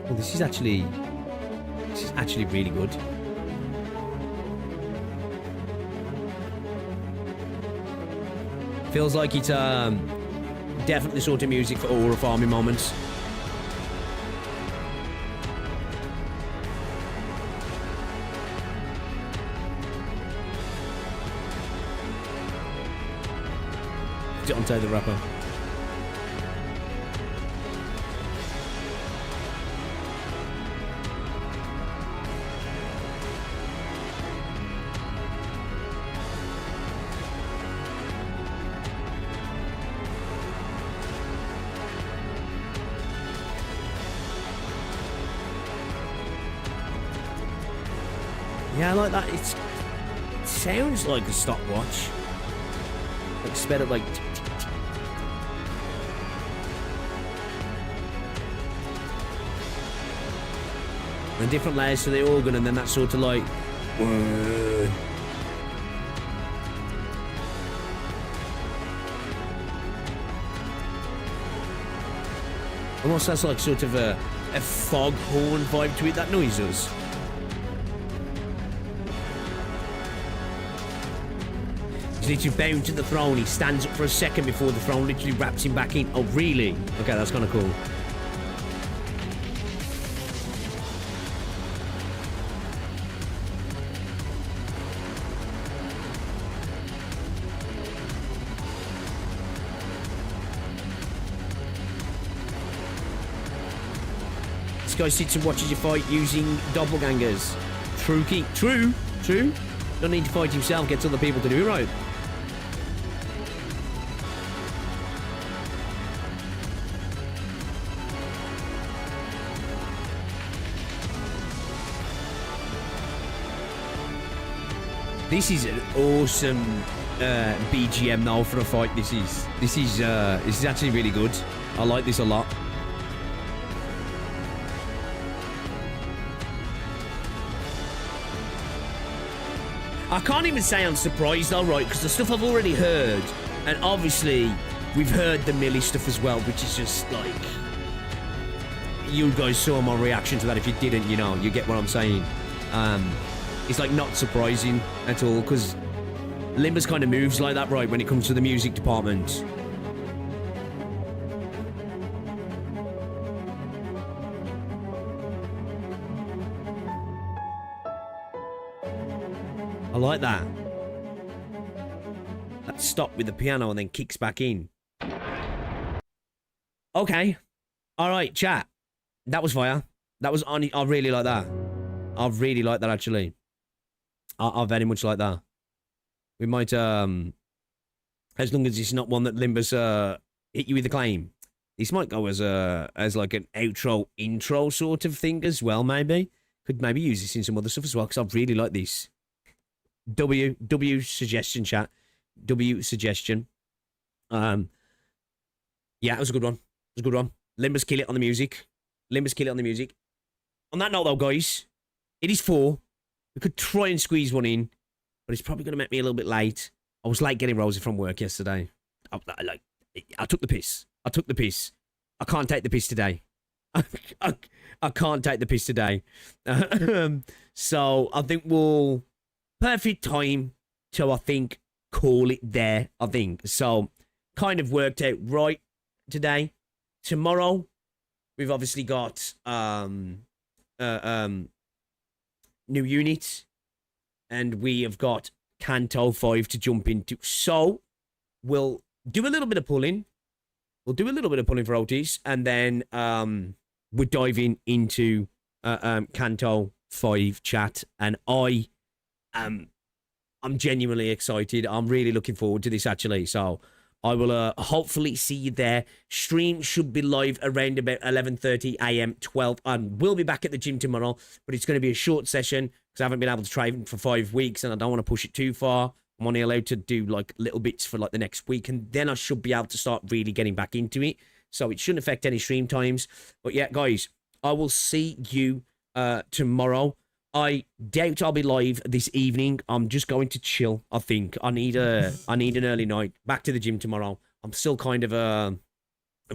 Well, this is actually really good. Feels like it's definitely sort of music for aura farming moments. Dante the rapper. Yeah, I like that. It sounds like a stopwatch. Like sped up, like. And different layers to the organ, and then that sort of like. Almost has like sort of a foghorn vibe to it. That noise does. Literally bound to the throne. He stands up for a second before the throne literally wraps him back in. Oh, really? Okay, that's kind of cool. This guy sits and watches you fight using doppelgangers. True king. True. Don't need to fight himself, gets other people to do it right. This is an awesome BGM now for a fight. This is actually really good. I like this a lot. I can't even say I'm surprised though, right? Because the stuff I've already heard, and obviously we've heard the Millie stuff as well, which is just like, you guys saw my reaction to that. If you didn't, you know, you get what I'm saying. It's like not surprising at all, because Limbus kind of moves like that, right, when it comes to the music department. I like that. That stop with the piano and then kicks back in. Okay. All right, chat. That was fire. That was on. I really like that. I really like that, actually. I very much like that. We might, as long as it's not one that Limbus hit you with a claim. This might go as like an outro, intro sort of thing as well, maybe. Could maybe use this in some other stuff as well, because I really like this. W suggestion, chat. W suggestion. Yeah, it was a good one. It was a good one. Limbus kill it on the music. Limbus kill it on the music. On that note, though, guys, it is 4. We could try and squeeze one in, but it's probably going to make me a little bit late. I was late getting Rosie from work yesterday. I took the piss. I took the piss. I can't take the piss today. I can't take the piss today. So I think we'll... Perfect time to, I think, call it there, I think. So, kind of worked out right today. Tomorrow, we've obviously got new units, and we have got Canto 5 to jump into. So, we'll do a little bit of pulling. We'll do a little bit of pulling for Otis, and then we're diving into Canto 5 chat, and I'm genuinely excited. I'm really looking forward to this, actually. So I will hopefully see you there. Stream should be live around about 11:30 a.m. 12, and we'll be back at the gym tomorrow, but it's going to be a short session because I haven't been able to train for 5 weeks, and I don't want to push it too far. I'm only allowed to do like little bits for like the next week, and then I should be able to start really getting back into it. So it shouldn't affect any stream times. But yeah, guys, I will see you tomorrow. I doubt I'll be live this evening. I'm just going to chill, I think. I need an early night. Back to the gym tomorrow. I'm still kind of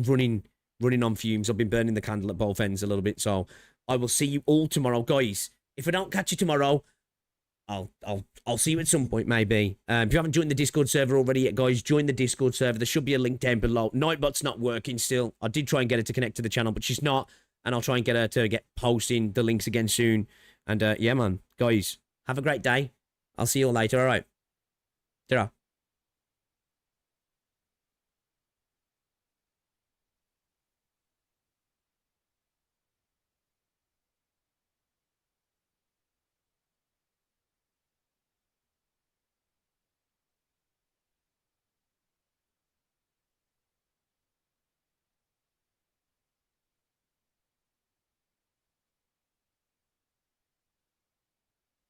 running on fumes. I've been burning the candle at both ends a little bit. So I will see you all tomorrow, guys. If I don't catch you tomorrow, I'll see you at some point, maybe. If you haven't joined the Discord server already yet, guys, join the Discord server. There should be a link down below. Nightbot's not working still. I did try and get her to connect to the channel, but she's not. And I'll try and get her to get posting the links again soon. And yeah, man, guys, have a great day. I'll see you all later. All right. Ta-ra.